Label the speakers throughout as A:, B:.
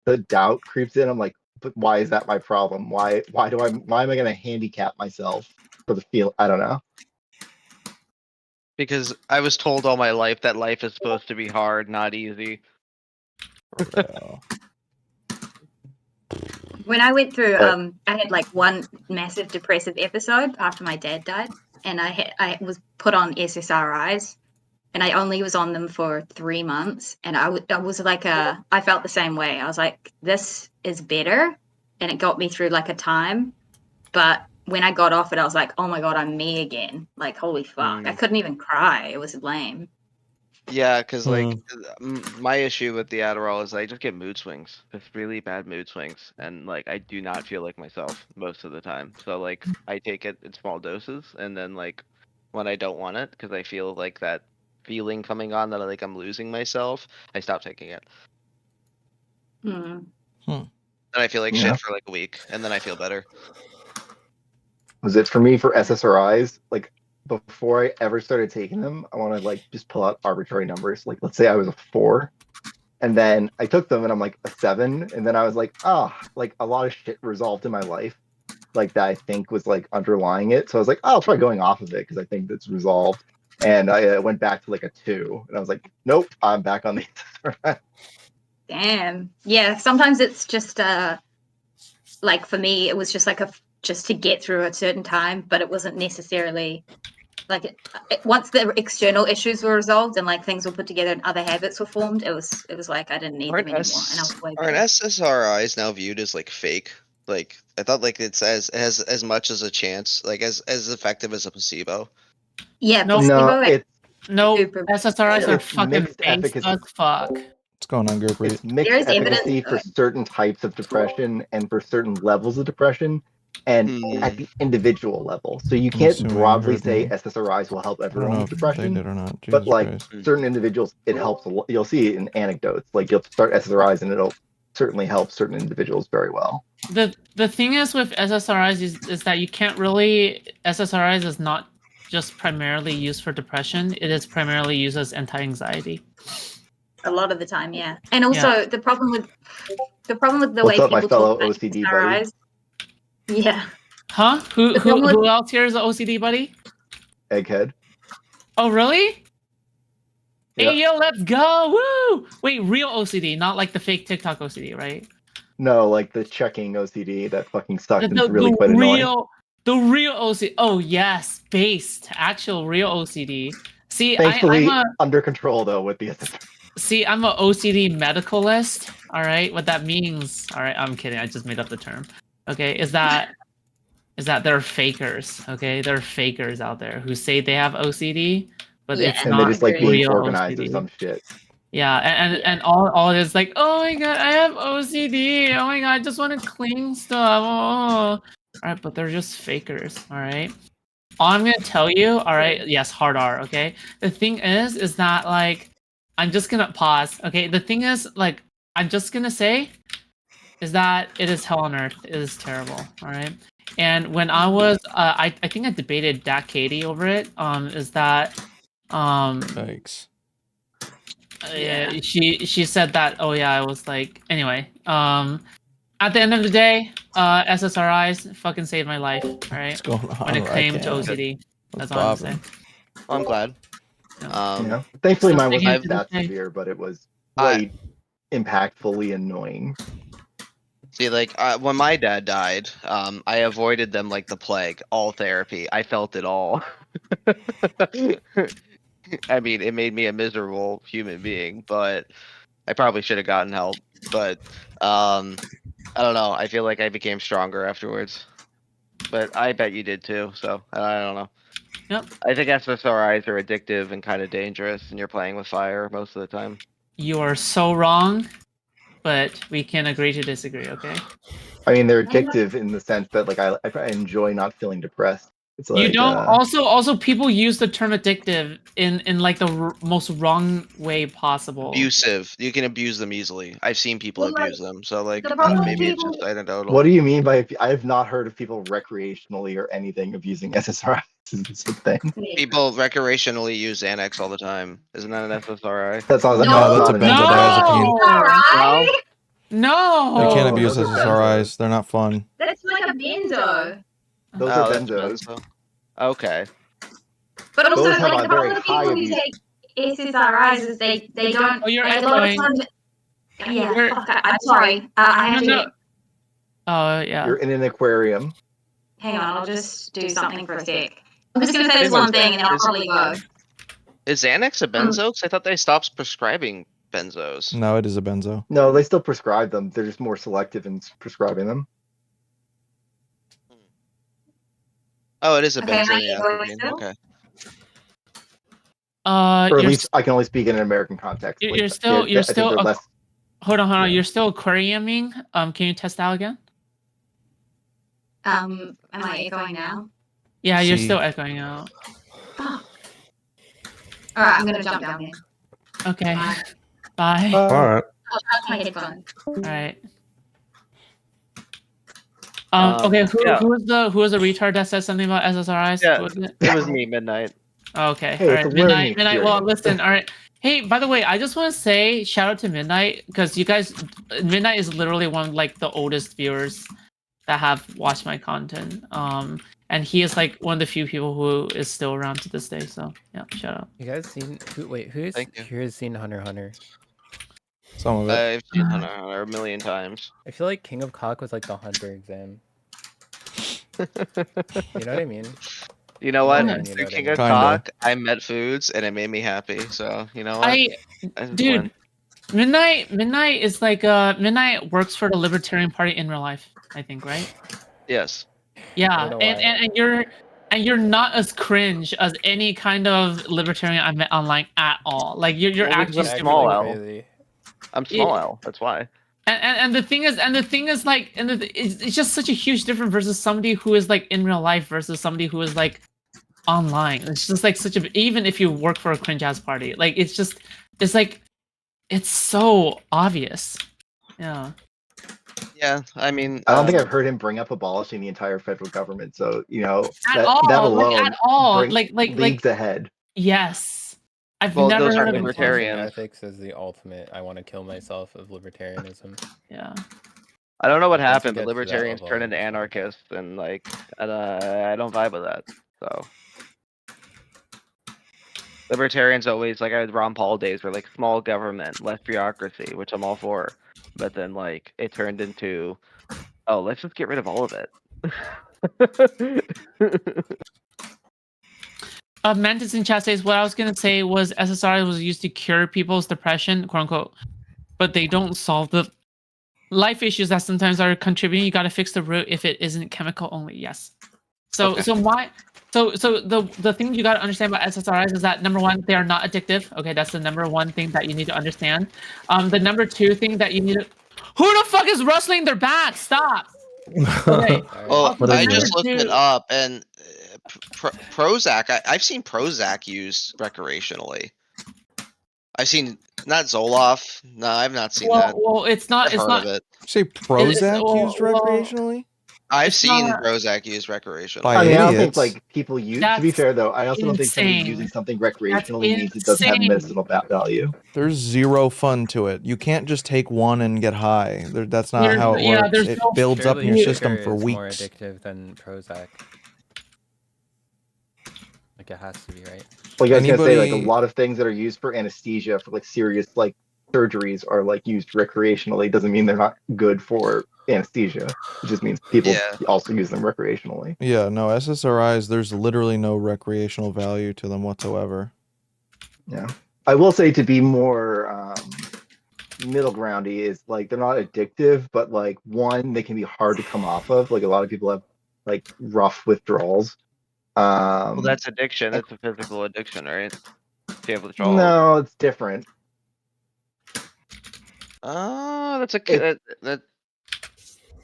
A: the doubt creeps in. I'm like, but why is that my problem? Why am I gonna handicap myself for the feel? I don't know.
B: Because I was told all my life that life is supposed to be hard, not easy.
C: When I went through,
A: But-
C: I had like one massive depressive episode after my dad died, and I was put on SSRIs, and I only was on them for 3 months, and I was like I felt the same way. I was like, this is better, and it got me through like a time, but when I got off it, I was like, oh my god, I'm me again. Like, holy fuck, I couldn't even cry. It was lame.
B: Yeah, because like my issue with the Adderall is I just get mood swings, just really bad mood swings, and like I do not feel like myself most of the time. So like I take it in small doses, and then like when I don't want it, because I feel like that feeling coming on that like I'm losing myself, I stop taking it.
C: Hmm.
B: And I feel like
A: Yeah.
B: shit for like a week, and then I feel better.
A: Was it for me for SSRIs? Like before I ever started taking them, I want to like just pull out arbitrary numbers. Like let's say I was a 4, and then I took them and I'm like a 7, and then I was like, like a lot of shit resolved in my life, like that I think was like underlying it. So I was like, I'll try going off of it because I think that's resolved. And I went back to like a 2, and I was like, nope, I'm back on the SSRI.
C: Damn. Yeah, sometimes it's just like for me, it was just like just to get through a certain time, but it wasn't necessarily like once the external issues were resolved and like things were put together and other habits were formed, it was like I didn't need them anymore, and I was way
B: Aren't
C: better.
B: SSRIs now viewed as like fake? Like I thought like it has as much as a chance, like as effective as a placebo.
C: Yeah,
D: No,
C: placebo.
A: it's
D: No,
C: Super.
D: SSRIs are
A: It's
D: fucking
A: mixed
D: banks
A: efficacy.
D: as fuck.
E: What's going on, Gurpreet?
A: it's mixed
C: There is evidence
A: efficacy for certain types of depression and for certain levels of depression, and at the individual level. So you can't
E: assuming you
A: broadly
E: heard
A: say
E: me.
A: SSRIs will help
E: I don't
A: everyone
E: know
A: with
E: if
A: depression.
E: they did or not.
A: But
E: Jesus
A: like
E: Christ.
A: certain individuals, it helps a lot. You'll see it in anecdotes. Like you'll start SSRIs and it'll certainly help certain individuals very well.
D: The thing is with SSRIs is that you can't really SSRIs is not just primarily used for depression. It is primarily used as anti-anxiety.
C: a lot of the time, yeah. And also the problem with the
A: What's
C: way
A: up, my
C: people
A: fellow
C: talk about
A: OCD buddy?
C: SSRIs. Yeah.
D: Huh? Who else here is an OCD buddy?
A: Egghead.
D: Oh really?
A: Yep.
D: Hey yo, let's go! Woo! Wait, real OCD, not like the fake TikTok OCD, right?
A: No, like the checking OCD that fucking sucks and it's really quite annoying.
D: The real OCD. Oh yes, based actual real OCD. See,
A: Thankfully,
D: I'm
A: under control though with the SSRI.
D: See, I'm an OCD medicalist. All right, what that means. All right, I'm kidding. I just made up the term. Okay, is that they're fakers. Okay, there are fakers out there who say they have OCD, but
C: Yeah,
D: it's
A: And
D: not
A: they just like being
D: real
A: organized
D: OCD.
A: or some shit.
D: Yeah, and all it is like, oh my god, I have OCD. Oh my god, I just want to clean stuff. Oh. All right, but they're just fakers. All right. All I'm gonna tell you. All right. Yes, hard R. Okay. The thing is that like, I'm just gonna pause. Okay. The thing is like, I'm just gonna say, is that it is hell on earth. It is terrible. All right. And when I was, I think I debated Dak Katie over it. Is that,
E: Yikes.
D: yeah, she said that. Oh yeah, I was like, anyway. At the end of the day, SSRIs fucking saved my life. All right.
E: What's going on?
D: When it came to
E: Right now?
D: OCD,
E: What's
D: that's all I'm saying.
E: poppin'?
B: Well, I'm glad.
A: You know? Thankfully, mine
D: Something
A: wasn't
D: to
A: that
D: say.
A: severe, but it was quite impactfully annoying.
B: See, like when my dad died, I avoided them like the plague. All therapy, I felt it all. I mean, it made me a miserable human being, but I probably should have gotten help. But I don't know. I feel like I became stronger afterwards. But I bet you did too. So I don't know.
D: Yep.
B: I think SSRIs are addictive and kind of dangerous, and you're playing with fire most of the time.
D: You are so wrong, but we can agree to disagree. Okay.
A: I mean, they're addictive in the sense that like I enjoy not feeling depressed. It's like,
D: You don't. Also, people use the term addictive in like the most wrong way possible.
B: Abusive. You can abuse them easily. I've seen people
C: Well, like,
B: abuse them. So like
C: the problem
B: maybe it's
C: people-
B: just anecdotal.
A: What do you mean by? I have not heard of people recreationally or anything abusing SSRIs. Is a thing.
B: People recreationally use Xanax all the time. Isn't that an SSRI?
A: That's not.
C: No,
A: that's
E: that's a
A: not an
E: benzodiazepine.
A: SSRI.
C: Alright.
D: No.
E: You can't
A: Oh,
E: abuse
A: those are
E: SSRIs. They're not fun.
C: That's like a benzo.
A: Those are
B: that's a
A: benzos.
B: benzo. Okay.
C: But also,
A: Those have
C: like
A: a
C: the
A: very
C: problem with
A: high
C: people who
A: abuse.
C: take SSRIs is they don't.
D: Oh, you're
C: like, a lot of
D: echoing.
C: times. Yeah,
D: You're-
C: fuck, I'm sorry. I have
D: No,
C: to.
D: no. Oh yeah.
A: You're in an aquarium.
C: Hang on, I'll just do something for a sec. I'm just gonna say this
B: Anyway,
C: one thing and then I'll
B: is-
C: probably go.
B: Is Xanax a benzo? Because I thought they stopped prescribing benzos.
E: No, it is a benzo.
A: No, they still prescribe them. They're just more selective in prescribing them.
B: Oh, it is a
C: Okay,
B: benzo.
C: am I
B: Yeah.
C: echoing still?
B: Okay.
A: Or at
D: you're
A: least I can only speak in an American context.
D: You're
A: Like,
D: still-
A: I
D: you're
A: think
D: still
A: they're
D: a-
A: less.
D: hold on.
A: Yeah.
D: You're still aquariuming. Can you test out again?
C: Am I echoing now?
D: Yeah, you're
E: See.
D: still echoing out.
C: Fuck. Alright, I'm gonna jump down here.
D: Okay.
C: Bye.
D: Bye.
E: Alright.
C: I'll charge my headphones.
D: All right.
B: Um,
D: Okay.
B: yeah.
D: Who was the retard that said something about SSRIs?
B: Yeah.
D: Who was it?
B: It was me, Midnight.
D: Okay.
A: Hey,
D: All
A: it's
D: right.
A: a learning
D: Midnight. Well,
A: experience.
D: listen. All right. Hey, by the way, I just want to say shout out to Midnight because you guys, Midnight is literally one of like the oldest viewers that have watched my content. And he is like one of the few people who is still around to this day. So yeah, shout out.
F: You guys seen who's
B: Thank you.
F: here has seen Hunter x Hunter?
E: Some of it.
B: I've seen Hunter x Hunter a million times.
F: I feel like King of Cock was like the Hunter exam. You know what I mean?
B: You know what?
F: Yeah, you know what I
B: King
F: mean.
B: of
E: Kinda.
B: Cock, I met Foods and it made me happy. So you know what? I just
D: Dude,
B: win.
D: Midnight is like Midnight works for the Libertarian Party in real life, I think, right?
B: Yes.
D: Yeah,
F: I don't know
D: and you're not as cringe as any kind of libertarian I met online at all. Like you're
B: Well, because
D: actually
B: I'm
D: super
B: small
D: cool.
B: L.
F: Crazy.
B: I'm small L. That's why.
D: And the thing is like it's just such a huge difference versus somebody who is like in real life versus somebody who is like online. It's just like such a, even if you work for a cringe ass party, like it's like it's so obvious. Yeah.
B: Yeah. I mean,
A: I don't think I've heard him bring up abolishing the entire federal government. So
D: At all,
A: that
D: like,
A: alone
D: at all,
A: brings-
D: like
A: leagues ahead.
D: yes. I've
B: Well,
D: never
B: those are
D: heard of him.
B: libertarian.
F: Ethics is the ultimate. I want to kill myself of libertarianism.
D: Yeah.
B: I don't know what
F: Once you
B: happened,
F: get
B: but
F: to that
B: libertarians
F: level,
B: turn into
F: it's fine.
B: anarchists, and like, I don't vibe with that. So, libertarians always like Ron Paul days were like small government, less bureaucracy, which I'm all for. But then like it turned into, oh, let's just get rid of all of it.
D: Mantis in chat says what I was gonna say was SSRI was used to cure people's depression, quote unquote, but they don't solve the life issues that sometimes are contributing. You got to fix the root if it isn't chemical only. Yes. So
B: Okay.
D: so the thing you got to understand about SSRIs is that number one, they are not addictive. Okay, that's the number one thing that you need to understand. The number two thing that you need to, who the fuck is rustling their back? Stop. Okay.
B: Well,
D: Also,
E: What is
B: I
E: it?
B: just looked
D: Number
B: it
D: two-
B: up, and Prozac. I've seen Prozac used recreationally. I've seen not Zoloft. No, I've not seen that.
D: Well, it's not.
B: I've
D: It's
B: heard
D: not.
B: of it.
E: Say Prozac
D: well,
E: used
D: well,
E: recreationally?
B: I've
D: it's
B: seen
D: not-
B: Prozac used recreationally.
E: By
A: I mean, I don't think
E: idiots.
A: like people use. To be
D: That's
A: fair though, I also don't think somebody
D: insane.
A: using something recreationally means it doesn't have
D: insane.
A: medicinal value.
E: There's zero fun to it. You can't just take one and get high. That's not how it
D: Yeah,
E: works.
D: there's
E: It
D: no-
E: builds up in your
F: Surely
E: system
F: sugar
E: for
F: is more
E: weeks.
F: addictive than Prozac. Like it has to be, right?
A: Well, you guys gonna say like
E: Anybody-
A: a lot of things that are used for anesthesia for like serious like surgeries are like used recreationally. Doesn't mean they're not good for anesthesia. It just means people
B: Yeah.
A: also use them recreationally.
E: Yeah, no, SSRIs, there's literally no recreational value to them whatsoever.
A: Yeah, I will say to be more middle groundy is like they're not addictive, but like one, they can be hard to come off of. Like a lot of people have like rough withdrawals.
B: Well, that's addiction. That's a physical addiction, right? If you have withdrawal.
A: no, it's different.
B: Oh, that's a that.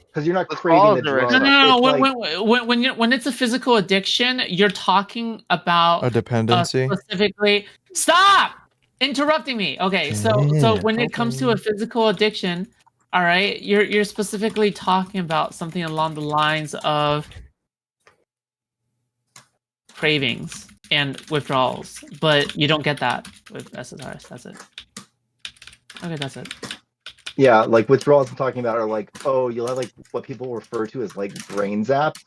A: Because you're not
B: Withdrawals
A: craving the
B: are
A: drug.
D: No, no, no.
A: It's like-
D: When it's a physical addiction, you're talking about
E: A dependency?
D: specifically. Stop interrupting me. Okay, so
E: Yeah,
D: when it comes to a physical addiction, all right, you're specifically talking about something along the lines of cravings and withdrawals, but you don't get that with SSRIs. That's it. Okay, that's it.
A: Yeah, like withdrawals I'm talking about are like, oh, you'll have like what people refer to as like brain zaps,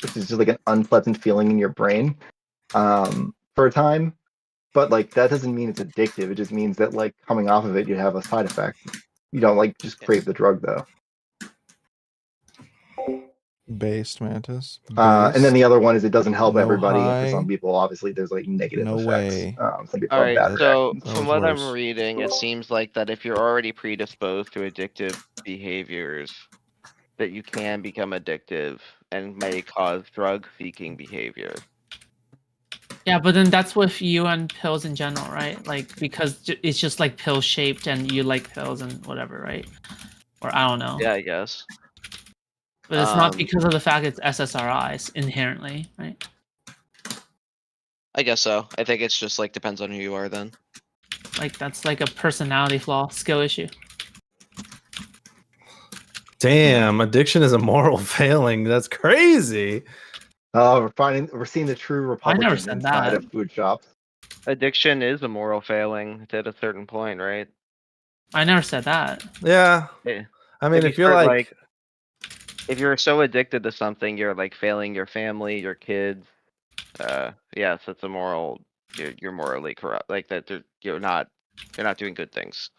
A: which is just like an unpleasant feeling in your brain for a time. But like that doesn't mean it's addictive. It just means that like coming off of it, you have a side effect. You don't like just crave the drug though.
E: Based, Mantis.
A: And then
E: Based.
A: the other one is it doesn't help
E: No
A: everybody, and for
E: high.
A: some people, obviously, there's like negative
E: No
A: effects.
E: way.
A: Some people
B: All
A: have
B: right,
A: bad
B: so
A: reactions.
B: from
E: Sounds
B: what I'm
E: worse.
B: reading, it seems like that if you're already predisposed to addictive behaviors, that you can become addictive and may cause drug-seeking behavior.
D: Yeah, but then that's with you and pills in general, right? Like because it's just like pill shaped, and you like pills and whatever, right? Or I don't know.
B: Yeah, I guess.
D: But it's not because of the fact it's SSRIs inherently, right?
B: I guess so. I think it's just like depends on who you are then.
D: Like that's like a personality flaw, skill issue.
G: Damn, addiction is a moral failing. That's crazy.
A: We're seeing the true Republicans
D: said
A: inside
D: that.
A: of food shops.
B: Addiction is a moral failing at a certain point, right?
D: I never said that.
G: Yeah.
B: Yeah.
G: I mean,
B: you
G: if you're
B: start,
G: like,
B: if you're so addicted to something, you're like failing your family, your kids. Yes, it's a moral. You're morally corrupt. Like that, you're not doing good things.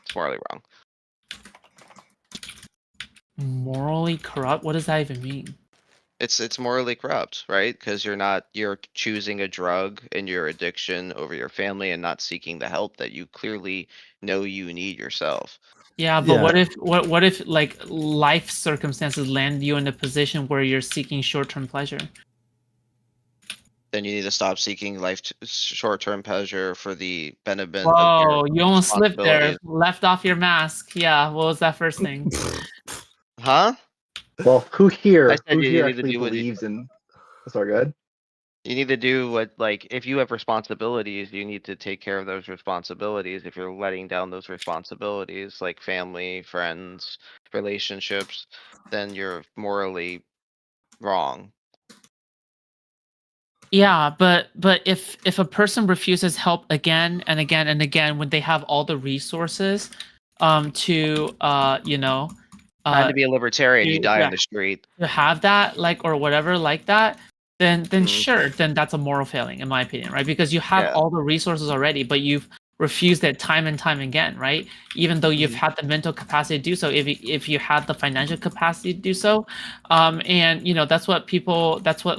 B: It's morally wrong.
D: Morally corrupt? What does that even mean?
B: It's morally corrupt, right? Because you're choosing a drug and your addiction over your family and not seeking the help that you clearly know you need yourself.
D: Yeah, but
G: Yeah.
D: what if like life circumstances land you in a position where you're seeking short-term pleasure?
B: Then you need to stop seeking short-term pleasure for the benefit of your
D: Whoa, you almost slipped there.
B: responsibilities.
D: Left off your mask. Yeah, what was that first thing?
B: Huh?
A: Well, who
B: I
A: here
B: said you need to
A: actually
B: do what
A: believes in? Sorry, go ahead.
B: you need to do what, like, if you have responsibilities, you need to take care of those responsibilities. If you're letting down those responsibilities, like family, friends, relationships, then you're morally wrong.
D: Yeah, but if a person refuses help again and again and again when they have all the resources to
B: Time to be a libertarian, you die
D: yeah,
B: on the street.
D: to have that, like, or whatever like that, then
B: Mhm.
D: sure, then that's a moral failing in my opinion, right? Because you have
B: Yeah.
D: all the resources already, but you've refused it time and time again, right? Even though you've
B: Mhm.
D: had the mental capacity to do so, if you had the financial capacity to do so, and you know that's what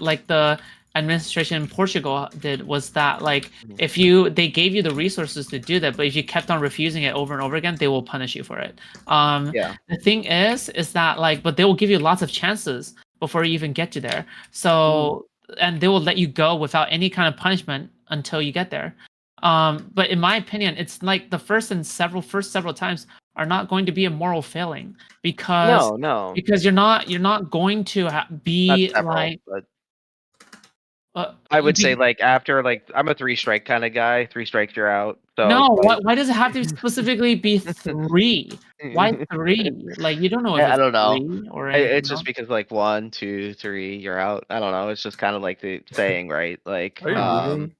D: like the administration in Portugal did, was that like
B: Mhm.
D: if they gave you the resources to do that, but if you kept on refusing it over and over again, they will punish you for it.
B: Yeah.
D: The thing is that like, but they will give you lots of chances before you even get to there. So, and they will let you go without any kind of punishment until you get there. But in my opinion, it's like the first several times are not going to be a moral failing because
B: No.
D: you're not going to be
B: Not several,
D: like
B: but I would say like after like I'm a 3-strike kind of guy. 3 strikes, you're out. So
D: no.
B: like,
D: Why does it have to specifically be 3? Why 3? Like you don't know if
B: I
D: it's
B: don't know.
D: 3 or anything
B: It's just
D: else.
B: because like 1, 2, 3, you're out. I don't know. It's just kind of like the saying, right? Like,
G: are you moving?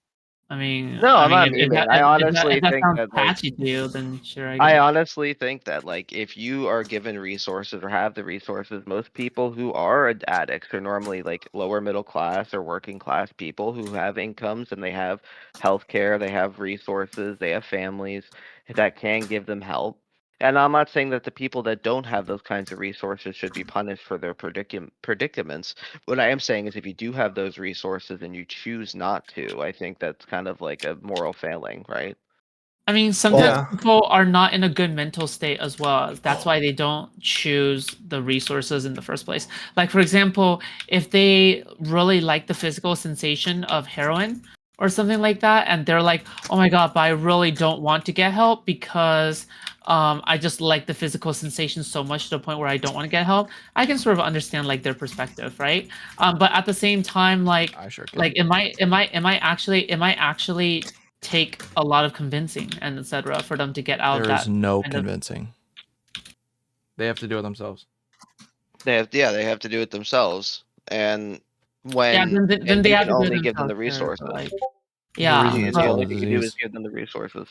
D: I mean,
B: no, I'm not
D: if
B: memeing. I honestly
D: if that
B: think
D: sounds
B: that like
D: patchy to you, then sure, I
B: I
D: guess.
B: honestly think that like if you are given resources or have the resources, most people who are addicts are normally like lower middle class or working class people who have incomes and they have healthcare, they have resources, they have families that can give them help. And I'm not saying that the people that don't have those kinds of resources should be punished for their predicaments. What I am saying is if you do have those resources and you choose not to, I think that's kind of like a moral failing, right?
D: I mean, sometimes
G: Yeah.
D: people are not in a good mental state as well. That's why they don't choose the resources in the first place. Like, for example, if they really like the physical sensation of heroin or something like that, and they're like, oh my God, but I really don't want to get help because I just like the physical sensation so much to the point where I don't want to get help. I can sort of understand like their perspective, right? But at the same time, like,
E: I sure can.
D: like, am I actually take a lot of convincing and etc. for them to get out of
E: There is
D: that
E: no
D: kind of-
E: convincing. They have to do it themselves.
B: They have to do it themselves. And when
D: yeah, then
B: and
D: they
B: you
D: have
B: can
D: to do it
B: only give them the
D: themselves, sure,
B: resources.
D: but, like,
E: The
D: yeah,
E: reason
B: The
E: it's
D: but-
E: called
B: only
E: a
B: thing you can do is
E: disease.
B: give them the resources.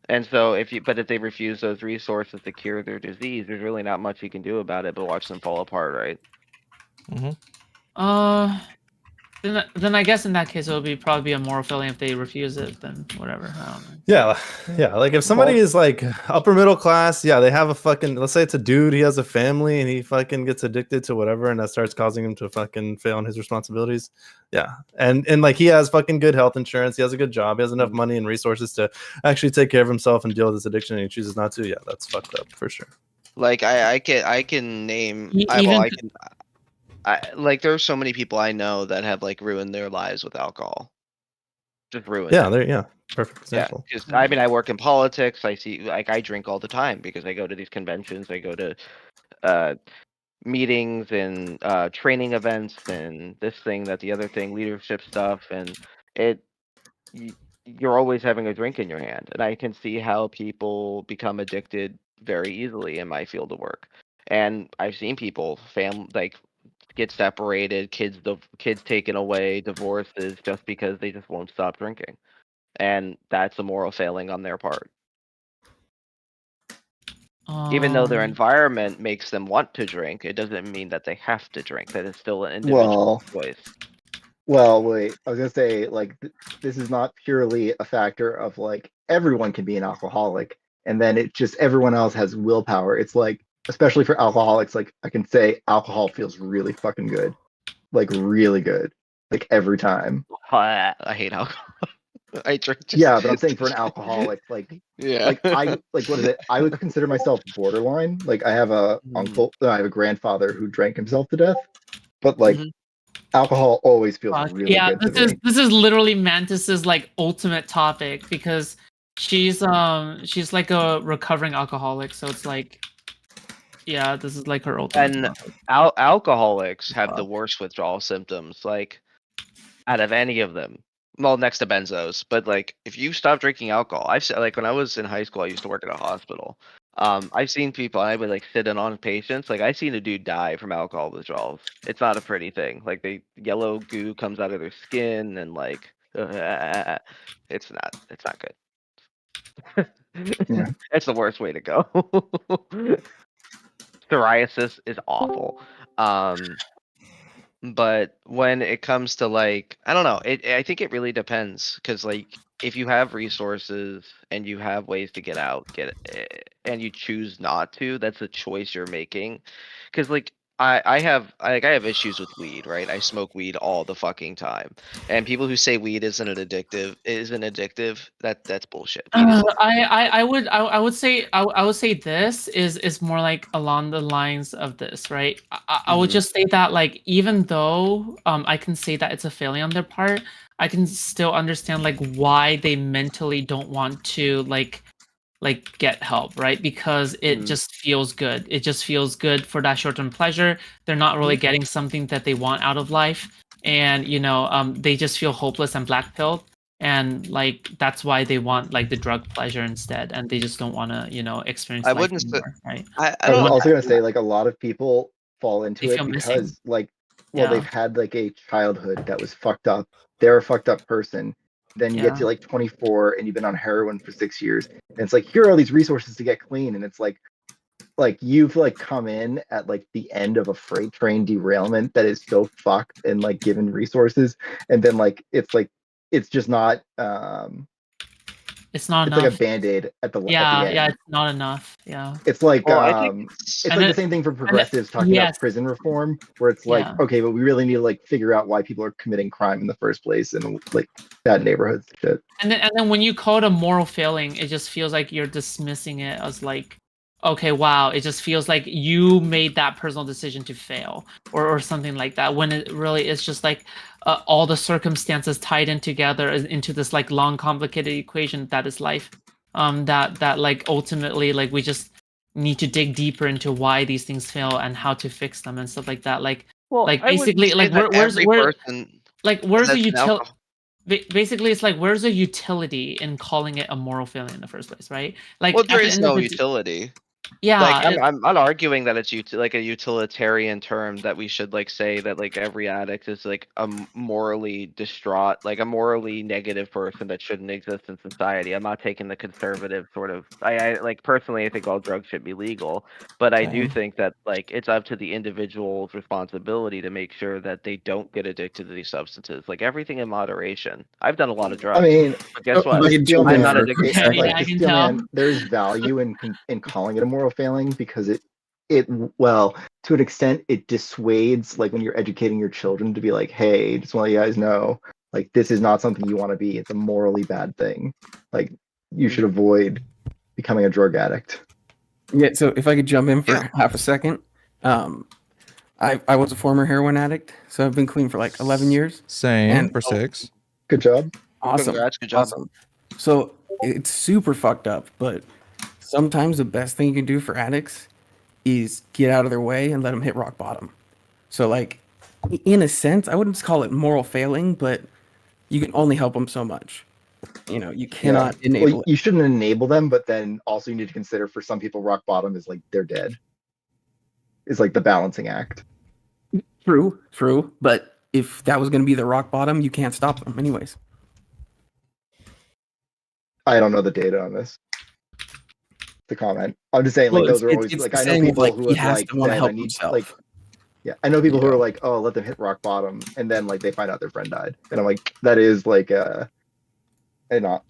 B: And so if they refuse those resources to cure their disease, there's really not much you can do about it but watch them fall apart, right?
D: Then I guess in that case it would be probably a moral failing if they refuse it. Then whatever. I don't know.
G: Yeah. Like if somebody is like upper middle class, yeah, they have a fucking. Let's say it's a dude. He has a family and he fucking gets addicted to whatever, and that starts causing him to fucking fail on his responsibilities. Yeah, and like he has fucking good health insurance. He has a good job. He has enough money and resources to actually take care of himself and deal with his addiction, and he chooses not to. Yeah, that's fucked up for sure.
B: Like I can name. Like there's so many people I know that have like ruined their lives with alcohol. Just ruined.
G: Yeah, perfect example.
B: Yeah, because I mean I work in politics. I see like I drink all the time because I go to these conventions. I go to meetings and training events and this thing, that, the other thing, leadership stuff, and you're always having a drink in your hand, and I can see how people become addicted very easily in my field of work. And I've seen people get separated, kids taken away, divorces, just because they just won't stop drinking, and that's a moral failing on their part. Even though their environment makes them want to drink, it doesn't mean that they have to drink. That is still an individual choice.
A: Well, wait. I was gonna say like this is not purely a factor of like everyone can be an alcoholic, and then it just everyone else has willpower. It's like especially for alcoholics, like I can say alcohol feels really fucking good, like really good, like every time.
B: I hate alcohol. I drink.
A: Yeah, but I'm saying for an alcoholic, like
B: yeah,
A: like I like what is it? I would consider myself borderline. Like I have a I have a grandfather who drank himself to death, but like alcohol always feels really good to me.
D: This is literally Mantis's like ultimate topic because she's like a recovering alcoholic, so it's like. Yeah, this is like her ultimate.
B: And alcoholics have the worst withdrawal symptoms, like out of any of them. Well, next to benzos, but like if you stop drinking alcohol, I've like when I was in high school, I used to work at a hospital. I've seen people. I would like sit in on patients. Like I've seen a dude die from alcohol withdrawals. It's not a pretty thing. Like yellow goo comes out of their skin, and like it's not good.
A: Yeah.
B: It's the worst way to go. Psoriasis is awful. But when it comes to like, I don't know, I think it really depends, because like if you have resources and you have ways to get out, and you choose not to, that's a choice you're making. Because like I have issues with weed, right? I smoke weed all the fucking time, and people who say weed isn't addictive, that's bullshit.
D: I would say this is more like along the lines of this, right? I would just say that like even though I can say that it's a failing on their part, I can still understand like why they mentally don't want to like get help, right? Because it just feels good. It just feels good for that short-term pleasure. They're not really getting something that they want out of life, and they just feel hopeless and black-pilled, and like that's why they want like the drug pleasure instead, and they just don't want to experience life anymore, right?
A: I was also gonna say like a lot of people fall into it because
D: missing.
A: like they've had like a childhood that was fucked up. They're a fucked up person. Then you get to like 24 and you've been on heroin for 6 years, and it's like here are all these resources to get clean, and it's like you've like come in at like the end of a freight train derailment that is so fucked and like given resources, and then like it's just not
D: it's not
A: it's
D: enough.
A: like a band-aid at the end.
D: Yeah, it's not enough. Yeah.
A: It's like
B: I think
A: it's like the same thing for progressives talking about prison reform, where it's like, okay, but we really need to like figure out why people are committing crime in the first place and like bad neighborhoods shit.
D: And then when you call it a moral failing, it just feels like you're dismissing it as like, okay, wow, it just feels like you made that personal decision to fail or something like that, when it really is just like all the circumstances tied in together into this like long complicated equation that is life, that like ultimately like we just need to dig deeper into why these things fail and how to fix them and stuff like that. Like basically like where's the utility? Basically, it's like where's the utility in calling it a moral failing in the first place, right? Like
B: there is no utility.
D: Yeah,
B: Like
D: it-
B: I'm not arguing that it's like a utilitarian term that we should like say that like every addict is like a morally distraught, like a morally negative person that shouldn't exist in society. I'm not taking the conservative sort of. I like personally, I think all drugs should be legal, but I do
D: Same.
B: think that like it's up to the individual's responsibility to make sure that they don't get addicted to these substances. Like everything in moderation. I've done a lot of drugs,
A: I mean,
B: but guess
F: If
B: what?
F: I could
A: steel
F: jump in
B: I'm
A: man,
B: not
F: for a
B: addicted
F: quick
B: to
D: Yeah,
B: any of
D: yeah,
B: it.
A: like
D: I
A: the
D: can
A: steel man,
D: tell.
A: there's value in calling it a moral failing because it well, to an extent it dissuades, like when you're educating your children to be like, hey, just want to let you guys know, like this is not something you want to be. It's a morally bad thing. Like you should avoid becoming a drug addict.
H: Yeah, so if I could jump in for half a second. I was a former heroin addict, so I've been clean for like 11 years.
E: Same
H: And
E: for 6.
A: Good job.
H: awesome.
B: Congrats, good job.
H: Awesome. So it's super fucked up, but sometimes the best thing you can do for addicts is get out of their way and let them hit rock bottom. So like, in a sense, I wouldn't call it moral failing, but you can only help them so much. You know, you cannot enable
A: Well,
H: it.
A: you shouldn't enable them, but then also you need to consider for some people rock bottom is like they're dead. Is like the balancing act.
H: True. But if that was going to be the rock bottom, you can't stop them anyways.
A: I don't know the data on this. The comment. I'm just saying, like
H: Well,
A: those are always
H: it's
A: like
H: the
A: I know
H: saying of,
A: people
H: like,
A: who
H: he
A: have
H: has
A: like
H: to wanna
A: said
H: help
A: I need
H: himself.
A: like yeah, I know people who are
H: Yeah.
A: like, oh, let them hit rock bottom, and then like they find out their friend died, and I'm like, that is like and not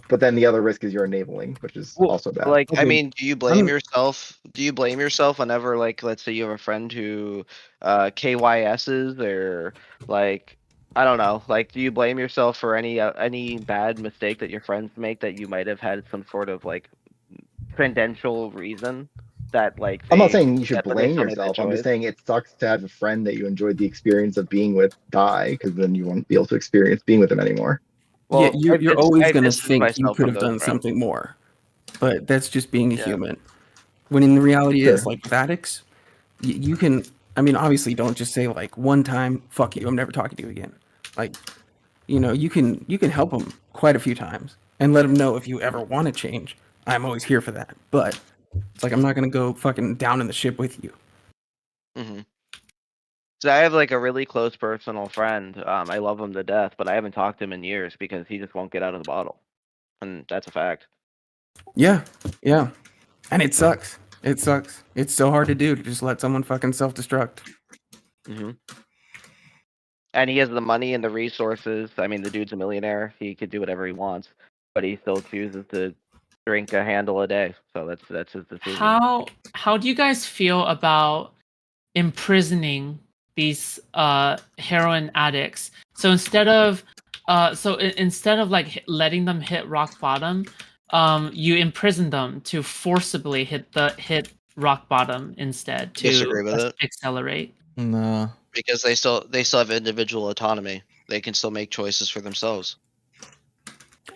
A: but then the other risk is you're enabling, which is
H: Well,
A: also bad.
B: Like, I
H: Okay,
B: mean, do you blame
H: I'm-
B: yourself? Do you blame yourself whenever, like, let's say you have a friend who, KYS's or like, I don't know, like, do you blame yourself for any bad mistake that your friends make that you might have had some sort of like tangential reason that like
A: I'm not
B: they
A: saying you should
B: that they
A: blame
B: still made that
A: yourself. I'm just
B: choice?
A: saying it sucks to have a friend that you enjoyed the experience of being with die, because then you won't be able to experience being with them anymore.
H: yeah,
B: Well,
H: you're always
B: I've
H: going to
B: distanced
H: think you
B: myself
H: could
B: from
H: have
B: those
H: done
B: friends.
H: something more, but that's just being a
B: Yeah.
H: human. When in the reality
A: Sure.
H: is, like with addicts, you can, I mean, obviously don't just say like one time, fuck you, I'm never talking to you again. Like, you can help them quite a few times and let them know if you ever want to change. I'm always here for that. But it's like, I'm not going to go fucking down in the ship with you.
B: Mm-hmm. So I have like a really close personal friend. I love him to death, but I haven't talked to him in years because he just won't get out of the bottle, and that's a fact.
H: Yeah. And it sucks. It sucks. It's so hard to do to just let someone fucking self-destruct.
B: Mm-hmm. And he has the money and the resources. I mean, the dude's a millionaire. He could do whatever he wants, but he still chooses to drink a handle a day. So that's his decision.
D: How do you guys feel about imprisoning these heroin addicts? So instead of like letting them hit rock bottom, you imprison them to forcibly hit rock bottom instead to
I: Disagree with it.
D: accelerate.
E: Nah.
I: Because they still have individual autonomy. They can still make choices for themselves.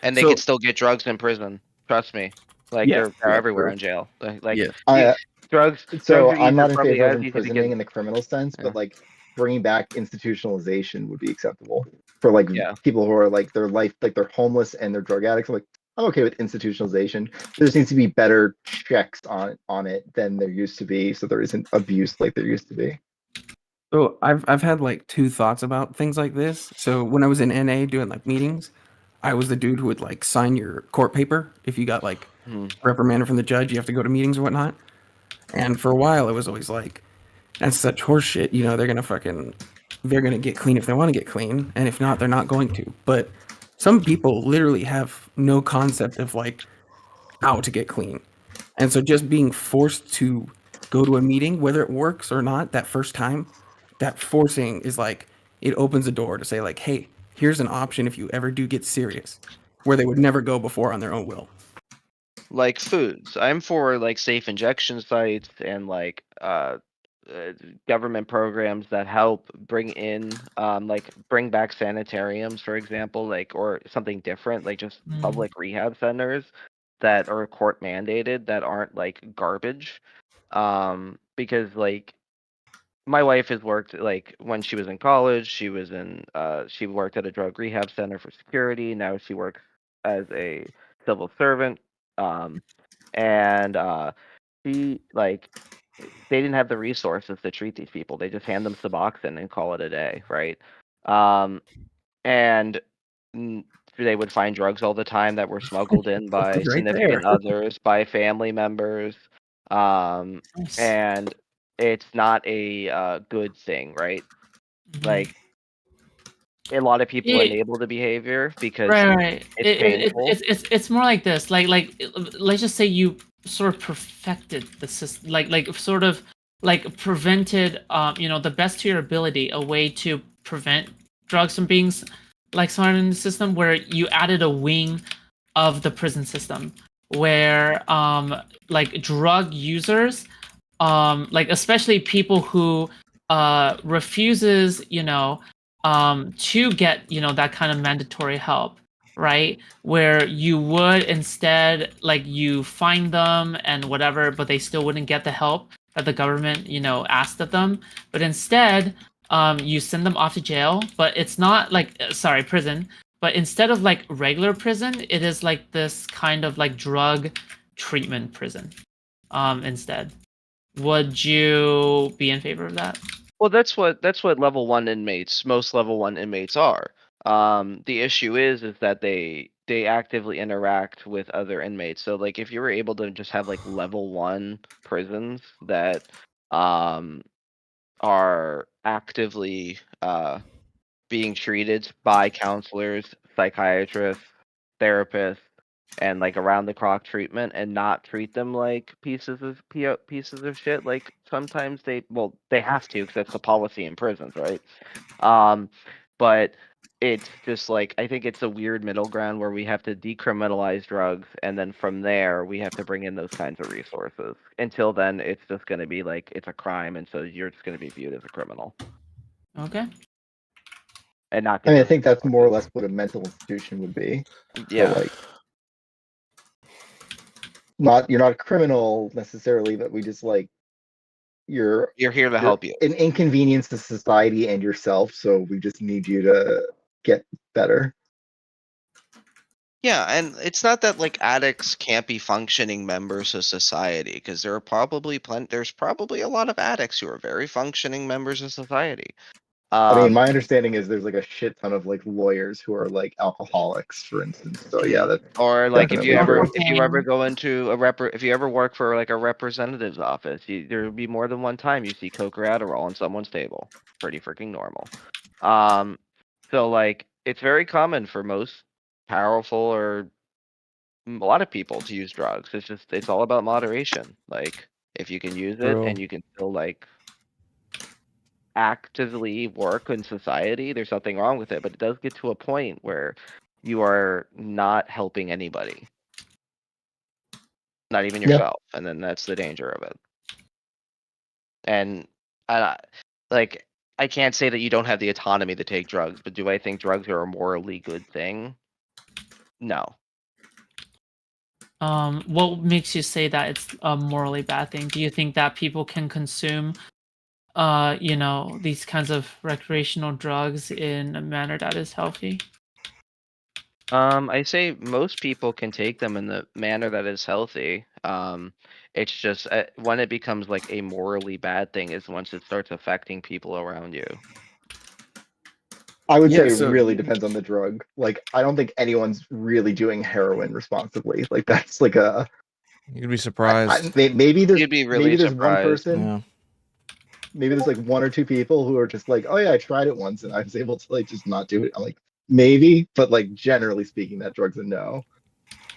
B: And they
H: So-
B: can still get drugs in prison. Trust me. Like
H: Yeah,
B: they're
A: yeah,
B: everywhere
A: true.
B: in jail. Like
H: Yeah.
B: drugs.
A: So
B: Drugs are
A: I'm not in
B: probably
A: favor of
B: as easy to
A: imprisoning
B: get.
A: in the criminal sense,
B: Yeah.
A: but like bringing back institutionalization would be acceptable for like
B: Yeah.
A: people who are like their life, like they're homeless and they're drug addicts. I'm okay with institutionalization. There just needs to be better checks on it than there used to be, so there isn't abuse like there used to be.
H: So I've had like two thoughts about things like this. So when I was in NA doing like meetings, I was the dude who would like sign your court paper if you got like reprimanded from the judge. You have to go to meetings or whatnot. And for a while, it was always like, that's such horseshit. They're gonna get clean if they want to get clean, and if not, they're not going to. But some people literally have no concept of like how to get clean, and so just being forced to go to a meeting, whether it works or not, that first time, that forcing is like it opens a door to say like, hey, here's an option if you ever do get serious, where they would never go before on their own will.
B: Like foods. I'm for like safe injection sites and like government programs that help bring in like bring back sanitariums, for example, like or something different, like just public rehab centers that are court mandated that aren't like garbage. Because like my wife has worked like when she was in college, she worked at a drug rehab center for security. Now she works as a civil servant. And she like they didn't have the resources to treat these people. They just hand them Suboxone and call it a day, right? And mm, they would find drugs all the time that were smuggled in by
H: Right
B: significant
H: there.
B: others, by family members,
D: Nice.
B: and it's not a good thing, right?
D: Mhm.
B: Like a lot of people
D: Yeah.
B: enable the behavior because
D: Right.
B: it's painful.
D: It's more like this. Let's just say you sort of perfected the system, like sort of like prevented, the best to your ability, a way to prevent drugs from being like started in the system, where you added a wing of the prison system where like drug users, like especially people who refuses, to get, that kind of mandatory help, right? Where you would instead, like, you find them and whatever, but they still wouldn't get the help that the government, asked of them. But instead, you send them off to jail, but it's not like, sorry, prison. But instead of like regular prison, it is like this kind of like drug treatment prison, instead. Would you be in favor of that?
B: Well, that's what level 1 inmates, most level 1 inmates are. The issue is that they actively interact with other inmates. So like if you were able to just have like level 1 prisons that are actively being treated by counselors, psychiatrists, therapists, and like around the clock treatment, and not treat them like pieces of shit. Like sometimes they have to, because that's the policy in prisons, right? But it's just like, I think it's a weird middle ground where we have to decriminalize drugs, and then from there we have to bring in those kinds of resources. Until then, it's just going to be like it's a crime, and so you're just going to be viewed as a criminal
D: Okay.
B: and not.
A: I mean, I think that's more or less what a mental institution would be.
B: Yeah.
A: So, like, you're not a criminal necessarily, but we just like you're
B: here to help you.
A: An inconvenience to society and yourself, so we just need you to get better.
I: Yeah, and it's not that like addicts can't be functioning members of society, because there are probably there's probably a lot of addicts who are very functioning members of society.
A: I mean, my understanding is there's like a shit ton of like lawyers who are like alcoholics, for instance. So yeah, that's
B: or like if you
A: definitely
B: ever
A: true.
B: go into if you ever work for like a representative's office, there will be more than one time you see Coke or Adderall on someone's table. Pretty freaking normal. So like it's very common for most powerful or a lot of people to use drugs. It's all about moderation. Like if you can use it
E: True.
B: and you can still like actively work in society, there's nothing wrong with it. But it does get to a point where you are not helping anybody, not even yourself, and then that's the danger of it. And like I can't say that you don't have the autonomy to take drugs, but do I think drugs are a morally good thing? No.
D: What makes you say that it's a morally bad thing? Do you think that people can consume, these kinds of recreational drugs in a manner that is healthy?
B: I say most people can take them in the manner that is healthy. It's just when it becomes like a morally bad thing is once it starts affecting people around you.
A: I would
H: Yeah,
A: say
H: so-
A: it really depends on the drug. Like, I don't think anyone's really doing heroin responsibly. Like, that's like a.
E: You'd be surprised.
A: Maybe there's
B: You'd be really
A: maybe there's one
B: surprised.
A: person.
E: Yeah.
A: Maybe there's like one or two people who are just like, oh yeah, I tried it once and I was able to like just not do it. I'm like, maybe, but like generally speaking, that drug's a no.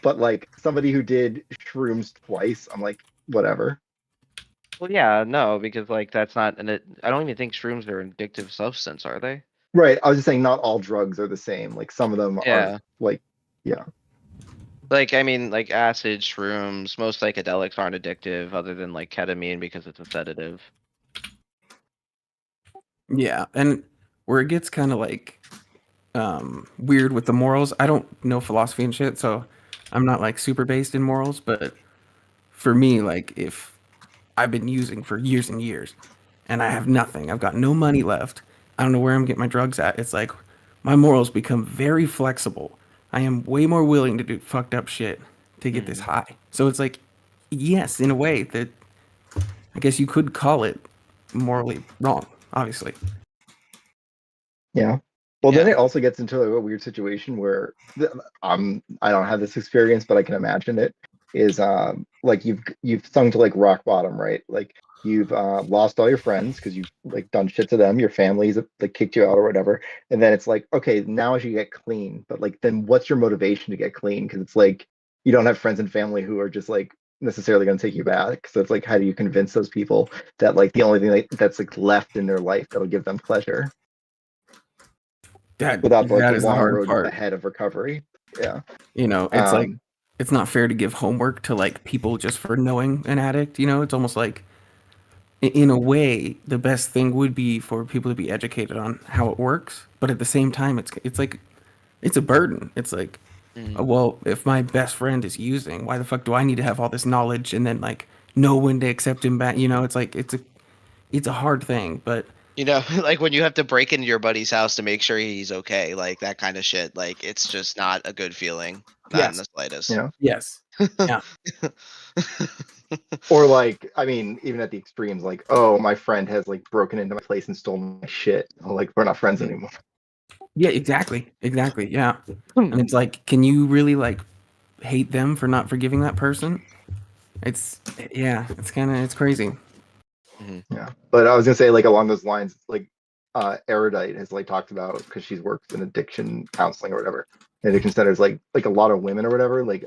A: But like somebody who did shrooms twice, I'm like, whatever.
B: Well, yeah, no, because like that's not, and I don't even think shrooms are an addictive substance, are they?
A: Right. I was just saying not all drugs are the same. Like some of them
B: Yeah.
A: are like, yeah.
B: Like I mean, like acid, shrooms, most psychedelics aren't addictive, other than like ketamine because it's a sedative.
H: Yeah, and where it gets kind of like weird with the morals, I don't know philosophy and shit, so I'm not like super based in morals, but for me, like if I've been using for years and years and I have nothing, I've got no money left, I don't know where I'm getting my drugs at, it's like my morals become very flexible. I am way more willing to do fucked up shit to get this high. So it's like yes, in a way that I guess you could call it morally wrong, obviously.
A: Yeah. Well, then
I: Yeah.
A: it also gets into a weird situation where I don't have this experience, but I can imagine it is like you've sunk to like rock bottom, right? Like you've lost all your friends because you've like done shit to them, your families like kicked you out or whatever, and then it's like, okay, now I should get clean, but like then what's your motivation to get clean? Because it's like you don't have friends and family who are just like necessarily going to take you back. So it's like, how do you convince those people that like the only thing that's like left in their life that'll give them pleasure? Without like
H: That
A: the
H: is the
A: long
H: hard
A: road
H: part.
A: ahead of recovery. Yeah.
H: You know, it's like
A: Um,
H: it's not fair to give homework to like people just for knowing an addict. You know, it's almost like in a way the best thing would be for people to be educated on how it works, but at the same time it's like it's a burden. It's like, well, if my best friend is using, why the fuck do I need to have all this knowledge and then like know when to accept him back? You know, it's like it's a hard thing, but
I: You know, like when you have to break into your buddy's house to make sure he's okay, like that kind of shit. Like it's just not a good feeling. Not in
H: yes,
I: the
A: you
I: slightest.
A: know,
H: yes, yeah,
A: or like, I mean, even at the extremes, like, oh, my friend has like broken into my place and stolen my shit. Like, we're not friends anymore.
H: yeah, exactly, yeah. And it's like, can you really like hate them for not forgiving that person? It's yeah, it's crazy.
A: Yeah. But I was gonna say, like, along those lines, like, Erudite has like talked about because she's worked in addiction counseling or whatever, addiction centers, like a lot of women or whatever, like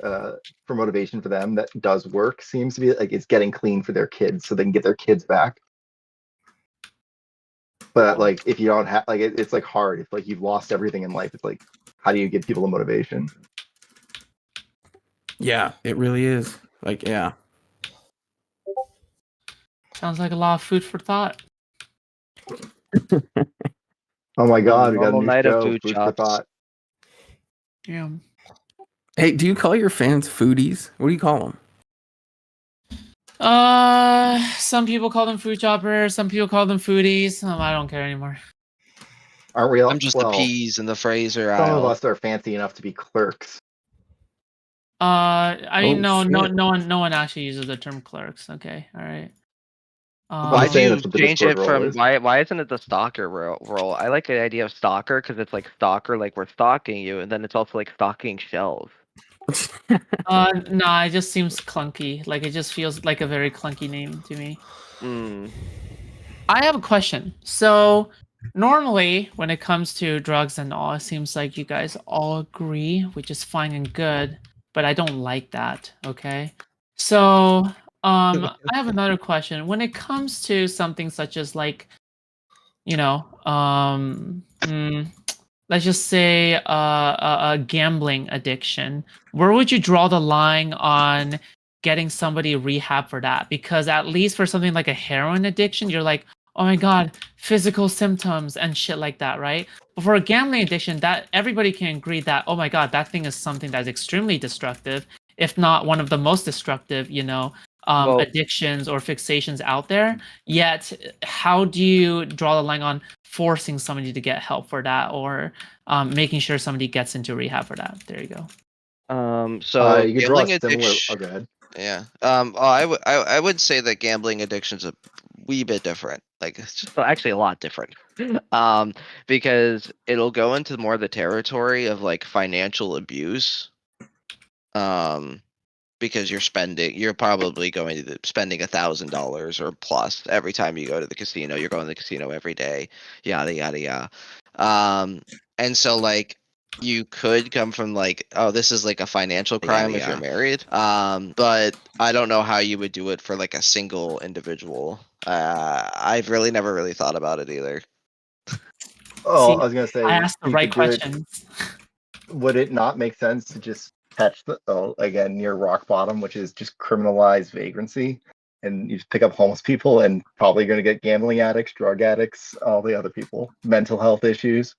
A: for motivation for them that does work seems to be like it's getting clean for their kids so they can get their kids back. But like if you don't have like it's like hard if like you've lost everything in life, it's like how do you give people a motivation?
H: Yeah, it really is. Like, yeah.
D: Sounds like a lot of food for thought.
A: Oh my
B: A
A: god, we got a
B: normal
A: new
B: night of
A: show,
B: food
A: Food for
B: shops.
A: Thought.
D: Yeah.
H: Hey, do you call your fans foodies? What do you call them?
D: Some people call them food choppers. Some people call them foodies. I don't care anymore.
A: Aren't we all?
I: I'm just the
A: Well,
I: peas in the Fraser
A: some of
I: aisle.
A: us are fancy enough to be clerks.
D: I mean,
H: Oh,
D: no
H: shit.
D: one actually uses the term clerks. Okay, all right.
A: I'm
B: Why
A: just
B: do
A: saying
B: you
A: that's what the
B: change
A: Discord
B: it
A: role
B: from
A: is.
B: why isn't it the stalker role? I like the idea of stalker because it's like stalker, like we're stalking you, and then it's also like stalking shelves.
D: No, it just seems clunky. Like it just feels like a very clunky name to me.
B: Mm.
D: I have a question. So normally when it comes to drugs and all, it seems like you guys all agree, which is fine and good, but I don't like that. Okay. So I have another question. When it comes to something such as like, you know, let's just say a gambling addiction, where would you draw the line on getting somebody rehab for that? Because at least for something like a heroin addiction, you're like, oh my god, physical symptoms and shit like that, right? But for a gambling addiction, that everybody can agree that, oh my god, that thing is something that's extremely destructive, if not one of the most destructive,
B: Well,
D: addictions or fixations out there. Yet how do you draw the line on forcing somebody to get help for that, or making sure somebody gets into rehab for that? There you go.
B: so
A: You could draw a
I: Gambling
A: similar.
I: addiction.
A: Oh, go ahead.
I: Yeah. I would say that gambling addiction's a wee bit different. Like it's just,
B: well, actually a lot different. Because it'll go into more the territory of like financial abuse. Because you're probably going to spending $1,000 or plus every time you go to the casino. You're going to the casino every day, yada yada yada. And so like you could come from like, oh, this is like a financial crime if you're married. But I don't know how you would do it for like a single individual. I've really never really thought about it either.
A: Oh,
D: See,
A: I was gonna say
D: I asked the
A: you
D: right
A: could do it.
D: questions.
A: Would it not make sense to just catch the again near rock bottom, which is just criminalize vagrancy, and you just pick up homeless people and probably going to get gambling addicts, drug addicts, all the other people, mental health issues.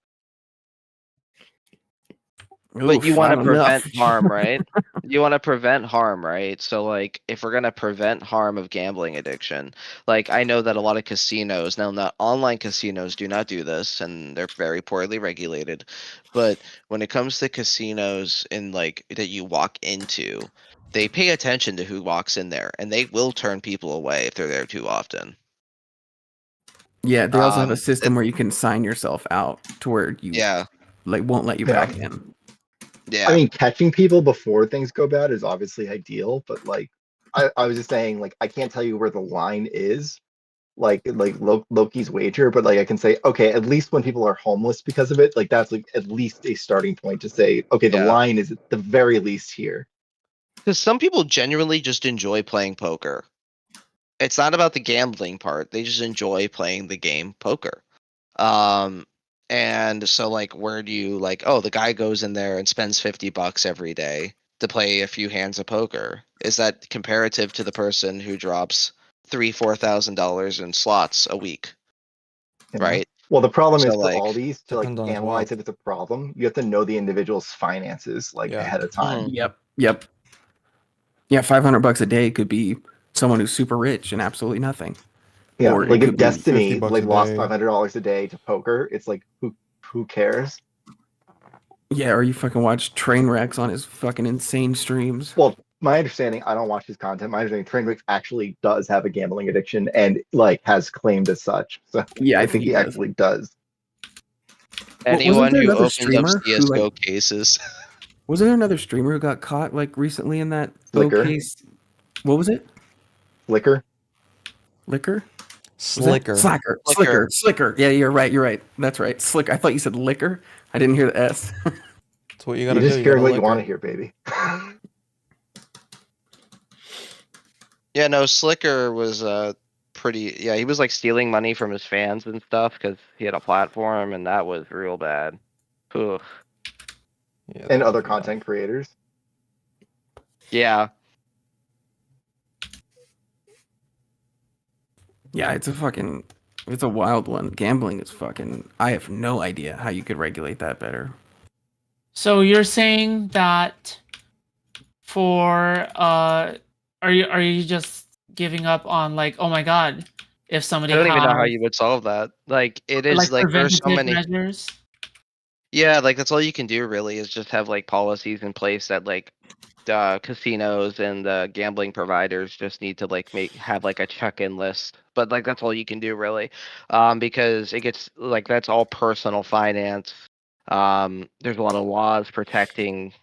B: But you
H: Oof,
B: want
H: I
B: to
H: don't know.
B: prevent harm, right? You want to prevent harm, right? So like if we're going to prevent harm of gambling addiction, like I know that a lot of casinos, now not online casinos do not do this and they're very poorly regulated, but when it comes to casinos in like that you walk into,
I: they pay attention to who walks in there, and they will turn people away if they're there too often.
H: Yeah, they also have a
I: Um,
H: system where you can sign yourself out to where you
I: Yeah,
H: like won't let you
A: Yeah.
H: back in.
I: yeah.
A: I mean, catching people before things go bad is obviously ideal, but like, I was just saying, like, I can't tell you where the line is, like Loki's wager, but like I can say, okay, at least when people are homeless because of it, like that's like at least a starting point to say, okay, the
I: Yeah.
A: line is at the very least here.
I: Because some people genuinely just enjoy playing poker. It's not about the gambling part. They just enjoy playing the game poker. And so like, where do you like, oh, the guy goes in there and spends $50 every day to play a few hands of poker. Is that comparative to the person who drops $3,000-$4,000 in slots a week?
A: You know?
I: Right?
A: Well, the problem
I: So,
A: is for
I: like,
A: all these to like
E: depends on his
A: analyze
E: wealth.
A: if it's a problem, you have to know the individual's finances like
E: Yeah.
A: ahead of time.
H: Yep. Yeah, $500 a day could be someone who's super rich and absolutely nothing.
A: Yeah,
H: Or it
A: like if
H: could be
A: Destiny
E: $50
A: like
E: a
A: lost
E: day.
A: $500 a day to poker, it's like who cares?
H: Yeah, or you fucking watch train wrecks on his fucking insane streams.
A: Well, my understanding, I don't watch his content. My understanding, Trainwreck actually does have a gambling addiction and like has claimed as such. So
H: Yeah,
A: I think he
H: does.
A: actually does.
H: Wasn't
I: anyone
H: there
I: who
H: another
I: opens up
H: streamer who,
I: CSGO
H: like-
I: cases.
H: Wasn't there another streamer who got caught like recently in that
A: Slicker.
H: case? What was it?
A: Liquor.
H: Liquor? Was that-
E: Slicker.
H: Slacker.
I: Slicker.
H: Slicker. Slicker. Yeah, you're right. That's right. Slicker. I thought you said liquor. I didn't hear the S.
E: That's what you
A: You
E: gotta
A: just
E: do.
A: hear
E: You
A: what
E: gotta
A: you want to
E: liquor.
A: hear, baby.
I: Yeah, no, Slicker was pretty. Yeah, he was like stealing money from his fans and stuff because he had a platform, and that was real bad. Ugh.
E: Yeah,
A: And
E: that
A: other
E: was rough.
A: content creators.
I: Yeah,
H: Yeah, it's a wild one. Gambling is fucking. I have no idea how you could regulate that better.
D: So you're saying that for are you just giving up on like, oh my god, if somebody
I: I don't even know how
D: has
I: you would solve that. Like, it is
D: like
I: like there's so
D: preventative
I: many.
D: measures?
I: Yeah, like that's all you can do really is just have like policies in place that like casinos and gambling providers just need to like have like a check-in list. But like that's all you can do really, because it gets like that's all personal finance. There's a lot of laws protecting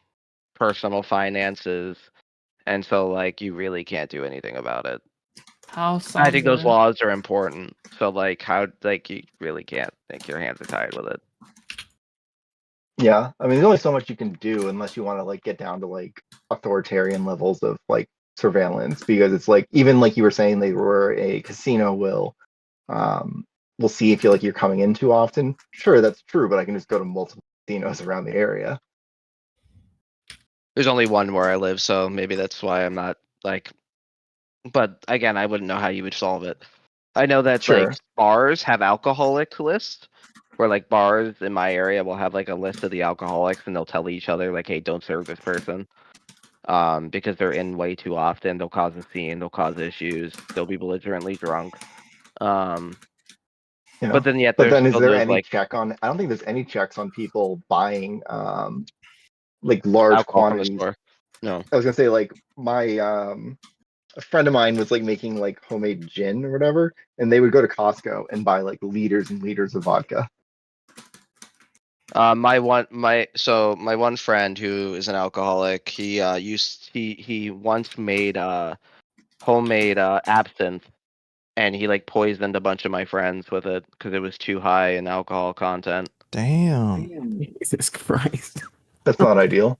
I: personal finances, and so like you really can't do anything about it.
D: How
I: I think those
D: somber.
I: laws are important. So like how like you really can't think your hands are tied with it.
A: Yeah, I mean, there's only so much you can do unless you want to like get down to like authoritarian levels of like surveillance, because it's like even like you were saying, they were a casino will see if you're coming in too often. Sure, that's true, but I can just go to multiple casinos around the area.
I: There's only one where I live, so maybe that's why I'm not like. But again, I wouldn't know how you would solve it. I know that
A: Sure.
I: like bars have alcoholic lists, where like bars in my area will have like a list of the alcoholics, and they'll tell each other like, "Hey, don't serve this person," because they're in way too often. They'll cause a scene. They'll cause issues. They'll be belligerently drunk.
A: You know?
I: But then yet
A: But
I: there's
A: then is
I: still
A: there
I: those
A: any
I: like
A: check on? I don't think there's any checks on people buying like large
I: alcohol from the
A: quantities.
I: store. No.
A: I was gonna say like my a friend of mine was like making like homemade gin or whatever, and they would go to Costco and buy like liters and liters of vodka.
I: My one friend who is an alcoholic, he once made homemade absinthe, and he like poisoned a bunch of my friends with it because it was too high in alcohol content.
E: Damn.
H: Jesus Christ.
A: That's not ideal.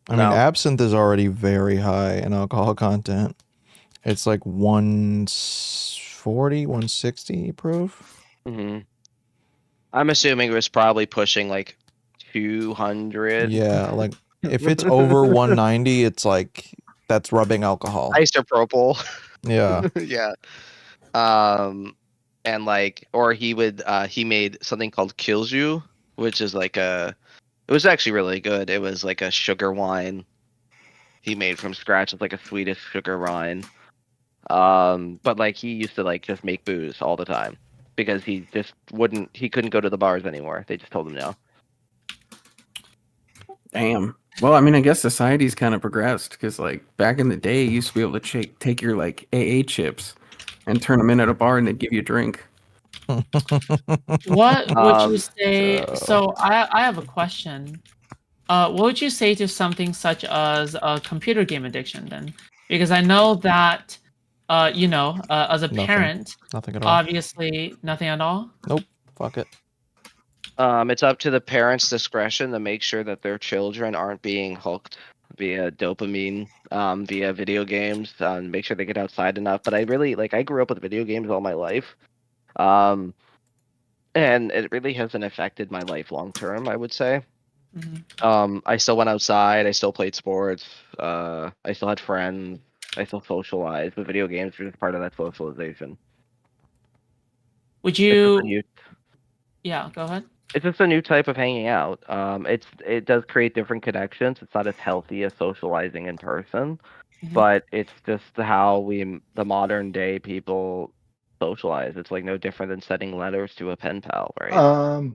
E: I mean,
I: No.
E: absinthe is already very high in alcohol content. It's like 140, 160 proof.
I: Hmm. I'm assuming it was probably pushing like 200.
E: Yeah, like if it's over 190, it's like that's rubbing alcohol.
I: Isopropyl.
E: Yeah.
I: Yeah. And like, or he made something called Killju, which is like it was actually really good. It was like a sugar wine he made from scratch. It's like a Swedish sugar wine. But like he used to like just make booze all the time because he couldn't go to the bars anymore. They just told him no.
H: Damn. Well, I mean, I guess society's kind of progressed because, like, back in the day, you used to be able to take your like AA chips and turn them in at a bar, and they'd give you a drink.
D: What would you say?
E: So-
D: So I have a question. What would you say to something such as a computer game addiction then? Because I know that, as a
E: Nothing.
D: parent,
E: Nothing at all.
D: obviously nothing at all.
E: Nope. Fuck it.
I: It's up to the parents' discretion to make sure that their children aren't being hooked via dopamine, via video games, and make sure they get outside enough. But I really I grew up with video games all my life. And it really hasn't affected my life long term, I would say.
D: Mhm.
I: I still went outside, I still played sports, I still had friends, I still socialized, but video games were just part of that socialization.
D: Would
I: It's just a
D: you?
I: new,
D: Yeah, go ahead.
I: it's just a new type of hanging out. It does create different connections. It's not as healthy as socializing in person,
D: Mhm.
I: but it's just how the modern day people socialize. It's like no different than sending letters to a pen pal, right?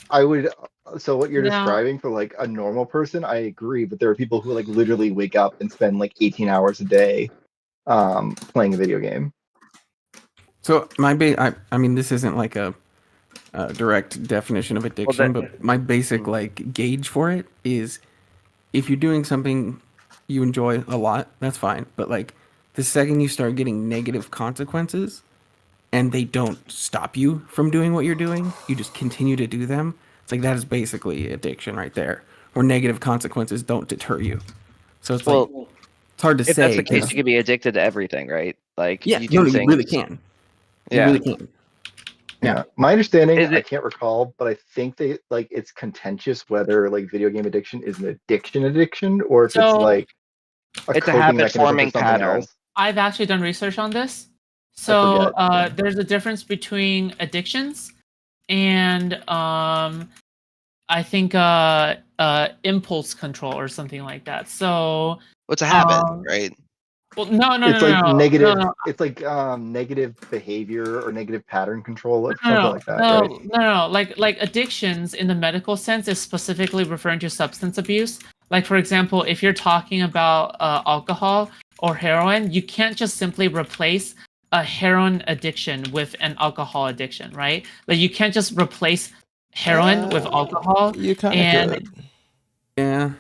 A: I would. So what you're
D: Now,
A: describing for like a normal person, I agree. But there are people who like literally wake up and spend like 18 hours a day, playing a video game.
H: So I mean, this isn't like a direct definition of addiction, but my basic like gauge for it is if you're doing something you enjoy a lot, that's fine. But like the second you start getting negative consequences and they don't stop you from doing what you're doing, you just continue to do them. It's like that is basically addiction right there, where negative consequences don't deter you. So it's like
I: Well,
H: it's hard to
I: if
H: say.
I: that's the case,
H: 'Cause-
I: you could be addicted to everything, right? Like
H: yeah,
I: you
H: no,
I: do
H: you
I: things.
H: really can. You
I: Yeah.
H: really can.
A: Yeah. My understanding,
I: Is
A: I
I: it-
A: can't recall, but I think they like it's contentious whether like video game addiction is an addiction or if it's
D: So-
A: like a
I: It's a
A: coping mechanism for
I: habit-forming
A: something
I: pattern.
A: else.
D: I've actually done research on this. So
A: forget.
D: there's a difference between addictions and I think impulse control or something like that. So
I: It's a habit,
D: Um,
I: right?
D: well, no,
A: It's like negative.
D: no,
A: It's like negative behavior or negative pattern control or
D: no,
A: something like that,
D: no,
A: right?
D: no. Like addictions in the medical sense is specifically referring to substance abuse. Like for example, if you're talking about alcohol or heroin, you can't just simply replace a heroin addiction with an alcohol addiction, right? Like you can't just replace heroin with alcohol.
E: You kind
D: and
E: of could.
H: Yeah,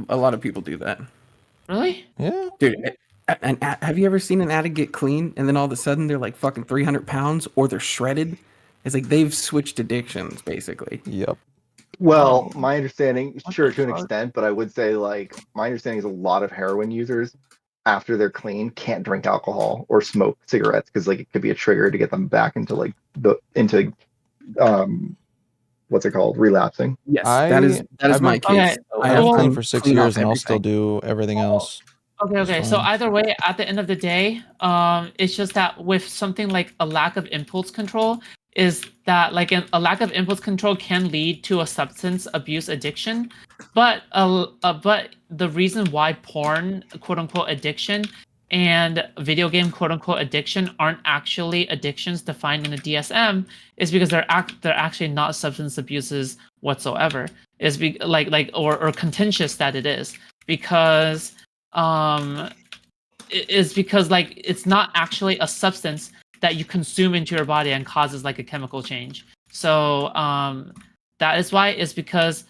H: a lot of people do that.
D: Really?
E: Yeah.
H: Dude, and have you ever seen an addict get clean and then all of a sudden they're like fucking 300 pounds or they're shredded? It's like they've switched addictions basically.
E: Yep.
A: Well,
D: Oh.
A: my understanding,
D: What
A: sure,
D: the
A: to an
D: fuck?
A: extent, but I would say like my understanding is a lot of heroin users after they're clean can't drink alcohol or smoke cigarettes because like it could be a trigger to get them back into like into what's it called, relapsing.
H: Yes,
E: I've
H: that is my
E: been-
H: case.
D: Okay,
H: I
E: I've
H: have
E: been clean
D: well-
E: for 6
H: clean off
E: years and I'll still
H: everything.
E: do everything else.
D: Okay.
E: It's
D: So
E: fine.
D: either way, at the end of the day, it's just that with something like a lack of impulse control, is that like a lack of impulse control can lead to a substance abuse addiction, but the reason why porn quote unquote addiction and video game quote unquote addiction aren't actually addictions defined in the DSM is because they're actually not substance abuses whatsoever. Or contentious that it is because is because like it's not actually a substance that you consume into your body and causes like a chemical change. So that is why it's because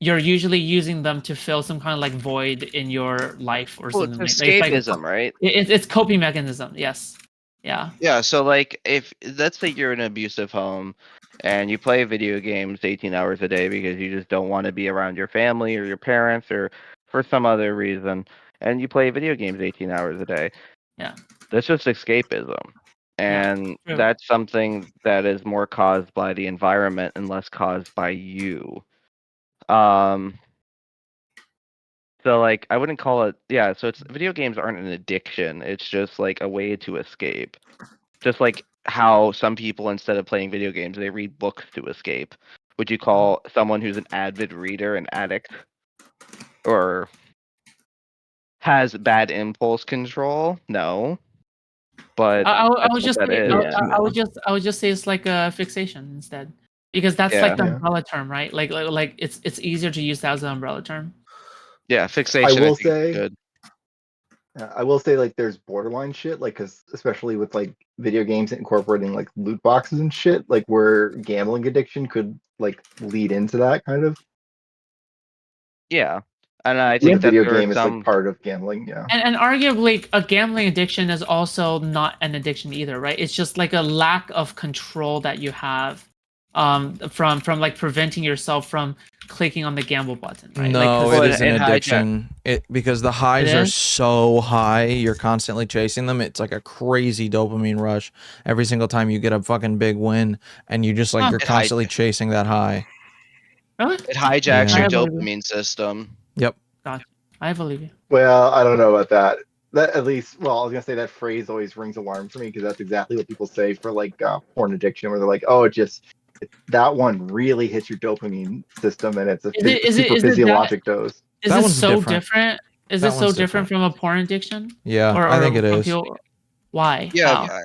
D: you're usually using them to fill some kind of like void in your life or
I: Well,
D: something.
I: it's
D: like
I: escapism, right?
D: It's coping mechanism. Yes. Yeah.
I: Yeah, so like if let's say you're in an abusive home and you play video games 18 hours a day because you just don't want to be around your family or your parents or for some other reason, and you play video games 18 hours a day.
D: Yeah.
I: That's just escapism. And
D: true.
I: that's something that is more caused by the environment and less caused by you. So like I wouldn't call it so it's video games aren't an addiction. It's just like a way to escape. Just like how some people instead of playing video games they read books to escape. Would you call someone who's an avid reader an addict? Or has bad impulse control? No. But
D: I
I: that's
D: would
I: what
D: just
I: that
D: say,
I: is.
D: I would just say it's like a fixation instead, because that's
I: Yeah.
D: like the
A: Yeah.
D: umbrella term, right? Like it's easier to use that as an umbrella term.
B: Yeah, fixation.
A: will
B: think is
A: say-
B: good.
A: I will say like there's borderline shit, like because especially with like video games incorporating like loot boxes and shit, like where gambling addiction could like lead into that kind of.
B: Yeah, and I
A: Like
B: think
A: a
B: that's
A: video
B: where
A: game is
B: some.
A: like part of gambling. Yeah.
D: And arguably, a gambling addiction is also not an addiction either, right? It's just like a lack of control that you have, from like preventing yourself from clicking on the gamble button, right?
E: No,
D: like, 'cause-
E: it
B: Well,
E: is an
B: it hijack-
E: addiction. Because the highs
D: It
E: are
D: is?
E: so high, you're constantly chasing them. It's like a crazy dopamine rush every single time you get a fucking big win, and you just like
D: Huh.
E: you're
B: It
E: constantly chasing that high.
D: Really?
B: It hijacks
E: Yeah.
B: your
D: I believe you.
B: dopamine system.
E: Yep.
D: I believe you.
A: Well, I don't know about that. That at least, well, I was gonna say that phrase always rings alarm for me because that's exactly what people say for like porn addiction, where they're like, "Oh, that one really hits your dopamine system, and it's a super physiologic dose."
D: Is
E: That
D: this
E: one's
D: so
E: different.
D: different? Is
E: That
D: this so
E: one's
D: different
E: different.
D: from a porn addiction?
E: Yeah,
D: Or
E: I think it
D: from
E: is.
D: Why?
B: Yeah,
D: How?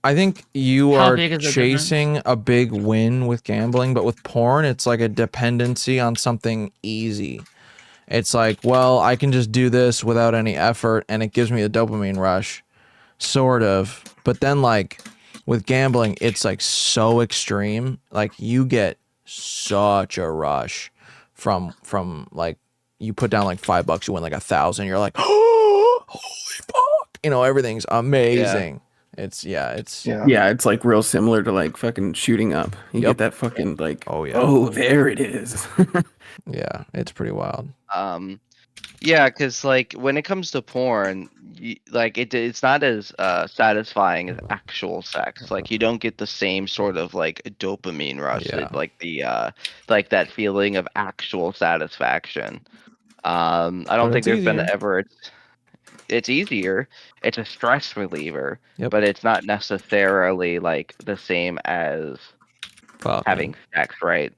E: I think you
D: How
E: are
D: big is the difference?
E: chasing a big win with gambling, but with porn, it's like a dependency on something easy. It's like, well, I can just do this without any effort, and it gives me a dopamine rush, sort of. But then, like, with gambling, it's like so extreme. Like, you get such a rush from like, you put down like $5, you win like 1,000. You're like, oh, holy fuck! You know, everything's amazing. It's
A: Yeah.
H: Yeah, it's like real similar to like fucking shooting up. You
E: Yep.
H: get that fucking like,
E: Oh, yeah.
H: oh, there it is.
E: yeah, it's pretty wild.
B: Yeah, because like when it comes to porn, like it's not as satisfying as actual sex. Like you don't get the same sort of like dopamine rush,
E: Yeah.
B: like the like that feeling of actual satisfaction. I don't
E: But
B: think
E: it's
B: there's been
E: easier.
B: ever. It's easier. It's a stress reliever,
E: Yep.
B: but it's not necessarily like the same as
E: Fuck.
B: having sex, right?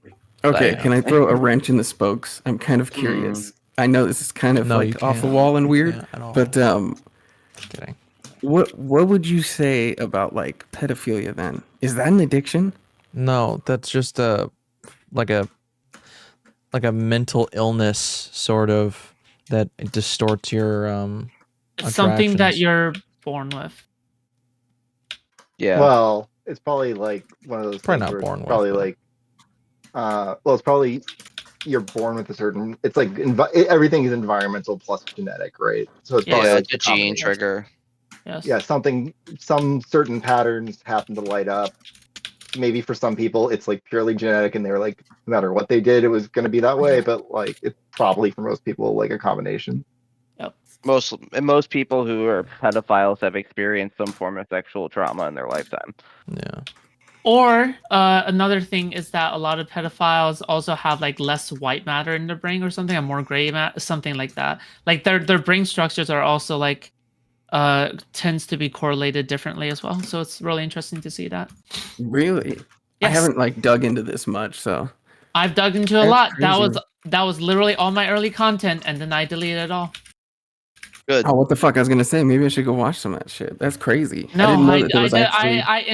H: Okay,
B: Like-
H: can I throw a wrench in the spokes? I'm kind of curious. I know this is kind of
E: No, you
H: like off the
E: can't.
H: wall and
E: You
H: weird,
E: can't at all.
H: but
E: Just kidding.
H: what would you say about like pedophilia then? Is that an addiction?
E: No, that's just like a mental illness sort of that distorts your
D: It's something that
E: attractions.
D: you're born with.
B: Yeah.
A: Well, it's probably like one of those
E: Probably
A: things
E: not
A: where
E: born
A: it's
E: with,
A: probably
E: but-
A: like, well, it's probably you're born with a certain. It's like everything is environmental plus genetic, right? So it's
D: Yeah,
A: probably
B: Yeah,
A: like
B: it's a
A: the
B: gene
A: combination.
B: trigger.
D: Yes.
A: Yeah, some certain patterns happen to light up. Maybe for some people it's like purely genetic, and they're like, no matter what they did, it was going to be that way. But like, it's probably for most people like a combination.
B: Most people who are pedophiles have experienced some form of sexual trauma in their lifetime.
E: Yeah.
D: Or another thing is that a lot of pedophiles also have like less white matter in their brain or something, or more gray matter, something like that. Like their brain structures are also like tends to be correlated differently as well. So it's really interesting to see that.
H: Really? I
D: Yes.
H: haven't like dug into this much, so
D: I've dug into a
H: That's
D: lot.
H: crazy.
D: That was literally all my early content, and then I deleted it all.
B: Good.
H: oh, what the fuck? I was gonna say maybe I should go watch some of that shit. That's crazy.
D: No,
H: I didn't know
D: I,
H: that there was actually.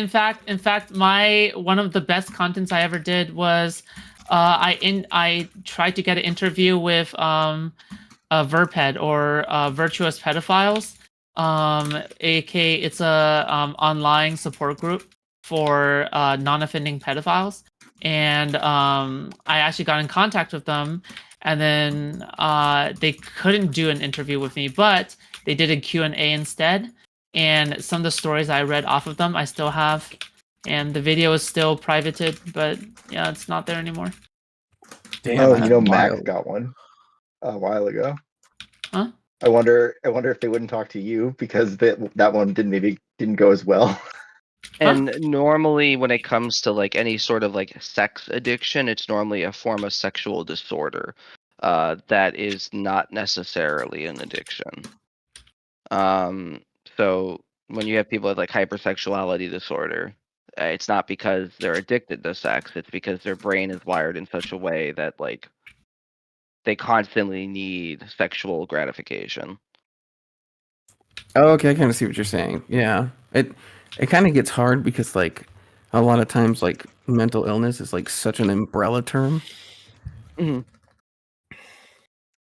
D: in fact, my one of the best contents I ever did was, I tried to get an interview with Verped or Virtuous Pedophiles, aka it's a online support group for non-offending pedophiles, and I actually got in contact with them, and then they couldn't do an interview with me, but they did a Q&A instead, and some of the stories I read off of them I still have, and the video is still privated, but yeah, it's not there anymore.
H: Damn,
A: Oh,
H: that's
A: you know, Max
H: wild.
A: got one a while ago.
D: Huh?
A: I wonder if they wouldn't talk to you because that one didn't go as well.
B: And normally when it comes to like any sort of like sex addiction, it's normally a form of sexual disorder. That is not necessarily an addiction. So when you have people with like hypersexuality disorder, it's not because they're addicted to sex, it's because their brain is wired in such a way that like they constantly need sexual gratification.
H: Oh, okay, I kind of see what you're saying. Yeah, it kind of gets hard because like a lot of times like mental illness is like such an umbrella term.
B: Mhm.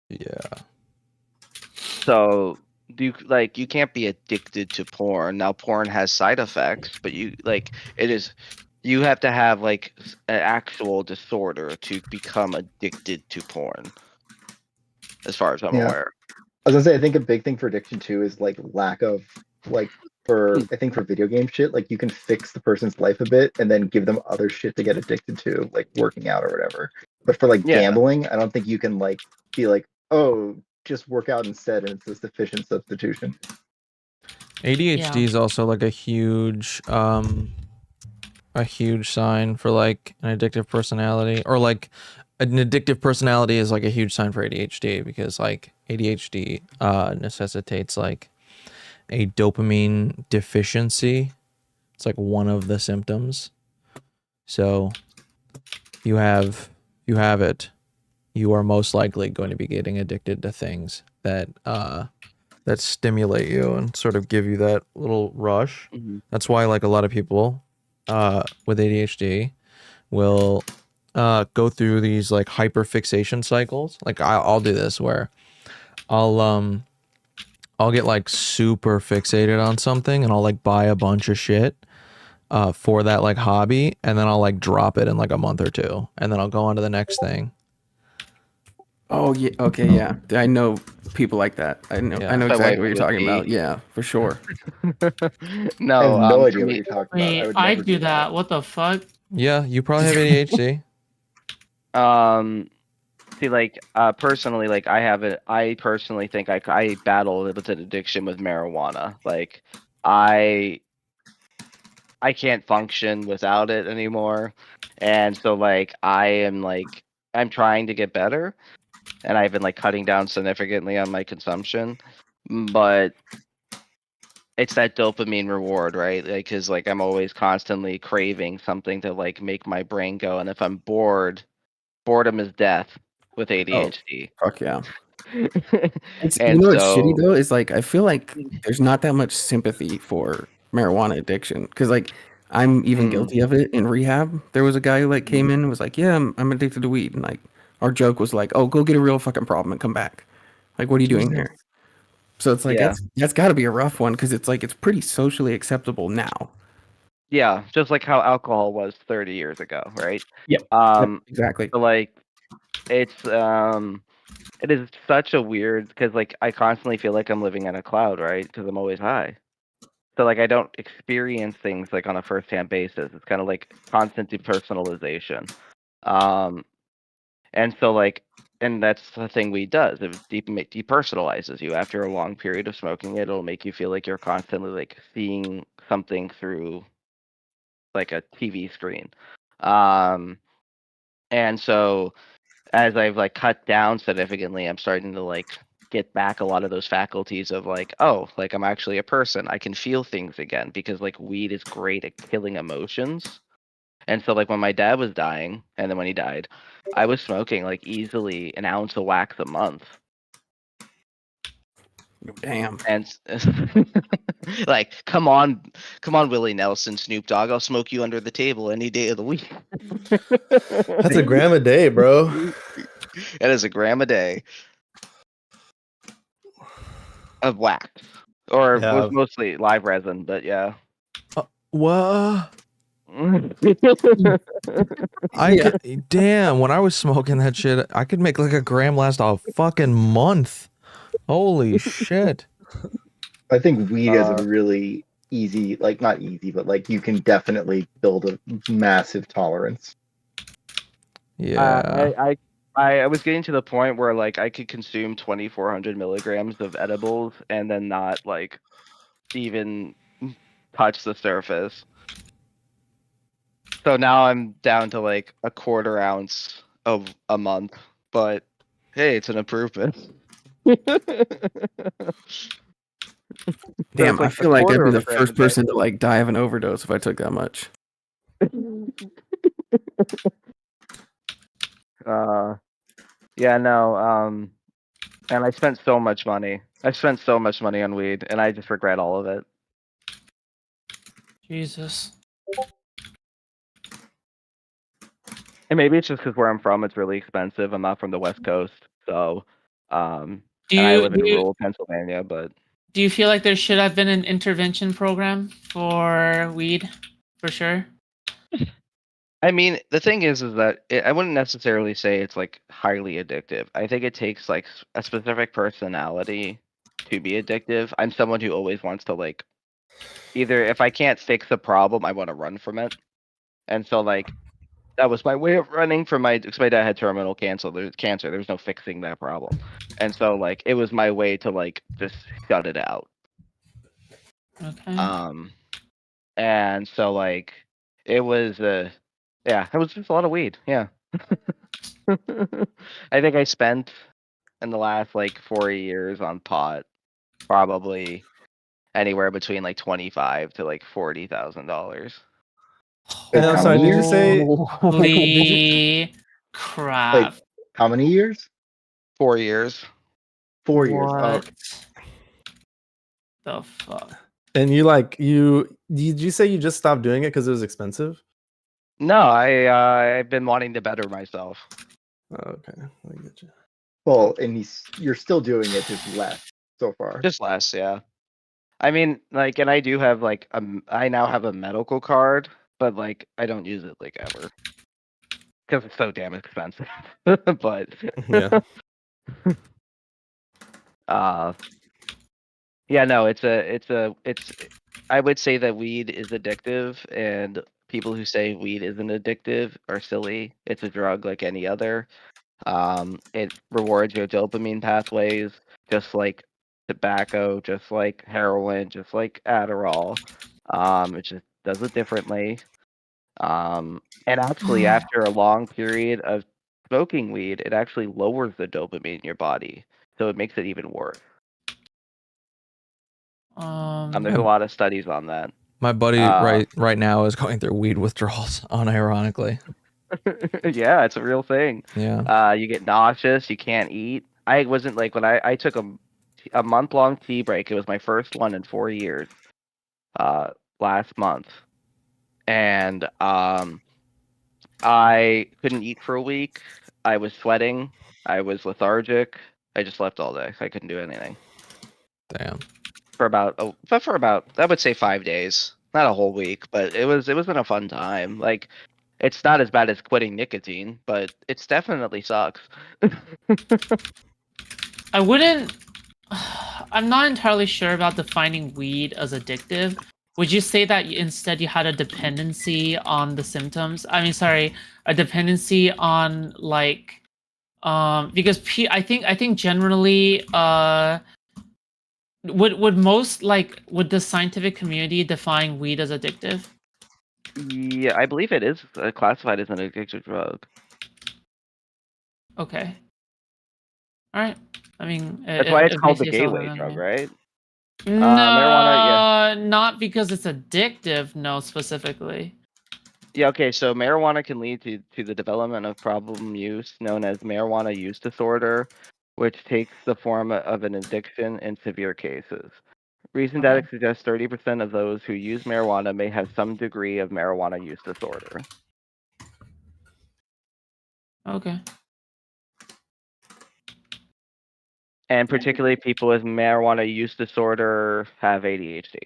E: Yeah.
I: So you can't be addicted to porn. Now porn has side effects, but you have to have like an actual disorder to become addicted to porn, as far as I'm
A: Yeah.
I: aware.
A: I was gonna say, I think a big thing for addiction too is like lack of like I think for video game shit, like you can fix the person's life a bit and then give them other shit to get addicted to, like working out or whatever. But for like
I: Yeah.
A: gambling, I don't think you can like be like, oh, just work out instead, and it's a sufficient substitution.
E: ADHD is also like a huge sign for like an addictive personality, or like an addictive personality is like a huge sign for ADHD, because like ADHD necessitates like a dopamine deficiency. It's like one of the symptoms. So you have it, you are most likely going to be getting addicted to things that that stimulate you and sort of give you that little rush. That's why like a lot of people with ADHD will go through these like hyperfixation cycles. Like I'll do this where I'll get like super fixated on something, and I'll like buy a bunch of shit for that like hobby, and then I'll like drop it in like a month or two, and then I'll go on to the next thing.
H: Oh yeah, okay, yeah. I know people like that. I know
E: Yeah.
H: exactly
I: wife
H: what you're
I: would
H: talking
I: be.
H: about. Yeah, for sure.
A: I
I: No,
A: have no
I: for
A: idea what
I: me,
A: you're talking about. I
D: Wait,
A: would
D: I
A: never
D: do that. What the fuck?
E: Yeah, you probably have ADHD.
I: see, like, personally, like, I personally think I battle with an addiction with marijuana. Like, I can't function without it anymore, and so like I'm trying to get better, and I've been like cutting down significantly on my consumption, but it's that dopamine reward, right? Like, cause like I'm always constantly craving something to like make my brain go, and if I'm bored, boredom is death with ADHD.
H: Fuck yeah. It's, you
I: And
H: know what's shitty
I: so
H: though is like I feel like there's not that much sympathy for marijuana addiction, because like I'm even guilty of it in rehab. There was a guy who like came in and was like, "Yeah, I'm addicted to weed," and like our joke was like, "Oh, go get a real fucking problem and come back." Like, what are you doing here? So it's like
I: yeah,
H: that's got to be a rough one, because it's like it's pretty socially acceptable now.
I: yeah, just like how alcohol was 30 years ago, right?
H: Yep, exactly.
I: So like it's it is such a weird, because like I constantly feel like I'm living in a cloud, right? Because I'm always high. So like I don't experience things like on a first-hand basis. It's kind of like constant depersonalization. And so like, and that's the thing weed does. It depersonalizes you. After a long period of smoking it, it'll make you feel like you're constantly like seeing something through like a TV screen. And so as I've like cut down significantly, I'm starting to like get back a lot of those faculties of like, oh, like I'm actually a person. I can feel things again, because like weed is great at killing emotions. And so like when my dad was dying, and then when he died, I was smoking like easily an ounce of wax a month.
H: Damn.
I: And like, come on, Willie Nelson, Snoop Dogg, I'll smoke you under the table any day of the week.
G: That's a gram a day, bro.
I: That is a gram a day of wax, or
G: Yeah.
I: was mostly live resin, but yeah.
E: What? Damn, when I was smoking that shit, I could make like a gram last a fucking month. Holy shit.
A: I think weed is a really easy, like not easy, but like you can definitely build a massive tolerance.
E: Yeah.
I: I was getting to the point where like I could consume 2,400 milligrams of edibles and then not like even touch the surface. So now I'm down to like a quarter ounce of a month, but hey, it's an improvement.
H: Damn, I feel like I'd be the first
I: person.
H: person to like die of an overdose if I took that much.
I: Yeah, no, and I spent so much money. I spent so much money on weed, and I just regret all of it.
D: Jesus.
I: And maybe it's just because where I'm from, it's really expensive. I'm not from the West Coast, so
D: Do
B: And I
D: you
B: live in
D: do you,
B: rural Pennsylvania, but
D: do you feel like there should have been an intervention program for weed, for sure?
B: I mean, the thing is that I wouldn't necessarily say it's like highly addictive. I think it takes like a specific personality to be addictive. I'm someone who always wants to like either if I can't fix a problem, I want to run from it. And so like that was my way of running from because my dad had terminal cancer. There was no fixing that problem, and so like it was my way to like just shut it out.
D: Okay.
B: And so like it was yeah, it was just a lot of weed. Yeah. I think I spent in the last like 4 years on pot probably anywhere between like 25 to like $40,000.
A: Wait,
G: And I'm
A: how
G: sorry,
A: many
G: did you
A: years?
G: say
D: Holy crap!
A: Like how many years?
B: 4 years.
A: 4 years. Oh,
D: What
A: okay.
D: the fuck?
G: and did you say you just stopped doing it because it was expensive?
B: No, I've been wanting to better myself.
G: Oh, okay, I get you.
A: Well, and you're still doing it, just less so far.
B: Just less, yeah. I mean, like, and I do have like I now have a medical card, but like I don't use it like ever because it's so damn expensive. But
G: Yeah.
B: yeah, no, it's. I would say that weed is addictive, and people who say weed isn't addictive are silly. It's a drug like any other. It rewards your dopamine pathways, just like tobacco, just like heroin, just like Adderall. It just does it differently. And actually, after a long period of smoking weed, it actually lowers the dopamine in your body, so it makes it even worse. There's a lot of studies on that.
E: My buddy right now is going through weed withdrawals, unironically.
B: Yeah, it's a real thing.
E: Yeah.
B: You get nauseous, you can't eat. I wasn't like when I took a month-long tea break. It was my first one in 4 years. Last month, and I couldn't eat for a week. I was sweating. I was lethargic. I just slept all day. I couldn't do anything.
E: Damn.
B: For about I would say 5 days. Not a whole week, but it was been a fun time. Like it's not as bad as quitting nicotine, but it's definitely sucks.
D: I wouldn't. I'm not entirely sure about defining weed as addictive. Would you say that instead you had a dependency on the symptoms? I mean, sorry, a dependency on like, because I think generally, would the scientific community define weed as addictive?
B: Yeah, I believe it is classified as an addictive drug.
D: Okay. All right. I mean,
B: That's why it's called the gateway drug, right?
D: No,
B: marijuana, yeah.
D: Not because it's addictive. No, specifically.
B: Yeah, okay, so marijuana can lead to the development of problem use known as marijuana use disorder, which takes the form of an addiction in severe cases. Recent data suggests 30% of those who use marijuana may have some degree of marijuana use disorder.
D: Okay.
B: And particularly people with marijuana use disorder have ADHD.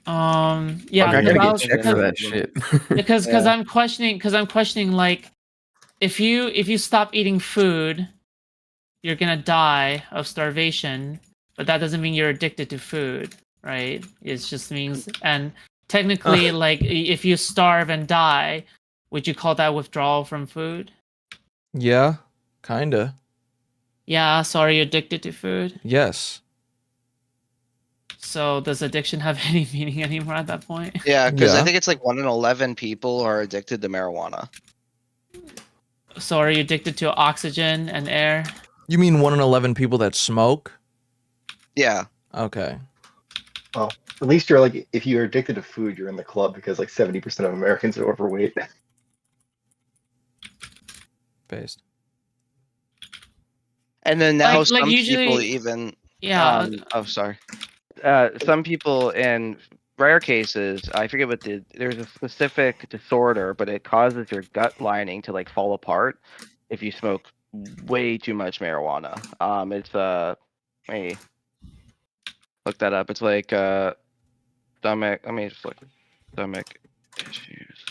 D: Yeah,
H: I gotta get checked for
B: because-
H: that shit.
D: because
B: Yeah.
D: I'm questioning like if you stop eating food, you're gonna die of starvation, but that doesn't mean you're addicted to food, right? It just means, and technically, like if you starve and die, would you call that withdrawal from food?
E: Yeah, kinda.
D: Yeah, so are you addicted to food?
E: Yes.
D: So does addiction have any meaning anymore at that point?
I: Yeah, because I
E: Yeah.
I: think it's like 1 in 11 people are addicted to marijuana.
D: So are you addicted to oxygen and air?
E: You mean 1 in 11 people that smoke?
I: Yeah.
E: Okay.
A: Well, at least you're like, if you're addicted to food, you're in the club because like 70% of Americans are overweight.
E: Based.
I: And then now
D: Like
I: some
D: usually-
I: people even
D: Yeah.
I: oh sorry.
B: Some people in rare cases, I forget there's a specific disorder, but it causes your gut lining to like fall apart. if you smoke way too much marijuana. It's let me look that up. It's like stomach. Let me just look stomach issues.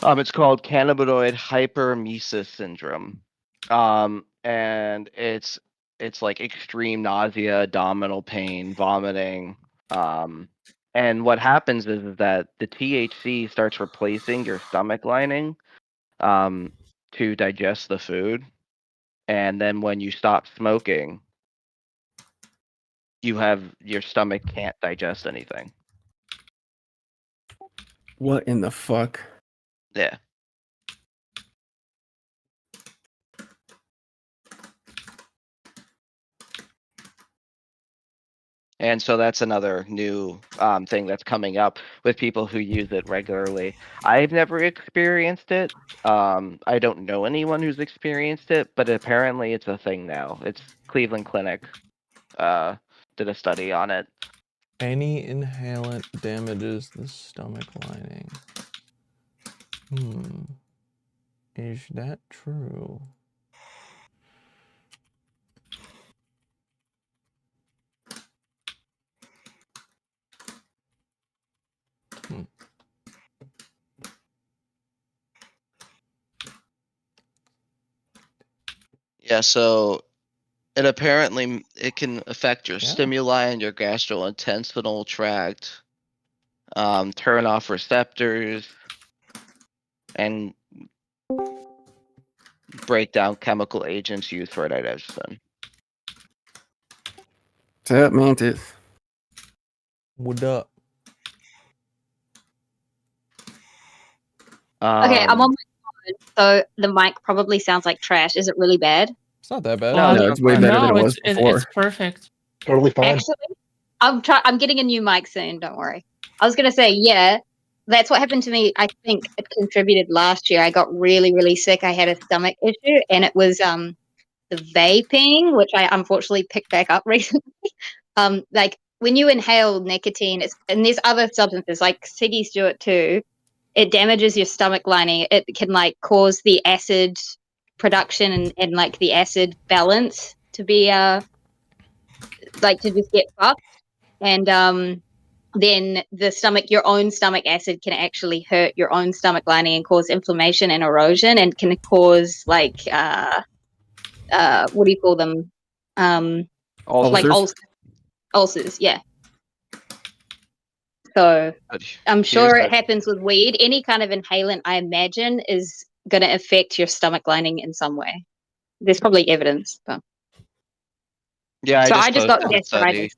B: It's called cannabinoid hyperemesis syndrome. And it's like extreme nausea, abdominal pain, vomiting. And what happens is that the THC starts replacing your stomach lining to digest the food. And then when you stop smoking, your stomach can't digest anything.
H: What in the fuck?
B: Yeah. And so that's another new thing that's coming up with people who use it regularly. I've never experienced it. I don't know anyone who's experienced it, but apparently it's a thing now. It's Cleveland Clinic did a study on it.
E: Any inhalant damages the stomach lining. Is that true?
I: Yeah, so it can affect your
E: Yeah.
I: stimuli and your gastrointestinal tract, turn off receptors, and break down chemical agents used for digestion.
H: What's up, Mantis?
E: What up?
C: Okay, I'm on my phone, so the mic probably sounds like trash. Is it really bad?
E: It's not that bad.
H: No, it's way better than it was before.
D: It's perfect.
A: Totally fine.
C: Actually, I'm getting a new mic soon. Don't worry. I was gonna say, yeah, that's what happened to me. I think it contributed last year. I got really, really sick. I had a stomach issue, and it was the vaping, which I unfortunately picked back up recently. Like when you inhale nicotine, and there's other substances like ciggies do it too. It damages your stomach lining. It can like cause the acid production and like the acid balance to be like to just get fucked. And then your own stomach acid can actually hurt your own stomach lining and cause inflammation and erosion, and can cause like what do you call them? Like ulcers, yeah. So I'm sure it happens with weed. Any kind of inhalant, I imagine, is going to affect your stomach lining in some way. There's probably evidence. But...
I: Yeah,
C: I just got
I: gastritis.
C: gastritis.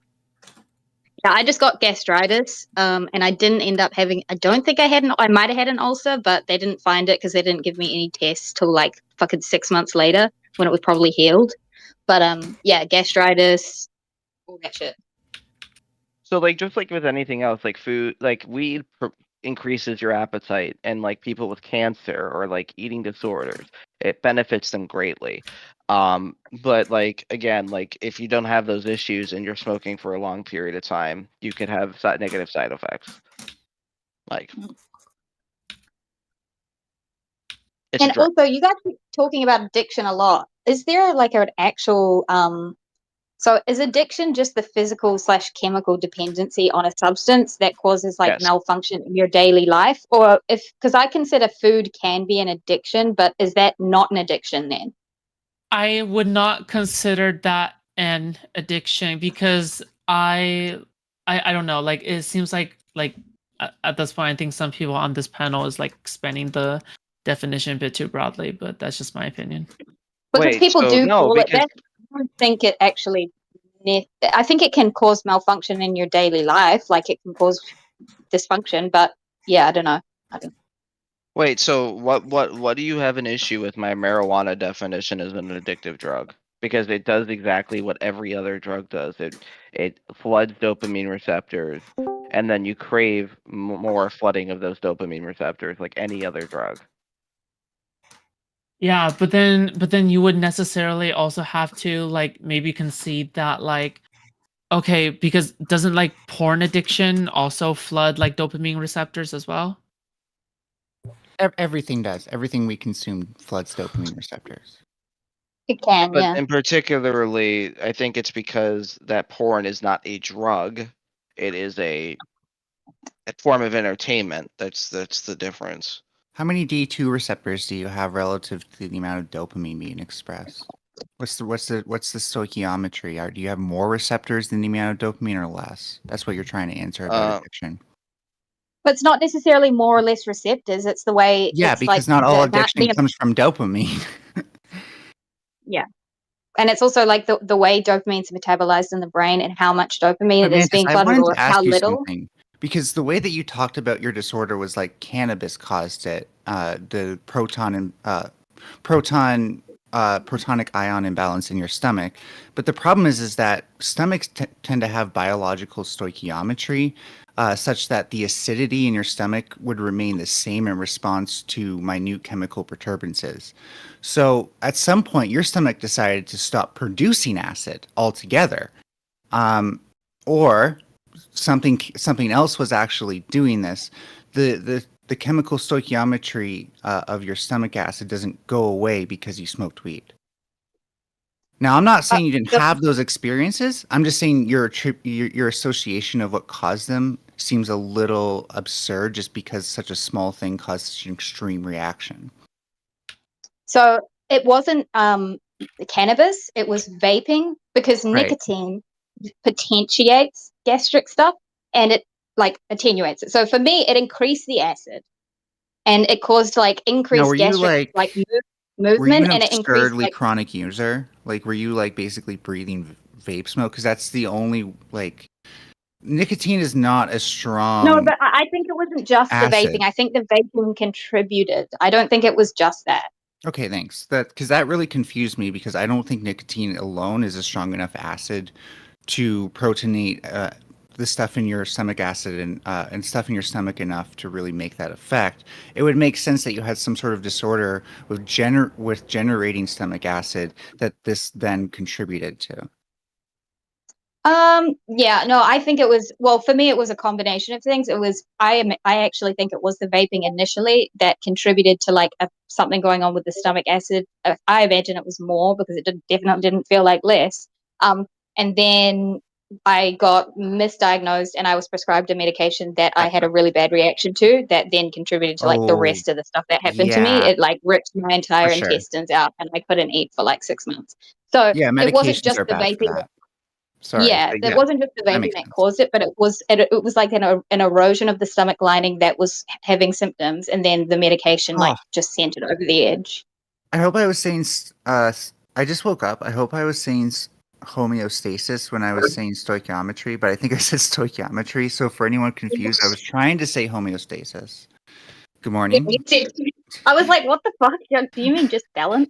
C: Yeah, I just got gastritis, and I didn't end up having. I don't think I might have had an ulcer, but they didn't find it because they didn't give me any tests till like fucking 6 months later when it was probably healed. But yeah, gastritis, all that shit.
B: So like just like with anything else, like food, like weed increases your appetite, and like people with cancer or like eating disorders, it benefits them greatly. But like again, like if you don't have those issues and you're smoking for a long period of time, you could have negative side effects. Like
C: And also, you guys keep talking about addiction a lot. Is there like an actual so is addiction just the physical / chemical dependency on a substance that causes like malfunction in your daily life? Or because I consider food can be an addiction, but is that not an addiction then?
D: I would not consider that an addiction because I don't know, like it seems like at this point I think some people on this panel is like expanding the definition a bit too broadly, but that's just my opinion.
C: Because people do call it that. I don't think it actually. I think it can cause malfunction in your daily life, like it can cause dysfunction. But yeah, I don't know.
I: Wait, so what do you have an issue with my marijuana definition as an addictive drug? Because it does exactly what every other drug does. It floods dopamine receptors, and then you crave more flooding of those dopamine receptors, like any other drug.
D: Yeah, but then you would necessarily also have to like maybe concede that like, okay, because doesn't like porn addiction also flood like dopamine receptors as well?
J: Everything does. Everything we consume floods dopamine receptors.
C: It can,
B: But
C: yeah.
B: in particularly, I think it's because that porn is not a drug; it is a form of entertainment. That's the difference.
J: How many D2 receptors do you have relative to the amount of dopamine being expressed? What's the stoichiometry? Do you have more receptors than the amount of dopamine or less? That's what you're trying to answer about addiction.
C: But it's not necessarily more or less receptors. It's the way
J: Yeah,
C: it's
J: because
C: like
J: not all
C: the
J: addiction comes from dopamine.
C: yeah. And it's also like the way dopamine's metabolized in the brain and how much dopamine
J: But
C: is
J: Mantis,
C: being
J: I
C: flooded
J: wanted
C: or
J: to ask
C: how
J: you
C: little.
J: something because the way that you talked about your disorder was like cannabis caused it. The protonic ion imbalance in your stomach. But the problem is that stomachs tend to have biological stoichiometry, such that the acidity in your stomach would remain the same in response to minute chemical perturbances. So at some point, your stomach decided to stop producing acid altogether, or something else was actually doing this. The chemical stoichiometry of your stomach acid doesn't go away because you smoked weed. Now, I'm not saying you didn't have those experiences. I'm just saying your association of what caused them seems a little absurd just because such a small thing caused such an extreme reaction.
C: So it wasn't cannabis, it was vaping because nicotine potentiates gastric stuff and it like attenuates it. So for me, it increased the acid and it caused like increased gastric movement,
J: were you an
C: and it increased
J: absurdly
C: like
J: chronic user? Like, were you like basically breathing vape smoke? Because that's the only like nicotine is not as strong.
C: No, but I think it wasn't just the vaping. I think the vaping contributed. I don't think it was just that.
J: Okay, thanks. Because that really confused me because I don't think nicotine alone is a strong enough acid to protonate the stuff in your stomach acid and stuff in your stomach enough to really make that effect. It would make sense that you had some sort of disorder with generating stomach acid that this then contributed to.
C: Yeah, no, I think it was, well, for me, it was a combination of things. It was, I actually think it was the vaping initially that contributed to like something going on with the stomach acid. I imagine it was more because it definitely didn't feel like less. And then I got misdiagnosed and I was prescribed a medication that I had a really bad reaction to that then contributed to like the rest of the stuff that happened to me. It like ripped my entire intestines out and I couldn't eat for like 6 months. So it wasn't just the vaping.
J: Sorry.
C: Yeah, it wasn't just the vaping that caused it, but it was like an erosion of the stomach lining that was having symptoms, and then the medication like just sent it over the edge.
J: I hope I was saying. I just woke up. I hope I was saying homeostasis when I was saying stoichiometry, but I think I said stoichiometry. So for anyone confused, I was trying to say homeostasis. Good morning.
C: I was like, "What the fuck? Do you mean just balance?"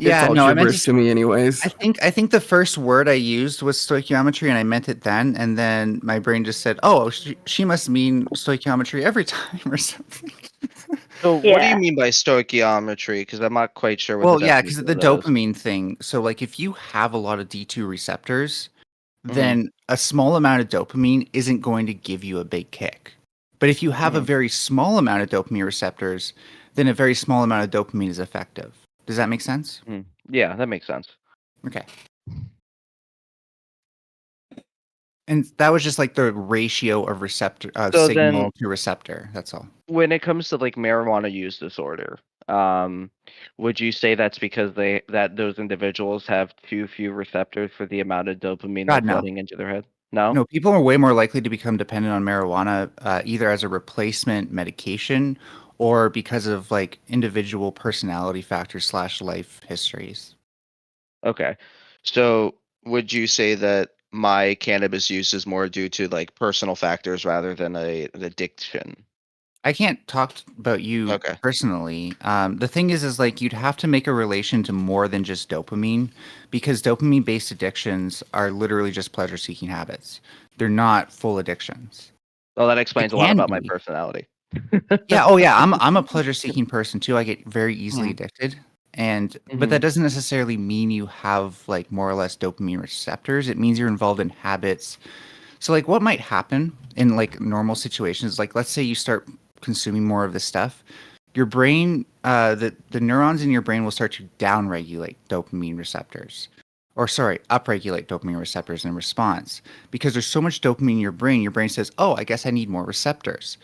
H: Yeah, it's all gibberish to me, anyways.
J: I think the first word I used was stoichiometry, and I meant it then, and then my brain just said, "Oh, she must mean stoichiometry every time or something."
B: So what do you mean by stoichiometry? Because I'm not quite sure.
J: Well, yeah, because of the dopamine thing. So, like, if you have a lot of D2 receptors, then a small amount of dopamine isn't going to give you a big kick. But if you have a very small amount of dopamine receptors, then a very small amount of dopamine is effective. Does that make sense?
B: Yeah, that makes sense.
J: Okay. And that was just like the ratio of receptor signal to receptor. That's all.
B: When it comes to like marijuana use disorder, would you say that's because that those individuals have too few receptors for the amount of dopamine that's flooding into their head?
J: No, people are way more likely to become dependent on marijuana, either as a replacement medication or because of like individual personality factors / life histories.
B: Okay. So would you say that my cannabis use is more due to like personal factors rather than an addiction?
J: I can't talk about you personally. The thing is like you'd have to make a relation to more than just dopamine because dopamine-based addictions are literally just pleasure-seeking habits. They're not full addictions.
B: Well, that explains a lot about my personality.
J: Yeah. Oh, yeah. I'm a pleasure-seeking person too. I get very easily addicted, but that doesn't necessarily mean you have like more or less dopamine receptors. It means you're involved in habits. So, like, what might happen in like normal situations? Like, let's say you start consuming more of this stuff, your brain, the neurons in your brain will start to downregulate dopamine receptors. Or sorry, upregulate dopamine receptors in response. Because there's so much dopamine in your brain says, oh, I guess I need more receptors.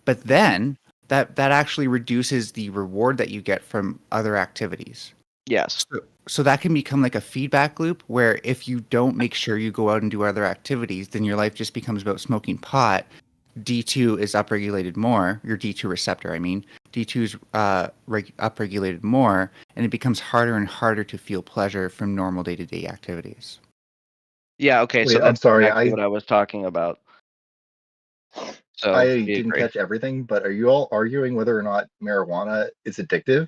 J: But then that actually reduces the reward that you get from other activities.
I: Yes.
J: So that can become like a feedback loop where if you don't make sure you go out and do other activities, then your life just becomes about smoking pot. D2 is upregulated more, your D2 receptor, I mean. D2 is upregulated more, and it becomes harder and harder to feel pleasure from normal day-to-day activities.
I: Yeah, okay, so
A: Wait, I'm
I: that's
A: sorry,
I: exactly what I was talking about. So
A: I
I: we
A: didn't
I: agree.
A: catch everything, but are you all arguing whether or not marijuana is addictive?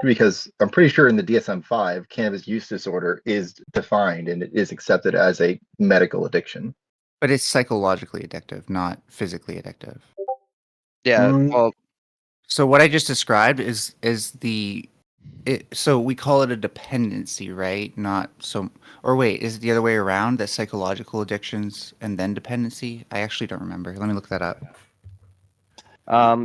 A: Because I'm pretty sure in the DSM-5, cannabis use disorder is defined and it is accepted as a medical addiction.
J: But it's psychologically addictive, not physically addictive.
I: Yeah, well,
J: So what I just described is so we call it a dependency, right? Not so, or wait, is it the other way around? That psychological addictions and then dependency? I actually don't remember. Let me look that up.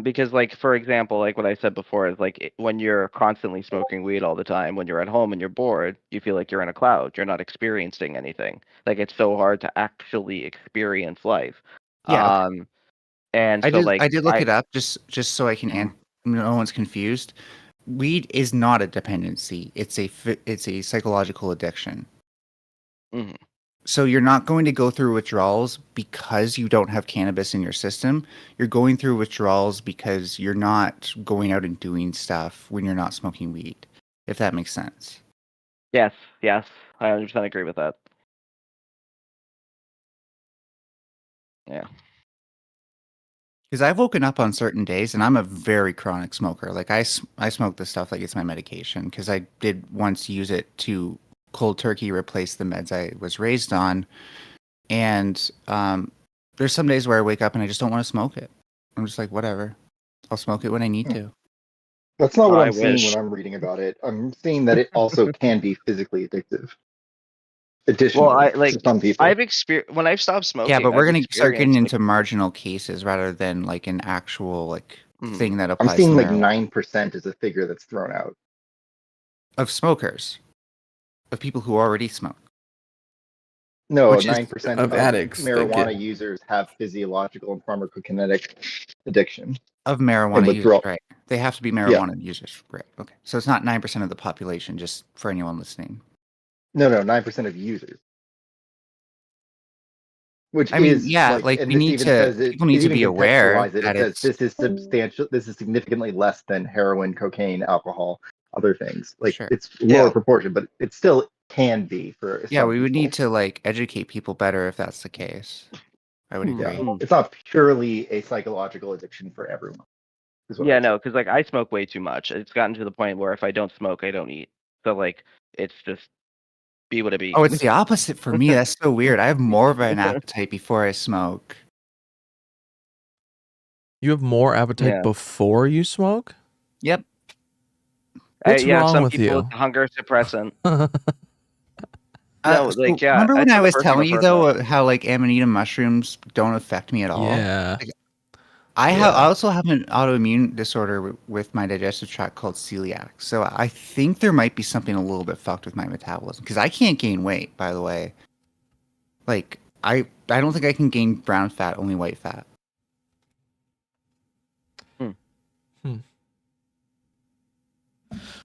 I: because like for example, like what I said before is like when you're constantly smoking weed all the time, when you're at home and you're bored, you feel like you're in a cloud. You're not experiencing anything. Like it's so hard to actually experience life.
J: Yeah,
I: And
J: I
I: so
J: did.
I: like
J: I did look it up just so I can.
I: Mhm.
J: No one's confused. Weed is not a dependency. It's a psychological addiction.
I: Mhm.
J: So you're not going to go through withdrawals because you don't have cannabis in your system. You're going through withdrawals because you're not going out and doing stuff when you're not smoking weed. If that makes sense.
I: Yes, yes, I 100% agree with that. Yeah.
J: Because I've woken up on certain days, and I'm a very chronic smoker. Like I smoke this stuff like it's my medication. Because I did once use it to cold turkey replace the meds I was raised on, and there's some days where I wake up and I just don't want to smoke it. I'm just like, whatever, I'll smoke it when I need to.
A: That's not what
I: I
A: I'm seeing
I: wish.
A: when I'm reading about it. I'm seeing that it also can be physically addictive. Additionally,
I: Well, I like
A: to some people.
I: I've experienced when I've stopped smoking.
J: Yeah, but we're
I: I've
J: gonna start getting
I: experienced,
J: into marginal cases rather than like an actual like thing that
A: I'm
J: applies
A: seeing
J: to
A: like
J: marijuana.
A: 9% is a figure that's thrown out.
J: Of smokers, of people who already smoke.
A: No,
H: Which is
A: 9%
H: of
A: of
H: addicts that
A: marijuana
H: get
A: users have physiological and pharmacokinetic addiction.
J: Of
A: And
J: marijuana users,
A: withdrawal.
J: right? They have to be
A: Yeah.
J: marijuana users, right? Okay, so it's not 9% of the population, just for anyone listening.
A: No, 9% of users. Which
J: I mean,
A: is
J: yeah,
A: like,
J: like
A: and
J: we
A: this
J: need
A: even
J: to
A: says it
J: people need to
A: even
J: be aware
A: contextualize it.
J: that
A: It says
J: it's
A: this is substantial, this is significantly less than heroin, cocaine, alcohol, other things. Like
J: sure.
A: it's lower proportion, but it still can be for
J: Yeah,
A: some
J: we would
A: people.
J: need to like educate people better if that's the case. I would
A: Yeah,
J: agree.
A: it's not purely a psychological addiction for everyone. Is what
I: yeah,
A: I'm
I: no, because like I smoke way too much. It's gotten to the point where if I don't smoke, I don't eat. So like it's just be what it be.
J: Oh, it's the opposite for me. That's so weird. I have more of an appetite before I smoke.
E: You have more appetite
I: Yeah.
E: before you smoke?
J: Yep.
E: What's
I: Yeah,
E: wrong
I: some
E: with
I: people
E: you?
I: it's a hunger suppressant. No,
J: So
I: like yeah,
J: remember when
I: it's
J: I
I: the
J: was
I: first time
J: telling
I: I've
J: you
I: heard
J: though
I: that.
J: how like amanita mushrooms don't affect me at all?
E: Yeah.
J: Like, I
E: Yeah.
J: also have an autoimmune disorder with my digestive tract called celiac. So I think there might be something a little bit fucked with my metabolism because I can't gain weight, by the way. Like I don't think I can gain brown fat, only white fat.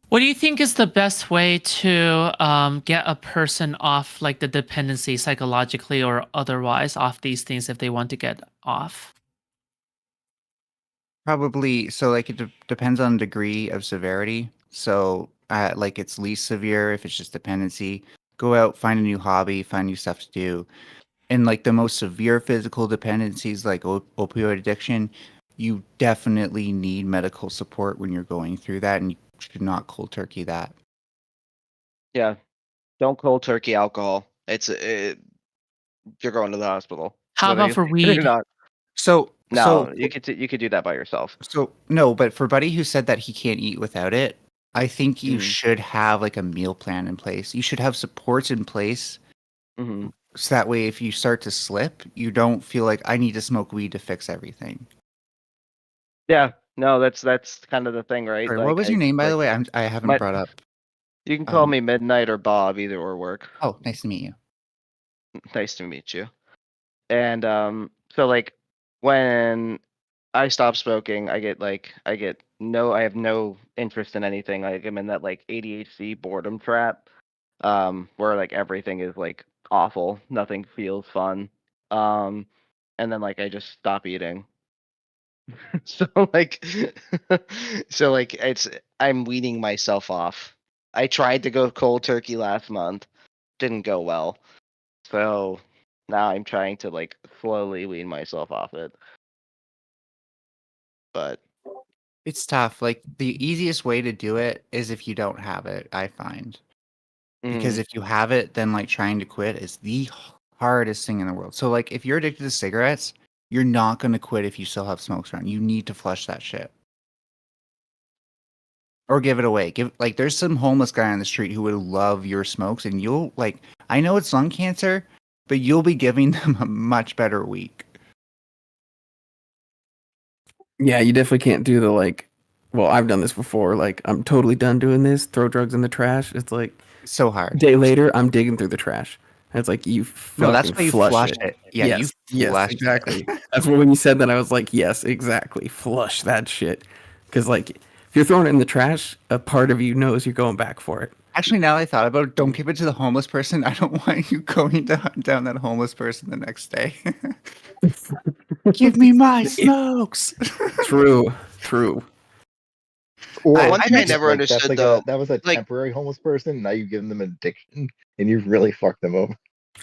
D: What do you think is the best way to get a person off like the dependency psychologically or otherwise off these things if they want to get off?
J: Probably so like it depends on degree of severity. So like it's least severe if it's just dependency. Go out, find a new hobby, find new stuff to do. And like the most severe physical dependencies like opioid addiction, you definitely need medical support when you're going through that and you should not cold turkey that.
I: Yeah. Don't cold turkey alcohol. You're going to the hospital.
D: How
I: Whether
D: about
I: you
D: for
I: like it or
D: weed?
I: not.
J: So
I: No, you could do that by yourself.
J: So no, but for Buddy who said that he can't eat without it, I think you should have like a meal plan in place. You should have supports in place.
I: Mm-hmm.
J: So that way if you start to slip, you don't feel like I need to smoke weed to fix everything.
B: Yeah, no, that's kind of the thing, right?
J: Sorry,
B: Like,
J: what was your name, by the way? I haven't
B: my-
J: brought up.
B: you can call me Midnight or Bob, either or work.
J: Oh, nice to meet you.
B: Nice to meet you. And so like when I stop smoking, I have no interest in anything. Like I'm in that like ADHD boredom trap, where like everything is like awful, nothing feels fun. And then like I just stop eating. So like so like I'm weaning myself off. I tried to go cold turkey last month, didn't go well. So now I'm trying to like slowly wean myself off it. But
J: It's tough. Like the easiest way to do it is if you don't have it, I find. Because if you have it, then like trying to quit is the hardest thing in the world. So like if you're addicted to cigarettes, you're not going to quit if you still have smokes around. You need to flush that shit. Or give it away. There's some homeless guy on the street who would love your smokes, and you'll like, I know it's lung cancer, but you'll be giving them a much better week.
H: Yeah, you definitely can't do the like. Well, I've done this before. Like, I'm totally done doing this. Throw drugs in the trash. It's like
J: so hard.
H: Day later, I'm digging through the trash. And it's like you.
J: No, that's why you flush
H: it.
J: it. Yeah,
H: yes,
J: you flush
H: exactly.
J: it.
H: That's what when you said that, I was like, yes, exactly. Flush that shit. Because like, if you're throwing it in the trash, a part of you knows you're going back for it.
J: Actually, now I thought about it, don't give it to the homeless person. I don't want you going to hunt down that homeless person the next day. Give me my smokes.
H: True.
B: One thing I
A: that's
B: never understood
A: like
B: though,
A: that was a
B: like-
A: temporary homeless person. Now you've given them an addiction, and you've really fucked them over.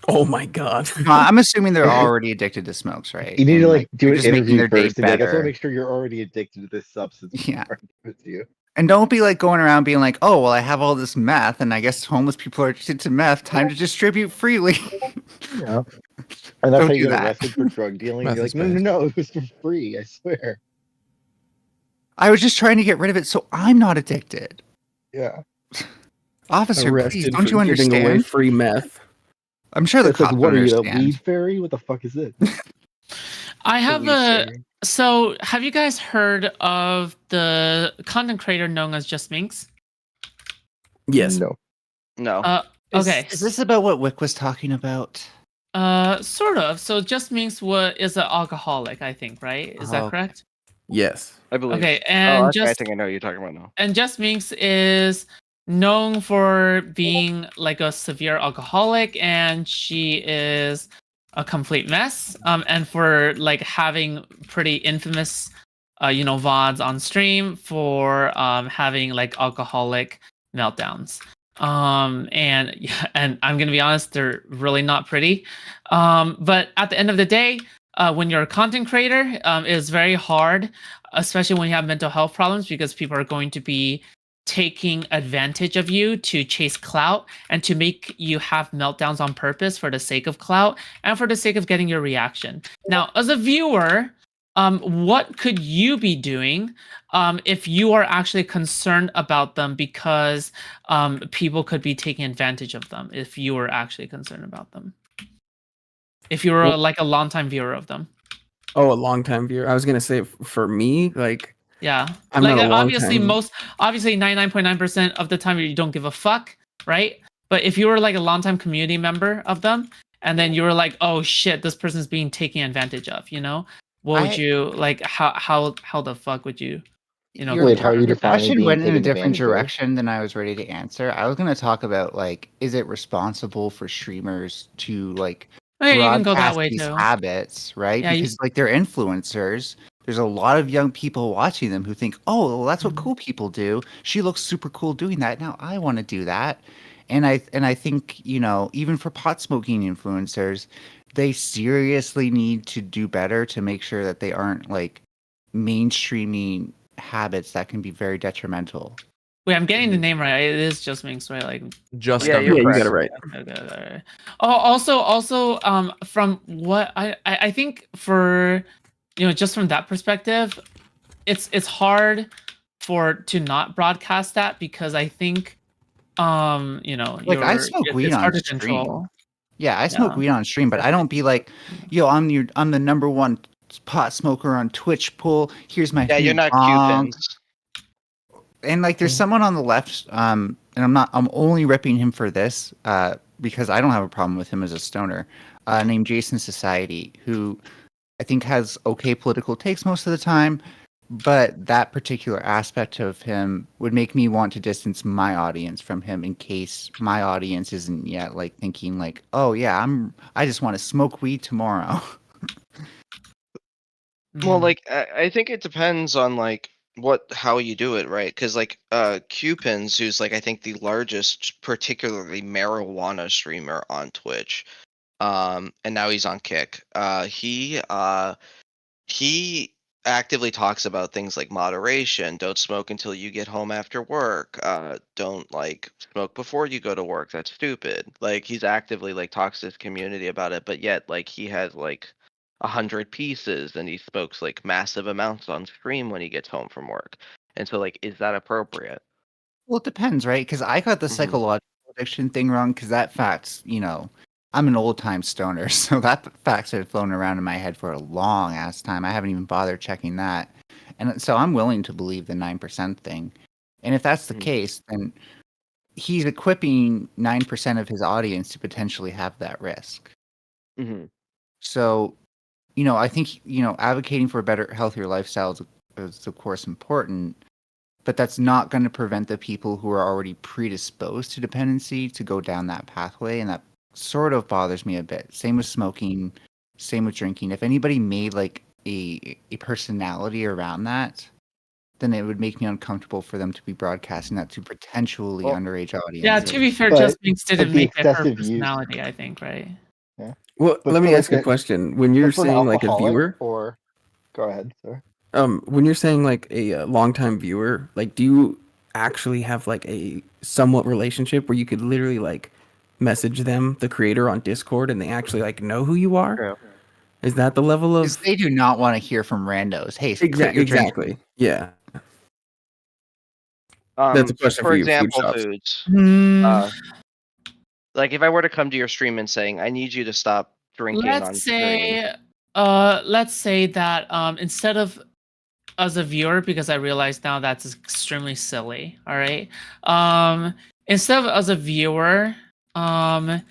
H: Oh my god.
J: No, I'm assuming they're already addicted to smokes, right?
A: You need to
J: And,
A: like do
J: you're
A: an
J: just making
A: interview
J: their day
A: first and be like, I just want
J: better.
A: to make sure you're already addicted to this substance.
J: Yeah.
A: before I give it to you.
J: And don't be like going around being like, oh, well, I have all this meth, and I guess homeless people are addicted to meth. Time to distribute freely.
A: Yeah. And that's
J: Don't
A: how you
J: do
A: get
J: that.
A: arrested for drug dealing.
E: Meth
A: You're
E: is
A: like, no,
E: bad.
A: no, it was for free. I swear.
J: I was just trying to get rid of it so I'm not addicted.
A: Yeah.
J: Officer, please,
H: Arrested
J: don't
H: for
J: you
H: giving away
J: understand?
H: free meth.
J: I'm sure the
A: It's like,
J: cops
A: what are you, the
J: understand.
A: weed fairy? What the fuck is it?
D: I have
A: weed
D: a.
A: fairy.
D: So, have you guys heard of the content creator known as Just Minx?
H: Yes.
A: No.
B: no.
D: Okay.
J: Is this about what Wick was talking about?
D: Sort of. So, Just Minx is an alcoholic, I think, right? Is that
J: Oh,
D: correct?
H: Yes.
B: I believe.
D: Okay,
B: Oh,
D: and
B: okay, I
D: just
B: think I know what you're talking about now.
D: and Just Minx is known for being like a severe alcoholic, and she is a complete mess. And for like having pretty infamous, VODs on stream for having like alcoholic meltdowns. And yeah, and I'm gonna be honest, they're really not pretty. But at the end of the day, when you're a content creator, it's very hard, especially when you have mental health problems, because people are going to be taking advantage of you to chase clout and to make you have meltdowns on purpose for the sake of clout and for the sake of getting your reaction. Now, as a viewer, what could you be doing if you are actually concerned about them, because people could be taking advantage of them if you were actually concerned about them? If you were like a longtime viewer of them.
H: Oh, a long time viewer. I was gonna say for me, like
D: Yeah.
H: I'm
D: like
H: not a long
D: obviously
H: time-
D: obviously 99.9% of the time you don't give a fuck, right? But if you were like a longtime community member of them, and then you were like, oh shit, this person's being taken advantage of, what would you like? How the fuck would you,
A: Wait, how are you
J: Your
A: defining
J: question
A: being
J: went in a
A: taken
J: different
A: advantage of?
J: direction than I was ready to answer. I was going to talk about like, is it responsible for streamers to like
D: Okay, you can go that
J: broadcast
D: way
J: these
D: too.
J: habits, right?
D: Yeah,
J: Because like they're influencers. There's a lot of young people watching them who think, oh, well, that's what cool people do. She looks super cool doing that. Now I want to do that. And I think, even for pot smoking influencers, they seriously need to do better to make sure that they aren't like mainstreaming habits that can be very detrimental.
D: Wait, I'm getting the name right. It is Just Minx, right? Like,
E: Just
B: Yeah,
E: under
B: you're
H: you
B: correct.
H: got it right.
D: okay. Oh, also, from what I think for, just from that perspective, it's hard to not broadcast that, because I think,
J: Like I smoke weed
D: it's
J: on
D: hard to
J: stream.
D: control.
J: Yeah, I smoke
D: Yeah.
J: weed on stream, but I don't be like, yo, I'm the number one pot smoker on Twitch pool. Here's my
I: Yeah, you're
J: new
I: not
J: bong."
I: Cupins.
J: And like, there's someone on the left, and I'm only ripping him for this, because I don't have a problem with him as a stoner, named Jason Society, who I think has okay political takes most of the time, but that particular aspect of him would make me want to distance my audience from him in case my audience isn't yet like thinking like, oh yeah, I just want to smoke weed tomorrow.
I: Well, like I think it depends on like how you do it, right? Because like Cupins, who's like I think the largest, particularly marijuana streamer on Twitch, and now he's on Kick. He actively talks about things like moderation. Don't smoke until you get home after work. Don't like smoke before you go to work. That's stupid. Like he's actively like talks to his community about it, but yet like he has like 100 pieces and he smokes like massive amounts on stream when he gets home from work. And so like, is that appropriate?
J: Well, it depends, right? Because I got the
I: Mhm.
J: psychological addiction thing wrong. Because that fact's, I'm an old time stoner, so that fact's been flown around in my head for a long ass time. I haven't even bothered checking that, and so I'm willing to believe the 9% thing. And if that's the
I: Mhm.
J: case, then he's equipping 9% of his audience to potentially have that risk.
I: Mm-hmm.
J: So, I think advocating for a better, healthier lifestyle is of course important, but that's not going to prevent the people who are already predisposed to dependency to go down that pathway, and that sort of bothers me a bit. Same with smoking, same with drinking. If anybody made like a personality around that, then it would make me uncomfortable for them to be broadcasting that to potentially
A: Well,
J: underage
D: Yeah,
J: audiences.
D: to be fair,
A: But-
D: Just Binks
A: but
D: didn't
A: the
D: make it her
A: excessive use-
D: personality, I think, right?
H: Well,
A: But
H: let me
A: for,
H: ask you a
A: like,
H: question. When you're
A: but for an
H: saying like a
A: alcoholic,
H: viewer,
A: or go ahead, sir.
H: when you're saying like a longtime viewer, like do you actually have like a somewhat relationship where you could literally like message them, the creator, on Discord, and they actually like know who you are?
I: True.
H: Is that the level
J: Because
H: of
J: they do not want to hear from randos. Hey, quit your drink.
H: exactly? Yeah, that's a question
I: For
H: for you, Food
I: example,
H: Shops.
I: Foods.
D: Hmm,
I: Like if I were to come to your stream and saying, I need you to stop drinking on
D: let's
I: stream.
D: say that instead of as a viewer, because I realize now that's extremely silly. All right. Instead of as a viewer, because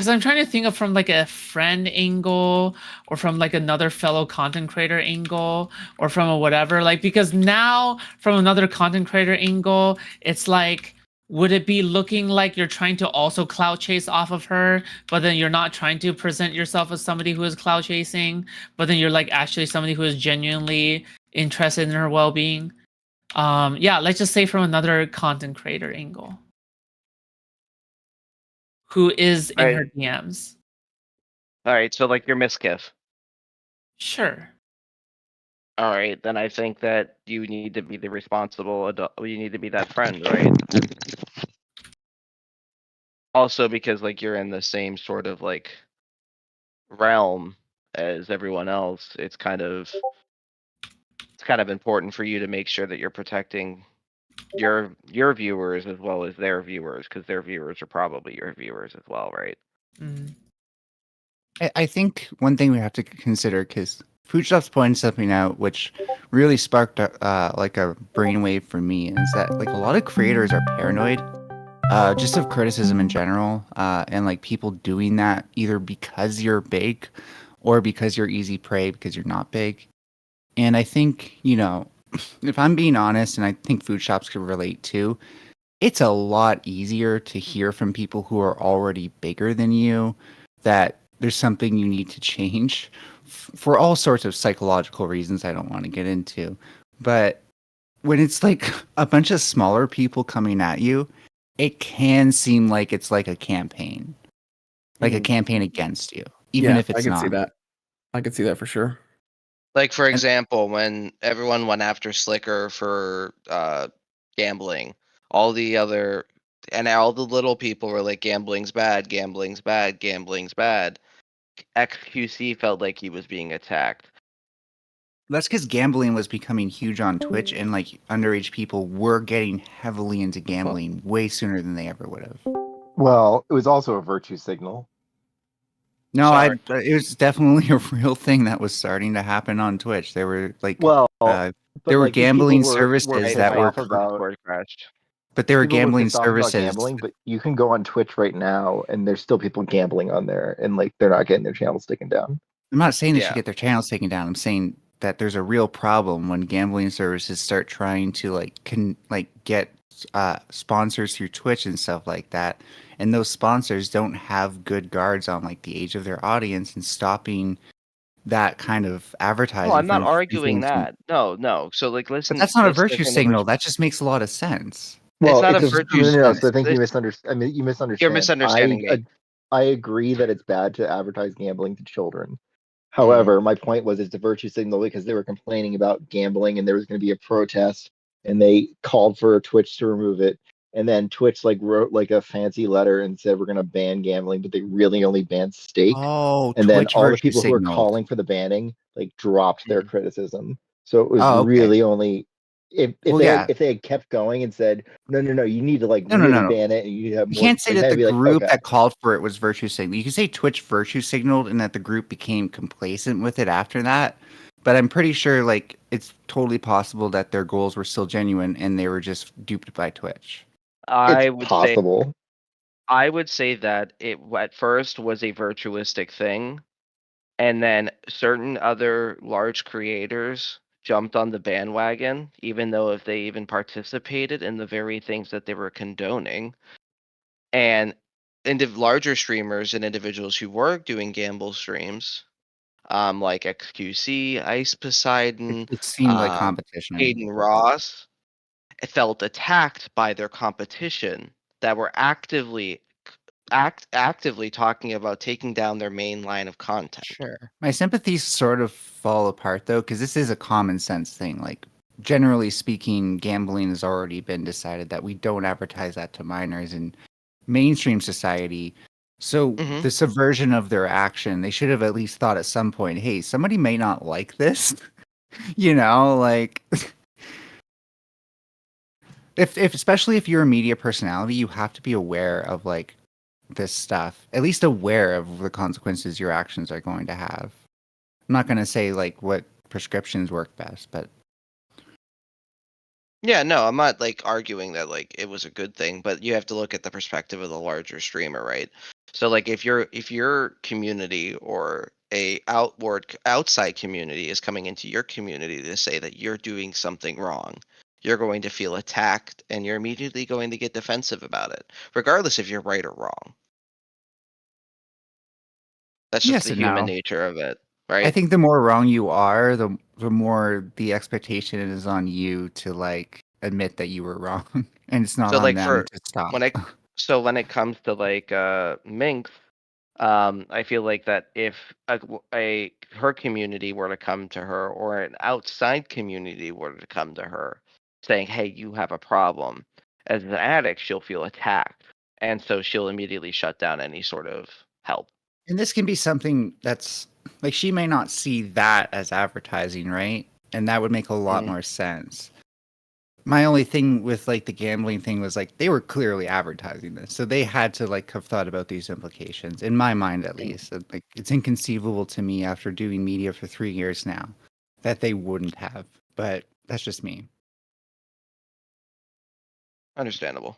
D: I'm trying to think of from like a friend angle or from like another fellow content creator angle or from a whatever, like, because now from another content creator angle, it's like, would it be looking like you're trying to also clout chase off of her, but then you're not trying to present yourself as somebody who is clout chasing, but then you're like actually somebody who is genuinely interested in her well-being? Yeah, let's just say from another content creator angle who is in
I: Right.
D: her DMs.
I: All right, so like you're Miskiff.
D: Sure.
I: All right, then I think that you need to be the responsible adult. You need to be that friend, right? Also, because like you're in the same sort of like realm as everyone else, it's kind of important for you to make sure that you're protecting your viewers as well as their viewers, because their viewers are probably your viewers as well, right?
D: Mhm.
J: I think one thing we have to consider, because Foodshop's pointed something out which really sparked like a brainwave for me, is that like a lot of creators are paranoid, just of criticism in general, and like people doing that either because you're big or because you're easy prey because you're not big. And I think, if I'm being honest, and I think Food Shops could relate too, it's a lot easier to hear from people who are already bigger than you that there's something you need to change for all sorts of psychological reasons I don't want to get into. But when it's like a bunch of smaller people coming at you, it can seem like it's like a campaign, like a campaign against you, even if it's
H: I can
J: not.
H: see that. I can see that for sure.
I: Like for example, when everyone went after Slicker for gambling, all the other and all the little people were like, gambling's bad, gambling's bad, gambling's bad. XQC felt like he was being attacked.
J: That's because gambling was becoming huge on Twitch, and like underage people were getting heavily into gambling way sooner than they ever would have.
A: Well, it was also a virtue signal.
J: No,
B: Sorry.
J: it was definitely a real thing that was starting to happen on Twitch. There were like
A: Well,
J: there
A: but
J: were
A: like these people
J: gambling
A: were
J: services
A: pissed
J: that were
A: off about
B: Discord crashed.
J: but there were
A: people were
J: gambling
A: pissed off about
J: services.
A: gambling, but you can go on Twitch right now and there's still people gambling on there and like they're not getting their channels taken down.
J: I'm not saying they
B: Yeah.
J: should get their channels taken down. I'm saying that there's a real problem when gambling services start trying to get sponsors through Twitch and stuff like that, and those sponsors don't have good guards on like the age of their audience and stopping that kind of advertising.
B: No, I'm not
J: from
B: arguing
J: influencing.
B: that. No. So like, listen.
J: But that's not a
B: let's
J: virtue
B: listen to
J: signal. That just makes a lot of sense.
A: Well,
B: not
A: it's
B: a
A: just
B: virtue
A: no.
B: sign.
A: So I think you
B: This-
A: misunderstand. I mean, you misunderstand.
B: You're misunderstanding me.
A: I agree that it's bad to advertise gambling to children.
B: Mm-hmm.
A: However, my point was it's a virtue signal because they were complaining about gambling and there was going to be a protest and they called for Twitch to remove it. And then Twitch like wrote like a fancy letter and said we're going to ban gambling, but they really only banned stake.
J: Oh,
A: And then
J: Twitch
A: all the
J: virtue
A: people who were
J: signaled.
A: calling for the banning like dropped their
B: Mhm.
A: criticism. So it was
J: Oh, okay.
A: really only if
J: Well,
A: they
J: yeah.
A: if they had kept going and said no, you need to like
J: No,
A: really
J: no.
A: ban it and you need to have
J: You
A: more.
J: can't say
A: like,
J: that
A: that'd
J: the
A: be like,
J: group
A: okay.
J: that called for it was virtue signaling. You can say Twitch virtue signaled and that the group became complacent with it after that. But I'm pretty sure like it's totally possible that their goals were still genuine and they were just duped by Twitch.
A: It's possible.
B: I would say that it at first was a virtuistic thing, and then certain other large creators jumped on the bandwagon, even though if they even participated in the very things that they were condoning. And larger streamers and individuals who were doing gamble streams, like XQC, Ice Poseidon,
J: It seemed like competition.
B: Hayden Ross, felt attacked by their competition that were actively talking about taking down their main line of content.
J: Sure. My sympathies sort of fall apart though, because this is a common sense thing. Like generally speaking, gambling has already been decided that we don't advertise that to minors in mainstream society. So
B: Mhm.
J: the subversion of their action, they should have at least thought at some point, hey, somebody may not like this. You know, like if especially if you're a media personality, you have to be aware of like this stuff, at least aware of the consequences your actions are going to have. I'm not going to say like what prescriptions work best, but
B: Yeah, no, I'm not like arguing that like it was a good thing, but you have to look at the perspective of the larger streamer, right? So like if your community or a outside community is coming into your community to say that you're doing something wrong, you're going to feel attacked and you're immediately going to get defensive about it, regardless if you're right or wrong. That's just
J: yes
B: the
J: and
B: human
J: no.
B: nature of it, right?
J: I think the more wrong you are, the more the expectation is on you to like admit that you were wrong, and it's not
B: So
J: on
B: like
J: them to stop.
B: when it comes to like Minx, I feel like that if her community were to come to her or an outside community were to come to her saying, "Hey, you have a problem," as an addict, she'll feel attacked, and so she'll immediately shut down any sort of help.
J: And this can be something that's like she may not see that as advertising, right? And that would make a lot more sense. My only thing with like the gambling thing was like they were clearly advertising this, so they had to like have thought about these implications. In my mind, at least, like it's inconceivable to me after doing media for 3 years now that they wouldn't have. But that's just me.
B: Understandable.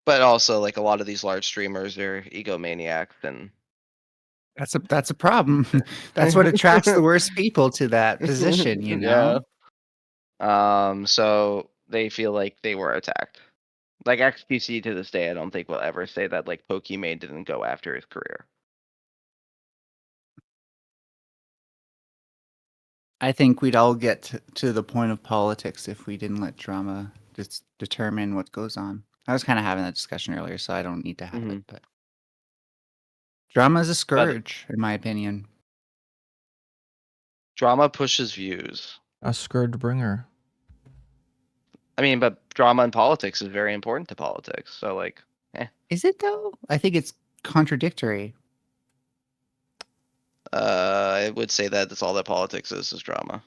B: But also, like a lot of these large streamers, they're egomaniacs, and
J: That's a problem. That's what attracts the worst people to that position, you know?
B: So they feel like they were attacked. Like XQC to this day, I don't think will ever say that like Pokimane didn't go after his career.
J: I think we'd all get to the point of politics if we didn't let drama just determine what goes on. I was kind of having that discussion earlier, so I don't need to have it. But drama is a scourge, in my opinion.
B: Drama pushes views.
E: A scourge bringer.
B: I mean, but drama in politics is very important to politics. So, like,
J: Is it though? I think it's contradictory.
B: I would say that that's all that politics is drama.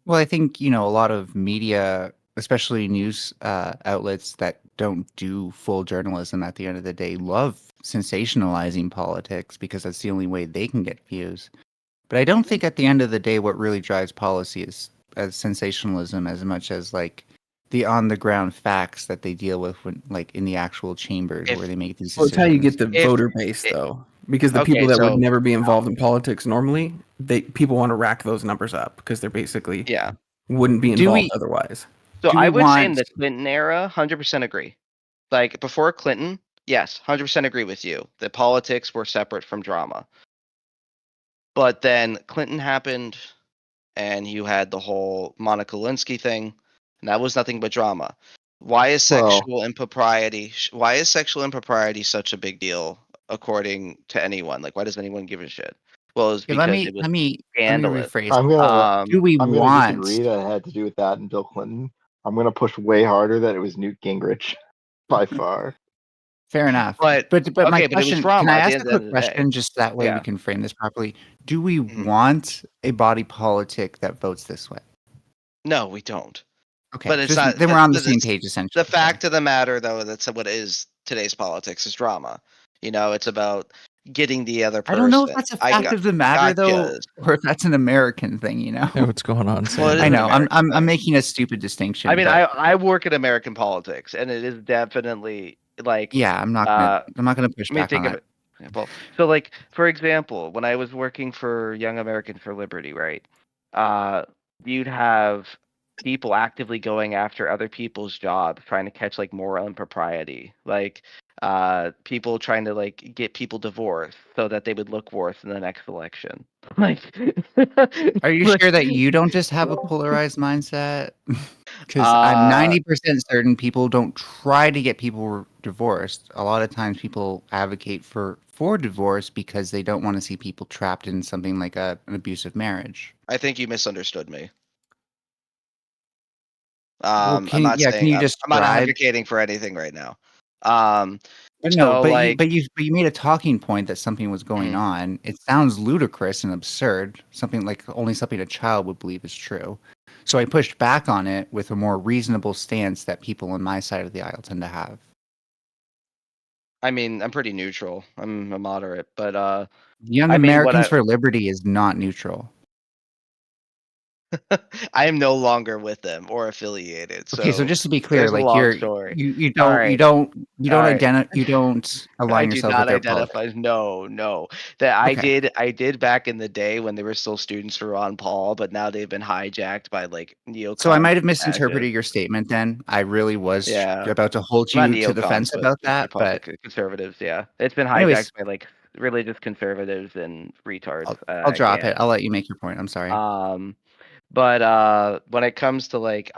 J: Well, I think, a lot of media, especially news outlets that don't do full journalism at the end of the day, love sensationalizing politics because that's the only way they can get views. But I don't think at the end of the day what really drives policy is as sensationalism as much as like the on the ground facts that they deal with when like in the actual chambers where they make these
H: Well, it's
J: decisions.
H: how you get the voter base, though, because the people that would never be involved in politics normally, people want to rack those numbers up because they're basically wouldn't be involved otherwise.
B: So I would say in the Clinton era, 100% agree. Like before Clinton, yes, 100% agree with you. The politics were separate from drama. But then Clinton happened, and you had the whole Monica Lewinsky thing, and that was nothing but drama. Why is sexual impropriety? Why is sexual impropriety such a big deal, according to anyone? Like, why does anyone give a shit? Well, it's because it was scandalous.
J: rephrase.
A: I'm gonna
J: want?
A: disagree that it had to do with that and Bill Clinton. I'm gonna push way harder that it was Newt Gingrich, by far.
J: Fair enough.
B: But
J: my
B: it was
J: question,
B: drama
J: can I
B: at the
J: ask a
B: end of
J: quick
B: the
J: question
B: day.
J: just that way we
B: Yeah.
J: can frame this properly? Do we want a body politic that votes this way?
B: No, we don't.
J: Okay,
B: But it's
J: just,
B: not.
J: then we're on the
B: but
J: same
B: it's-
J: page essentially.
B: The fact of the matter, though, that's what is today's politics is drama. You know, it's about getting the other person.
J: I don't know if that's a fact of the matter though, or if that's an American thing. You know,
E: Hey, what's going on?
B: Well, it is
J: I
B: an
J: know.
B: American
J: I'm
B: thing.
J: making a stupid distinction.
B: I mean,
J: but
B: I work in American politics, and it is definitely like.
J: yeah, I'm not gonna push
B: Let me
J: back
B: think
J: on
B: of
J: that.
B: it. Example. So, like for example, when I was working for Young Americans for Liberty, right? You'd have people actively going after other people's jobs, trying to catch like moral impropriety, like people trying to like get people divorced so that they would look worse in the next election. Like,
J: Are you sure that you don't just have a polarized mindset? Because I'm 90% certain people don't try to get people divorced. A lot of times people advocate for divorce because they don't want to see people trapped in something like an abusive marriage.
B: I think you misunderstood me.
J: Well,
B: I'm not saying
J: can you
B: I'm not
J: describe?
B: advocating for anything right now.
J: But
B: So,
J: you made a talking point that something was going on. It sounds ludicrous and absurd. Something a child would believe is true. So I pushed back on it with a more reasonable stance that people on my side of the aisle tend to have.
B: I mean, I'm pretty neutral. I'm a moderate, but
J: Young Americans for Liberty is not neutral.
B: I am no longer with them or affiliated.
J: Okay, so just to be clear,
B: there's a
J: like
B: long story.
J: you
B: All
J: don't
B: right.
J: you don't
B: All right.
J: align
B: I do
J: yourself
B: not
J: with their
B: identify.
J: politics.
B: No. That
J: Okay.
B: I did back in the day when they were still students for Ron Paul, but now they've been hijacked by like neocons.
J: So I might have
B: and
J: misinterpreted
B: fascists.
J: your statement then. I really was
B: Yeah.
J: about to hold
B: Not
J: you to the
B: neocons,
J: fence
B: but
J: about that, but
B: conservatives. Yeah, it's been
J: anyways,
B: hijacked by like religious conservatives and retards.
J: I'll drop it. I'll let you make your point. I'm sorry.
B: But when it comes to like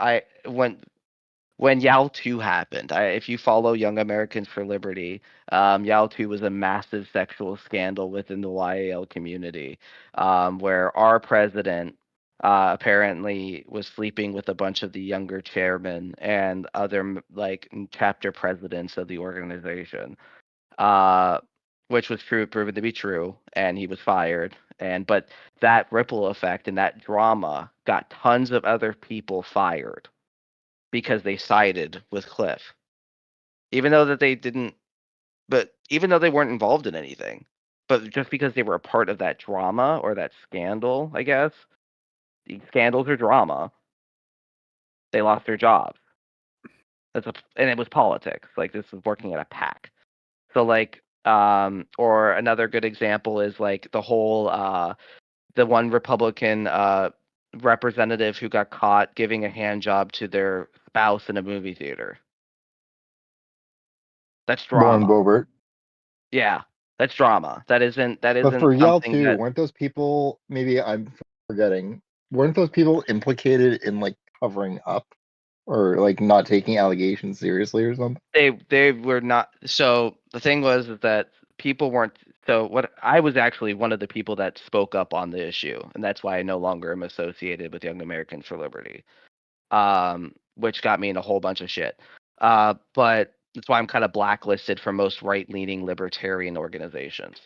B: when Yao 2 happened, if you follow Young Americans for Liberty, Yao 2 was a massive sexual scandal within the YAL community, where our president apparently was sleeping with a bunch of the younger chairmen and other like chapter presidents of the organization, which was proven to be true, and he was fired. But that ripple effect and that drama got tons of other people fired because they sided with Cliff, even though even though they weren't involved in anything, but just because they were a part of that drama or that scandal, I guess, the scandals or drama, they lost their jobs. And it was politics. Like this was working at a PAC. So like, or another good example is like the whole, the one Republican representative who got caught giving a hand job to their spouse in a movie theater. That's
A: Lauren
B: drama.
A: Boebert.
B: Yeah, that's drama. That isn't
A: But for Yale
B: something
A: too,
B: that
A: weren't those people? Maybe I'm forgetting. Weren't those people implicated in like covering up or like not taking allegations seriously or something?
B: they were not. So the thing was is that people weren't. So what I was actually one of the people that spoke up on the issue, and that's why I no longer am associated with Young Americans for Liberty, which got me in a whole bunch of shit. But that's why I'm kind of blacklisted from most right-leaning libertarian organizations.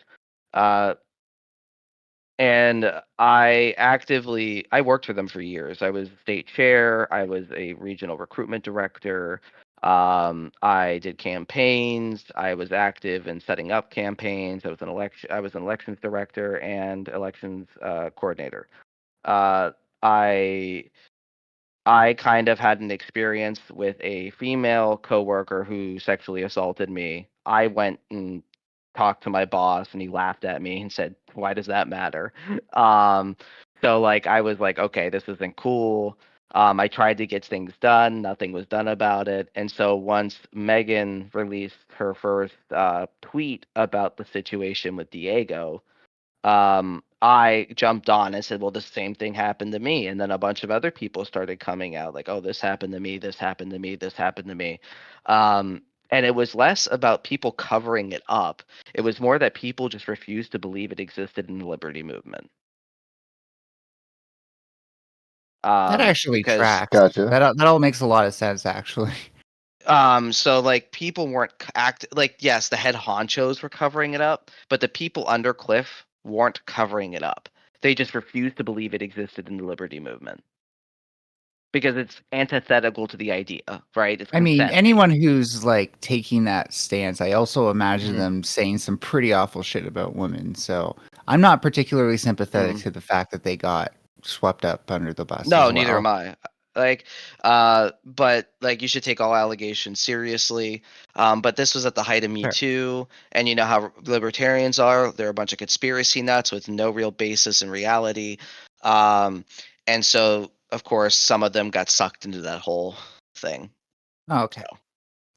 B: And I worked for them for years. I was state chair. I was a regional recruitment director.
I: I did campaigns. I was active in setting up campaigns. I was an elections director and elections coordinator. Uh, I I kind of had an experience with a female coworker who sexually assaulted me. I went and talked to my boss and he laughed at me and said, "Why does that matter?" Um, so like I was like, "Okay, this isn't cool." I tried to get things done, nothing was done about it. And so once Megan released her first tweet about the situation with Diego, I jumped on and said, well, the same thing happened to me. And then a bunch of other people started coming out like, oh, this happened to me, this happened to me, this happened to me. And it was less about people covering it up. It was more that people just refused to believe it existed in the liberty movement.
J: That actually
I: Because
J: tracks.
A: Gotcha.
J: That all makes a lot of sense, actually.
I: so like people weren't like, yes, the head honchos were covering it up, but the people under Cliff weren't covering it up. They just refused to believe it existed in the liberty movement because it's antithetical to the idea, right? It's
J: I mean,
I: consent.
J: anyone who's like taking that stance, I also imagine
I: Mhm.
J: them saying some pretty awful shit about women. So I'm not particularly sympathetic
I: Mhm.
J: to the fact that they got swept up under the bus
I: No,
J: as
I: neither
J: well.
I: am I. Like, but like you should take all allegations seriously. But this was at the height of Me
J: Sure.
I: Too, and you know how libertarians are. They're a bunch of conspiracy nuts with no real basis in reality. And so of course some of them got sucked into that whole thing.
J: Oh, okay.
I: So,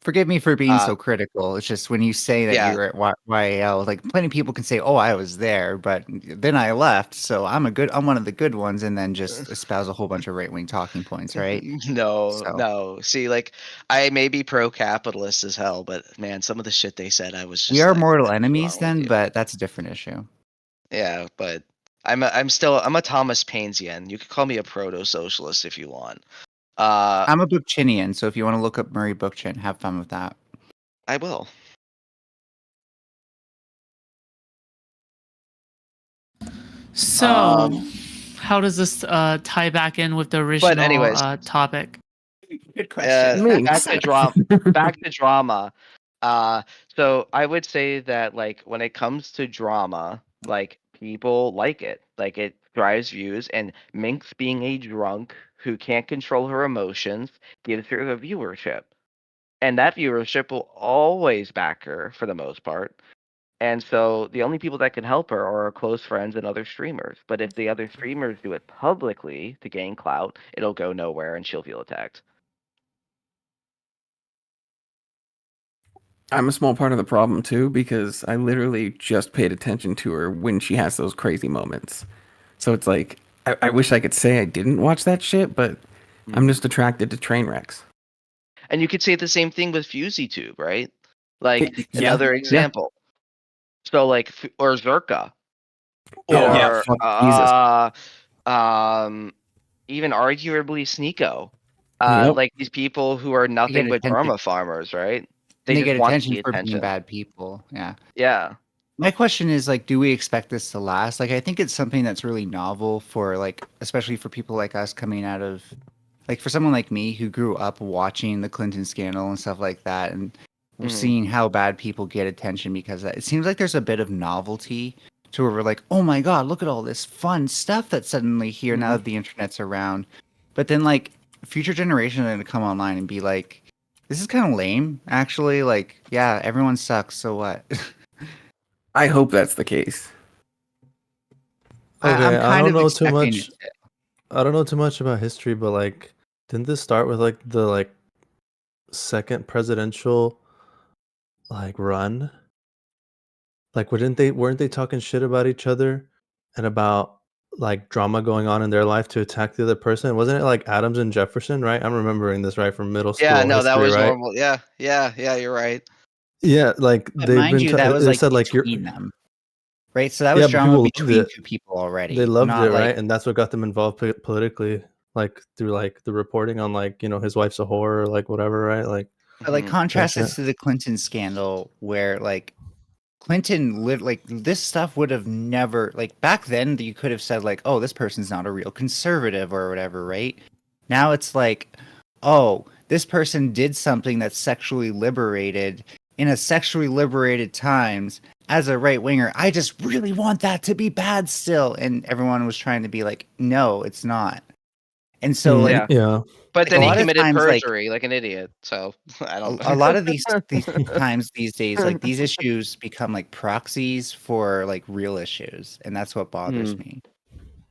J: Forgive me for being
I: uh,
J: so critical. It's just when you say that you
I: yeah.
J: were at YAL, like plenty of people can say, "Oh, I was there," but then I left, so I'm one of the good ones, and then just espouse a whole bunch of right wing talking points, right?
I: No,
J: So
I: no. See, like I may be pro-capitalist as hell, but man, some of the shit they said, I was
J: we
I: just
J: are
I: like,
J: mortal
I: "What is
J: enemies
I: wrong with
J: then,
I: you?"
J: but that's a different issue.
I: Yeah, but I'm a Thomas Painesian. You could call me a proto-socialist if you want.
J: I'm a Bookchinian, so if you want to look up Murray Bookchin, have fun with that.
I: I will.
D: So, how does this tie back in with the original
I: anyways.
D: topic?
J: Good question.
I: Back to drama. Back to drama. So I would say that like when it comes to drama, like people like it. Like it drives views, and Minx being a drunk who can't control her emotions gives her a viewership. And that viewership will always back her for the most part. And so the only people that can help her are her close friends and other streamers. But if the other streamers do it publicly to gain clout, it'll go nowhere and she'll feel attacked.
H: I'm a small part of the problem too because I literally just paid attention to her when she has those crazy moments. So it's like I wish I could say I didn't watch that shit, but I'm just attracted to train wrecks.
I: And you could say the same thing with FusyTube, right? Like
H: Yeah,
I: another
H: yeah.
I: example. So like or Zerka.
H: Oh, yeah,
I: Or
H: fuck, Jesus.
I: Even arguably Sneeko.
H: Yep.
I: Like these people who are
J: They
I: nothing
J: get
I: but
J: attention.
I: drama farmers, right?
J: And they
I: just
J: get
I: want
J: attention
I: the
J: for being
I: attention.
J: bad people. Yeah.
I: Yeah.
J: My question is like, do we expect this to last? Like, I think it's something that's really novel for like, especially for people like us coming out of, like, for someone like me who grew up watching the Clinton scandal and stuff like that, and we're
I: Mhm.
J: seeing how bad people get attention because of that. It seems like there's a bit of novelty to where we're like, oh my god, look at all this fun stuff that's suddenly here now that the internet's around. But then like future generations are gonna come online and be like, this is kind of lame, actually. Like, yeah, everyone sucks, so what?
H: I hope that's the case.
G: Okay,
J: I'm
G: I
J: kind
G: don't
J: of
G: know too
J: expecting
G: much.
J: it to.
G: I don't know too much about history, but like, didn't this start with like the second presidential run? Like, weren't they talking shit about each other and about like drama going on in their life to attack the other person? Wasn't it like Adams and Jefferson, right? I'm remembering this right from middle
I: Yeah,
G: school
I: no, that
G: history,
I: was
G: right?
I: normal. Yeah, you're right.
G: Yeah, like
J: But
G: they've
J: mind
G: been.
J: you, that was
G: It
J: like
G: said like you're.
J: between them, right? So that
G: Yeah,
J: was
G: but
J: drama
G: people loved
J: between
G: it.
J: two people
G: They
J: already,
G: loved
J: not
G: it,
J: like
G: right? And that's what got them involved politically, like through like the reporting on like his wife's a whore or like whatever, right?
J: like
I: Mhm.
J: contrast
G: shit.
J: this to the Clinton scandal where like Clinton lived like this stuff would have never like back then you could have said like, oh, this person's not a real conservative or whatever, right? Now it's like, oh, this person did something that's sexually liberated in a sexually liberated times. As a right winger, I just really want that to be bad still. And everyone was trying to be like, no, it's not. And so like,
I: Yeah. But
J: like
I: then
J: a
I: he
J: lot of
I: committed
J: times, like
I: perjury like an idiot. So I don't know.
J: a lot of these times these days, like these issues become like proxies for like real issues, and that's what bothers me.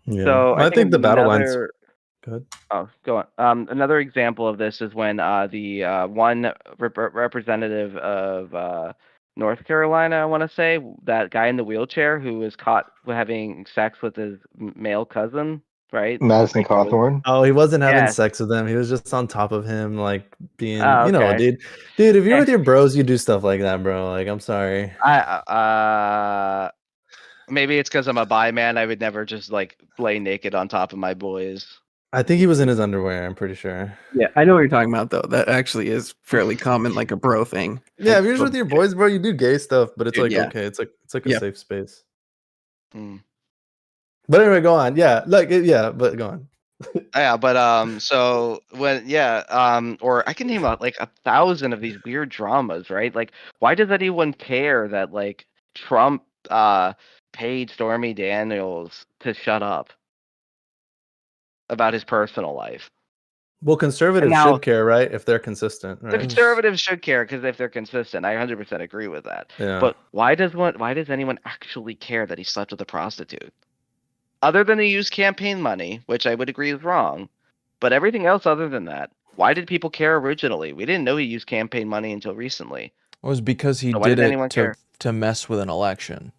G: Yeah.
B: So
G: I think the battle lines. Good.
B: Oh, go on. Another example of this is when the one representative of North Carolina, I want to say, that guy in the wheelchair who was caught having sex with his male cousin, right?
A: Madison
B: Like, it was-
A: Cawthorn.
G: Oh, he wasn't having
B: Yes.
G: sex with them. He was just on top of him, like being,
B: Oh,
G: you know,
B: okay.
G: dude. If you're
B: Eh.
G: with your bros, you do stuff like that, bro. Like, I'm sorry.
B: Maybe it's because I'm a bi man. I would never just like lay naked on top of my boys.
G: I think he was in his underwear. I'm pretty sure.
H: Yeah, I know what you're talking about though. That actually is fairly common, like a bro thing.
G: Yeah,
H: Like,
G: if you're just with your boys, bro, you do gay stuff, but it's like
H: Yeah.
G: okay, it's like a
H: Yeah.
G: safe space.
B: Hmm.
G: But anyway, go on. Yeah, but go on.
B: Yeah, but so or I can name like 1,000 of these weird dramas, right? Like, why does anyone care that like Trump paid Stormy Daniels to shut up about his personal life?
G: Well, conservatives
B: now-
G: should care, right? If they're consistent,
B: The
G: right?
B: conservatives should care because if they're consistent, I 100% agree with that.
G: Yeah.
B: But why does anyone actually care that he slept with a prostitute? Other than he used campaign money, which I would agree is wrong, but everything else other than that, why did people care originally? We didn't know he used campaign money until recently.
E: It was because he
B: So why
E: did
B: did
E: it
B: anyone care?
E: to mess with an election.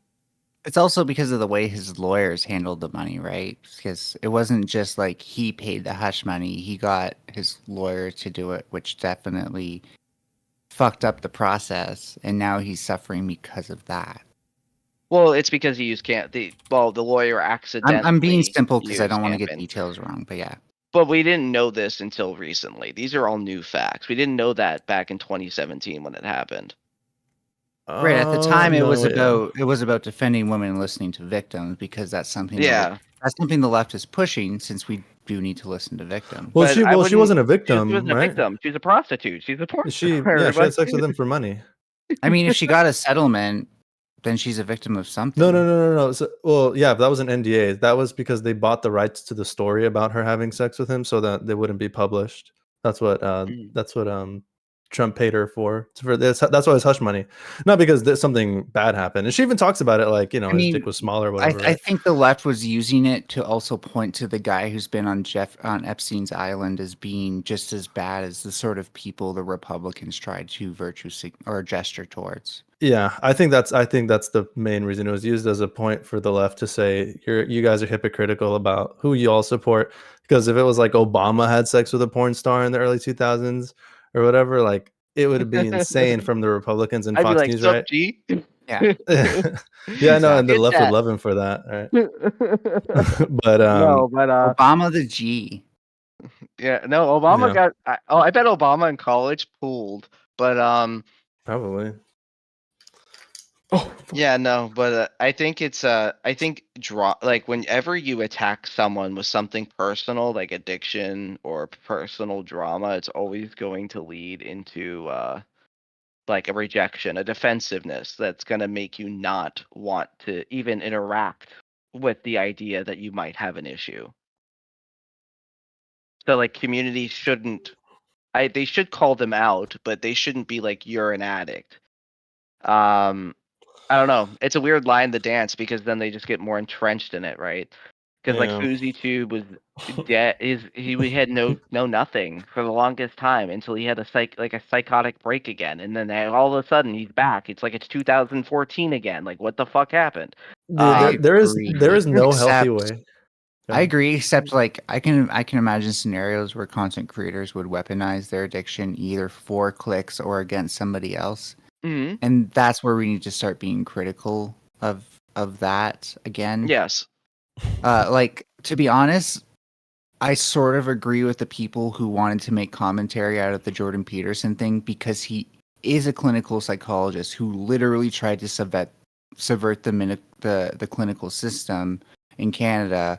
J: It's also because of the way his lawyers handled the money, right? Because it wasn't just like he paid the hush money; he got his lawyer to do it, which definitely fucked up the process, and now he's suffering because of that.
B: Well, it's because he used the lawyer accidentally.
J: I'm being simple because I
B: used
J: don't want to get
B: campaign.
J: details wrong, but yeah.
B: But we didn't know this until recently. These are all new facts. We didn't know that back in 2017 when it happened.
J: Right at the time, it
G: no,
J: was
G: yeah.
J: about defending women and listening to victims because that's something
B: Yeah.
J: that's something the left is pushing. Since we do need to listen to victims.
G: Well,
B: But
G: she
B: I
G: wasn't a
B: She
G: victim,
B: wasn't a
G: right?
B: victim. She's a prostitute. She's a porn
G: She
B: star.
G: had sex with him for money.
J: I mean, if she got a settlement, then she's a victim of something.
G: No. So, well, yeah, that was an NDA. That was because they bought the rights to the story about her having sex with him, so that they wouldn't be published. That's what Trump paid her for this. That's why it's hush money, not because something bad happened. And she even talks about it like, you know, his dick was small or whatever.
J: I think the left was using it to also point to the guy who's been on Epstein's island as being just as bad as the sort of people the Republicans tried to gesture towards.
G: Yeah, I think that's the main reason it was used as a point for the left to say you guys are hypocritical about who you all support. Because if it was like Obama had sex with a porn star in the early 2000s or whatever, like it would be insane from the Republicans and
B: I'd be
G: Fox
B: like,
G: News,
B: "Sup,
G: right?
B: G?"
J: Yeah,
G: Yeah, I know, and the
B: Get
G: left
B: that.
G: would love him for that, right? But
B: No, but
J: Obama the G.
B: yeah, no, Obama
G: Yeah.
B: I bet Obama in college pooled, but
G: probably.
B: yeah, no, but I think it's like whenever you attack someone with something personal like addiction or personal drama, it's always going to lead into like a rejection, a defensiveness that's going to make you not want to even interact with the idea that you might have an issue. So like communities shouldn't they should call them out, but they shouldn't be like you're an addict. I don't know. It's a weird line to dance because then they just get more entrenched in it, right? Because like
G: Yeah.
B: FoodieTube was dead. He had no nothing for the longest time until he had a psychotic break again, and then all of a sudden he's back. It's like it's 2014 again. Like what the fuck happened?
G: Dude, there is no healthy way.
J: I agree, except like I can imagine scenarios where content creators would weaponize their addiction either for clicks or against somebody else.
B: Mm-hmm.
J: And that's where we need to start being critical of that again.
B: Yes.
J: Like to be honest, I sort of agree with the people who wanted to make commentary out of the Jordan Peterson thing because he is a clinical psychologist who literally tried to subvert the clinical system in Canada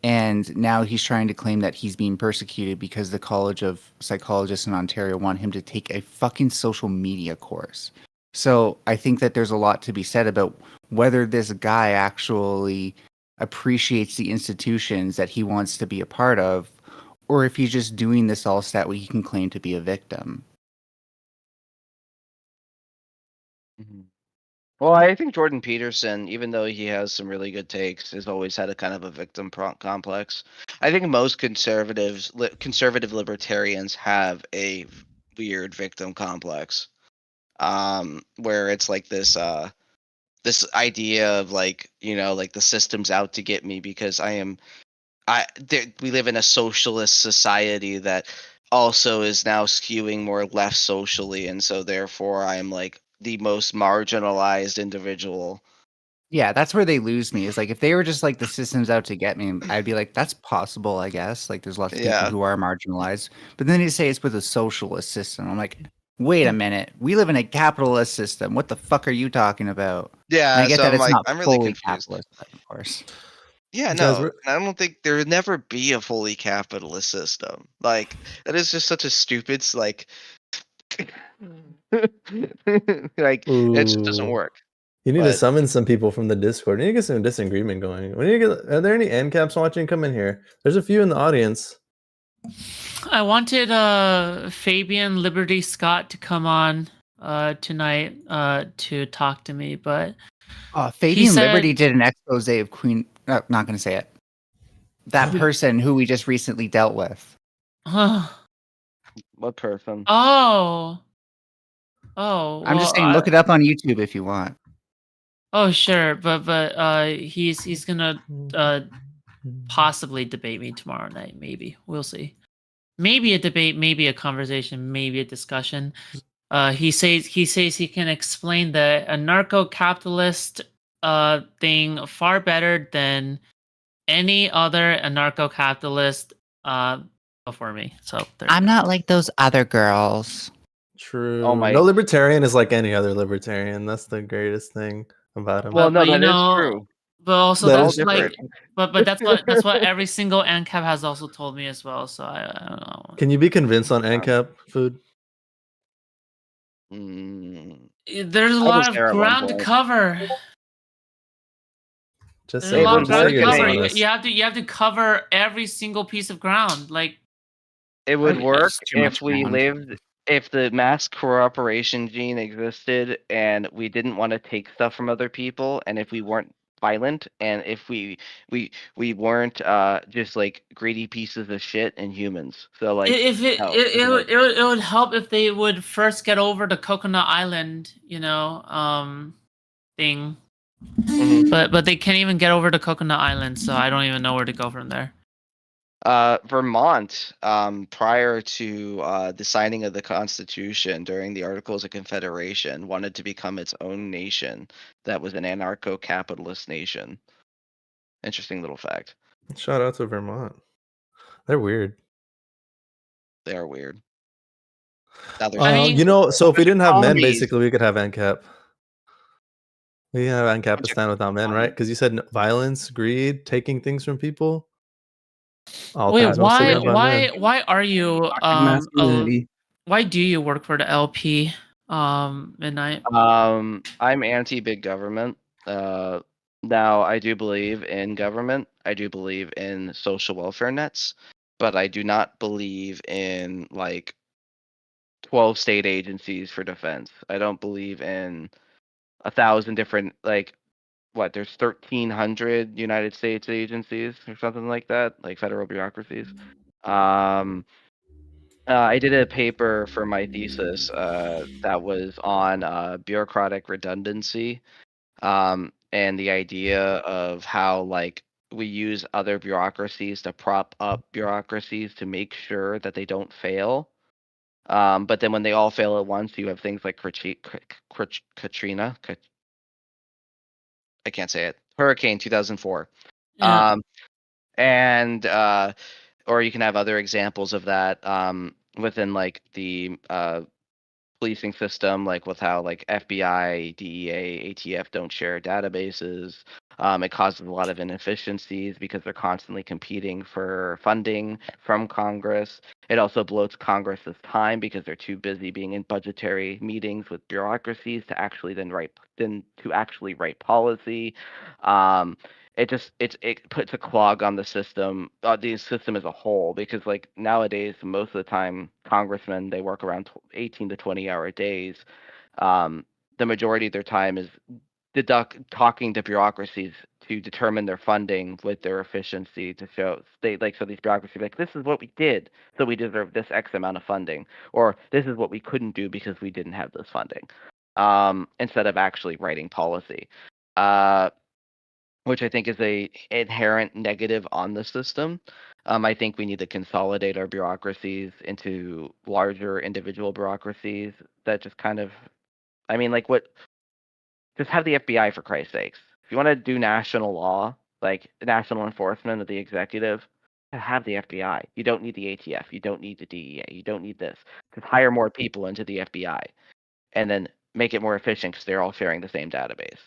J: And now he's trying to claim that he's being persecuted because the College of Psychologists in Ontario want him to take a fucking social media course. So I think that there's a lot to be said about whether this guy actually appreciates the institutions that he wants to be a part of, or if he's just doing this all so that way he can claim to be a victim.
I: Well, I think Jordan Peterson, even though he has some really good takes, has always had a kind of a victim complex. I think most conservative libertarians have a weird victim complex, where it's like this idea of like, like the system's out to get me because we live in a socialist society that also is now skewing more left socially, and so therefore I'm like the most marginalized individual.
J: Yeah, that's where they lose me. Is like if they were just like the system's out to get me, I'd be like, that's possible, I guess. Like there's lots of people
I: Yeah.
J: who are marginalized. But then you say it's with a socialist system. I'm like, wait a minute. We live in a capitalist system. What the fuck are you talking about? And I
I: Yeah,
J: get
I: so
J: that
I: I'm
J: it's
I: like,
J: not
I: I'm really
J: fully
I: confused.
J: capitalist, of course.
I: Yeah,
G: Guys,
I: no, I don't think there would never be a fully capitalist system. Like that is just such a stupid like like it just doesn't
G: Ooh.
I: work.
G: You need to
I: But
G: summon some people from the Discord. You need to get some disagreement going. Are there any ANCAPs watching? Come in here. There's a few in the audience.
D: I wanted Fabian Liberty Scott to come on tonight to talk to me, but
J: Fabian
D: said-
J: Liberty did an expose of Queen. No, not going to say it. That person who we just recently dealt with.
I: what person?
D: Oh,
J: I'm just saying, look it up on YouTube if you want.
D: Oh, sure, but he's gonna possibly debate me tomorrow night. Maybe we'll see. Maybe a debate, maybe a conversation, maybe a discussion. He says he can explain the anarcho-capitalist thing far better than any other anarcho-capitalist before me. So
J: I'm not like those other girls.
G: True.
I: Oh my-
G: No libertarian is like any other libertarian. That's the greatest thing about him.
I: Well, no,
D: but,
I: that is true.
D: But also
G: That
D: that's
G: is
D: like,
I: different.
D: but that's what every single ANCAP has also told me as well. So I don't know.
G: Can you be convinced on ANCAP food?
D: There's a
I: I
D: lot
I: was
D: of
I: there at one
D: ground to
I: point.
D: cover.
G: Just
D: There's
G: say
D: a lot
I: would
D: of ground
I: work
D: to
I: if
D: cover.
I: they-
D: You have to cover every single piece of ground. Like
I: It would
J: That's
I: work
J: too much
I: if we
J: ground.
I: lived, if the mass cooperation gene existed and we didn't want to take stuff from other people, and if we weren't violent, and if we weren't just like greedy pieces of shit and humans. So like
D: if
I: no,
D: it would help if they would first get over the Coconut Island, thing.
I: Mhm.
D: But they can't even get over to Coconut Island, so I don't even know where to go from there.
I: Vermont, prior to the signing of the Constitution during the Articles of Confederation, wanted to become its own nation that was an anarcho-capitalist nation. Interesting little fact.
G: Shout out to Vermont. They're weird.
I: They are weird. Now they're
D: I mean-
G: so if we didn't have men,
I: zombies.
G: basically we could have ANCAP. We have ANCApistan without men, right? Because you said violence, greed, taking things from people. All
D: Wait,
G: titles to live on men.
D: why are you
H: masculinity.
D: why do you work for the LP Midnight?
I: I'm anti-big government. Now I do believe in government. I do believe in social welfare nets, but I do not believe in like 12 state agencies for defense. I don't believe in 1,000 different there's 1,300 United States agencies or something like that, like federal bureaucracies. I did a paper for my thesis that was on bureaucratic redundancy, and the idea of how like we use other bureaucracies to prop up bureaucracies to make sure that they don't fail. But then when they all fail at once, you have things like Katrina. I can't say it. Hurricane 2004.
D: Yeah.
I: And or you can have other examples of that within like the policing system, like with how like FBI, DEA, ATF don't share databases. It causes a lot of inefficiencies because they're constantly competing for funding from Congress. It also bloats Congress's time because they're too busy being in budgetary meetings with bureaucracies to actually write policy. It puts a clog on the system as a whole, because like nowadays most of the time congressmen, they work around 18 to 20-hour days. The majority of their time is talking to bureaucracies to determine their funding with their efficiency, to show so these bureaucracies like, this is what we did, so we deserve this X amount of funding, or this is what we couldn't do because we didn't have this funding, instead of actually writing policy, which I think is a inherent negative on the system. I think we need to consolidate our bureaucracies into larger individual bureaucracies that just kind of, I mean, like what just have the FBI, for Christ's sakes. If you want to do national law, like national enforcement of the executive, have the FBI. You don't need the ATF. You don't need the DEA. You don't need this. Just hire more people into the FBI, and then make it more efficient because they're all sharing the same database.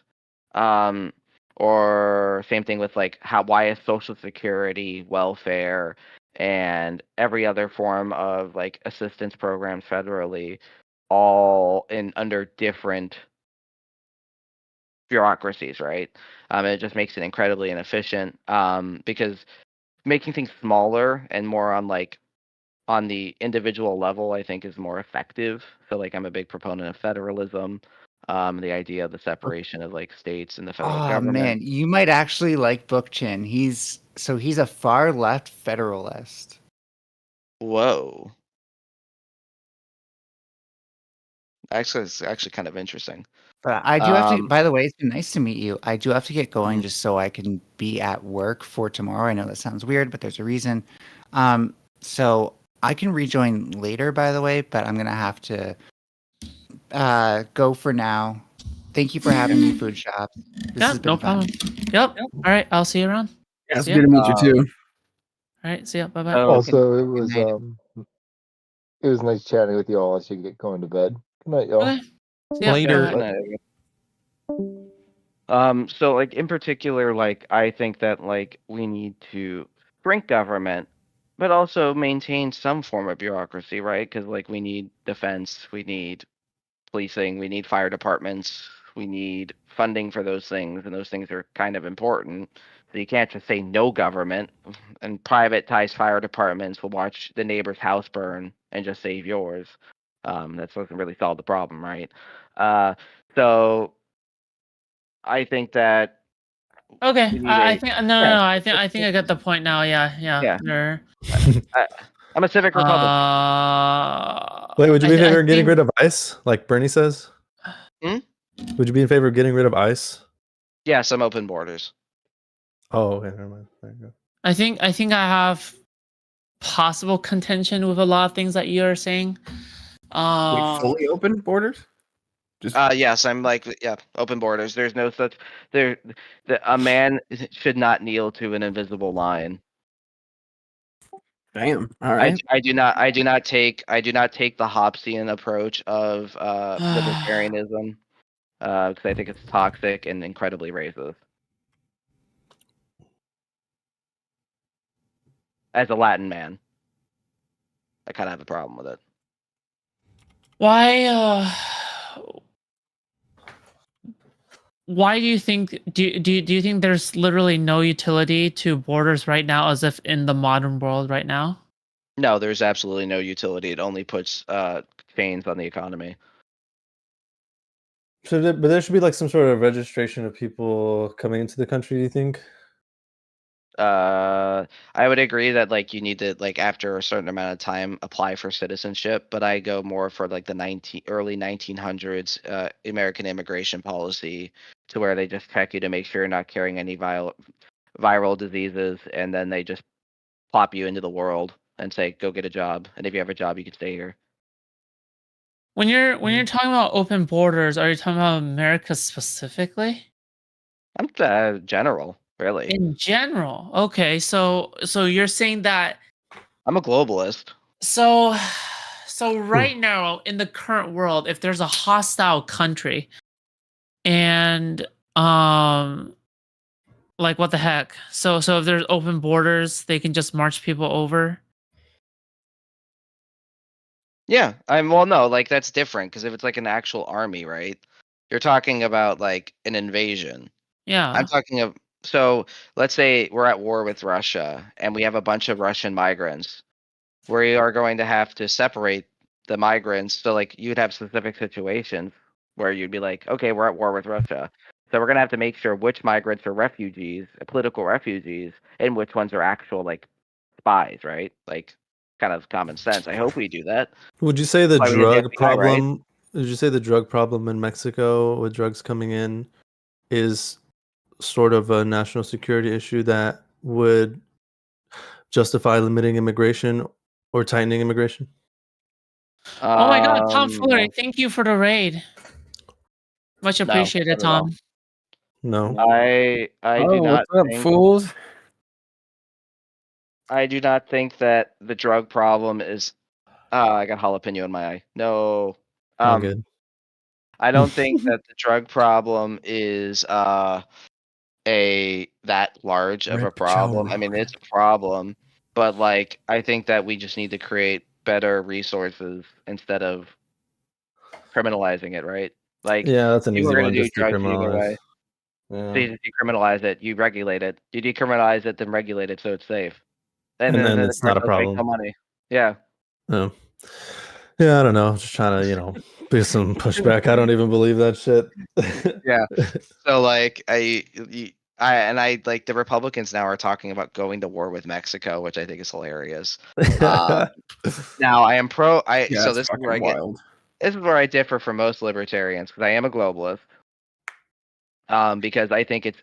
I: Or same thing with like why is Social Security, welfare, and every other form of like assistance programs federally all under different bureaucracies, right? It just makes it incredibly inefficient, because making things smaller and more on the individual level, I think, is more effective. So like I'm a big proponent of federalism, the idea of the separation of like states and the federal
J: Oh
I: government.
J: man, you might actually like Bookchin. He's a far left federalist.
I: Whoa. Actually, it's actually kind of interesting.
J: But I do have to,
I: Um,
J: by the way, it's been nice to meet you. I do have to get going
I: Mhm.
J: just so I can be at work for tomorrow. I know that sounds weird, but there's a reason. So I can rejoin later, by the way, but I'm gonna have to go for now. Thank you for having me, Food Shop. This has
D: Yep,
J: been
D: no
J: fun.
D: problem. Yep. All right, I'll see you around.
H: Yeah, it's
D: See
H: good
D: ya.
H: to meet you too.
D: All right, see ya. Bye bye.
I: so
A: Also,
J: Good night.
A: it was nice chatting with you all. I should get going to bed. Good night, y'all.
D: Okay. See ya.
E: Later.
D: Bye.
I: So like in particular, like I think that like we need to shrink government, but also maintain some form of bureaucracy, right? Because like we need defense, we need policing, we need fire departments, we need funding for those things, and those things are kind of important. So you can't just say no government, and privatized fire departments will watch the neighbor's house burn and just save yours. That doesn't really solve the problem, right? So I think that
D: Okay.
I: we need
D: I
I: a
D: think no. I think I got the point now. Yeah.
I: yeah.
D: There.
I: I'm a civic Republican.
G: Wait, would you be in favor of getting
D: think-
G: rid of ICE, like Bernie says?
I: Hmm?
G: Would you be in favor of getting rid of ICE?
I: Yeah, some open borders.
G: Oh, okay, never mind. There you go.
D: I think I have possible contention with a lot of things that you're saying.
H: Like fully open borders? Just
I: Yes, I'm like, yeah, open borders. There's no such a man should not kneel to an invisible lion.
H: damn. All right.
I: I do not take the Hobbesian approach of libertarianism, because I think it's toxic and incredibly racist. As a Latin man, I kind of have a problem with it.
D: Why do you think do you think there's literally no utility to borders right now, as if in the modern world right now?
I: No, there's absolutely no utility. It only puts chains on the economy.
G: So, but there should be like some sort of registration of people coming into the country. Do you think?
I: I would agree that like you need to, like, after a certain amount of time, apply for citizenship, but I go more for like the early 1900s American immigration policy, to where they just check you to make sure you're not carrying any viral diseases, and then they just plop you into the world and say, go get a job, and if you have a job, you can stay here.
D: When you're talking about open borders, are you talking about America specifically?
I: I'm general, really.
D: In general, okay. So you're saying that.
I: I'm a globalist.
D: So right now in the current world, if there's a hostile country, and Like what the heck? So if there's open borders, they can just march people over.
I: Yeah, well, no, like that's different because if it's like an actual army, right? You're talking about like an invasion.
D: Yeah.
I: I'm talking of so let's say we're at war with Russia and we have a bunch of Russian migrants. We are going to have to separate the migrants. So like you'd have specific situations where you'd be like, okay, we're at war with Russia. So we're gonna have to make sure which migrants are refugees, political refugees, and which ones are actual like spies, right? Like kind of common sense. I hope we do that.
G: Would you say the
I: Why we did the
G: drug
I: FBI, right?
G: problem? Would you say the drug problem in Mexico with drugs coming in is sort of a national security issue that would justify limiting immigration or tightening immigration?
D: Oh my God, Tom
I: No.
D: Fuller, thank you for the raid. Much
I: No,
D: appreciated,
I: not at all.
D: Tom.
G: No.
I: I do not
H: what's up,
I: think
H: fools?
I: I do not think that the drug problem is I got jalapeno in my eye. No.
G: All good.
I: I don't think that the drug problem is that large of a
H: Rip
I: problem.
H: Joe
I: I mean,
H: Rogan.
I: it's a problem, but like I think that we just need to create better resources instead of criminalizing it, right? Like
G: Yeah, that's an
I: you were
G: easy
I: gonna
G: one.
I: do
G: Just
I: drugs either
G: decriminalize.
I: way.
G: Yeah.
I: So you decriminalize it, you regulate it. You decriminalize it, then regulate it so it's safe.
G: And then
I: Then the
G: it's not a
I: cartels make no
G: problem.
I: money. Yeah.
G: Yeah. Yeah, I don't know. Just trying to, be some pushback. I don't even believe that shit.
I: Yeah. So like I like the Republicans now are talking about going to war with Mexico, which I think is hilarious. Now I am pro.
H: Yeah,
I: So
H: it's fucking wild.
I: This is where I differ from most libertarians because I am a globalist. Because I think it's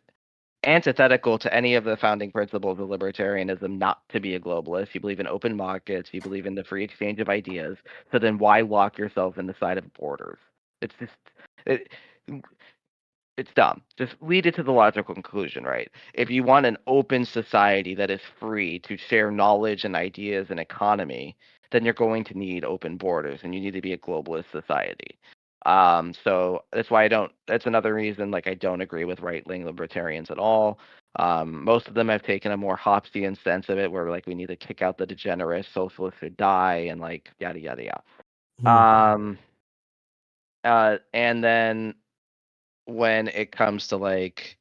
I: antithetical to any of the founding principles of libertarianism not to be a globalist. You believe in open markets. You believe in the free exchange of ideas. So then why lock yourself in the side of borders? It's just it, it's dumb. Just lead it to the logical conclusion, right? If you want an open society that is free to share knowledge and ideas and economy, then you're going to need open borders and you need to be a globalist society. So that's why that's another reason like I don't agree with right-wing libertarians at all. Most of them have taken a more Hobbesian sense of it where like we need to kick out the degenerates, socialists who die and like yada yada yada. And then when it comes to like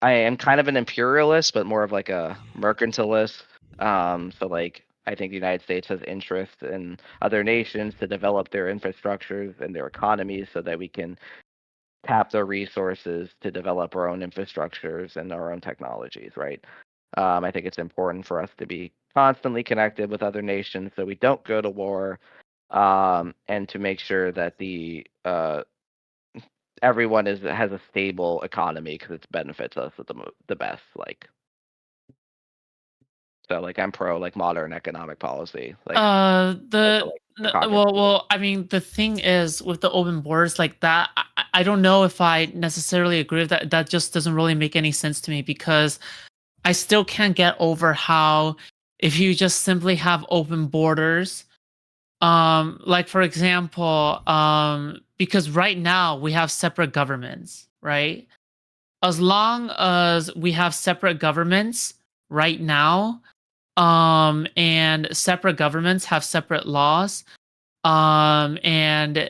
I: I am kind of an imperialist, but more of like a mercantilist. So like I think the United States has interest in other nations to develop their infrastructures and their economies so that we can tap their resources to develop our own infrastructures and our own technologies, right? I think it's important for us to be constantly connected with other nations so we don't go to war, and to make sure that everyone has a stable economy because it benefits us the best. Like, so like I'm pro like modern economic policy. Like,
D: well, I mean, the thing is with the open borders like that, I don't know if I necessarily agree with that. That just doesn't really make any sense to me because I still can't get over how if you just simply have open borders, like for example, because right now we have separate governments, right? As long as we have separate governments right now, and separate governments have separate laws, and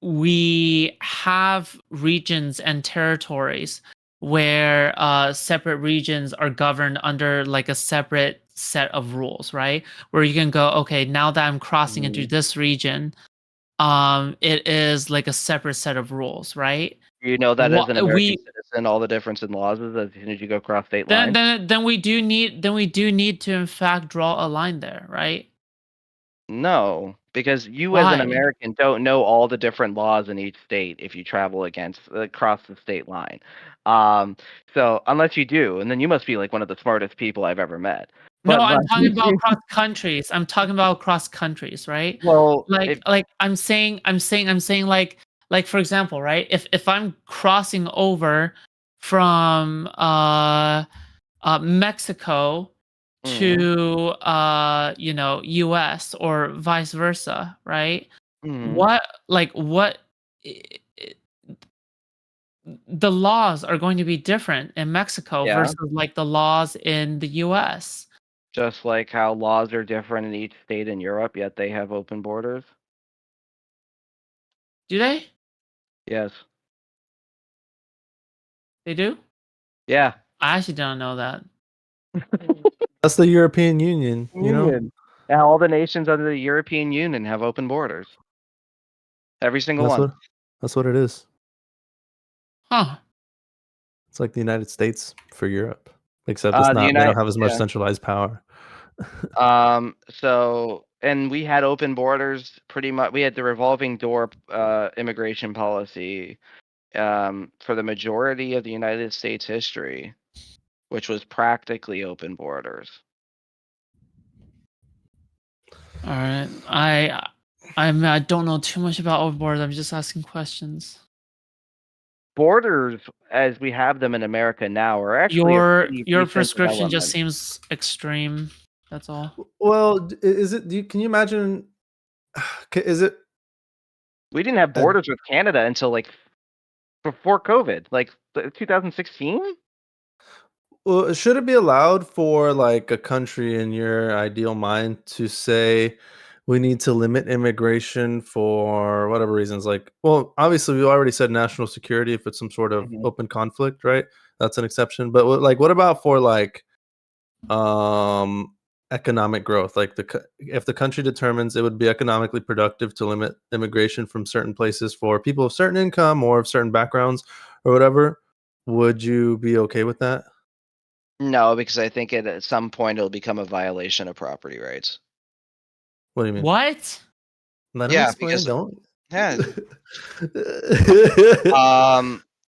D: we have regions and territories where separate regions are governed under like a separate set of rules, right? Where you can go, okay, now that I'm crossing into this region, it is like a separate set of rules, right?
I: You know that as an American citizen, all the difference in laws is as soon as you go across state lines.
D: Then we do need to in fact draw a line there, right?
I: No, because you
D: Why?
I: as an American don't know all the different laws in each state if you travel across the state line. So unless you do, and then you must be like one of the smartest people I've ever met.
D: No, I'm talking about cross countries. I'm talking about cross countries, right?
I: Well,
D: like I'm saying like for example, right? If I'm crossing over from Mexico to US or vice versa, right? What the laws are going to be different in Mexico
I: Yeah.
D: versus like the laws in the US.
I: Just like how laws are different in each state in Europe, yet they have open borders.
D: Do they?
I: Yes.
D: They do?
I: Yeah.
D: I actually don't know that.
G: That's the European Union, you know?
I: Union. Yeah, all the nations under the European Union have open borders. Every single one.
G: That's what it is.
D: Huh.
G: It's like the United States for Europe, except
I: The
G: they
I: United,
G: don't have as much
I: yeah.
G: centralized power.
I: So, and we had open borders pretty much. We had the revolving door immigration policy for the majority of the United States history, which was practically open borders.
D: All right. I don't know too much about open borders. I'm just asking questions.
I: Borders, as we have them in America now, are actually
D: Your prescription just seems extreme. That's all.
G: Well, is it? Can you imagine? Is it?
I: We didn't have borders with Canada until like before COVID, like 2016.
G: Well, should it be allowed for like a country in your ideal mind to say we need to limit immigration for whatever reasons? Like, well, obviously we already said national security if it's some sort of open conflict, right? That's an exception. But what about for like economic growth? Like if the country determines it would be economically productive to limit immigration from certain places for people of certain income or of certain backgrounds or whatever, would you be okay with that?
I: No, because I think at some point it'll become a violation of property rights.
G: What do you mean?
D: What?
G: Let him explain.
I: Because
G: Don't.
I: Yeah.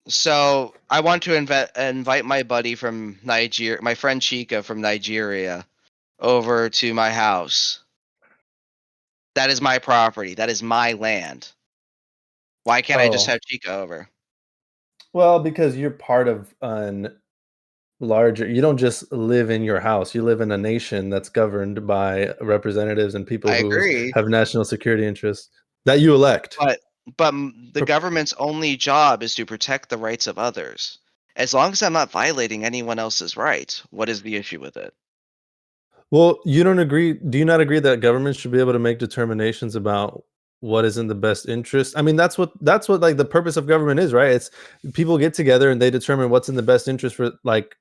I: So I want to invite my buddy from Nigeria, my friend Chica from Nigeria, over to my house. That is my property. That is my land. Why can't I just have Chica over?
G: Well, because you're part of an larger. You don't just live in your house. You live in a nation that's governed by representatives and people
I: I
G: who
I: agree.
G: have national security interests that you elect.
I: But the government's only job is to protect the rights of others. As long as I'm not violating anyone else's rights, what is the issue with it?
G: Well, you don't agree. Do you not agree that government should be able to make determinations about what is in the best interest? I mean, that's what like the purpose of government is, right? It's people get together and they determine what's in the best interest for like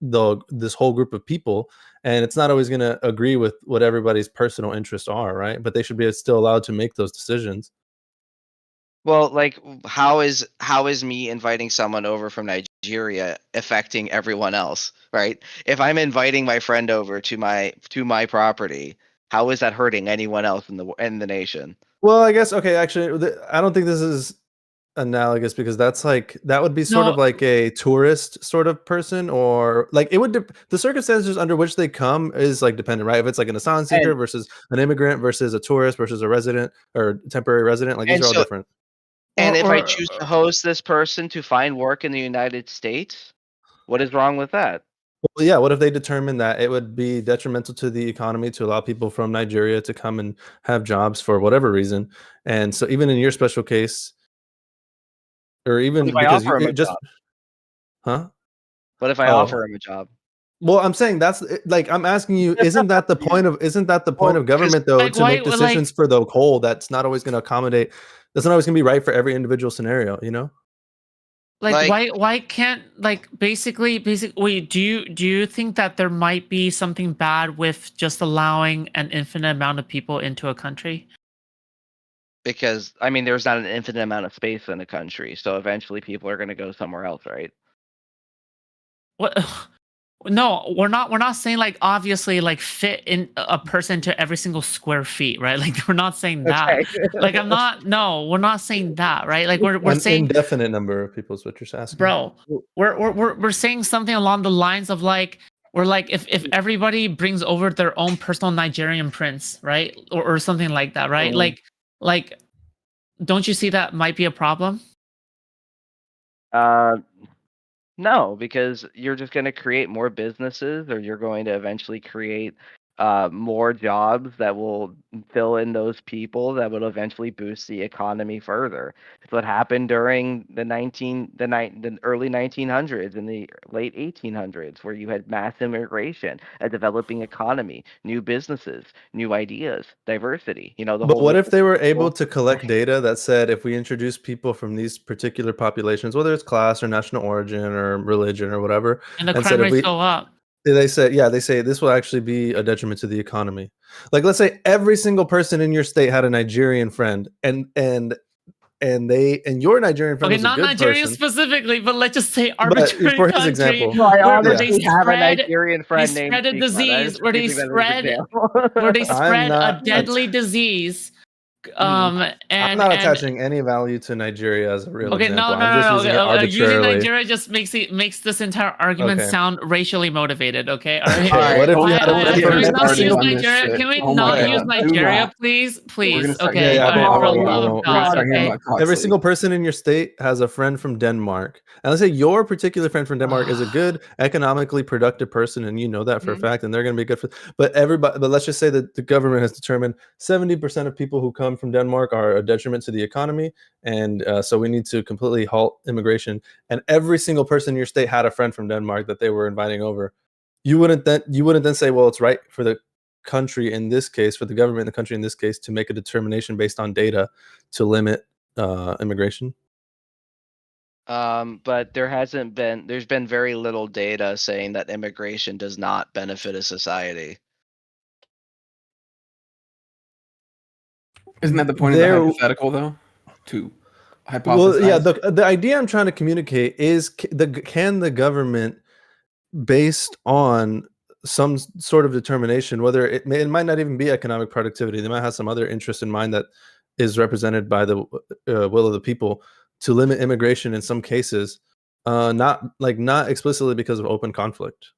G: this whole group of people, and it's not always going to agree with what everybody's personal interests are, right? But they should be still allowed to make those decisions.
I: Well, like how is me inviting someone over from Nigeria affecting everyone else, right? If I'm inviting my friend over to my property, how is that hurting anyone else in the nation?
G: Well, I guess okay. Actually, I don't think this is analogous because that would be sort of like a tourist sort of person, or like it would the circumstances under which they come is like dependent, right? If it's like an asylum seeker versus an immigrant versus a tourist versus a resident or temporary resident, like these are all different.
I: And if I choose to host this person to find work in the United States, what is wrong with that?
G: Well, yeah. What if they determine that it would be detrimental to the economy to allow people from Nigeria to come and have jobs for whatever reason? And so, even in your special case, or even
I: what if
G: because
I: I offer him
G: you just,
I: job?
G: huh?
I: What if I offer him a job?
G: Well, I'm saying that's like I'm asking you. Isn't that the point of government though, to make decisions for the whole? That's not always going to accommodate. That's not always going to be right for every individual scenario, you know.
D: Like why can't like basically wait, do you think that there might be something bad with just allowing an infinite amount of people into a country?
I: Because I mean there's not an infinite amount of space in a country, so eventually people are going to go somewhere else, right?
D: What? No, we're not saying like obviously like fit in a person to every single square feet, right? Like we're not saying that.
I: Okay.
D: Like we're not saying that, right? Like we're
G: An
D: saying
G: indefinite number of people is what you're asking.
D: Bro, we're saying something along the lines of like we're like if everybody brings over their own personal Nigerian prince, right? Or something like that, right? Like don't you see that might be a problem?
I: No, because you're just going to create more businesses, or you're going to eventually create more jobs that will fill in those people that will eventually boost the economy further. It's what happened during the early 1900s and the late 1800s, where you had mass immigration, a developing economy, new businesses, new ideas, diversity. You know, the
G: But
I: whole
G: what if they were able
I: whole-
G: to collect data that said if we introduce people from these particular populations, whether it's class or national origin or religion or whatever,
D: And the
G: and
D: crime
G: said if
D: rates
G: we
D: go up.
G: they said, yeah, they say this will actually be a detriment to the economy. Like, let's say every single person in your state had a Nigerian friend, and your Nigerian friend
D: Okay,
G: was a
D: not
G: good
D: Nigeria
G: person.
D: specifically, but let's just say
G: But
D: arbitrary
G: for his
D: country
G: example,
I: No, I
D: where they
I: honestly have a
D: spread
I: Nigerian friend named
D: spread a
I: Sequan. I
D: disease,
I: was
D: where they
I: using that as an
D: spread
I: example.
D: where they
G: I'm
D: spread a
G: not
D: deadly disease.
G: I'm
D: And
G: not attaching any value to Nigeria as a real
D: okay,
G: example.
D: no,
G: I'm just using it
D: using
G: arbitrarily.
D: Nigeria just makes this entire argument
G: Okay.
D: sound racially motivated. Okay, all right.
G: Okay, what if you had a
H: let's
G: friend
H: get
D: Can we
G: from
D: not
H: started
D: use
H: on this
D: Nigeria?
H: shit.
D: Can we
H: Oh my
D: not use
H: God, do
D: Nigeria,
H: not.
D: please?
H: We're
D: Please.
H: gonna start
D: Okay,
G: Yeah,
D: all right. For the
G: we
D: love of
G: won't.
D: God,
H: start hearing
D: okay.
H: about
G: Every
H: Coxley.
G: single person in your state has a friend from Denmark. And let's say your particular friend from Denmark is a good, economically productive person, and you know that for a fact, and they're going to be good for. But let's just say that the government has determined 70% of people who come from Denmark are a detriment to the economy, and so we need to completely halt immigration. And every single person in your state had a friend from Denmark that they were inviting over. You wouldn't then say, well, it's right for the country in this case, for the government in the country in this case, to make a determination based on data to limit immigration.
I: But there's been very little data saying that immigration does not benefit a society.
H: Isn't that the point of the hypothetical, though? To hypothesize.
G: Well, yeah, the idea I'm trying to communicate is can the government, based on some sort of determination, whether it might not even be economic productivity, they might have some other interest in mind that is represented by the will of the people, to limit immigration in some cases, not explicitly because of open conflict.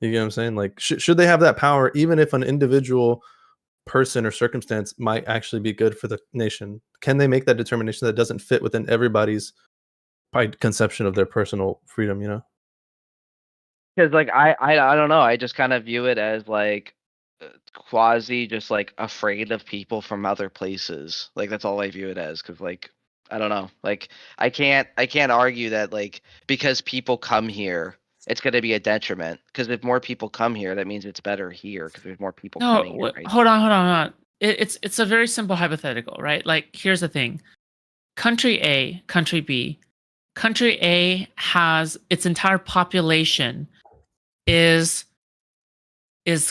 G: You get what I'm saying? Like, should they have that power, even if an individual person or circumstance might actually be good for the nation? Can they make that determination that doesn't fit within everybody's conception of their personal freedom? You know?
I: Because like I don't know. I just kind of view it as like quasi just like afraid of people from other places. Like that's all I view it as. Because like I don't know. Like I can't argue that like because people come here, it's going to be a detriment. Because if more people come here, that means it's better here because there's more people coming here. Right?
D: Hold on. It's a very simple hypothetical, right? Like here's the thing: country A, country B. Country A has its entire population is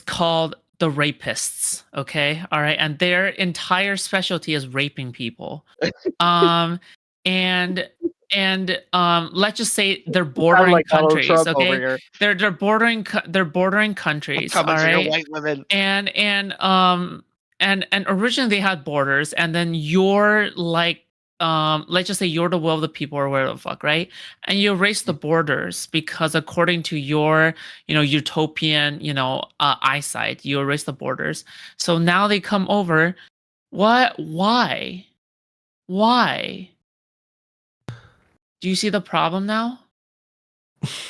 D: called the rapists, okay? All right, and their entire specialty is raping people. And let's just say they're bordering
I: like Donald
D: countries,
I: Trump over
D: okay?
I: here.
D: They're bordering countries, all
I: Coming to your
D: right?
I: white women.
D: And originally they had borders, and then you're like let's just say you're the will of the people or whatever the fuck, right? And you erase the borders because according to your utopian eyesight, you erase the borders. So now they come over. Why do you see the problem now?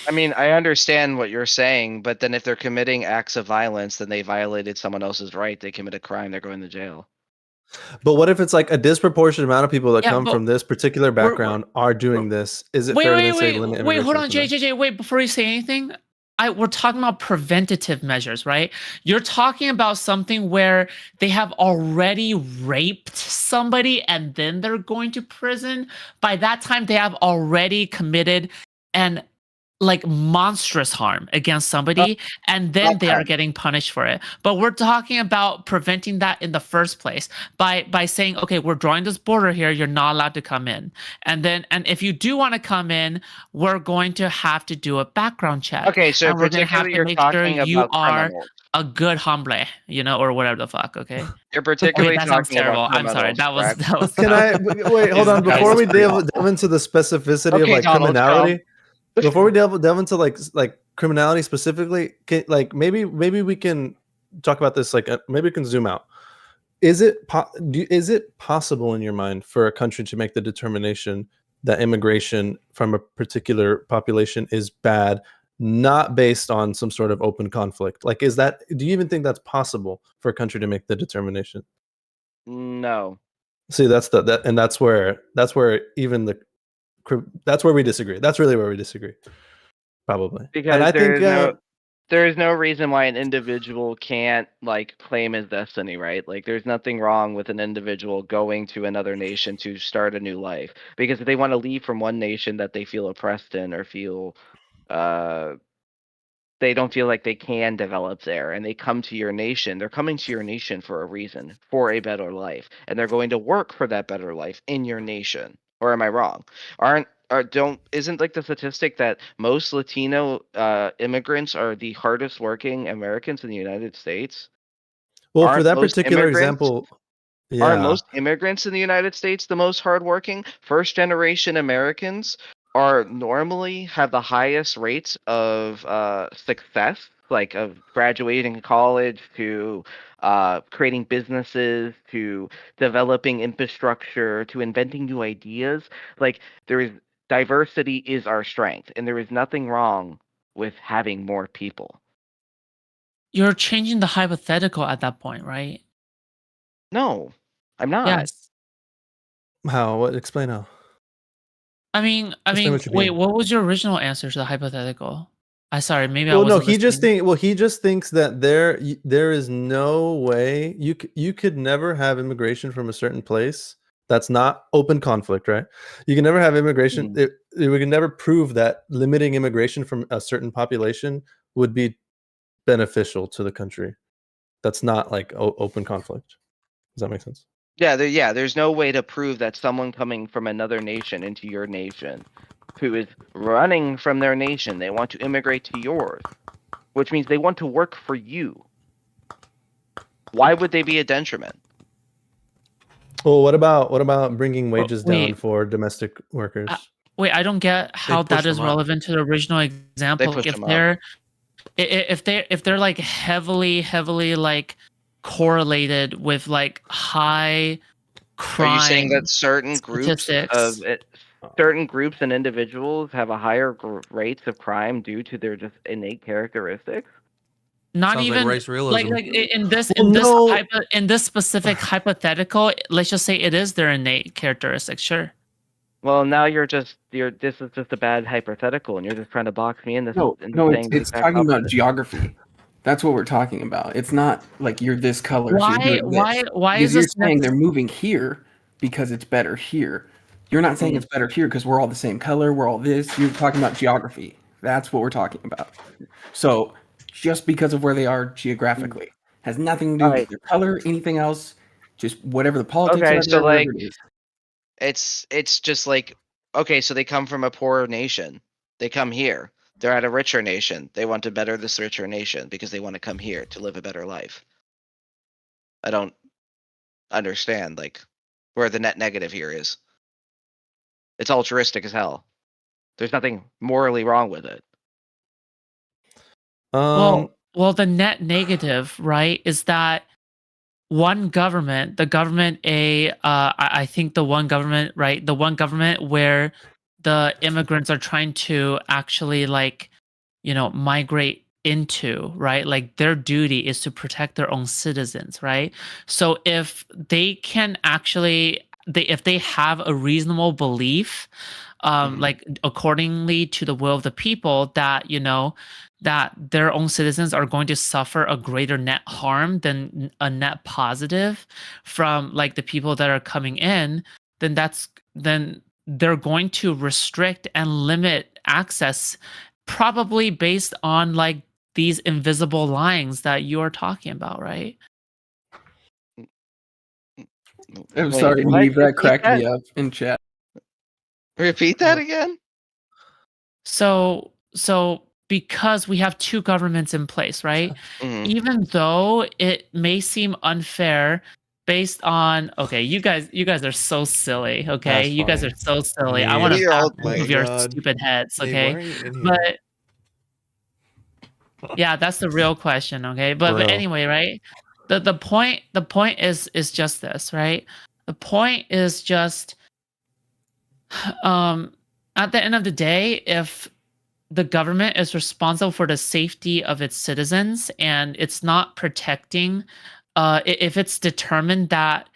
I: I mean, I understand what you're saying, but then if they're committing acts of violence, then they violated someone else's right. They commit a crime. They're going to jail.
G: But what if it's like a disproportionate amount of people that come
D: but
G: from this particular background are doing this? Is it fair to then say limit
D: wait, hold on,
G: immigration?
D: JJ, wait, before you say anything, we're talking about preventative measures, right? You're talking about something where they have already raped somebody and then they're going to prison. By that time, they have already committed an like monstrous harm against somebody, and then they are getting punished for it. But we're talking about preventing that in the first place by saying, okay, we're drawing this border here, you're not allowed to come in. And if you do want to come in, we're going to have to do a background check.
I: Okay, so
D: and we're going to have to make sure you are
I: criminals.
D: a good hombre, or whatever the fuck, okay?
I: You're particularly
D: that sounds
I: talking
D: terrible.
I: about
D: I'm sorry. That was
G: Can I wait? Hold on. Before we delve into the specificity of like
I: Donald
G: criminality, before we delve into like criminality specifically, maybe we can talk about this. Like maybe we can zoom out. Is it possible in your mind for a country to make the determination that immigration from a particular population is bad, not based on some sort of open conflict. Like, is that? Do you even think that's possible for a country to make the determination?
B: No.
G: See, that's where even that's where we disagree. That's really where we disagree, probably.
B: Because
G: and I think
B: there is no reason why an individual can't like claim his destiny, right? Like there's nothing wrong with an individual going to another nation to start a new life. Because if they want to leave from one nation that they feel oppressed in or feel they don't feel like they can develop there and they come to your nation, they're coming to your nation for a reason, for a better life, and they're going to work for that better life in your nation. Or am I wrong? Isn't like the statistic that most Latino immigrants are the hardest working Americans in the United States?
G: well, for
B: Aren't
G: that
B: most
G: particular
B: immigrants
G: example,
B: Aren't
G: yeah.
B: most immigrants in the United States the most hardworking? First generation Americans are normally have the highest rates of success, like of graduating college to creating businesses to developing infrastructure to inventing new ideas. Like there is diversity is our strength, and there is nothing wrong with having more people.
D: You're changing the hypothetical at that point, right?
B: No, I'm not.
D: Yes.
G: How? What? Explain how.
D: I
G: Explain
D: mean,
G: what you
D: wait,
G: mean.
D: what was your original answer to the hypothetical? I sorry, maybe I
G: Well, no,
D: wasn't
G: he just
D: listening.
G: he just thinks that there is no way you could never have immigration from a certain place that's not open conflict, right? You can never have immigration. We can never prove that limiting immigration from a certain population would be beneficial to the country. That's not like open conflict. Does that make sense?
B: Yeah, there's no way to prove that someone coming from another nation into your nation who is running from their nation, they want to immigrate to yours, which means they want to work for you. Why would they be a detriment?
G: Well, what about bringing wages down
D: wait.
G: for domestic workers?
D: Wait, I don't get how
E: push
D: that is
E: them up.
D: relevant to the original example.
B: They
D: Like
B: push
D: if
B: them up.
D: they're if they're like heavily like correlated with like high crime.
B: Are you saying that certain groups and individuals have a higher rates of crime due to their just innate characteristics?
D: Not
E: Sounds like
D: even
E: race realism.
D: like in this
G: Well, no.
D: in this specific hypothetical, let's just say it is their innate characteristics. Sure.
B: Well, now this is just a bad hypothetical, and you're just trying to box me in.
H: No, it's talking about geography. That's what we're talking about. It's not like you're this color. So you're doing this.
D: Why
H: Because
D: is
H: you're
D: this
H: saying they're moving here because it's better here. You're not saying it's better here because we're all the same color. We're all this. You're talking about geography. That's what we're talking about. So just because of where they are geographically has nothing to do with their color, anything else. Just whatever the politics
B: Okay,
H: are
B: so
H: there,
B: like
H: whatever it is.
B: it's just like okay, so they come from a poorer nation. They come here. They're at a richer nation. They want to better this richer nation because they want to come here to live a better life. I don't understand like where the net negative here is. It's altruistic as hell. There's nothing morally wrong with it.
D: well, the net negative, right, is that one government, the government I think the one government, right, the one government where the immigrants are trying to actually like, migrate into, right? Like their duty is to protect their own citizens, right? So if they can actually if they have a reasonable belief like accordingly to the will of the people that that their own citizens are going to suffer a greater net harm than a net positive from like the people that are coming in, then they're going to restrict and limit access, probably based on like these invisible lines that you are talking about, right?
H: I'm
B: Wait,
H: sorry,
B: what?
H: Neve, that
B: Repeat
H: cracked
B: that?
H: me up in chat.
B: Repeat that again?
D: So because we have two governments in place, right?
B: Mhm.
D: Even though it may seem unfair based on you guys are so silly, okay?
E: That's
D: You guys are
E: funny.
D: so silly. I want to
B: You're all
D: bash both of
B: silly.
D: your
E: God.
D: stupid heads,
E: Dave,
D: okay?
E: why are you in here?
D: But yeah, that's the real question, okay? But
E: Bro.
D: anyway, right? The point is just this, right? The point is just at the end of the day, if the government is responsible for the safety of its citizens, and it's not protecting. If it's determined that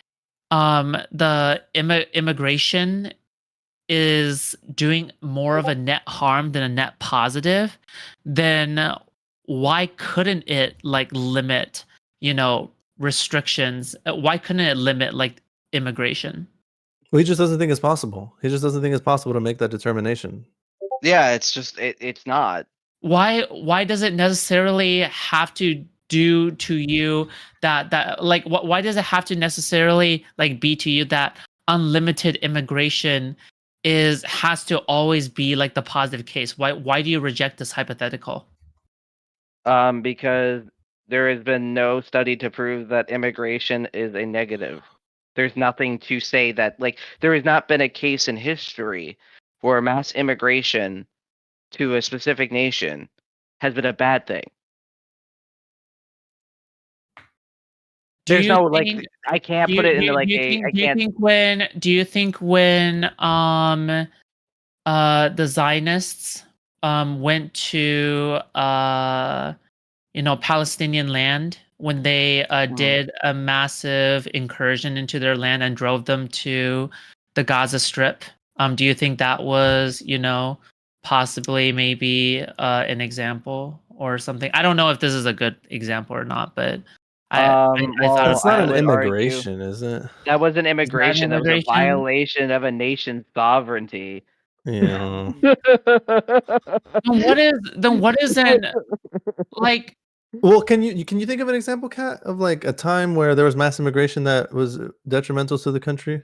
D: the immigration is doing more of a net harm than a net positive, then why couldn't it like limit, restrictions? Why couldn't it limit like immigration?
G: Well, he just doesn't think it's possible. He just doesn't think it's possible to make that determination.
I: Yeah, it's just it's not.
D: Why does it necessarily have to do to you that like why does it have to necessarily like be to you that unlimited immigration has to always be like the positive case? Why do you reject this hypothetical?
I: Because there has been no study to prove that immigration is a negative. There's nothing to say that, like, there has not been a case in history where mass immigration to a specific nation has been a bad thing. There's no like, I can't put it into like a. I can't.
D: Do you think when the Zionists went to Palestinian land, when they did a massive incursion into their land and drove them to the Gaza Strip, do you think that was possibly maybe an example or something? I don't know if this is a good example or not, but I thought
G: It's not
I: I
G: an
I: would
G: immigration, is it?
I: That was an immigration. That was a
D: immigration?
I: violation of a nation's sovereignty.
G: Yeah.
D: Then what is then like?
G: Well, can you think of an example, Kat, of like a time where there was mass immigration that was detrimental to a country?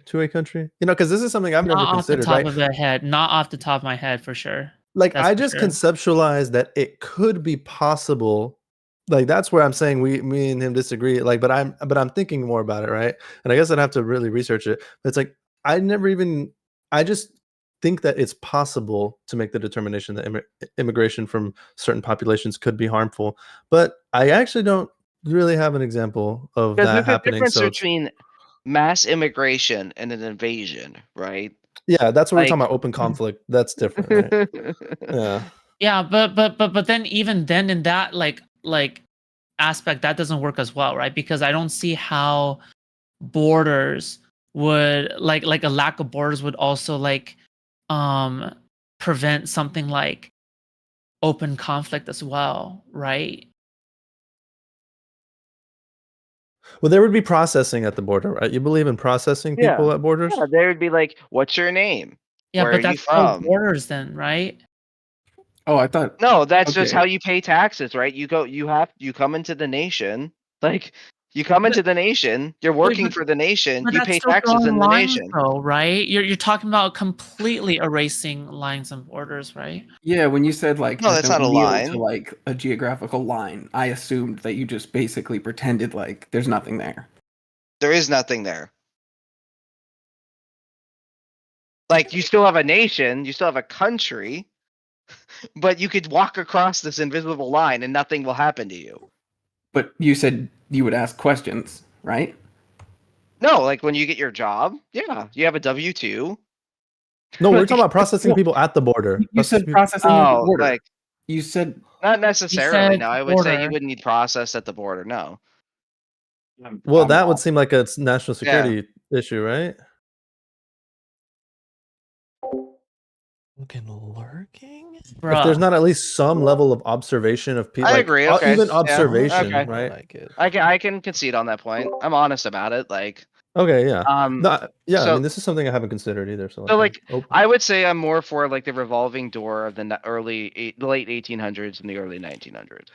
G: Because this is something I've never considered.
D: Not off the top of my head, for sure.
G: Like,
D: That's
G: I
D: for
G: just
D: sure.
G: conceptualized that it could be possible. Like, that's where I'm saying me and him disagree. Like, but I'm thinking more about it, right? And I guess I'd have to really research it. But it's like I just think that it's possible to make the determination that immigration from certain populations could be harmful. But I actually don't really have an example of
I: Because
G: that
I: there's a
G: happening.
I: difference
G: So
I: between mass immigration and an invasion, right?
G: yeah, that's what we're
I: Like-
G: talking about. Open conflict. That's different, right? Yeah.
D: Yeah, but then even then in that like aspect, that doesn't work as well, right? Because I don't see how borders would like a lack of borders would also like prevent something like open conflict as well, right?
G: Well, there would be processing at the border, right? You believe in processing people at borders?
I: Yeah, they would be like, "What's your name?
D: Yeah,
I: Where
D: but
I: are you
D: that's no
I: from?"
D: borders then, right?
H: Oh, I thought.
I: No, that's just
H: Okay.
I: how you pay taxes, right? You come into the nation, like you come into the nation, you're working for the nation,
D: But
I: you
D: that's
I: pay
D: still
I: taxes
D: drawing
I: in the
D: lines,
I: nation.
D: though, right? You're talking about completely erasing lines and borders, right?
H: Yeah, when you said like
I: No,
H: that
I: that's
H: they
I: not a
H: would kneel
I: line.
H: to like a geographical line, I assumed that you just basically pretended like there's nothing there.
I: There is nothing there. Like, you still have a nation, you still have a country, but you could walk across this invisible line and nothing will happen to you.
H: But you said you would ask questions, right?
I: No, like when you get your job, yeah, you have a W-2.
G: No, we're talking about processing people at the border.
H: You said processing at the
I: Oh,
H: border.
I: like
H: You said
I: not necessarily.
D: said
I: No, I would say you
D: border.
I: wouldn't need process at the border. No.
G: Well,
H: I'm
G: that
H: wrong.
G: would seem like a national security issue, right?
E: Fucking lurking?
G: If there's not at least some level of observation of people,
I: I agree. Okay.
G: even
I: Yeah,
G: observation,
I: okay.
G: right?
E: Like it.
I: I can concede on that point. I'm honest about it. Like,
G: Okay, yeah. Yeah, I
I: so-
G: mean, this is something I haven't considered either. So,
I: so like,
G: open.
I: I would say I'm more for like the revolving door of the the late 1800s and the early 1900s,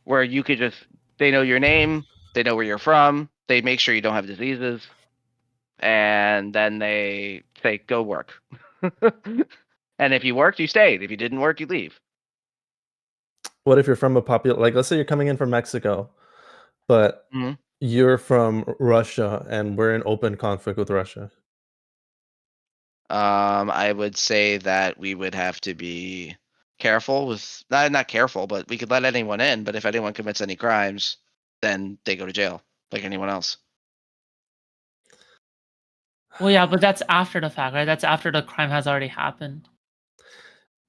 I: where you could just, they know your name, they know where you're from, they make sure you don't have diseases, and then they say, go work. And if you worked, you stayed. If you didn't work, you leave.
G: What if you're from a popular, like, let's say you're coming in from Mexico, but
I: Mhm.
G: you're from Russia and we're in open conflict with Russia?
I: I would say that we would have to be careful with, not careful, but we could let anyone in. But if anyone commits any crimes, then they go to jail like anyone else.
D: Well, yeah, but that's after the fact, right? That's after the crime has already happened.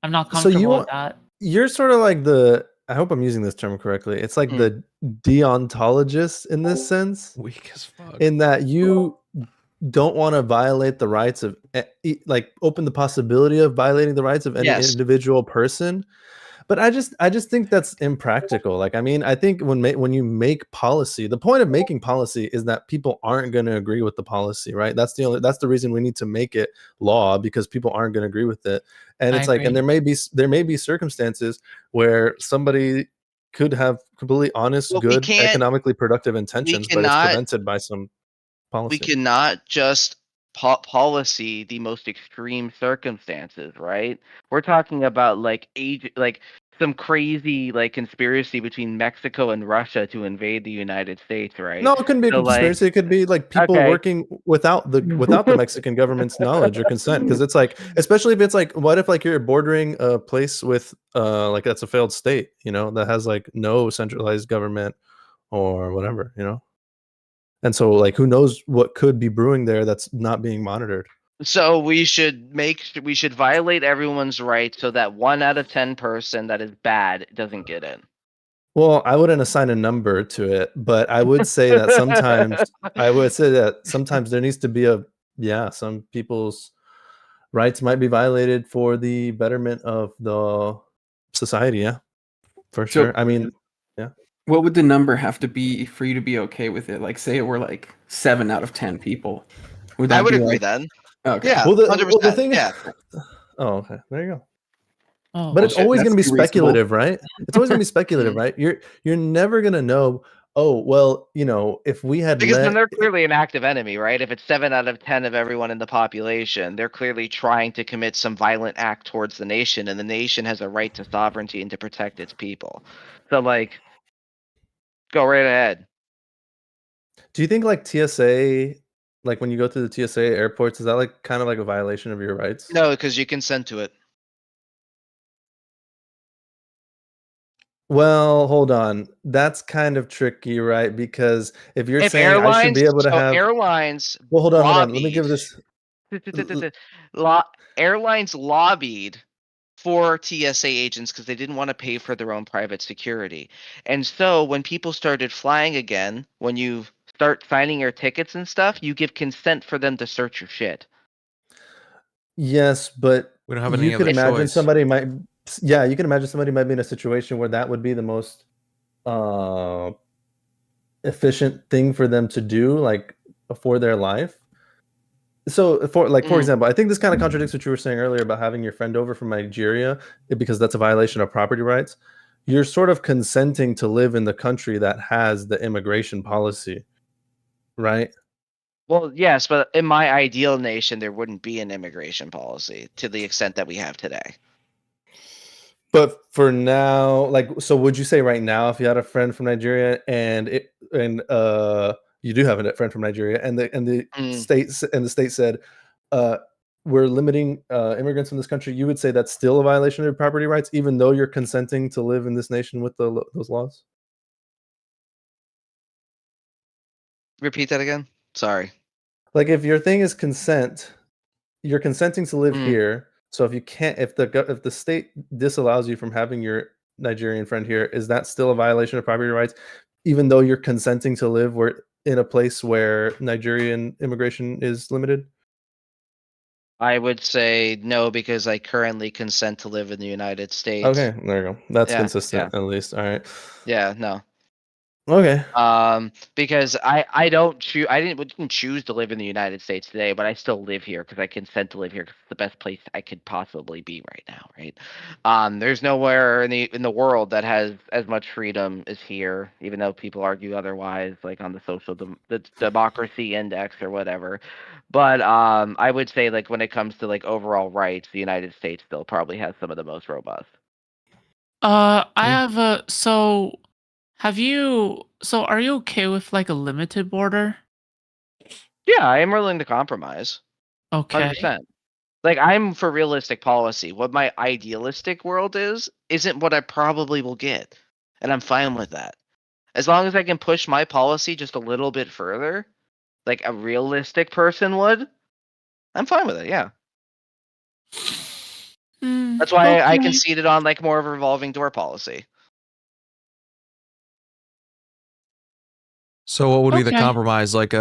D: I'm not
G: So you
D: comfortable
G: want-
D: with that.
G: you're sort of like the. I hope I'm using this term correctly. It's like the deontologist in this sense,
E: Weak as fuck.
G: in that you don't want to violate the rights of, like, open the possibility of violating the rights of any individual person. But I just think that's impractical. Like, I mean, I think when you make policy, the point of making policy is that people aren't going to agree with the policy, right? That's the reason we need to make it law, because people aren't going to agree with it. And it's like, and there may be circumstances where somebody could have completely honest, good, economically productive intentions, but it's prevented by some policy.
I: We cannot just policy the most extreme circumstances, right? We're talking about like some crazy like conspiracy between Mexico and Russia to invade the United States, right?
G: No, it couldn't be a conspiracy. It could be like people working without the Mexican government's knowledge or consent. Because it's like, especially if it's like, what if like you're bordering a place with like that's a failed state, that has like no centralized government or whatever, And so, like, who knows what could be brewing there that's not being monitored?
I: So we should violate everyone's rights so that 1 out of 10 person that is bad doesn't get in.
G: Well, I wouldn't assign a number to it, but I would say that sometimes there needs to be some people's rights might be violated for the betterment of the society. Yeah, for sure. I mean, yeah.
H: What would the number have to be for you to be okay with it? Like, say it were like 7 out of 10 people.
I: I would agree then.
H: Okay.
I: Yeah.
G: Well,
I: 100%.
G: the thing
I: yeah.
G: Oh, okay. There you go.
D: Oh,
G: but it's always going to be speculative, right? It's always going to be speculative, right? You're never going to know. Oh, well, if we had
I: because then they're clearly an active enemy, right? If it's 7 out of 10 of everyone in the population, they're clearly trying to commit some violent act towards the nation, and the nation has a right to sovereignty and to protect its people. So, like, go right ahead.
G: Do you think like TSA, like when you go through the TSA airports, is that like kind of like a violation of your rights?
I: No, because you consent to it.
G: Well, hold on. That's kind of tricky, right? Because if you're saying I should be able to have
I: airlines,
G: well, hold on. Let me give this.
I: Airlines lobbied for TSA agents because they didn't want to pay for their own private security. And so when people started flying again, when you start signing your tickets and stuff, you give consent for them to search your shit.
G: Yes, but
E: we don't have any
G: you could
E: other
G: imagine
E: choice.
G: somebody might. Yeah, you can imagine somebody might be in a situation where that would be the most efficient thing for them to do, like for their life. So for example, I think this kind of contradicts what you were saying earlier about having your friend over from Nigeria, because that's a violation of property rights. You're sort of consenting to live in the country that has the immigration policy, right?
I: Well, yes, but in my ideal nation, there wouldn't be an immigration policy to the extent that we have today.
G: But for now, so would you say right now, if you had a friend from Nigeria and you do have a friend from Nigeria, and the state said, we're limiting immigrants in this country, you would say that's still a violation of your property rights, even though you're consenting to live in this nation with those laws?
I: Repeat that again. Sorry.
G: Like, if your thing is consent, you're consenting to live here. So if the state disallows you from having your Nigerian friend here, is that still a violation of property rights, even though you're consenting to live in a place where Nigerian immigration is limited?
I: I would say no, because I currently consent to live in the United States.
G: Okay, there you go. That's consistent, at least. All right.
I: Yeah, no.
G: Okay.
I: Because I didn't choose to live in the United States today, but I still live here because I consent to live here because it's the best place I could possibly be right now, right? There's nowhere in the world that has as much freedom as here, even though people argue otherwise, like on the democracy index or whatever. But I would say, like, when it comes to like overall rights, the United States still probably has some of the most robust.
D: I have a are you okay with like a limited border?
I: Yeah, I am willing to compromise.
D: Okay.
I: 100%. Like, I'm for realistic policy. What my idealistic world isn't what I probably will get. And I'm fine with that. As long as I can push my policy just a little bit further, like a realistic person would, I'm fine with it, yeah.
B: That's why I
D: Okay.
B: conceded on like more of a revolving door policy.
E: So what would be the
D: Okay.
E: compromise? Like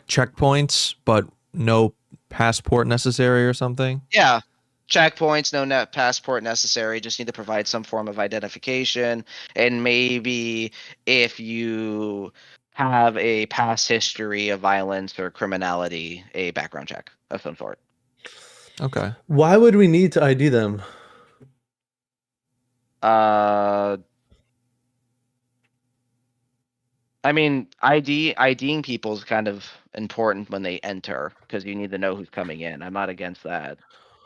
E: checkpoints, but no passport necessary or something?
B: Yeah. Checkpoints, no net passport necessary. Just need to provide some form of identification. And maybe if you have a past history of violence or criminality, a background check of some sort.
E: Okay.
G: Why would we need to ID them?
B: I mean, IDing people is kind of important when they enter because you need to know who's coming in. I'm not against that.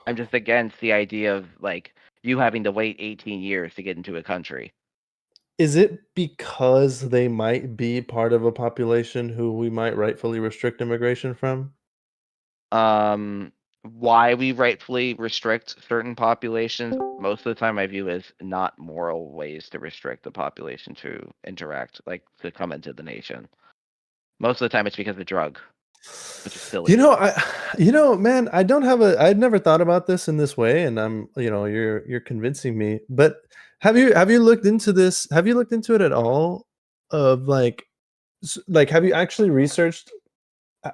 B: I'm just against the idea of like you having to wait 18 years to get into a country.
G: Is it because they might be part of a population who we might rightfully restrict immigration from?
B: Why we rightfully restrict certain populations, most of the time I view as not moral ways to restrict the population to interact, like to come into the nation. Most of the time it's because of drug, which is silly.
G: Man, I'd never thought about this in this way, and you're convincing me. But have you looked into this? Have you looked into it at all? Of have you actually researched?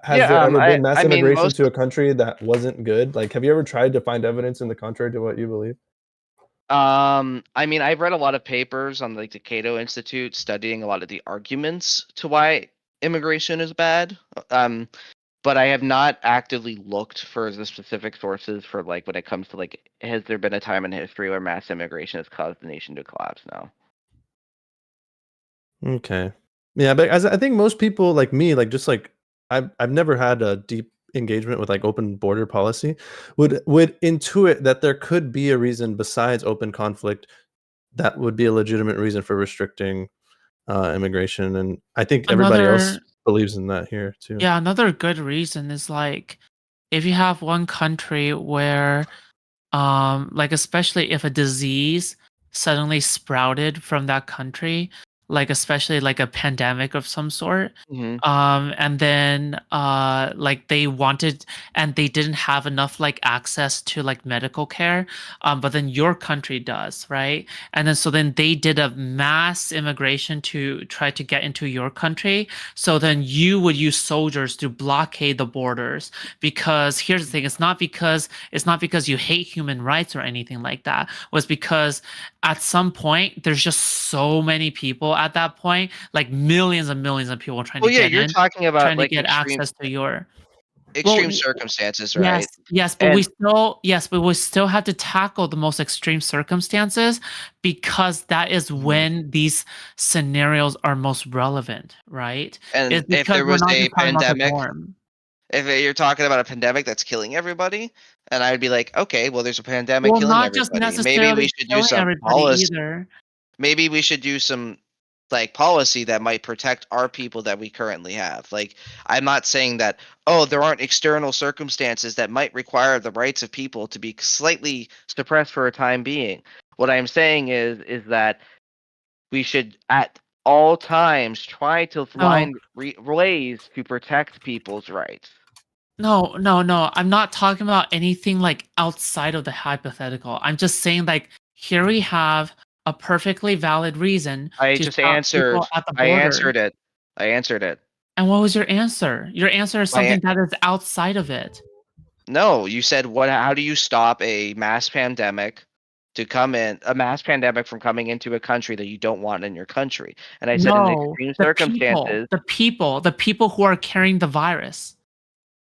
G: Has there
B: Yeah,
G: ever been mass
B: I mean
G: immigration
B: most
G: to a country that wasn't good? Like, have you ever tried to find evidence in the contrary to what you believe?
B: I mean, I've read a lot of papers on like the Cato Institute studying a lot of the arguments to why immigration is bad. But I have not actively looked for the specific sources for like when it comes to like has there been a time in history where mass immigration has caused the nation to collapse? No.
G: Okay. Yeah, but as I think most people like me, like just like I've never had a deep engagement with like open border policy, would intuit that there could be a reason besides open conflict that would be a legitimate reason for restricting immigration, and I think everybody else
D: Another
G: believes in that here too.
D: Yeah, another good reason is like if you have one country where like especially if a disease suddenly sprouted from that country, like especially like a pandemic of some sort,
B: Mm-hmm.
D: and then like they wanted and they didn't have enough like access to like medical care, but then your country does, right? And then so then they did a mass immigration to try to get into your country, so then you would use soldiers to blockade the borders, because here's the thing, it's not because you hate human rights or anything like that. Was because at some point there's just so many people at that point, like millions and millions of people trying
B: Well,
D: to
B: yeah,
D: get
B: you're
D: in,
B: talking about
D: trying to
B: like
D: get access to your well
B: extreme circumstances,
D: yes,
B: right?
D: yes, but
B: And
D: we still have to tackle the most extreme circumstances, because that is
B: Mhm.
D: when these scenarios are most relevant, right? It's
B: and if
D: because
B: there
D: we're
B: was
D: not
B: a
D: just talking about the
B: pandemic,
D: norm.
B: if you're talking about a pandemic that's killing everybody, and I'd be like, okay, well, there's a pandemic
D: Well,
B: killing
D: not just
B: everybody. Maybe we
D: necessarily
B: should do
D: killing
B: some
D: everybody
B: policy.
D: either.
B: Maybe we should do some like policy that might protect our people that we currently have. Like, I'm not saying that, oh, there aren't external circumstances that might require the rights of people to be slightly suppressed for a time being. What I'm saying is that we should at all times try to
D: No,
B: find ways to protect people's rights.
D: no. I'm not talking about anything like outside of the hypothetical. I'm just saying like here we have a perfectly valid reason
B: I
D: to
B: just
D: stop people
B: answered.
D: at the
B: I
D: border.
B: answered it. I answered it.
D: And what was your answer? Your answer is
B: My
D: something that is outside of it.
B: No, you said what? How do you stop a mass pandemic to come in? A mass pandemic from coming into a country that you don't want in your country? And I said, in
D: No,
B: extreme
D: the people,
B: circumstances,
D: the people who are carrying the virus.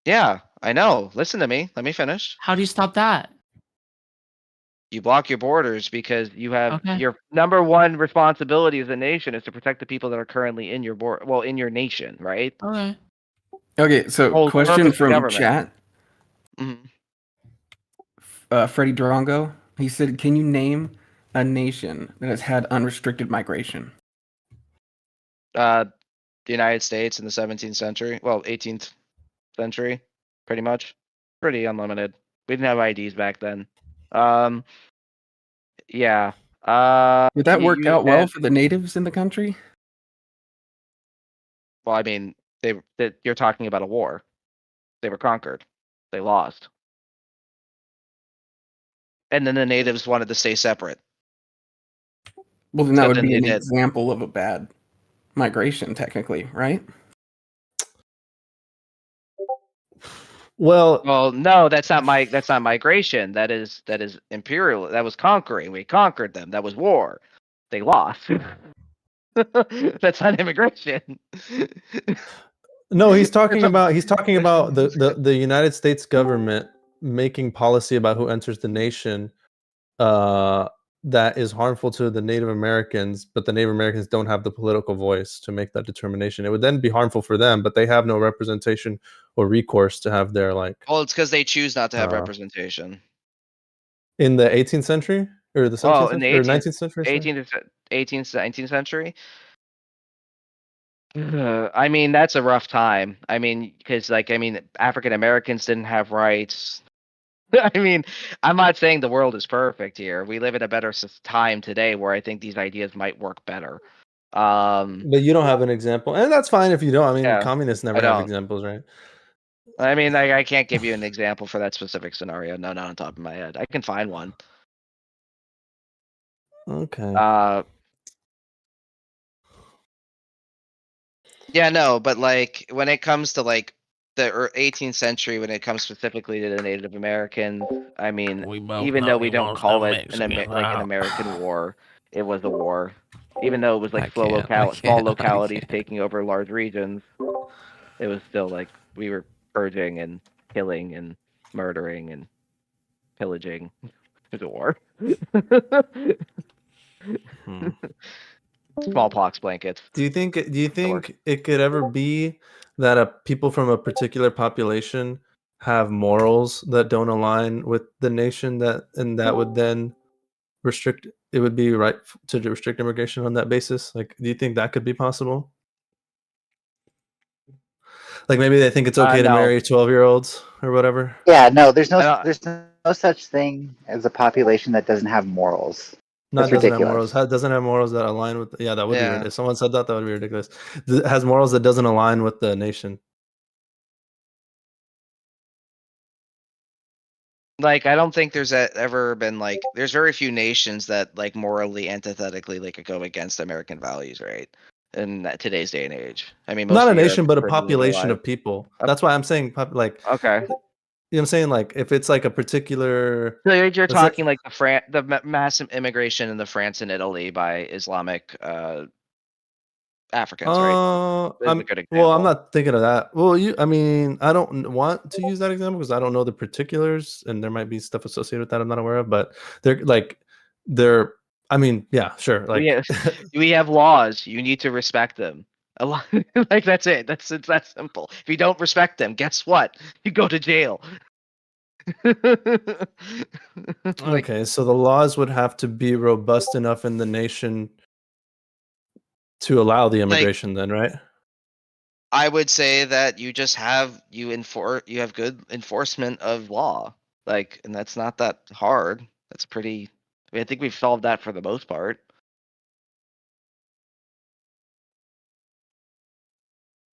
B: yeah, I know. Listen to me. Let me finish.
D: How do you stop that?
B: You block your borders because you have
D: Okay.
B: your number one responsibility as a nation is to protect the people that are currently in your in your nation, right?
D: Okay.
H: Okay, so
B: Whole
H: question
B: purpose of
H: from
B: government.
H: chat.
B: Mhm.
H: Freddie Drongo. He said, "Can you name a nation that has had unrestricted migration?"
B: The United States in the 17th century, well, 18th century, pretty much, pretty unlimited. We didn't have IDs back then. Um, yeah.
H: Did that work
B: You
H: out well
B: and
H: for the natives in the country?
B: well, I mean, you're talking about a war. They were conquered. They lost.
I: and then the natives wanted to stay separate.
H: Well, then that
I: So
H: would
I: then
H: be
I: they
H: an
I: did.
H: example of a bad migration, technically, right?
G: Well,
I: Well, no, that's not migration. That is imperial. That was conquering. We conquered them. That was war. They lost. That's not immigration.
G: no, he's talking
I: That's
G: about the United States government making policy about who enters the nation that is harmful to the Native Americans, but the Native Americans don't have the political voice to make that determination. It would then be harmful for them, but they have no representation or recourse to have their
I: Well, it's because they choose not to have
G: Uh,
I: representation.
G: in the 18th century or the 17th
I: Well, in the
G: century or 19th century. Sorry?
I: 18th, 19th century. I mean, that's a rough time. I mean, because African Americans didn't have rights. I mean, I'm not saying the world is perfect here. We live in a better time today where I think these ideas might work better.
G: But you don't have an example, and that's fine if you don't. I mean,
I: Yeah,
G: communists
I: I
G: never have
I: don't.
G: examples, right?
I: I mean, I can't give you an example for that specific scenario. No, not on top of my head. I can find one.
G: Okay.
I: Yeah, no, but like when it comes to like the 18th century, when it comes specifically to the Native Americans, I mean,
E: We both
I: even
E: know
I: though
E: he
I: we don't
E: wants
I: call
E: them
I: it
E: Mexicans
I: like an
E: out.
I: American war, it was a war. Even though it was like small
E: can't.
I: localities taking over large regions, it was still like we were purging and killing and murdering and pillaging. It was a war.
E: Hmm.
I: Smallpox blankets.
G: Do you think it could ever be that people from a particular population have morals that don't align with the nation and that would then restrict it would be right to restrict immigration on that basis? Like, do you think that could be possible? Like maybe they think it's okay to
I: No.
G: marry 12-year-olds or whatever.
J: Yeah, no, there's
I: I don't-
J: no such thing as a population that doesn't have morals.
G: Not
J: That's
G: doesn't
J: ridiculous.
G: have morals. Doesn't have morals that align with. Yeah, that would be.
I: Yeah.
G: If someone said that, that would be ridiculous. Has morals that doesn't align with the nation.
I: Like, I don't think there's ever been like there's very few nations that like morally antithetically like go against American values, right? In today's day and age. I mean, most
G: Not a
I: of Europe
G: nation,
I: is
G: but a
I: pretty
G: population
I: liberalized.
G: of people. That's why I'm saying like.
I: Okay.
G: You know what I'm saying? Like if it's like a particular.
I: So you're
G: let's say-
I: talking like the massive immigration into France and Italy by Islamic Africans, right? That's a good example.
G: Well, I'm not thinking of that. Well, I mean, I don't want to use that example because I don't know the particulars, and there might be stuff associated with that I'm not aware of. But they're. I mean, yeah, sure. Like
I: we have laws. You need to respect them. A lot, like that's it. It's that simple. If you don't respect them, guess what? You go to jail. Like,
G: okay, so the laws would have to be robust enough in the nation to allow the immigration, then, right?
I: I would say that you just have you have good enforcement of law. Like, and that's not that hard. That's pretty. I mean, I think we've solved that for the most part.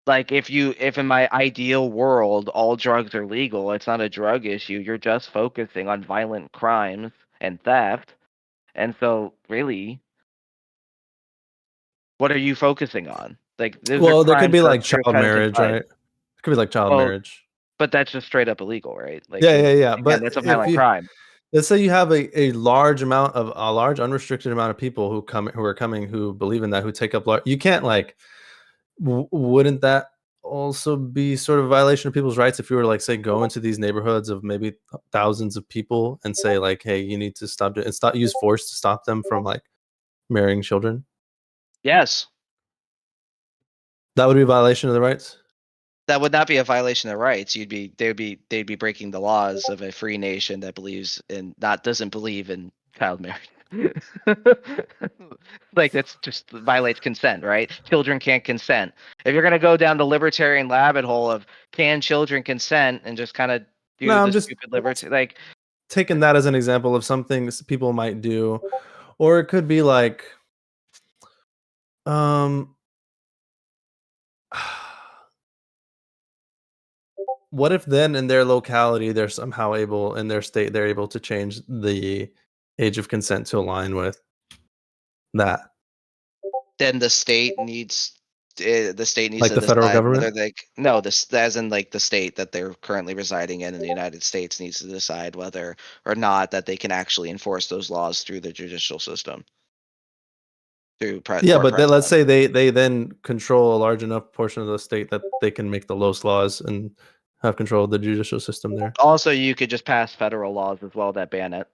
I: Like if in my ideal world all drugs are legal, it's not a drug issue. You're just focusing on violent crimes and theft. And so really, what are you focusing on? Like
G: Well, there could be like child marriage, right? It could be like child
I: Well,
G: marriage.
I: But that's just straight up illegal, right? Like
G: Yeah.
I: again,
G: But
I: that's a violent crime.
G: let's say you have a large unrestricted amount of people who believe in that, who take up you can't like wouldn't that also be sort of a violation of people's rights if you were like say go into these neighborhoods of maybe thousands of people and say like, hey, you need to use force to stop them from like marrying children?
I: Yes.
G: That would be a violation of the rights?
I: That would not be a violation of rights. They'd be breaking the laws of a free nation that doesn't believe in child marriage. Like that's just violates consent, right? Children can't consent. If you're gonna go down the libertarian rabbit hole of can children consent and just kind of do
G: No, I'm
I: the
G: just
I: stupid liberty, like
G: taking that as an example of something people might do, or it could be like, what if then in their locality they're somehow able, in their state, they're able to change the age of consent to align with that?
I: Then the state needs
G: Like
I: to
G: the federal
I: decide
G: government?
I: whether they no this as in like the state that they're currently residing in the United States needs to decide whether or not that they can actually enforce those laws through the judicial system.
G: Yeah,
I: Court
G: but then let's
I: precedent.
G: say they then control a large enough portion of the state that they can make the lowest laws and have control of the judicial system there.
I: Also, you could just pass federal laws as well that ban it,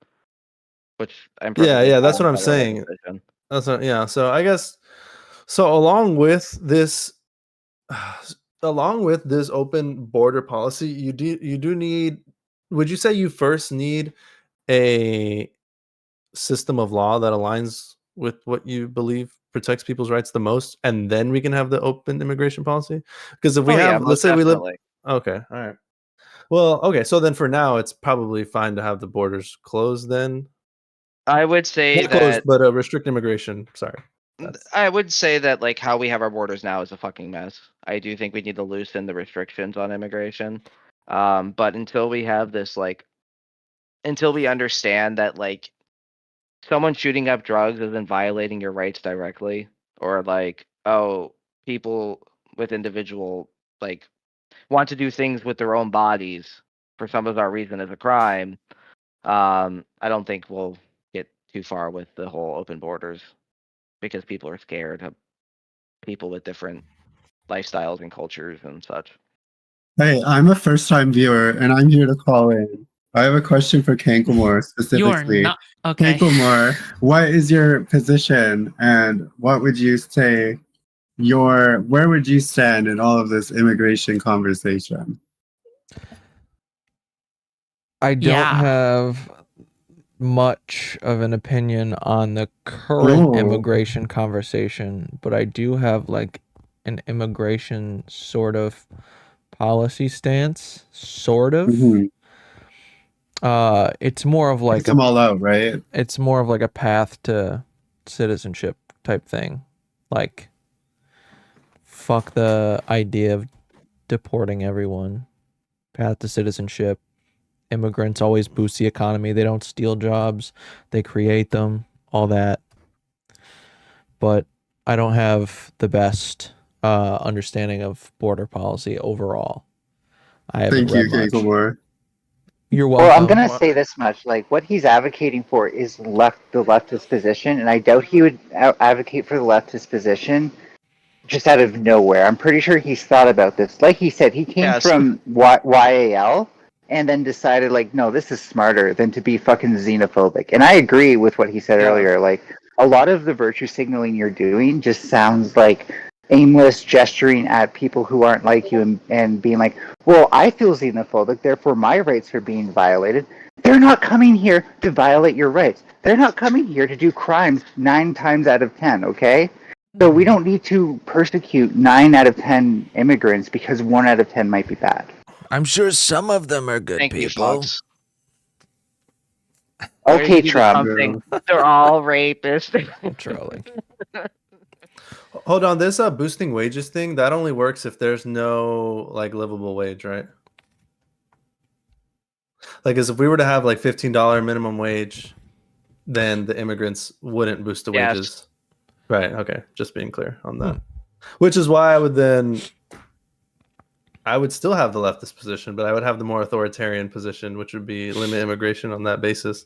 I: which I'm
G: Yeah,
I: perfectly
G: yeah,
I: fine
G: that's
I: with
G: what I'm
I: federal
G: saying.
I: legislation.
G: That's what, yeah. So I guess so. Along with this open border policy, you do need. Would you say you first need a system of law that aligns with what you believe protects people's rights the most, and then we can have the open immigration policy? Because if we have, let's
I: most
G: say we live.
I: definitely.
G: Okay, all right. Well, okay. So then for now, it's probably fine to have the borders closed then.
I: I would say
G: Not closed,
I: that
G: but restrict immigration. Sorry.
I: I would say that like how we have our borders now is a fucking mess. I do think we need to loosen the restrictions on immigration. But until we have this until we understand that like someone shooting up drugs isn't violating your rights directly, or like, oh, people with individual like want to do things with their own bodies for some bizarre reason as a crime. I don't think we'll get too far with the whole open borders because people are scared of people with different lifestyles and cultures and such.
K: Hey, I'm a first-time viewer, and I'm here to call in. I have a question for Kankamore
D: You are
K: specifically.
D: not okay.
K: Kankamore, what is your position, and what would you say where would you stand in all of this immigration conversation?
E: I don't
D: Yeah.
E: have much of an opinion on the current immigration conversation, but I do have like an immigration sort of policy stance, sort of. It's more of like
K: them all out, right?
E: It's more of like a path to citizenship type thing. Like, fuck the idea of deporting everyone. Path to citizenship. Immigrants always boost the economy. They don't steal jobs. They create them. All that. But I don't have the best understanding of border policy overall. I haven't read much.
K: Kankamore.
E: You're welcome.
A: Well, I'm gonna say this much: like what he's advocating for is the leftist position, and I doubt he would advocate for the leftist position just out of nowhere. I'm pretty sure he's thought about this. Like he said, he came from YAL and then decided, like, no, this is smarter than to be fucking xenophobic. And I agree with what he said earlier. Like, a lot of the virtue signaling you're doing just sounds like aimless gesturing at people who aren't like you and being like, well, I feel xenophobic, therefore my rights are being violated. They're not coming here to violate your rights. They're not coming here to do crimes 9 times out of 10, okay? So we don't need to persecute 9 out of 10 immigrants because 1 out of 10 might be bad.
E: I'm sure some of them are good people.
A: Okay, Trump.
I: They're all rapists.
E: I'm trolling.
G: Hold on, this boosting wages thing, that only works if there's no like livable wage, right? Like, as if we were to have like $15 minimum wage, then the immigrants wouldn't boost the wages. Right, okay. Just being clear on that. Which is why I would still have the leftist position, but I would have the more authoritarian position, which would be limit immigration on that basis.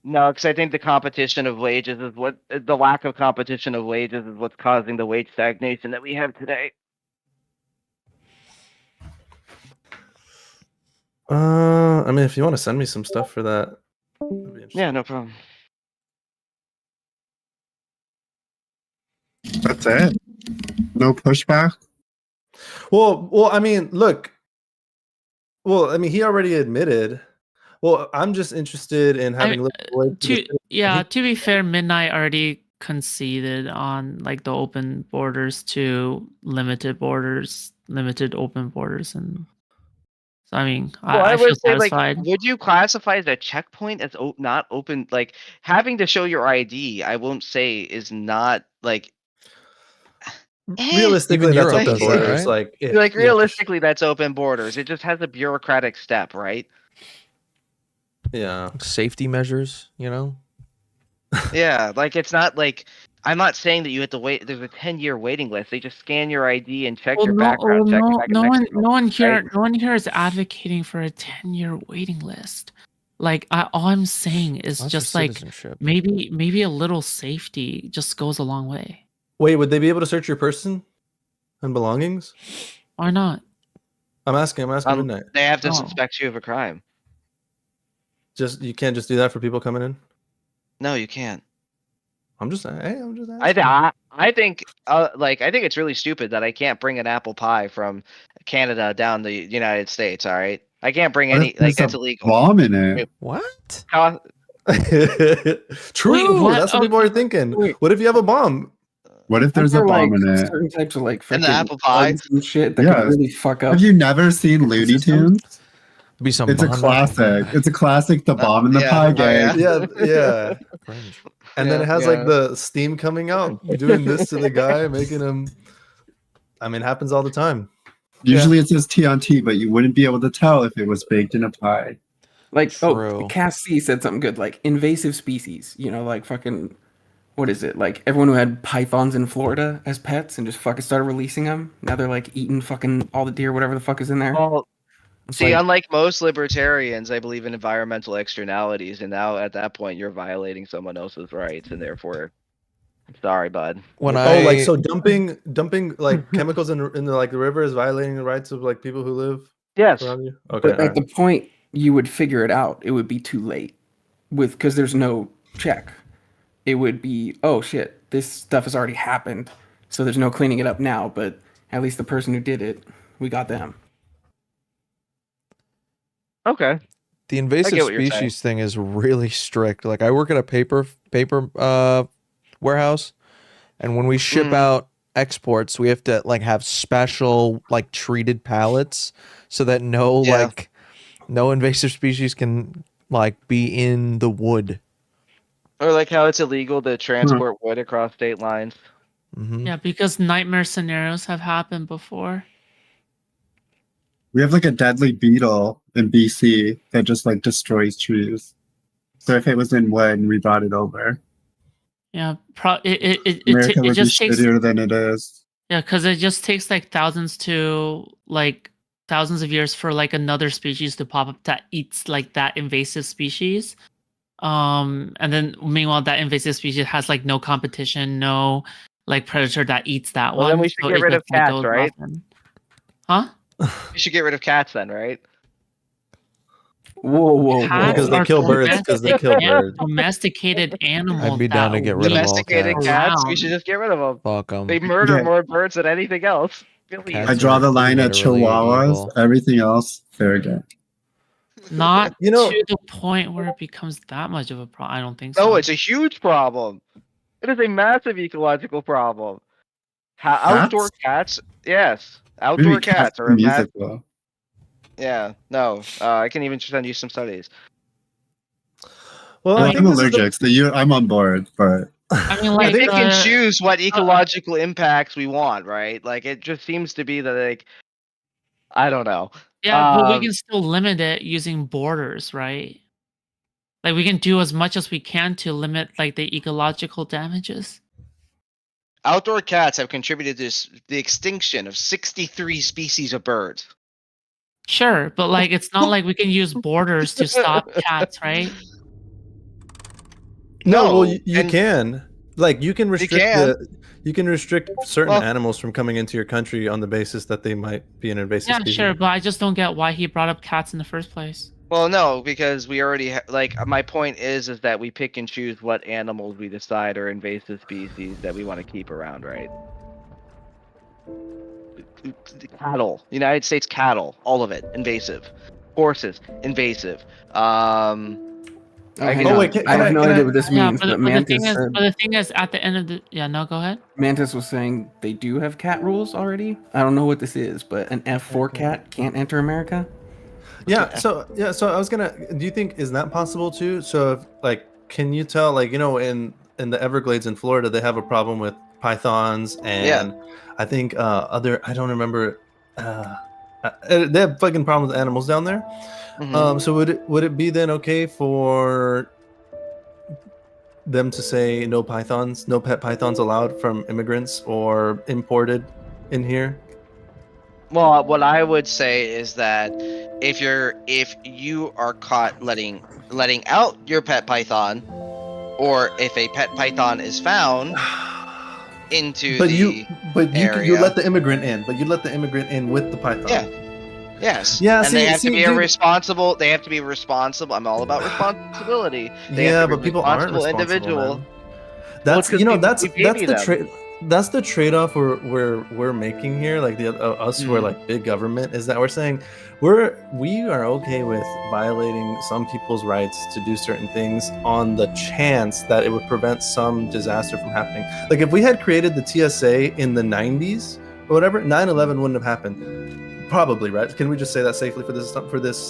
I: No, because I think the competition of wages is the lack of competition of wages is what's causing the wage stagnation that we have today.
G: I mean, if you want to send me some stuff for that.
I: Yeah, no problem.
K: That's it? No pushback?
G: Well, I mean, look. Well, I mean, he already admitted. Well, I'm just interested in having
D: to be fair, Midnight already conceded on like the open borders to limited open borders, and so I mean, I feel satisfied.
I: Like, would you classify as a checkpoint as not open? Like having to show your ID, I won't say is not like.
G: Realistically,
E: Even
G: that's
E: Europe
G: open
E: does that,
G: borders.
E: right?
G: Like, if,
B: Like
G: you know,
B: realistically, that's open borders. It just has a bureaucratic step, right?
G: yeah.
E: Safety measures, you know.
B: Yeah, like it's not like I'm not saying that you have to wait. There's a 10-year waiting list. They just scan your ID and check
D: Well,
B: your
D: no,
B: background check
D: no,
B: back in
D: no one,
B: Mexico.
D: no one here,
B: right?
D: no one here is advocating for a 10-year waiting list. Like, all I'm saying is
E: That's for
D: just like
E: citizenship.
D: maybe a little safety just goes a long way.
G: Wait, would they be able to search your person and belongings?
D: Why not?
G: I'm asking Midnight.
B: They have to
D: Oh.
B: suspect you of a crime.
G: Just you can't just do that for people coming in.
B: No, you can't.
G: I'm just asking.
B: I think I think it's really stupid that I can't bring an apple pie from Canada down the United States. All right, I can't bring
K: What
B: any
K: if there's
B: that's
K: a
B: illegal.
K: bomb in it?
E: What?
G: True.
D: what?
G: That's what people are thinking.
H: Wait.
G: What if you have a bomb?
K: What if there's a
H: There are,
K: bomb
H: like
K: in it?
H: certain types of like
B: And the
H: freaking
B: apple pie?
H: bugs and shit that
K: Yes.
H: could really fuck up.
K: Have you never seen Looney
H: systems?
K: Tunes?
E: Be some.
K: It's a
E: bomb
K: classic. It's a classic. The bomb in the
B: yeah.
K: pie
B: Oh,
K: gang.
G: Yeah.
E: Cringe.
G: And then it has like the steam coming out, doing this to the guy, making him. I mean, it happens all the time.
K: Usually it says T on T, but you wouldn't be able to tell if it was baked in a pie.
H: Like,
E: True.
H: Cass C said something good, like invasive species. You know, like fucking, what is it? Like everyone who had pythons in Florida as pets and just fucking started releasing them. Now they're like eating fucking all the deer, whatever the fuck is in there.
B: Well,
H: It's
B: see,
H: like-
B: unlike most libertarians, I believe in environmental externalities, and now at that point, you're violating someone else's rights, and therefore, I'm sorry, bud.
E: When
G: like so dumping like chemicals in the like the river is violating the rights of like people who live
B: Yes.
G: around you. Okay.
H: But at the point you would figure it out, it would be too late, because there's no check. It would be, oh shit, this stuff has already happened, so there's no cleaning it up now. But at least the person who did it, we got them.
B: Okay.
E: The invasive
B: what you're saying.
E: species thing is really strict. Like I work at a paper warehouse, and when we ship out exports, we have to like have special like treated pallets so that no invasive species can like be in the wood.
B: Or like how it's illegal to transport wood across state lines.
E: Mm-hmm.
D: Yeah, because nightmare scenarios have happened before.
K: We have like a deadly beetle in BC that just like destroys trees. So if it was in wood and we brought it over,
D: Yeah,
K: America
D: it
K: would
D: just
K: be
D: takes
K: shittier than it is.
D: yeah, because it just takes like thousands of years for like another species to pop up that eats like that invasive species. And then meanwhile that invasive species has like no competition, no like predator that eats that
B: Well,
D: one.
B: then we should
D: so
B: get
D: it
B: rid of
D: just, like,
B: cats,
D: goes
B: right?
D: off and- Huh?
B: You should get rid of cats then, right?
H: Whoa.
D: Cats
G: Because they
D: are
G: kill birds. Because they kill birds.
D: domesticated animals.
E: I'd be down to
D: that
E: get rid of all
B: Domesticated
E: cats.
B: cats, we
D: around.
B: should just get rid of them.
E: Fuck them.
B: They murder
K: Yeah.
B: more birds than anything else. Really.
E: Cats
K: I draw the line at
E: literally
K: chihuahuas.
E: evil.
K: Everything else, fair game.
D: Not
G: You know-
D: to the point where it becomes that much of a problem. I don't think so.
B: No, it's a huge problem. It is a massive ecological problem. Outdoor cats, yes. Outdoor
K: Maybe
B: cats are
K: do
B: a
K: music though.
B: Yeah, no. I can even send you some studies.
G: Well, I
K: I'm
G: think this is the-
K: allergic, so I'm on board, but
D: I mean,
B: We
D: like,
B: pick and choose what ecological impacts we want, right? Like it just seems to be that like I don't know.
D: yeah, but we can still limit it using borders, right? Like we can do as much as we can to limit like the ecological damages.
B: Outdoor cats have contributed to the extinction of 63 species of birds.
D: Sure, but like it's not like we can use borders to stop cats, right?
G: No, well,
B: No,
G: you
B: and-
G: can. Like you can restrict
B: can.
G: you can restrict certain
B: Well-
G: animals from coming into your country on the basis that they might be an invasive
D: Yeah,
G: species.
D: sure, but I just don't get why he brought up cats in the first place.
B: Well, no, because we already like my point is that we pick and choose what animals we decide are invasive species that we want to keep around, right? Cattle, United States cattle, all of it invasive. Horses, invasive.
H: Okay,
B: can-
H: no,
G: wait, can
H: I have
G: I-
H: no
G: can I-
H: idea what this
D: Yeah,
H: means,
D: but,
H: but
D: the
H: Mantis
D: thing is,
H: said,
D: but the thing is, at the end of the no, go ahead.
H: Mantis was saying they do have cat rules already. I don't know what this is, but an F4 cat can't enter America.
G: So I was gonna. Do you think is that possible too? So if, like, can you tell in the Everglades in Florida they have a problem with pythons, and I think other. I don't remember. They have fucking problems with animals down there. So would it be then okay for them to say no pythons, no pet pythons allowed from immigrants or imported in here?
I: Well, what I would say is that if you are caught letting out your pet python, or if a pet python is found into
G: you
I: area,
G: let the immigrant in, but you let the immigrant in with the python.
I: Yeah. Yes.
G: Yeah.
I: And they have to be responsible. They have to be responsible. I'm all about responsibility. They have to be
G: but people aren't responsible.
I: Individual.
G: Man. That's that's the trade-off we're making here. Like us who are like big government is that we're saying we are okay with violating some people's rights to do certain things on the chance that it would prevent some disaster from happening. Like if we had created the TSA in the 90s or whatever, 9/11 wouldn't have happened. Probably, right? Can we just say that safely for this,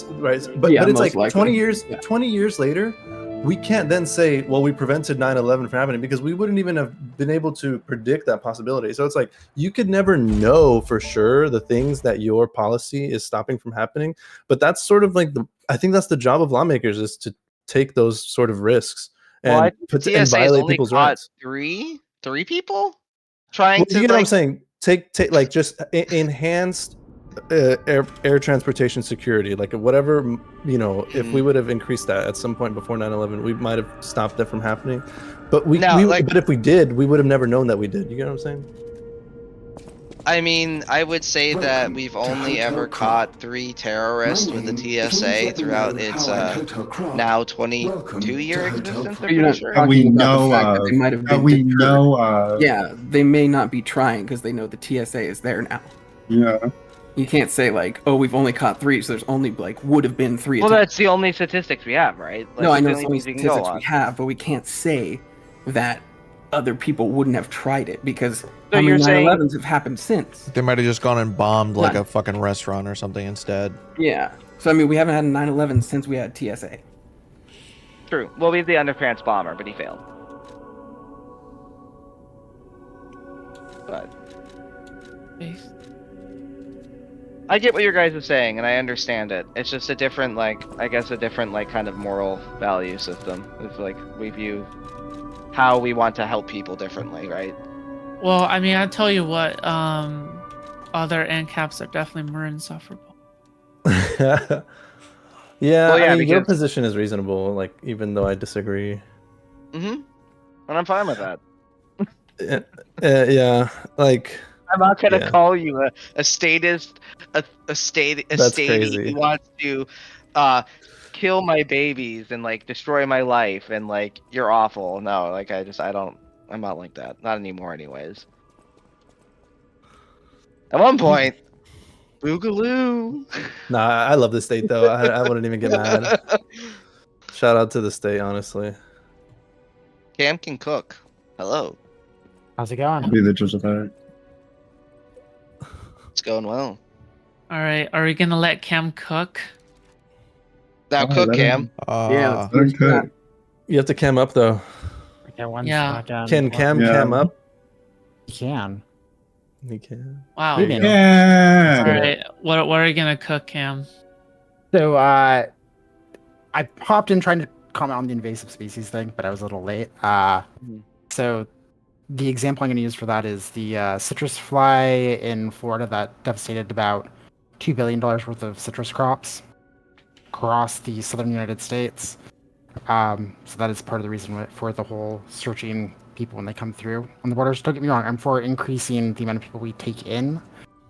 G: right? But it's like likely. 20 years later, we can't then say, well, we prevented 9/11 from happening, because we wouldn't even have been able to predict that possibility. So it's like you could never know for sure the things that your policy is stopping from happening. But that's sort of like I think that's the job of lawmakers, is to take those sort of risks and violate people's rights.
I: Three people trying to.
G: You get what I'm saying? Take like just enhanced air transportation security, like whatever, if we would have increased that at some point before 9/11, we might have stopped that from happening. But but if we did, we would have never known that we did. You get what I'm saying?
I: I mean, I would say that we've only ever caught 3 terrorists with the TSA throughout its now 22-year existence.
K: We know of.
H: Yeah, they may not be trying because they know the TSA is there now.
K: Yeah.
H: You can't say like, oh, we've only caught 3, so there's only would have been 3.
I: Well, that's the only statistics we have, right?
H: No, I know it's the only statistics we have, but we can't say that other people wouldn't have tried it, because 9/11s have happened since.
E: They might have just gone and bombed like a fucking restaurant or something instead.
H: Yeah. So I mean, we haven't had a 9/11 since we had TSA.
I: True. Well, we had the underpants bomber, but he failed. But I get what your guys are saying, and I understand it. It's just a different, kind of moral value system. It's like we view how we want to help people differently, right?
D: Well, I mean, I tell you what, other ANCAPs are definitely more insufferable.
G: Yeah, I mean, your position is reasonable, like, even though I disagree.
I: And I'm fine with that.
G: Yeah, like...
I: I'm not gonna call you a statist, a statist who wants to kill my babies and like destroy my life and like you're awful. No, like I'm not like that. Not anymore, anyways. At one point, boogaloo.
G: Nah, I love the state though. I wouldn't even get mad. Shout out to the state, honestly.
I: Cam can cook. Hello.
L: How's it going?
K: Be the judge of that.
I: It's going well.
D: All right, are we gonna let Cam cook?
I: Now cook, Cam.
H: Yeah.
K: Okay.
G: You have to cam up though.
D: Yeah.
G: Can Cam cam up?
L: He can.
G: He can.
D: Wow.
K: Yeah.
D: All right. What are you gonna cook, Cam?
L: So I popped in trying to comment on the invasive species thing, but I was a little late. So the example I'm going to use for that is the citrus fly in Florida that devastated about $2 billion worth of citrus crops across the southern United States. So that is part of the reason for the whole searching people when they come through on the borders. Don't get me wrong, I'm for increasing the amount of people we take in,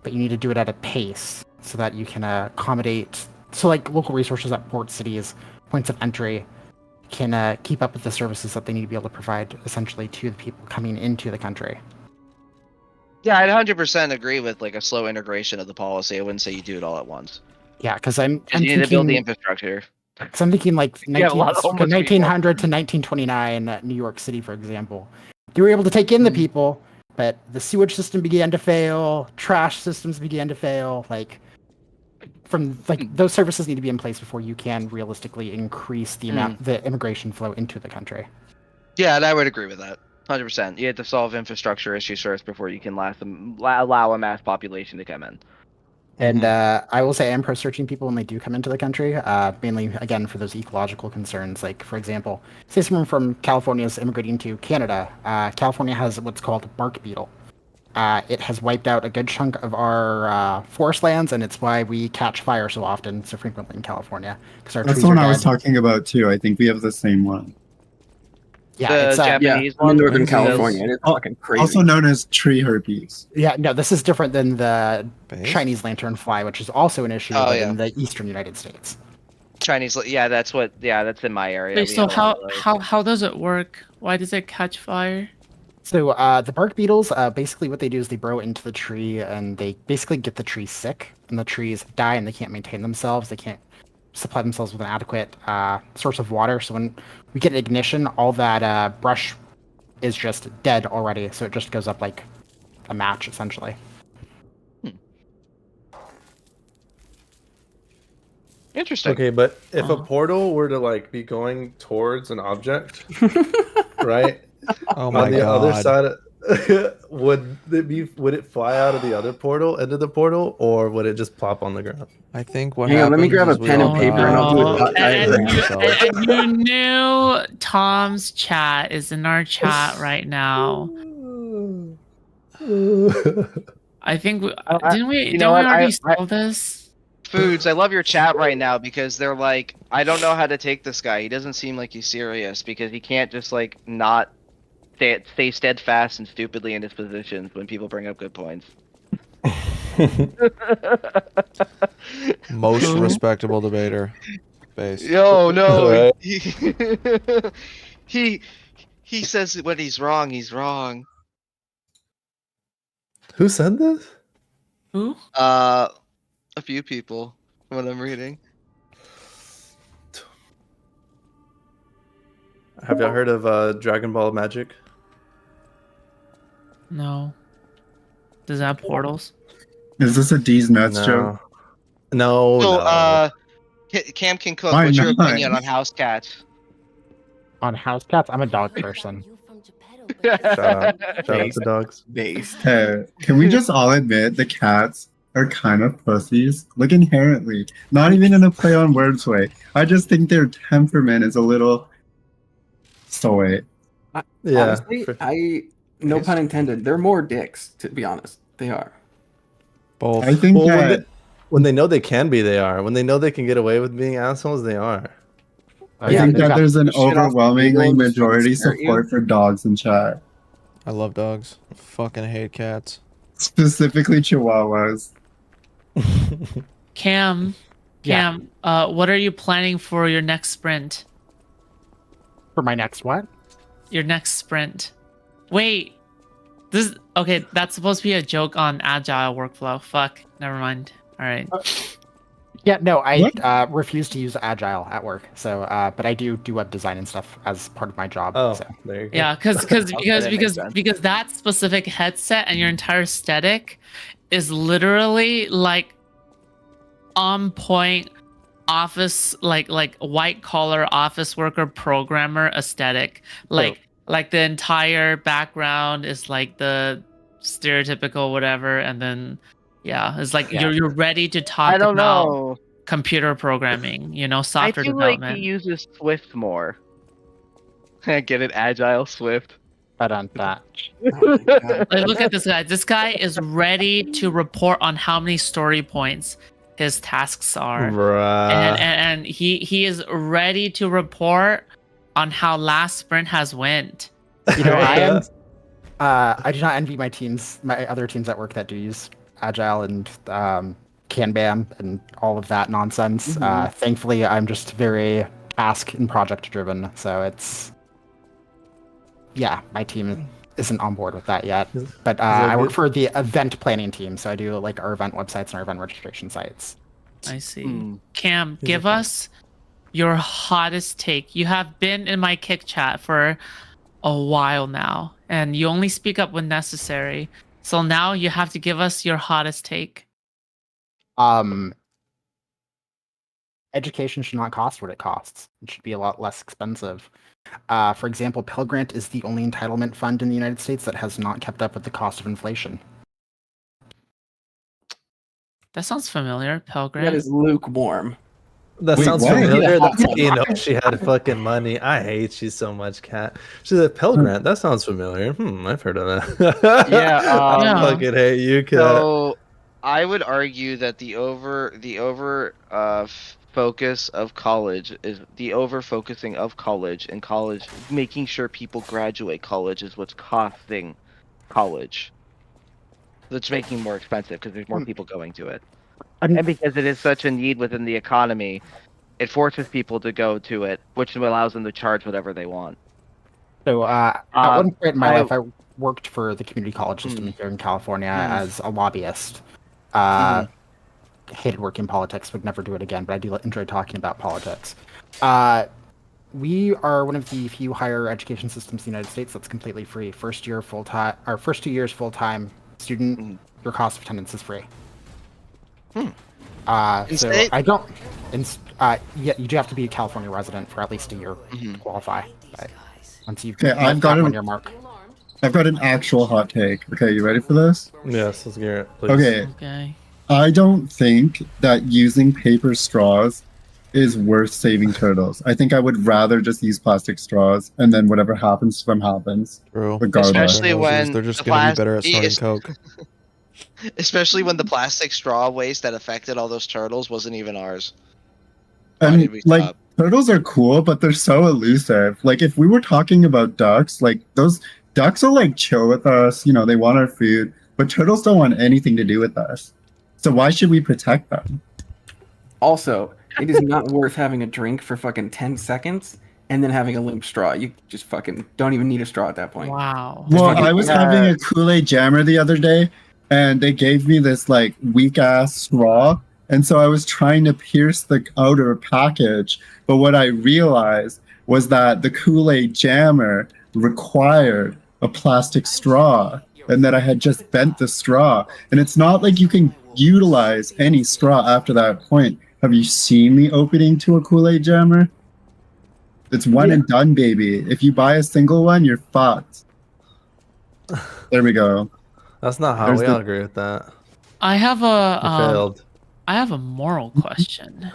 L: but you need to do it at a pace so that you can accommodate, so like local resources at port cities, points of entry, can keep up with the services that they need to be able to provide essentially to the people coming into the country.
I: Yeah, I'd 100% agree with like a slow integration of the policy. I wouldn't say you do it all at once.
L: Yeah, because I'm
I: you need to build the infrastructure.
L: Because I'm thinking like 1900 to
I: people.
L: 1929 New York City, for example. They were able to take in the people, but the sewage system began to fail, trash systems began to fail. Those services need to be in place before you can realistically increase the amount, the immigration flow into the country.
I: Yeah, and I would agree with that. 100%. You have to solve infrastructure issues first before you can allow a mass population to come in.
L: And I will say I'm pro-searching people when they do come into the country, mainly, again, for those ecological concerns. Like, for example, say someone from California is immigrating to Canada. California has what's called bark beetle. It has wiped out a good chunk of our forest lands, and it's why we catch fire so often, so frequently in California, because our
K: That's
L: trees
K: the
L: are
K: one
L: dead.
K: I was talking about too. I think we have the same one.
L: Yeah,
I: The
L: it's
I: Japanese
H: I'm in
I: one.
H: Northern
I: Those-
H: California, and it's
K: Oh,
H: fucking crazy.
K: Also known as tree herpes.
L: yeah, no, this is different than the
E: Base?
L: Chinese lanternfly, which is also an issue,
I: Oh,
L: but
I: yeah.
L: in the eastern United States.
I: Chinese. Yeah, that's what. Yeah, that's in my area.
D: Wait,
I: We
D: so
I: have a lot
D: how
I: of those.
D: how does it work? Why does it catch fire?
L: So the bark beetles, basically what they do is they burrow into the tree and they basically get the tree sick, and the trees die and they can't maintain themselves. They can't supply themselves with an adequate source of water. So when we get ignition, all that brush is just dead already. So it just goes up like a match, essentially.
I: Interesting.
G: Okay, but if a
D: Oh.
G: portal were to like be going towards an object, right?
E: Oh my
G: On the other
E: god.
G: side, would it fly out of the other portal into the portal, or would it just plop on the ground?
E: I think what
H: Hang on, let me
E: happens
H: grab a
E: is we
H: pen
E: all
H: and paper and I'll do a
E: die.
H: dot diagram.
D: And you knew Tom's chat is in our chat right now. I think didn't we already solve this?
I: Foods, I love your chat right now because they're like, I don't know how to take this guy. He doesn't seem like he's serious because he can't just like not stay steadfast and stupidly in his positions when people bring up good points.
E: Most respectable debater. Base.
I: Yo, no,
G: Right.
I: he says when he's wrong, he's wrong.
G: Who said this?
D: Who?
I: A few people. What I'm reading.
G: Have y'all heard of Dragon Ball Magic?
D: No. Does that have portals?
K: Is this a D's nuts joke?
G: No.
I: So,
G: no.
I: Cam can cook.
K: Why
I: What's your
K: not?
I: opinion on house cats?
L: On house cats, I'm a dog person.
G: Shout out to dogs.
H: Based.
K: Hey, can we just all admit the cats are kind of pussies? Like inherently, not even in a play on words way. I just think their temperament is a little soy.
G: Yeah.
H: Honestly, no pun intended. They're more dicks, to be honest. They are.
E: Both.
K: I think
G: Well,
K: that
G: when they know they can be, they are. When they know they can get away with being assholes, they are.
K: I think that there's an
H: shit off the
K: overwhelmingly
H: table just to
K: majority
H: scare you.
K: support for dogs in chat,
E: I love dogs. Fucking hate cats.
K: specifically Chihuahuas.
D: Cam,
L: Yeah.
D: what are you planning for your next sprint?
L: For my next what?
D: Your next sprint. Wait. This okay, that's supposed to be a joke on agile workflow. Fuck. Never mind. All right.
L: Yeah, no, I
K: What?
L: refuse to use Agile at work. So, but I do web design and stuff as part of my job.
G: Oh,
L: So.
G: there you go.
D: Yeah, because
I: that makes sense.
D: that specific headset and your entire aesthetic is literally like on point office like white collar office worker programmer aesthetic. Like the entire background is like the stereotypical whatever, and then yeah, it's like
L: Yeah.
D: you're ready to talk
I: I don't
D: about
I: know.
D: computer programming,
I: I
D: software
I: feel like
D: development.
I: he uses Swift more. Get it, Agile Swift.
L: But on that.
D: Like, look at this guy. This guy is ready to report on how many story points his tasks are,
G: Bruh.
D: and he is ready to report on how last sprint has went.
L: You know, I do not envy my other teams at work that do use Agile and Kanban and all of that nonsense. Thankfully, I'm just very task and project driven, so it's my team isn't on board with that yet. But I work for the event planning team, so I do like our event websites and our event registration sites.
D: I see. Cam, give us your hottest take. You have been in my kick chat for a while now, and you only speak up when necessary. So now you have to give us your hottest take.
L: Education should not cost what it costs. It should be a lot less expensive. For example, Pell Grant is the only entitlement fund in the United States that has not kept up with the cost of inflation.
D: That sounds familiar, Pell
H: That
D: Grant.
H: is lukewarm.
G: That
K: Wait,
G: sounds
K: what?
G: familiar.
L: Yeah.
G: That's how you know she had fucking money. I hate you so much, Kat. She's a Pell Grant. That sounds familiar. I've heard of that.
B: Yeah,
G: I
D: Yeah.
G: fucking hate you, Kat.
B: So I would argue that the over focus of college is the over focusing of college and college making sure people graduate college is what's costing college. That's making it more expensive because there's more people going to it. And because it is such a need within the economy, it forces people to go to it, which allows them to charge whatever they want.
L: So at one point in my
B: I-
L: life, I worked for the community college system here in California as a lobbyist. Hated working in politics, would never do it again, but I do enjoy talking about politics. We are one of the few higher education systems in the United States that's completely free. First year full time, or first 2 years full time student, your cost of attendance is free. So
B: state?
L: I don't. Yeah, you do have to be a California resident for at least a year to qualify. But once you've
K: Okay, I've
L: met
K: got
L: that
K: a-
L: 1 year mark.
K: I've got an actual hot take. Okay, you ready for this?
G: Yes, let's hear it, please.
K: Okay,
D: Okay.
K: I don't think that using paper straws is worth saving turtles. I think I would rather just use plastic straws, and then whatever happens to them happens.
E: True.
K: Regardless.
B: Especially when
E: they're just
B: the
E: gonna be better at snorting
B: plas-
E: coke.
I: Especially when the plastic straw waste that affected all those turtles wasn't even ours. Why
K: And
I: did we
K: like
I: stop?
K: turtles are cool, but they're so elusive. Like if we were talking about ducks, like those ducks will like chill with us, you know, they want our food, but turtles don't want anything to do with us. So why should we protect them?
H: Also, it is not worth having a drink for fucking 10 seconds and then having a limp straw. You just fucking don't even need a straw at that point.
D: Wow.
K: Well,
H: fucking-
K: I was having a Kool-Aid jammer the other day, and they gave me this like weak ass straw, and so I was trying to pierce the outer package, but what I realized was that the Kool-Aid jammer required a plastic straw, and that I had just bent the straw, and it's not like you can utilize any straw after that point. Have you seen the opening to a Kool-Aid jammer? It's one and done, baby. If you buy a single one, you're fucked. There we go.
G: That's not how
K: There's
G: we
K: the-
G: all agree with that.
D: I have
G: You
D: a
G: failed.
D: I have a moral question.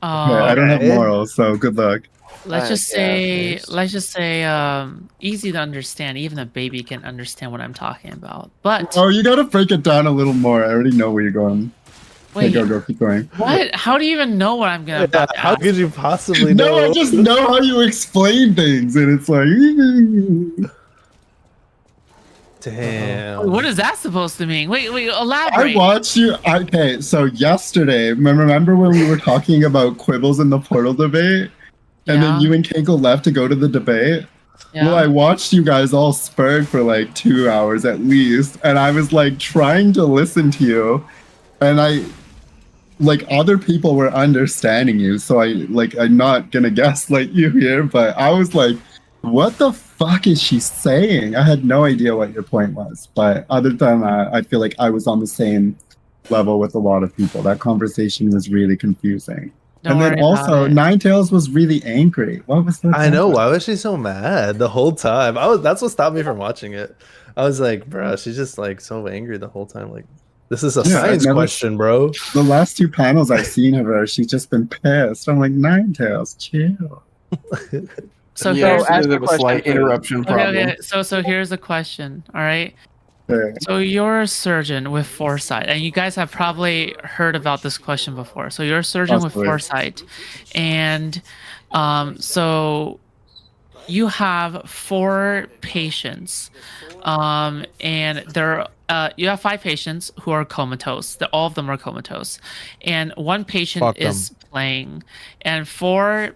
K: Yeah, I don't have
G: Okay.
K: morals, so good luck.
D: Let's just
B: yeah,
D: say,
B: please.
D: easy to understand. Even a baby can understand what I'm talking about. But
K: Oh, you gotta break it down a little more. I already know where you're going. Okay,
D: wait,
K: go, keep going.
D: what? How do you even know what I'm gonna?
G: Yeah,
D: about to
G: how
D: ask?
G: could you possibly know?
K: No, I just know how you explain things, and it's like.
G: Damn.
D: What is that supposed to mean? Wait,
K: I
D: elaborate.
K: watched you. Okay, so yesterday, remember when we were talking about quibbles in the portal debate, and then
D: Yeah.
K: you and Keiko left to go to the debate?
D: Yeah.
K: Well, I watched you guys all spurred for like 2 hours at least, and I was like trying to listen to you, and like other people were understanding you, so I'm not gonna gaslight you here, but I was like, what the fuck is she saying? I had no idea what your point was, but other than that, I feel like I was on the same level with a lot of people. That conversation was really confusing.
D: Don't
K: and then
D: worry about
K: also,
D: it.
K: Ninetales was really angry. What was that?
G: I know. Why was she so mad the whole time? That's what stopped me from watching it. I was like, bro, she's just like so angry the whole time. Like, this is a
K: Yeah, I've
G: science
K: never-
G: question, bro.
K: The last 2 panels I've seen of her, she's just been pissed. I'm like, Ninetales, chill.
D: So
H: Yeah,
D: here's
B: ask
H: there's
B: the
H: a
B: question
H: slight
B: first.
H: interruption problem.
D: okay. So here's the question. All right.
K: Okay.
D: So you're a surgeon with foresight, and you guys have probably heard about this question before. So you're a surgeon
K: Possibly.
D: with foresight, and so you have 4 patients, and you have 5 patients who are comatose. All of them are comatose, and one patient
E: Fuck 'em.
D: is playing, and 4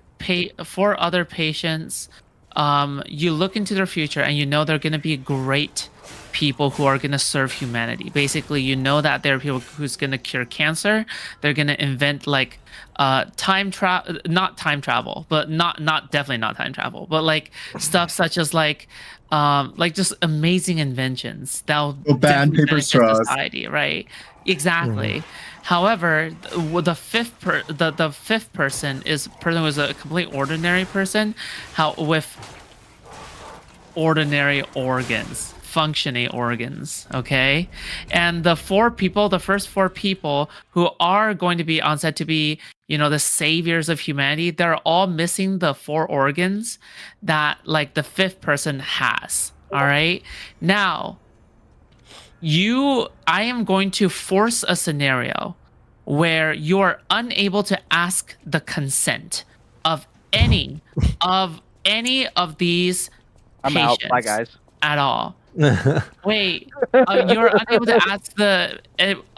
D: other patients. You look into their future, and you know they're going to be great people who are going to serve humanity. Basically, you know that there are people who's going to cure cancer. They're going to invent like not time travel, but not definitely not time travel, but like stuff such as like like just amazing inventions that'll
K: ban
D: definitely
K: paper
D: benefit
K: straws.
D: society, right? Exactly. However, the fifth person is person who is a complete ordinary person, with ordinary organs, functioning organs, okay? And the first four people who are going to be on set to be, the saviors of humanity, they're all missing the 4 organs that like the fifth person has. All right. Now, I am going to force a scenario where you are unable to ask the consent of any of these
B: I'm out. Bye,
D: patients
B: guys.
D: at all. Wait, you're unable to ask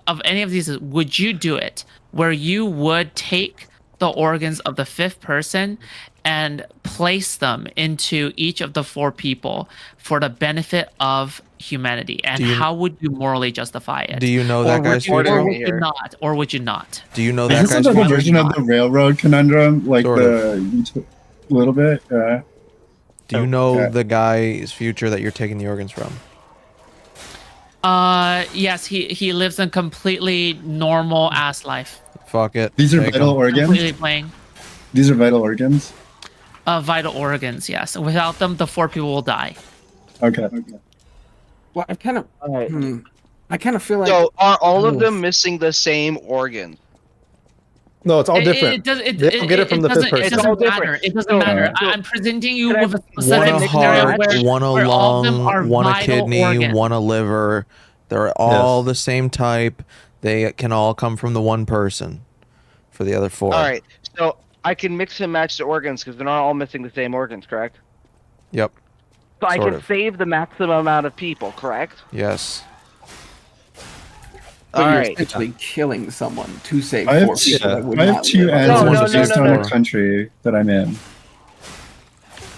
D: of any of these. Would you do it where you would take the organs of the fifth person and place them into each of the 4 people for the benefit of humanity? And how would you morally justify it?
E: Do you know that guy's future?
D: Or would you not? Or would you not?
E: Do you know
K: Is
E: that
K: this
E: guy's
K: another
E: future?
K: version of the railroad conundrum? Like
E: Sort
K: a little bit? Yeah.
E: Do you know the guy's future that you're taking the organs from?
D: Yes, he lives a completely normal ass life.
E: Fuck it.
K: These are vital organs?
D: Completely playing.
K: These are vital organs?
D: Vital organs, yes. Without them, the 4 people will die.
K: Okay.
H: Well, I kind of feel like.
I: So are all of them missing the same organ?
G: No, it's all different.
D: They
G: don't get it from the fifth person.
D: It doesn't matter. It doesn't matter. I'm presenting you with a specific
E: One a
D: scenario
E: heart, one a
D: where all of them are
E: lung, one a
D: vital
E: kidney,
D: organs.
E: one a liver. They're all the same type. They can all come from the one person for the other 4.
I: All right. So I can mix and match the organs because they're not all missing the same organs, correct?
E: Yep.
I: So I
E: Sort
I: can
E: of.
I: save the maximum amount of people, correct?
E: Yes.
H: But
I: All
H: you're
I: right.
H: essentially killing someone to save
K: I
H: 4
K: have,
H: people. that would
K: I have
H: not
K: 2
H: live.
K: answers based on
E: no.
K: the country that I'm in.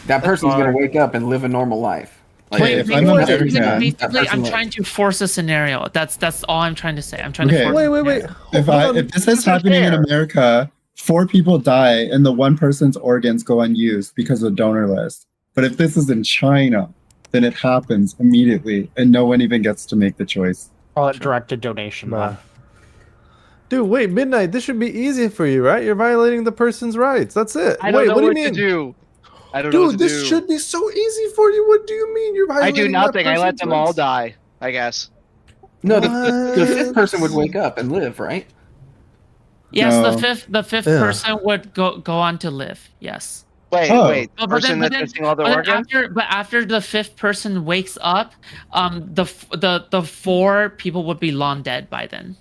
H: That person's gonna wake up and live a normal life.
K: Okay, if I'm American,
D: basically, I'm trying to force a scenario. That's all I'm trying to say. I'm trying to force.
G: Wait.
K: If this is happening in America, 4 people die and the one person's organs go unused because of the donor list. But if this is in China, then it happens immediately and no one even gets to make the choice.
L: Call it directed donation.
G: Dude, wait, Midnight, this should be easy for you, right? You're violating the person's rights. That's it.
B: I don't
G: Wait,
B: know
G: what do you
B: what
G: mean?
B: to do. I don't know what
G: Dude,
B: to
G: this
B: do.
G: should be so easy for you. What do you mean you're
I: I
G: violating
I: do nothing. I let
G: person's
I: them all
G: rights?
I: die, I guess.
H: No, the fifth person would wake up and live, right?
D: Yes,
K: No.
D: the fifth person would go on to live. Yes.
I: Wait.
D: But
I: Person that's missing all the organs?
D: after the 5th person wakes up, the 4 people would be long dead by then.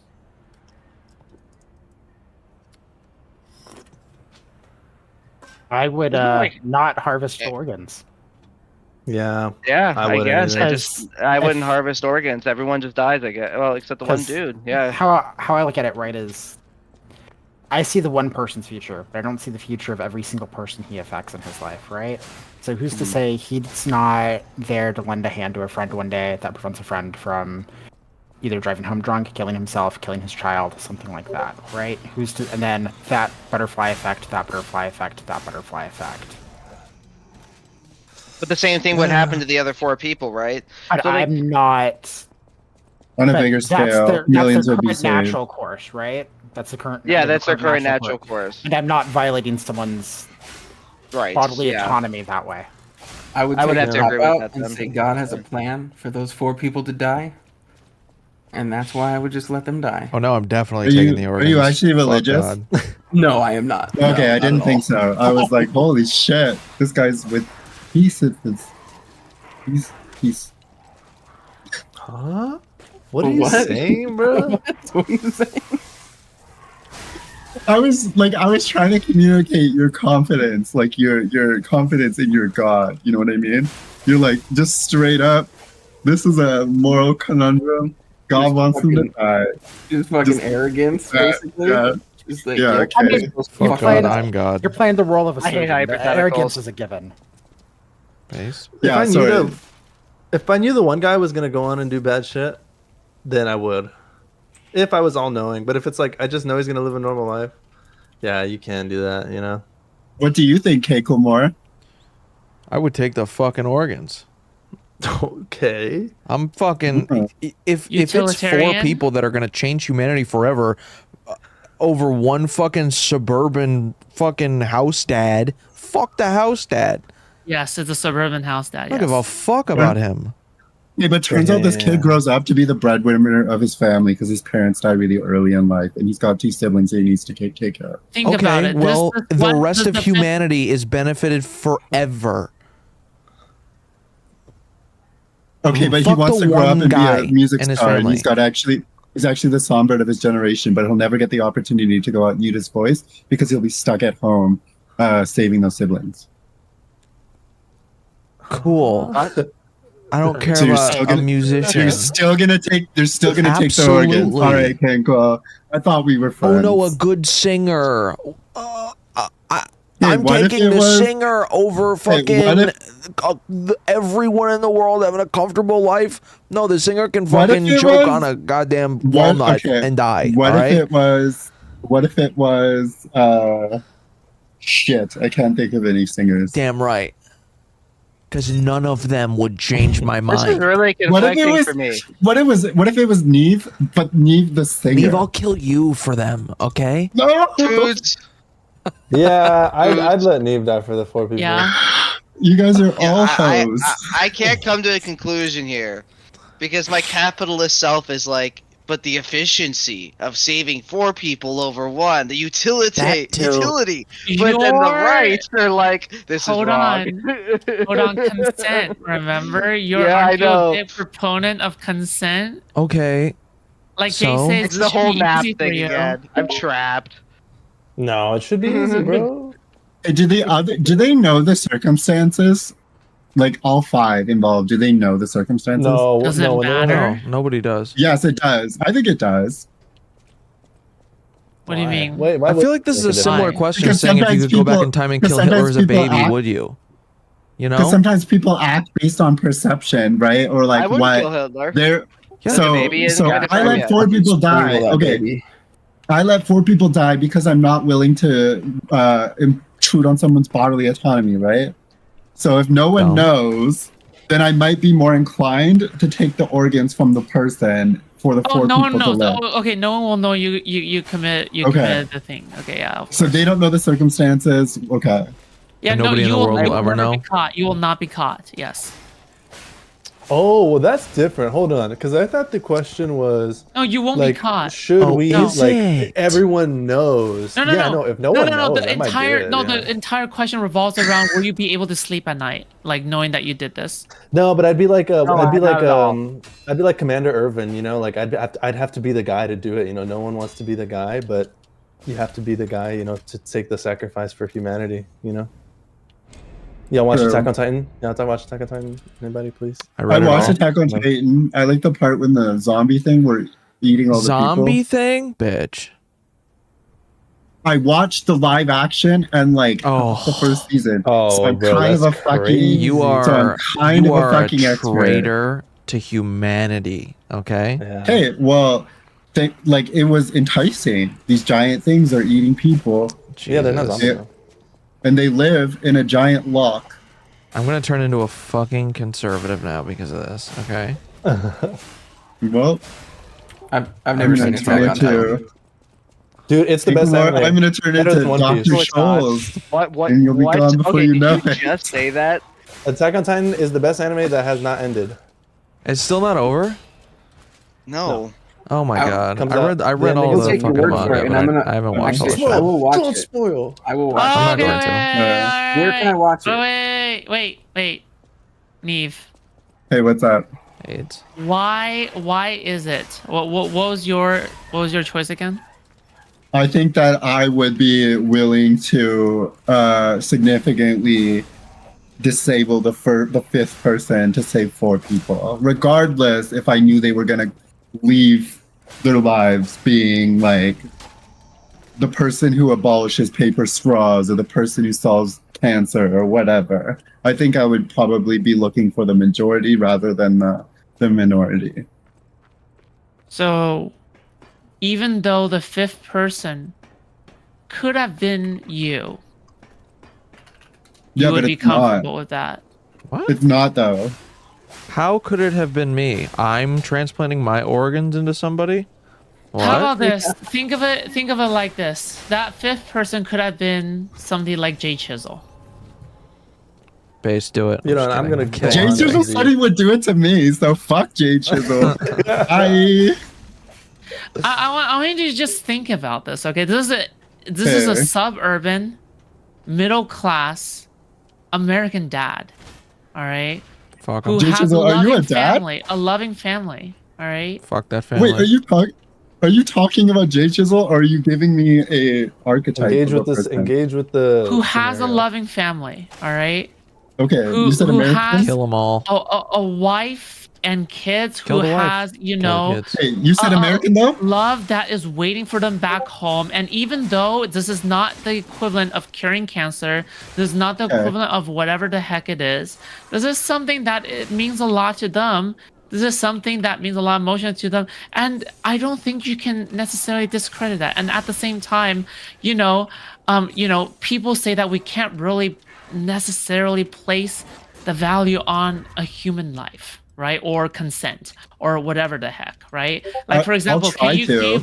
L: I would not harvest organs.
G: Yeah.
I: Yeah,
G: I
I: I
G: wouldn't
I: guess.
G: either.
I: I wouldn't harvest organs. Everyone just dies, I guess. Well, except the one dude. Yeah.
L: How I look at it, right, is I see the one person's future, but I don't see the future of every single person he affects in his life, right? So who's to say he's not there to lend a hand to a friend one day that prevents a friend from either driving home drunk, killing himself, killing his child, something like that, right? And then that butterfly effect, that butterfly effect, that butterfly effect.
I: But the same thing would happen to the other 4 people, right?
L: I'm not...
K: On a
L: but
K: bigger
L: that's
K: scale, millions
L: their
K: would be
L: current
K: saved.
L: natural course, right? That's the current.
I: Yeah, that's their current natural course.
L: And I'm not violating someone's bodily autonomy that way.
H: I would
I: have to agree with that.
H: And say God has a plan for those 4 people to die, and that's why I would just let them die.
E: Oh no, I'm definitely taking the organs.
K: Are you actually religious?
H: No, I am not.
K: Okay,
H: No,
K: I didn't think so. I was like, holy shit, this guy's with pieces. He's.
G: Huh? What are you saying, bro?
H: What are you saying?
K: I was trying to communicate your confidence, like your confidence in your God. You know what I mean? You're like, just straight up, this is a moral conundrum. God wants him to die.
H: Just fucking arrogance, basically. Just like,
K: okay.
E: Fuck God, I'm God.
L: You're playing the role of a
B: I hate
L: surgeon.
B: hypotheticals.
L: Arrogance is a given.
E: Base?
K: Yeah,
G: if I knew the one guy was gonna go on and do bad shit, then I would. If I was all knowing, but if it's like I just know he's gonna live a normal life, yeah, you can do that, you know.
K: What do you think, Keiko Moore?
E: I would take the fucking organs.
G: Okay.
E: I'm fucking. If it's 4
D: Utilitarian?
E: people that are gonna change humanity forever, over one fucking suburban fucking house dad, fuck the house dad.
D: Yes, it's a suburban house dad.
E: I don't give a fuck about him.
K: Yeah, but turns out this kid grows up to be the breadwinner of his family because his parents died really early in life, and he's got 2 siblings that he needs to take care of.
D: Think about
E: Okay,
D: it.
E: well, the
D: what
E: rest
D: does
E: of
D: the
E: humanity is benefited forever.
K: Okay, but he
E: Fuck
K: wants
E: the
K: to grow up
E: one
K: and be
E: guy
K: a music
E: and his
K: star, and
E: family.
K: he's actually the songbird of his generation, but he'll never get the opportunity to go out and use his voice because he'll be stuck at home saving those siblings.
E: Cool. I don't care
K: So you're
E: about
K: still
E: a
K: gonna-
E: musician.
K: They're still gonna take the organs.
E: Absolutely.
K: All right, Ken, cool. I thought we were
E: Oh
K: friends.
E: no, a good singer.
K: Hey,
E: I'm
K: what if
E: taking
K: it
E: the
K: was-
E: singer over
K: Hey,
E: fucking
K: what if-
E: everyone in the world having a comfortable life. No, the singer can
K: What if
E: fucking
K: it
E: choke
K: was-
E: on a goddamn walnut and die.
K: What
E: all
K: if
E: right?
K: it was? What if it was? Shit, I can't think of any singers.
E: Damn right. Because none of them would change my
B: This is
E: mind.
B: really
K: What if it
B: conflicting
K: was?
B: for me.
K: What if it was Neve, but Neve the singer?
E: Neve, I'll kill you for them. Okay.
K: No.
B: Dudes,
G: Yeah, I'd let Neve die for the 4 people.
D: Yeah.
K: You guys are
I: Yeah,
K: all
I: I,
K: hoes.
I: I can't come to a conclusion here because my capitalist self is like, but the efficiency of saving 4 people over 1, the
E: That too.
I: utility. But then the rights are like, this
D: Hold
I: is wrong.
D: on. Hold on, consent. Remember, aren't you a big proponent of consent?
E: Okay.
D: Like
E: So?
D: Jay says,
I: It's
D: this
I: the
D: should
I: whole
D: be
I: map
D: easy for
I: thing
D: you.
I: again. I'm trapped.
G: No, it should be easy, bro.
K: Hey, do they know the circumstances? Like all 5 involved, do they know the circumstances?
G: No,
D: Does
G: no,
D: it
G: when they were-
D: matter?
E: No, nobody does.
K: Yes, it does. I think it does.
D: What do you
G: Why?
D: mean?
G: Wait, why
E: I
G: would
E: feel like this
G: it
E: is
G: make
E: a
G: a
E: similar
D: difference?
E: question
K: Because
E: saying if you
K: sometimes
E: could go back
K: people-
E: in time and
K: because
E: kill Hitler as a
K: sometimes people
E: baby,
K: act-
E: would you? You
K: Because
E: know?
K: sometimes people act based on perception, right? Or
I: I
K: like
I: wouldn't
K: what
I: kill Hitler.
K: they're.
E: Yeah.
K: So,
I: Maybe it's
K: so
I: gotta
K: I
I: try
K: let
I: it.
K: 4 people die.
H: Strangle that
K: Okay,
H: baby.
K: I let 4 people die because I'm not willing to intrude on someone's bodily autonomy, right? So if no one
E: No.
K: knows, then I might be more inclined to take the organs from the person for the 4
D: no one
K: people to
D: knows.
K: live.
D: Oh, okay, no one will know you committed the thing. Okay, yeah. of
K: So
D: course.
K: they don't know the circumstances. Okay.
D: Yeah,
E: And
D: no,
E: nobody in
D: you
E: the
D: will,
E: world
D: you
E: will
D: will
E: ever
D: never
E: know?
D: be caught. You will not be caught. Yes.
G: Oh, well, that's different. Hold on, because I thought the question was
D: No, you won't
G: like,
D: be caught.
G: should
E: Oh,
G: we
E: is
G: like
E: it?
G: everyone knows?
D: No, no,
G: yeah,
D: no.
G: no. If no one knows,
D: The
G: I might do
D: entire
G: it,
D: no,
G: yeah.
D: the entire question revolves around will you be able to sleep at night, like knowing that you did this.
G: No, but I'd be like
B: not at all.
G: I'd be like Commander Irvin, you know, like I'd have to be the guy to do it. You know, no one wants to be the guy, but you have to be the guy, you know, to take the sacrifice for humanity. You know. Y'all watch
K: True.
G: Attack on Titan? Y'all watch Attack on Titan? Anybody, please?
K: I
E: read it
K: watched
E: all.
K: Attack on
G: No.
K: Titan. I like the part when the zombie thing were eating all the
E: Zombie
K: people.
E: thing? Bitch.
K: I watched the live action and like
E: Oh.
K: the first season.
G: Oh,
K: so I'm
G: bro,
K: kind of a
G: that's
K: fucking.
G: crazy.
E: You
K: So I'm
E: are
K: kind
E: you
K: of a
E: are
K: fucking
E: a
K: expert.
E: traitor to humanity. Okay.
G: Yeah.
K: Hey, well, like it was enticing. These giant things are eating people,
G: Yeah, they're not
E: Jesus.
G: zombies.
K: Yeah.
G: though.
K: and they live in a giant lock.
E: I'm gonna turn into a fucking conservative now because of this. Okay.
K: Well,
H: I've
K: I'm
H: never
K: gonna
H: seen
K: turn
H: Attack on Titan.
K: into.
G: Dude, it's the best anime.
K: I'm gonna turn
G: Better
K: into
G: than One Piece.
K: Dr.
I: Oh my God.
K: Scholes,
B: What?
K: and you'll be
B: what?
K: gone before
B: Okay,
K: you know
B: did you
K: it.
B: just say that?
G: Attack on Titan is the best anime that has not ended.
E: It's still not over.
I: No.
E: Oh my
H: Out.
E: god!
G: Comes
E: I
G: out-
E: read
G: the
E: all
G: ending
H: I'll
G: is
E: the
H: take your
E: fucking
H: word for
E: manga,
H: it, and
E: but
H: I'm gonna
E: I haven't watched all the
H: actually, I
E: shit.
H: will watch
G: Don't
H: it.
G: spoil.
H: I will watch
E: I'm not
H: it.
E: going to.
H: Where can I watch it?
D: Wait, Neve.
K: Hey, what's up?
E: AIDS.
D: Why is it? What was your choice again?
K: I think that I would be willing to significantly disable the 5th person to save 4 people, regardless if I knew they were gonna leave their lives being like the person who abolishes paper straws or the person who solves cancer or whatever. I think I would probably be looking for the majority rather than the minority.
D: So, even though the 5th person could have been you,
K: Yeah,
D: you would
K: but
D: be
K: it's not.
D: comfortable with that.
E: What?
K: It's not though.
E: How could it have been me? I'm transplanting my organs into somebody? What?
D: How about this? Think of it like this. That fifth person could have been somebody like Jay Chisel.
E: Base, do it.
G: You know, I'm gonna kill
K: Jay Chisel said he would do it to me, so fuck Jay Chisel.
D: I want you to just think about this, okay? This is a suburban, middle class American dad, all right?
E: Fuck
D: who
E: him.
D: has
K: Chisel,
D: a
K: are you a
D: loving
K: dad?
D: family, a loving family, all right?
E: Fuck that family.
K: Wait, are you talking about Jay Chisel, or are you giving me a archetype?
G: Engage
K: of a
G: with this.
K: person?
G: Engage with the.
D: Who has a
G: scenario.
D: loving family, all right?
K: Okay,
D: Who
K: you said American.
D: has
E: Kill them all.
D: a wife and kids
E: Kill
D: who
E: the wife.
D: has, you
E: Kill the
D: know,
E: kids.
K: Hey, you said American though?
D: love that is waiting for them back home. And even though this is not the equivalent of curing cancer, this is not the equivalent of whatever the heck it is, this is something that it means a lot to them. This is something that means a lot of emotion to them. And I don't think you can necessarily discredit that. And at the same time, people say that we can't really necessarily place the value on a human life, right? Or consent, or whatever the heck, right? Like, for example, can you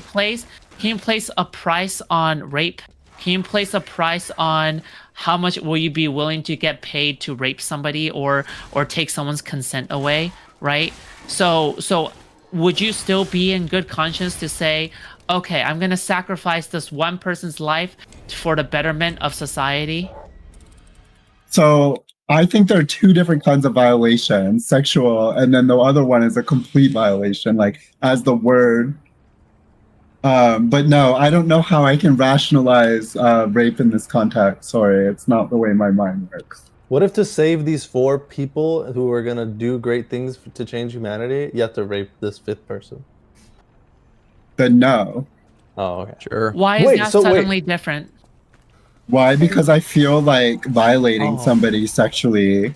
D: place a price on rape? Can you place a price on how much will you be willing to get paid to rape somebody or take someone's consent away, right? So would you still be in good conscience to say, okay, I'm gonna sacrifice this one person's life for the betterment of society?
K: So I think there are two different kinds of violations: sexual, and then the other one is a complete violation, like as the word. But no, I don't know how I can rationalize rape in this context. Sorry, it's not the way my mind works.
G: What if to save these 4 people who are gonna do great things to change humanity, you have to rape this 5th person?
K: Then no.
G: Oh, okay.
E: Sure.
D: Why is that suddenly different?
K: Why? Because I feel like violating somebody sexually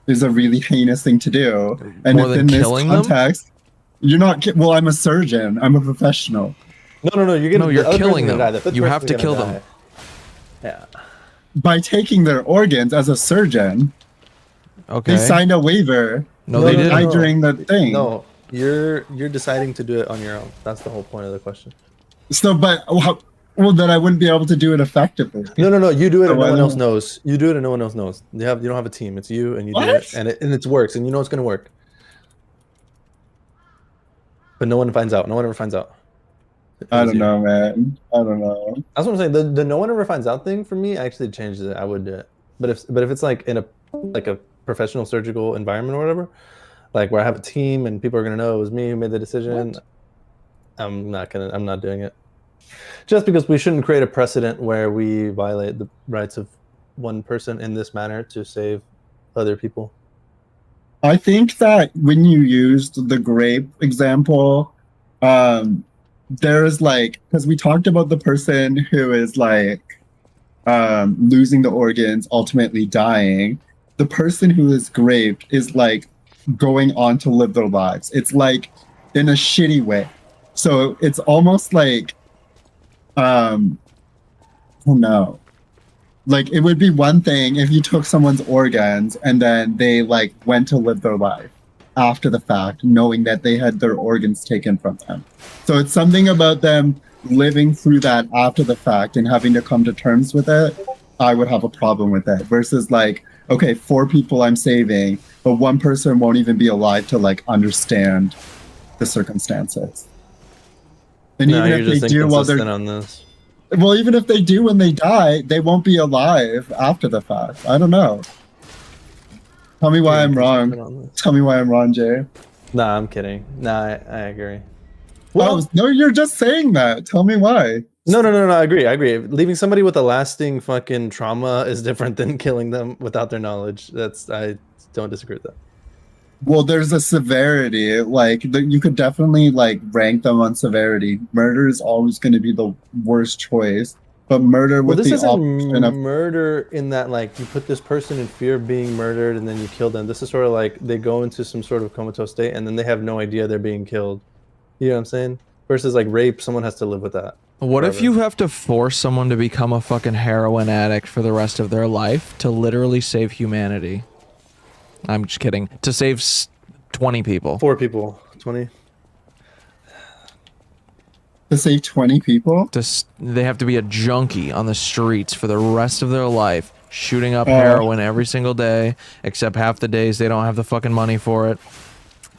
K: is a really heinous thing to do. And
E: More
K: if
E: than
K: in this
E: killing them?
K: context, you're not. Well, I'm a surgeon. I'm a professional.
G: No.
E: You're killing them. You have to kill them.
G: Yeah.
K: By taking their organs as a surgeon,
E: Okay.
K: they signed a waiver.
E: No, they didn't.
K: Died during the thing.
G: No, you're deciding to do it on your own. That's the whole point of the question.
K: So, but well, then I wouldn't be able to do it effectively.
G: No. You do it and
K: So
G: no one
K: I
G: else
K: don't-
G: knows. You do it and no one else knows. You don't have a team. It's you and you do it, and it works, and you know it's gonna work. But no one finds out. No one ever finds out.
K: I don't know, man. I don't know.
G: That's what I'm saying. The no one ever finds out thing for me actually changes it. I would do it. But if it's like in a professional surgical environment or whatever, like where I have a team and people are gonna know it was me who made the decision, I'm not doing it. Just because we shouldn't create a precedent where we violate the rights of one person in this manner to save other people.
K: I think that when you used the grape example, there's like, because we talked about the person who is like losing the organs, ultimately dying. The person who is graped is like going on to live their lives. It's like in a shitty way. So it's almost like, oh no. Like it would be one thing if you took someone's organs and then they like went to live their life after the fact, knowing that they had their organs taken from them. So it's something about them living through that after the fact and having to come to terms with it. I would have a problem with it versus like, okay, 4 people I'm saving, but one person won't even be alive to like understand the circumstances. And
G: No,
K: even
G: you're
K: if
G: just
K: they do while they're
G: inconsistent on this.
K: well, even if they do when they die, they won't be alive after the fact. I don't know. Tell me why I'm wrong. Tell me why I'm wrong, Jay.
G: Nah, I'm kidding. Nah, I agree.
K: Well, no, you're just saying that. Tell me why.
G: No, I agree. Leaving somebody with a lasting fucking trauma is different than killing them without their knowledge. I don't disagree with that.
K: Well, there's a severity. Like you could definitely like rank them on severity. Murder is always going to be the worst choice, but murder with
G: Well, this
K: the
G: isn't
K: option of
G: murder in that like you put this person in fear of being murdered and then you kill them. This is sort of like they go into some sort of comatose state and then they have no idea they're being killed. You know what I'm saying? Versus like rape, someone has to live with that.
E: What if you have to force someone to become a fucking heroin addict for the rest of their life to literally save humanity? I'm just kidding. To save 20 people.
G: 4 people. 20.
K: To save 20 people?
E: They have to be a junkie on the streets for the rest of their life, shooting up heroin every single day, except half the days they don't have the fucking money for it.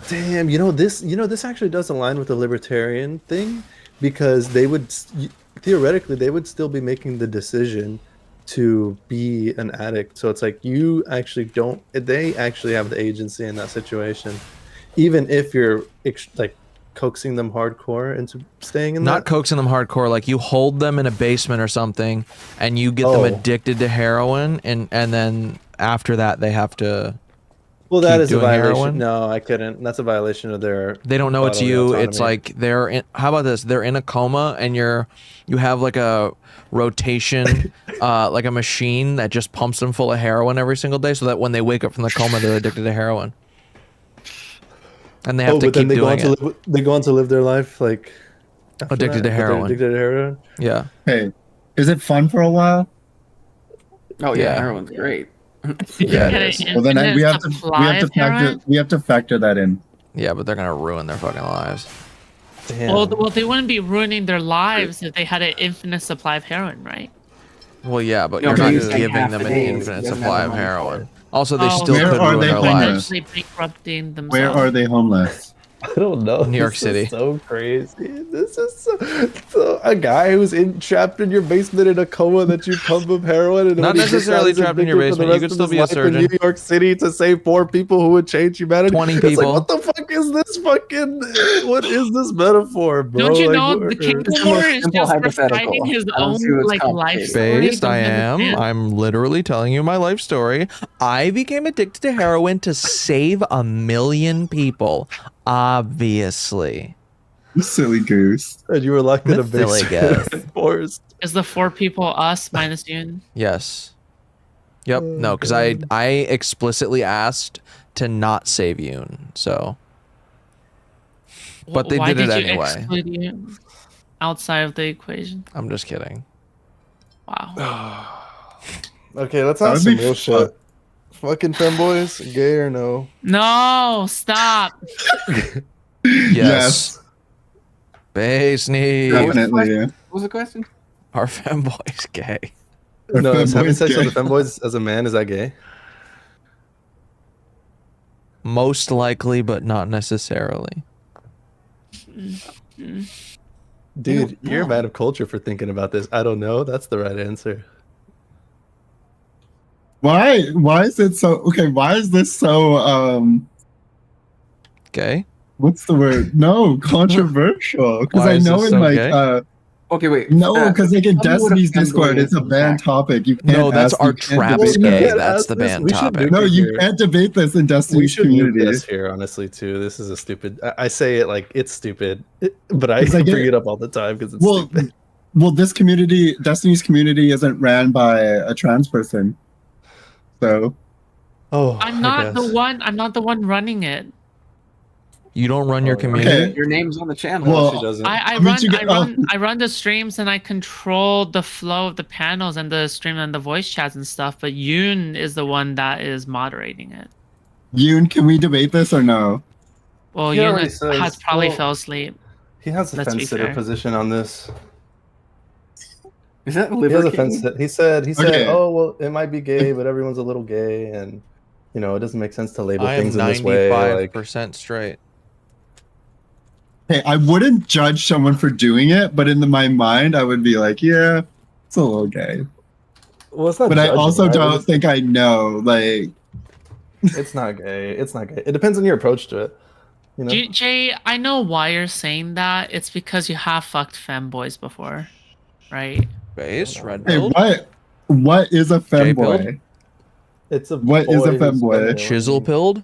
G: Damn, this actually does align with the libertarian thing, because they would theoretically they would still be making the decision to be an addict. So it's like they actually have the agency in that situation, even if you're like coaxing them hardcore into staying in
E: Not coaxing them hardcore, like you hold them in a basement or something and you get them addicted to heroin, and then after that they have to
G: that is a
E: doing
G: violation.
E: heroin?
G: No, I couldn't. That's a violation of their
E: They don't know it's
G: bodily
E: you.
G: autonomy.
E: It's like how about this? They're in a coma and you have like a rotation like a machine that just pumps them full of heroin every single day, so that when they wake up from the coma they're addicted to heroin. And they have to keep doing it.
G: They go on to live their life like
E: Addicted to heroin.
G: Addicted to heroin.
E: Yeah.
K: Hey, is it fun for a while?
H: Oh yeah, heroin's great.
E: Yeah, it is.
K: Well, then we have to factor that in.
E: Yeah, but they're gonna ruin their fucking lives.
G: Damn.
D: Well, they wouldn't be ruining their lives if they had an infinite supply of heroin, right?
E: Well, yeah, but
H: No,
E: you're
H: but
E: not
H: you're saying
E: giving
H: half
E: them
H: the
E: an
H: days
E: infinite
H: doesn't
E: supply
H: have
E: of
H: the money
E: heroin.
H: for it.
E: Also, they still
K: Where
E: could
K: are
E: ruin
K: they
E: their lives.
D: Potentially bankrupting themselves.
K: Where are they homeless?
G: I don't know.
E: New York
G: This
E: City.
G: is so crazy. This is so a guy who's trapped in your basement in a coma that you pump him heroin. And
E: Not
G: when he gets
E: necessarily
G: out, he's
E: trapped in your
G: addicted for the
E: basement. You
G: rest
E: could
G: of
E: still
G: his
E: be a
G: life in
E: surgeon.
G: New York City to save 4 people who would change humanity.
E: 20
G: It's
E: people.
G: like, what the fuck is this fucking? What is this metaphor, bro?
D: Don't you
G: Like,
D: know
G: what-
D: the King
H: It's the
D: Moore
H: most
D: is
H: simple
D: just
H: hypothetical.
D: reciting his
H: I don't
D: own
H: see what's
D: life
H: complicated.
D: story?
E: Based, I
D: Don't you
E: am.
D: understand?
E: I'm literally telling you my life story. I became addicted to heroin to save 1 million people. Obviously.
K: You silly goose.
G: And you were locked in a
E: Silly
G: basement.
E: guy.
G: Forced.
D: Is the 4 people us minus Yoon?
E: Yes. Yep. No, because I explicitly asked to not save Yoon. So. But they
D: Why
E: did it
D: did you
E: anyway.
D: exclude Yoon outside of the equation?
E: I'm just kidding.
D: Wow.
G: Okay, let's
K: That
G: ask
K: would
G: some
K: be
G: real
K: fun.
G: shit. Fucking femboys, gay or no?
D: No, stop.
E: Yes. Base need.
K: Definitely. Yeah.
H: What was the question?
E: Are femboys gay?
K: Are
G: No, is having
K: femboys
G: sex
K: gay?
G: with a femboys as a man, is that gay?
E: Most likely, but not necessarily.
G: Dude, you're a man of culture for thinking about this. I don't know. That's the right answer.
K: Why is it so okay? Why is this so
E: Gay?
K: what's the word? No, controversial. Because
E: Why
K: I
E: is
K: know
E: this
K: in
E: so
K: like
E: gay?
H: Okay, wait.
K: no, because like in
H: tell me what a
K: Destiny's
H: femboy
K: Discord,
H: is
K: it's a
H: in
K: banned
H: fact.
K: topic. You can't
E: No, that's
K: ask,
E: our
K: you can't
E: traps
K: debate
E: gay.
K: that.
E: That's the
G: Ask this.
E: banned
G: We should
E: topic.
G: do
K: No, you
G: here.
K: can't debate this in
G: We
K: Destiny's
G: should mute
K: community.
G: this here, honestly, too. This is a stupid. I say it like it's stupid, but I
K: It's like
G: bring
K: it-
G: it up all the time because it's
K: Well,
G: stupid.
K: well, this community, Destiny's community, isn't ran by a trans person, so
G: Oh,
D: I'm
G: I
D: not the
G: guess.
D: one. I'm not the one running it.
E: You don't run your
G: Okay.
E: community?
K: Okay.
H: Your name's on the channel.
K: Well,
G: She doesn't.
D: I
K: mean,
D: run
K: you get-
D: I run the streams and I control the flow of the panels and the stream and the voice chats and stuff. But Yoon is the one that is moderating it.
K: Yoon, can we debate this or no?
D: Well,
G: He
D: Yoon
G: already
D: has
G: says-
D: probably
G: well,
D: fell asleep.
G: He has a
D: Let's be
G: fence-sitter
D: fair.
G: position on this.
H: Is that
G: He
H: liver
G: has a
H: king?
G: fence. He said,
K: Okay.
G: oh well, it might be gay, but everyone's a little gay, and you know, it doesn't make sense to label
E: I am
G: things in this way. Like,
E: 95% straight.
K: Hey, I wouldn't judge someone for doing it, but in my mind, I would be like, yeah, it's a little gay.
G: well, it's not.
K: But I
G: judging,
K: also
G: right?
K: don't think I know. Like,
G: It's not gay. It's not gay. It depends on your approach to it. You know.
D: Jay, I know why you're saying that. It's because you have fucked femboys before, right?
E: Base? Red
K: hey,
E: pill?
K: what is a
E: J-pilled?
K: femboy?
G: It's a.
K: What is a
G: boy who's
K: femboy?
G: feminine.
E: Chisel pilled?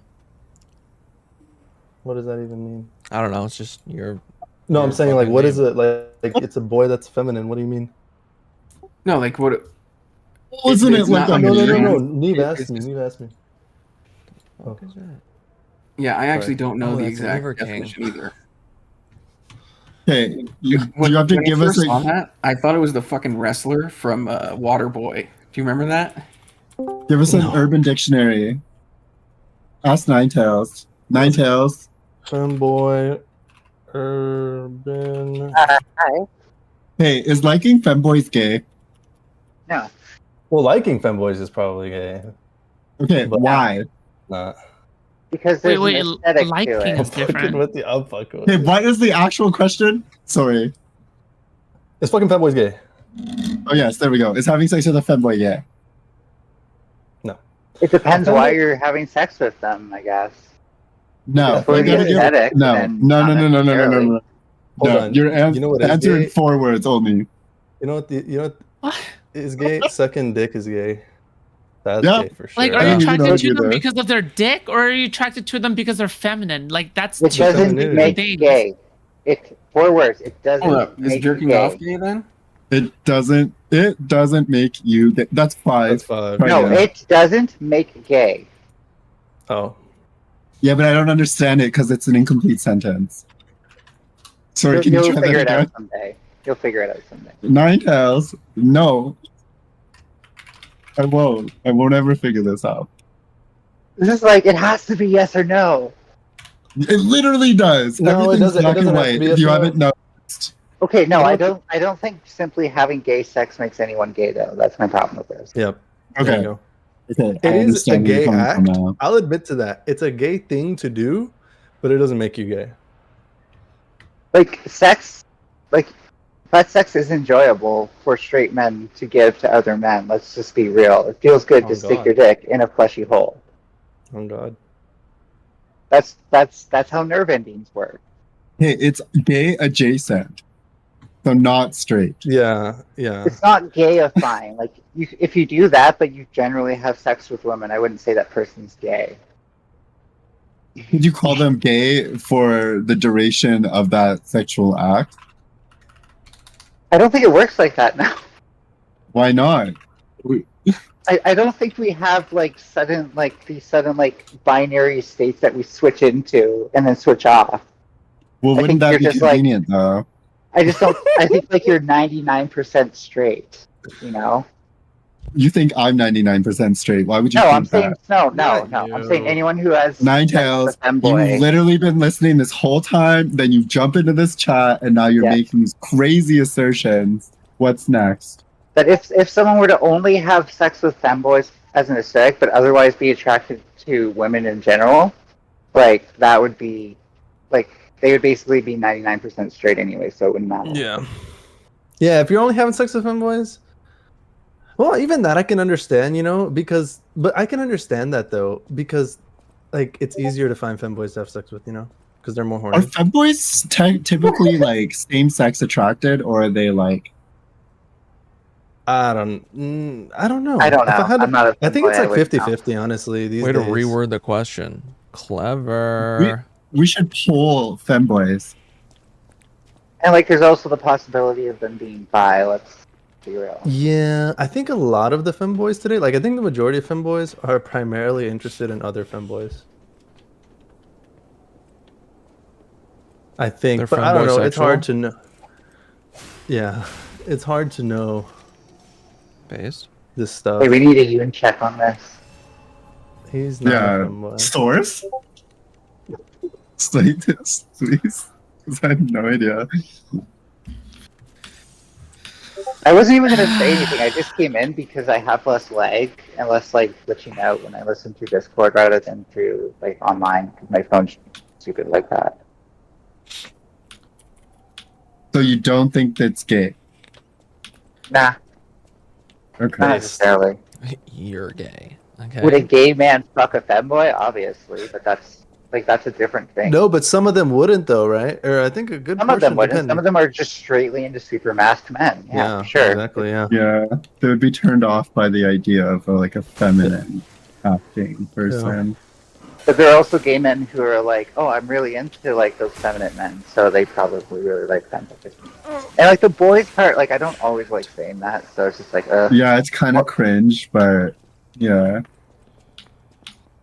G: What does that even mean?
E: I don't know. It's just your.
G: No,
E: Your
G: I'm saying like,
E: fucking
G: what
E: name.
G: is it like? It's a boy that's feminine. What do you mean?
H: No, like what?
K: Wasn't it
H: it's
K: like
H: not
K: a
H: like a
G: No.
H: trans-
G: Neve
H: It-
G: asked
H: it's
G: me.
H: just-
G: Neve asked me. Oh.
H: Yeah, I actually don't know
E: Oh,
H: the
E: that's
H: exact
E: Liver King.
H: definition either.
K: Okay, you
H: When
K: have to
H: I
K: give us
H: first saw
K: a
H: that, I thought it was the fucking wrestler from Waterboy. Do you remember that?
K: give us an Urban Dictionary. Ask Ninetales. Ninetales.
G: Femboy. Urban.
M: Hi.
K: Hey, is liking femboys gay?
M: No.
G: Well, liking femboys is probably gay.
K: Okay,
G: But
K: why?
G: not.
M: Because there's an aesthetic to
D: liking
M: it.
D: is different.
G: With the I'm fucking with
K: Hey,
G: you.
K: what is the actual question? Sorry.
G: Is fucking femboys gay?
K: Oh yes, there we go. Is having sex with a femboy gay?
G: No.
M: It depends
G: A
M: why
G: femboy-
M: you're having sex with them, I guess.
K: No.
M: If we're the
K: You're gonna give-
M: aesthetic,
K: no.
M: then
K: No,
M: not
K: no, no, no, no, no, no,
M: necessarily.
K: no.
G: Hold
K: No,
G: on.
K: you're
G: You know what is
K: answering
G: gay?
K: 4 words only.
G: You know what
D: What?
G: is gay? Sucking dick is gay. That's
K: Yeah.
G: gay for sure.
D: Like,
K: I
D: are you
K: don't even
D: attracted
K: know
D: to
K: you
D: them
K: there.
D: because of their dick, or are you attracted to them because they're feminine? Like, that's
M: It
D: two
M: doesn't
G: femininity.
M: make
D: things.
M: gay. It 4 words. It doesn't
H: Hold up. Is
M: make
H: jerking
M: gay.
H: off gay then?
K: It doesn't make you gay. That's 5.
G: That's 5.
K: Right
M: No,
K: now.
M: it doesn't make gay.
G: Oh.
K: Yeah, but I don't understand it because it's an incomplete sentence. Sorry, can you
M: You'll
K: try
M: figure
K: that
M: it out
K: again?
M: someday. You'll figure it out someday.
K: Ninetales, no. I won't. I won't ever figure this out.
M: This is like, it has to be yes or no.
K: It literally does.
G: No, it
K: Everything's
G: doesn't- it
K: black and
G: doesn't have to
K: white.
G: be
K: If
G: yes
K: you
G: or no.
K: haven't noticed.
M: Okay, no,
G: You know
M: I don't think simply having gay sex makes anyone gay though. That's my problem with this.
G: Yep. There
K: Okay.
G: you go.
K: Okay.
G: It
K: I
G: is a
K: understand where you're
G: gay
K: coming from
G: act.
K: now.
G: I'll admit to that. It's a gay thing to do, but it doesn't make you gay.
M: Like sex, like that sex is enjoyable for straight men to give to other men. Let's just be real. It feels good
G: Oh,
M: to stick
G: God.
M: your dick in a fleshy hole.
G: Oh God.
M: That's how nerve endings work.
K: Hey, it's gay adjacent. So not straight.
G: Yeah. Yeah.
M: It's not gayifying. Like if you do that, but you generally have sex with women, I wouldn't say that person's gay.
K: Could you call them gay for the duration of that sexual act?
M: I don't think it works like that now.
K: Why not?
M: I don't think we have these sudden binary states that we switch into and then switch off.
K: Well,
M: I
K: wouldn't
M: think
K: that
M: you're
K: be
M: just
K: convenient though?
M: I just don't. I think you're 99% straight. You know.
K: You think I'm 99% straight? Why would you
M: No,
K: think
M: I'm saying
K: that?
M: no.
G: Not
M: I'm saying
G: you.
M: anyone who has
K: Ninetales,
M: sex with a femboy.
K: you've literally been listening this whole time, then you jump into this chat, and now you're
M: Yes.
K: making these crazy assertions. What's next?
M: That if someone were to only have sex with femboys as an aesthetic, but otherwise be attracted to women in general, like that would be, like they would basically be 99% straight anyway, so it wouldn't matter.
G: Yeah. Yeah. If you're only having sex with femboys, well, even that I can understand, but I can understand that though, because like it's easier to find femboys to have sex with, because they're more horny.
K: Are femboys typically like same-sex attracted, or are they like?
G: I don't know.
M: I don't know.
G: I
M: I'm not a
G: I think
M: femboy,
G: it's
M: I
G: like
M: wouldn't know.
G: 50-50, honestly. These
E: Way to
G: days.
E: reword the question. Clever.
K: We should poll femboys.
M: And like, there's also the possibility of them being bi. Let's be real.
G: Yeah, I think a lot of the femboys today, like I think the majority of femboys are primarily interested in other femboys. I think,
E: They're
G: but I don't know. It's
E: femboy
G: hard to know. Yeah, it's hard to know
E: Based.
G: this stuff.
M: Hey, we need a Yoon check on this.
G: He's not a
K: Yeah.
G: femboy.
K: Source? State this, please. Because I have no idea.
M: I wasn't even gonna say anything. I just came in because I have less lag and less like glitching out when I listen through Discord rather than through like online because my phone's stupid like that.
K: So you don't think that's gay?
M: Nah,
K: Okay.
M: not necessarily.
E: You're gay. Okay.
M: Would a gay man fuck a femboy? Obviously, but that's a different thing.
G: No, but some of them wouldn't though, right? Or I think a good
M: Some of them
G: portion,
M: wouldn't.
G: depending.
M: Some of them are just straightly into super masked men. Yeah, for sure.
G: Exactly. Yeah.
K: Yeah, they would be turned off by the idea of like a feminine acting person.
M: But there are also gay men who are like, oh, I'm really into like those feminine men, so they probably really like femboys. And like the boys part, like I don't always like saying that, so it's just like,
K: Yeah, it's kind of cringe, but yeah.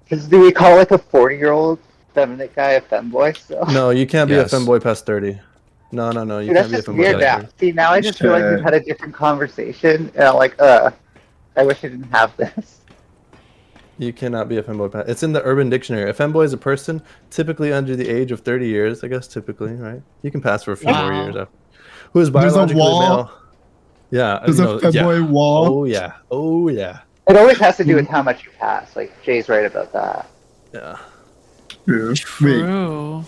M: Because do we call like a 40-year-old feminine guy a femboy? So
G: No, you can't be
E: Yes.
G: a femboy past 30. No, you
M: dude, that's
G: can't be a
M: just
G: femboy
M: weird
G: past
M: now.
G: 30.
M: See, now I just feel like we've had a different conversation, and I'm like, I wish I didn't have this.
G: You cannot be a femboy past. It's in the Urban Dictionary. A femboy is a person typically under the age of 30 years. I guess typically, right? You can pass for a few more years after. Who is
K: There's a
G: biologically
K: wall.
G: male? Yeah.
K: There's a femboy wall.
G: Oh yeah. Oh yeah.
M: It always has to do with how much you pass. Like Jay's right about that.
G: Yeah.
K: True.
D: True.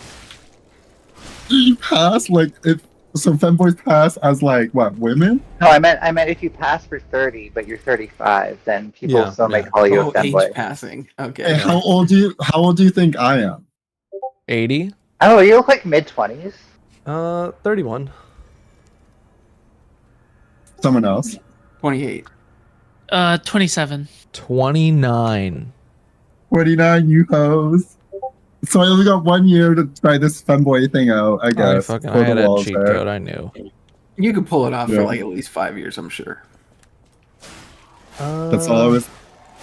K: Wait, you pass like if so femboys pass as like what, women?
M: No, I meant if you pass for 30, but you're 35, then people still may call you a femboy.
H: Age passing. Okay.
K: Hey, how old do you think I am?
E: 80.
M: Oh, you look like mid-20s.
G: 31.
K: Someone else.
H: 28.
D: 27.
E: 29.
K: 29, you hoes. So I only got 1 year to try this femboy thing out, I guess.
E: I had a cheat code, I knew.
H: You could pull it off
K: Yeah.
H: for like at least 5 years, I'm sure.
K: That's all I was.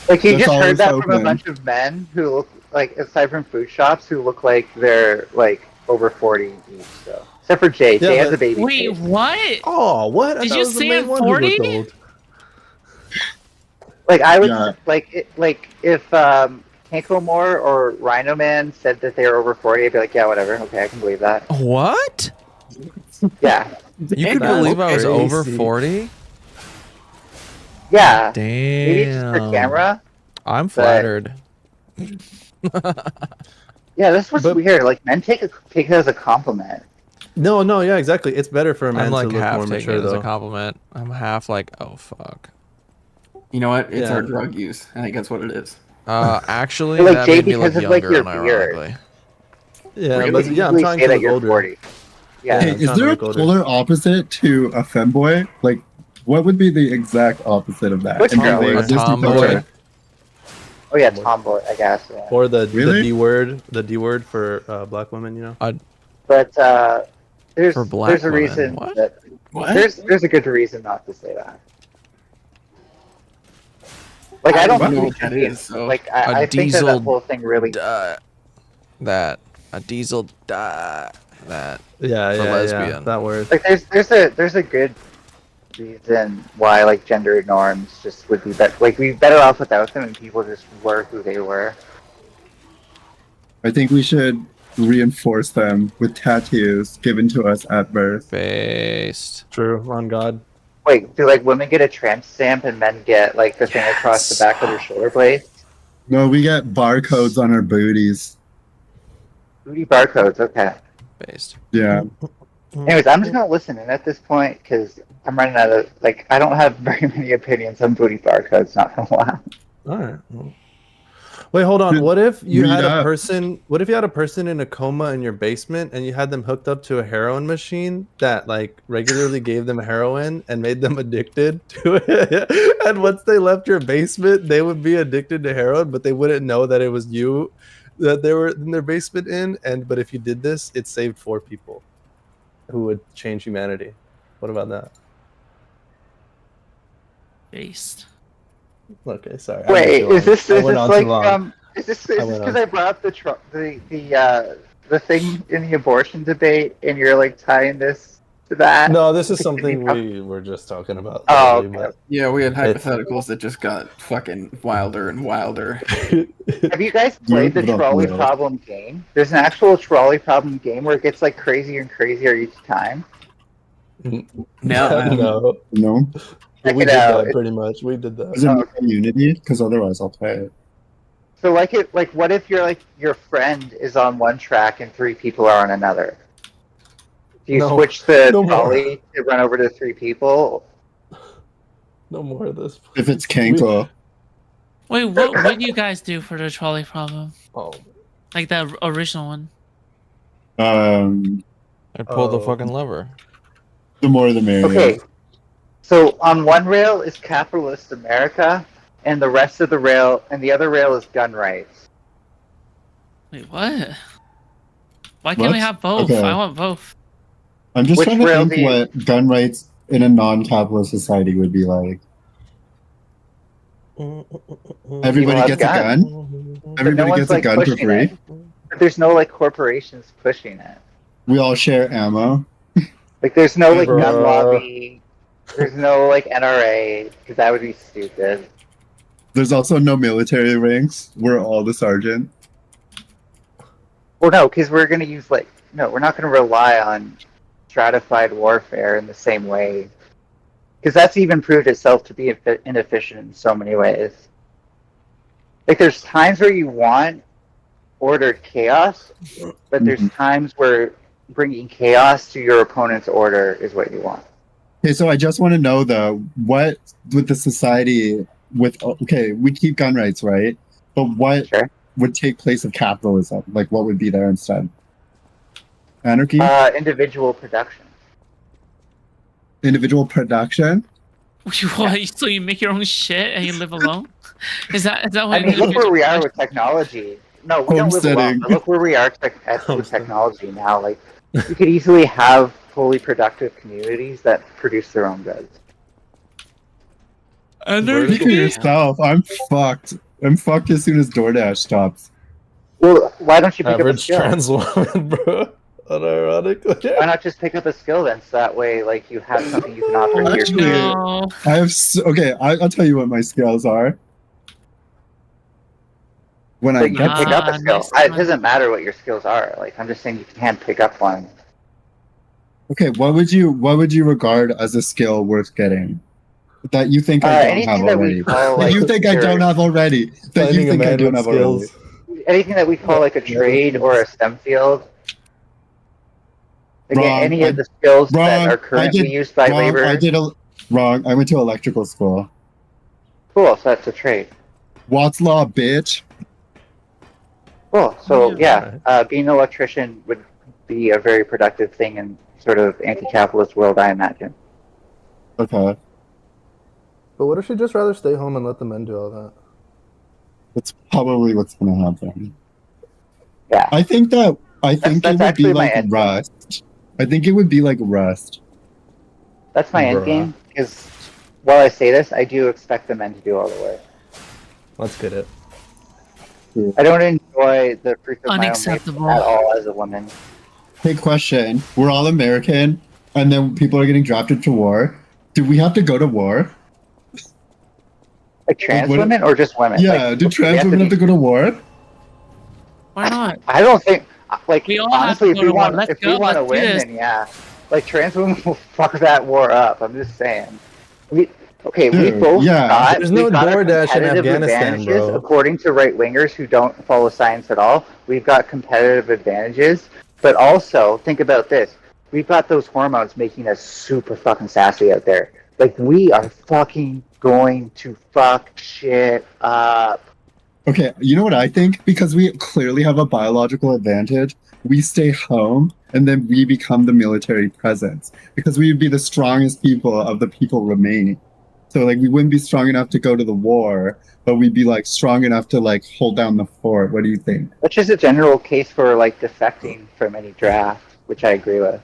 M: Like you
K: That's
M: just
K: all I
M: heard
K: was
M: that from a
K: hoping.
M: bunch of men who look like, aside from food shops, who look like they're like over 40 each. So except for Jay, Jay has a baby.
D: Wait,
M: face.
D: what?
G: Oh, what? I
D: Did
G: thought
D: you
G: it was the
D: say
G: main
D: I'm
G: one who looked
D: 40?
G: old.
M: Like I would
K: Yeah.
M: like if Hanko Moore or Rhino Man said that they were over 40, I'd be like, yeah, whatever. Okay, I can believe that.
E: What?
M: Yeah.
E: You could
G: That's
E: believe I was over
G: crazy.
E: 40?
M: Yeah. Maybe it's just for
E: Damn.
M: camera.
E: I'm flattered.
M: Yeah, that's what's
G: But-
M: weird. Like men take it as a compliment.
G: No, yeah, exactly. It's better for a man
E: I'm like
G: to look
E: half
G: more
E: taking
G: mature,
E: it as a
G: though.
E: compliment. I'm half like, oh fuck.
H: You know what? It's
G: Yeah.
H: our drug use. I think that's what it is.
E: Actually,
M: Like
E: that
M: Jay,
E: made me look
M: because of like
E: younger,
M: your beard.
E: unironically.
G: Yeah,
M: You
G: but
M: can
G: yeah, I'm
M: easily
G: trying
M: say
G: to
M: that
G: look
M: you're
G: older.
M: 40. Yeah.
K: Hey,
G: I'm
K: is
G: trying to
K: there a
G: look older.
K: polar opposite to a femboy? Like, what would be the exact opposite of that?
M: What's
K: And
M: girl?
K: do they
E: A
K: exist in
E: tomboy?
K: culture?
M: Oh yeah, tomboy, I guess. Yeah.
G: Or the
K: Really?
G: D word, for black women, you know.
M: But there's
E: For black
M: there's a
E: women,
M: reason
E: what?
M: that
H: What?
M: there's a good reason not to say that. Like I don't
H: don't know
M: think
H: what that
M: it
H: is, so-
M: like
E: A
M: I think that
E: diesel
M: whole thing really
E: that a diesel that
G: Yeah,
E: For
G: yeah,
E: lesbian.
G: that word.
M: like there's a good reason why like gender norms just would be better. Like we'd be better off without them, and people just were who they were.
K: I think we should reinforce them with tattoos given to us at birth.
E: based.
G: True, on God.
M: Wait, do like women get a tramp stamp and men get like the thing across the back of their shoulder blade?
K: No, we get barcodes on our booties.
M: Booty barcodes, okay.
E: Based.
K: Yeah.
M: Anyways, I'm just gonna listen in at this point because I'm running out of like I don't have very many opinions on booty barcodes. Not gonna lie.
G: All right. Well. Wait, hold on.
K: Dude,
G: What if you
K: read
G: had a
K: up.
G: person? What if you had a person in a coma in your basement and you had them hooked up to a heroin machine that like regularly gave them heroin and made them addicted to it? And once they left your basement, they would be addicted to heroin, but they wouldn't know that it was you that they were in their basement in. And but if you did this, it saved 4 people who would change humanity. What about that?
D: Based.
G: Okay, sorry. I went
M: Wait,
G: too
M: is this
G: long. I went on too
M: like
G: long.
M: is this
G: I went
M: because
G: on.
M: I brought up the thing in the abortion debate and you're like tying this to that?
G: No, this is something we were just talking about.
M: Oh,
G: lately,
M: okay.
H: Yeah, we had
G: It's-
H: hypotheticals that just got fucking wilder and wilder.
M: Have you guys played the
K: Dude,
M: trolley
K: no.
M: problem game? There's an actual trolley problem game where it gets like crazier and crazier each time.
H: No,
G: no.
K: No.
M: Check
G: We
M: it
G: did
M: out.
G: that pretty much. We did that.
K: Is it community? Because otherwise I'll play it.
M: So like what if your friend is on one track and 3 people are on another? Do you
G: No.
M: switch the
G: No more.
M: trolley to run over to 3 people?
G: No more of this.
K: If it's Kanko.
D: Wait, what do you guys do for the trolley problem?
G: Oh,
D: Like the original one?
E: I pulled the
G: Oh.
E: fucking lever.
K: The more the merrier.
M: Okay. So on one rail is capitalist America, and the rest of the rail and the other rail is gun rights.
D: Wait, what? Why can't we
K: What?
D: have both?
K: Okay.
D: I want both.
K: I'm just
M: Which
K: trying to
M: rail
K: think
M: do you-
K: what gun rights in a non-capitalist society would be like. Everybody
M: have
K: gets a
M: guns.
K: gun.
M: But
K: Everybody
M: no one's
K: gets a
M: like
K: gun for
M: pushing
K: free.
M: it. But there's no like corporations pushing it.
K: We all share ammo.
M: Like there's no like gun
G: Bruh.
M: lobby. There's no like NRA because that would be stupid.
K: There's also no military ranks. We're all the sergeant.
M: Well, no, because we're going to use we're not going to rely on stratified warfare in the same way, because that's even proved itself to be inefficient in so many ways. Like, there's times where you want ordered chaos, but there's times where bringing chaos to your opponent's order is what you want.
K: Okay, so I just want to know though, what with the society we keep gun rights, right? But what would take place of capitalism? Like, what would be there instead? Anarchy?
M: Individual production.
K: Individual production?
D: What? So you make your own shit and you live alone? Is that what?
M: I mean, look where we are with technology. No, we don't live alone. But look where we are with technology now. Like, you could easily have fully productive communities that produce their own goods.
K: Speak for yourself. I'm fucked. I'm fucked as soon as DoorDash stops.
M: Well, why don't you pick
G: Average
M: up a skill?
G: trans woman, bro. Unironically.
M: Why not just pick up a skill then? So that way, like, you have something you can offer to your community.
K: I have I'll tell you what my skills are. When I
M: you can pick up a skill. It doesn't matter what your skills are. Like, I'm just saying you can pick up one.
K: Okay, what would you regard as a skill worth getting? That you think I don't have already. That you think I don't have already. That you think I don't have already.
M: Anything that we call like a trade or a STEM field. Again, any of the skills that are currently used by labor.
K: Wrong. I went to electrical school.
M: Cool, so that's a trade.
K: Watt's law, bitch.
M: Cool. So being an electrician would be a very productive thing in sort of anti-capitalist world, I imagine.
K: Okay.
G: But what if she'd just rather stay home and let the men do all that?
K: That's probably what's going to happen.
M: Yeah.
K: I think it would be like Rust. I think it would be like Rust.
M: That's my end game, because while I say this, I do expect the men to do all the work.
G: Let's get it.
M: I don't enjoy the fruits of my own
D: Unacceptable.
M: labor at all as a woman.
K: Hey, question. We're all American, and then people are getting drafted to war. Do we have to go to war?
M: Like trans women or just women?
K: Yeah, do trans women have to go to war?
D: Why not?
M: I don't think, like,
D: We all
M: honestly,
D: have to
M: if we
D: go to war.
M: want
D: Let's
M: to
D: do
M: win,
D: this.
M: then yeah. Like, trans women will fuck that war up. I'm just saying. We both got,
G: There's no
M: got our
G: DoorDash in
M: competitive
G: Afghanistan,
M: advantages,
G: bro.
M: according to right-wingers who don't follow science at all. We've got competitive advantages, but also, think about this. We've got those hormones making us super fucking sassy out there. Like, we are fucking going to fuck shit up.
K: Okay, you know what I think? Because we clearly have a biological advantage, we stay home and then we become the military presence. Because we would be the strongest people of the people remaining. So, like, we wouldn't be strong enough to go to the war, but we'd be, like, strong enough to, like, hold down the fort. What do you think?
M: Which is a general case for, like, defecting from any draft, which I agree with.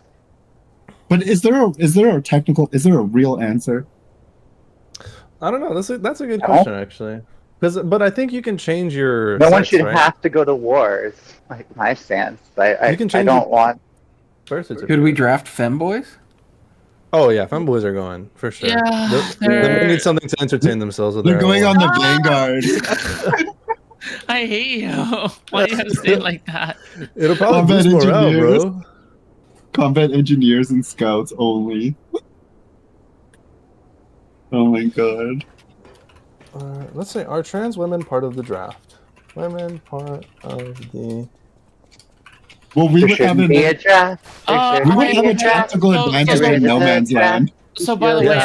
K: But is there a real answer?
G: I don't know. That's a good question, actually. But I think you can change your.
M: No one should have to go to war. It's like my stance. I don't want.
H: Could we draft femboys?
G: Oh yeah, femboys are going for sure.
D: Yeah,
G: they need something to entertain themselves with.
K: They're
G: their
K: going
G: own
K: on the Vanguard.
D: I hate you. Why do you have to say it like that?
G: It'll probably boost morale, bro.
K: Combat engineers and scouts only. Oh my god.
G: Let's say, are trans women part of the draft? Women part of the.
K: Well, we would have
M: a draft.
K: We would have a tactical advantage in no man's land.
D: So by the way,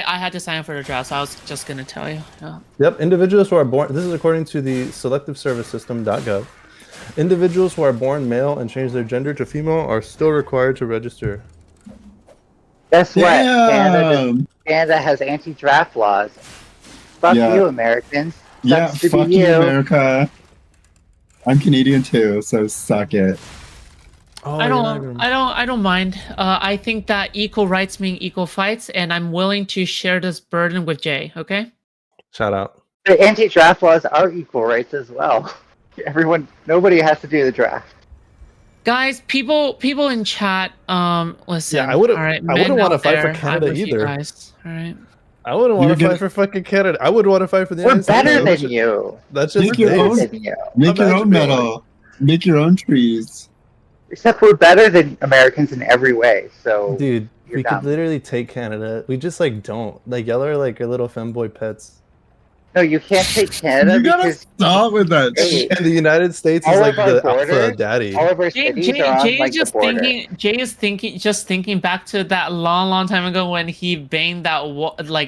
D: I had to sign up for the draft. So I was just gonna tell you. Yeah.
G: Yep, individuals who are born. This is according to the selectiveservicesystem.gov. Individuals who are born male and change their gender to female are still required to register.
M: Guess what? Canada has anti-draft laws. Fuck you, Americans.
K: Yeah,
M: Sucks to
K: fuck
M: be
K: you, America. I'm Canadian too, so suck it.
G: Oh,
D: I don't mind. I think that equal rights mean equal fights, and I'm willing to share this burden with Jay. Okay.
G: Shout out.
M: The anti-draft laws are equal rights as well. Nobody has to do the draft.
D: Guys, people in chat, listen.
G: Yeah, I wouldn't.
D: All right,
G: I wouldn't want to fight for
D: I'm
G: Canada
D: with you
G: either.
D: guys. All right.
G: I wouldn't want to fight for fucking Canada. I would want to fight for the
M: We're
G: United States.
M: better
G: That's
M: than
G: just-
M: you.
G: That's just
K: Make your
M: We're
K: own.
M: better than you.
K: Make your own
G: Imagine
K: metal. Make your own trees.
M: Except we're better than Americans in every way. So
G: Dude,
M: you're
G: we
M: dumb.
G: could literally take Canada. We just like don't. Like y'all are like our little femboy pets.
M: No, you can't take Canada
K: You gotta
M: because
K: stop with that
M: Hey,
K: shit.
G: And the United States is
M: all
G: like
M: of our
G: the
M: borders,
G: alpha daddy.
M: all of our
D: Jay,
M: cities are on like the border.
D: Jay is thinking back to that long time ago when he banged that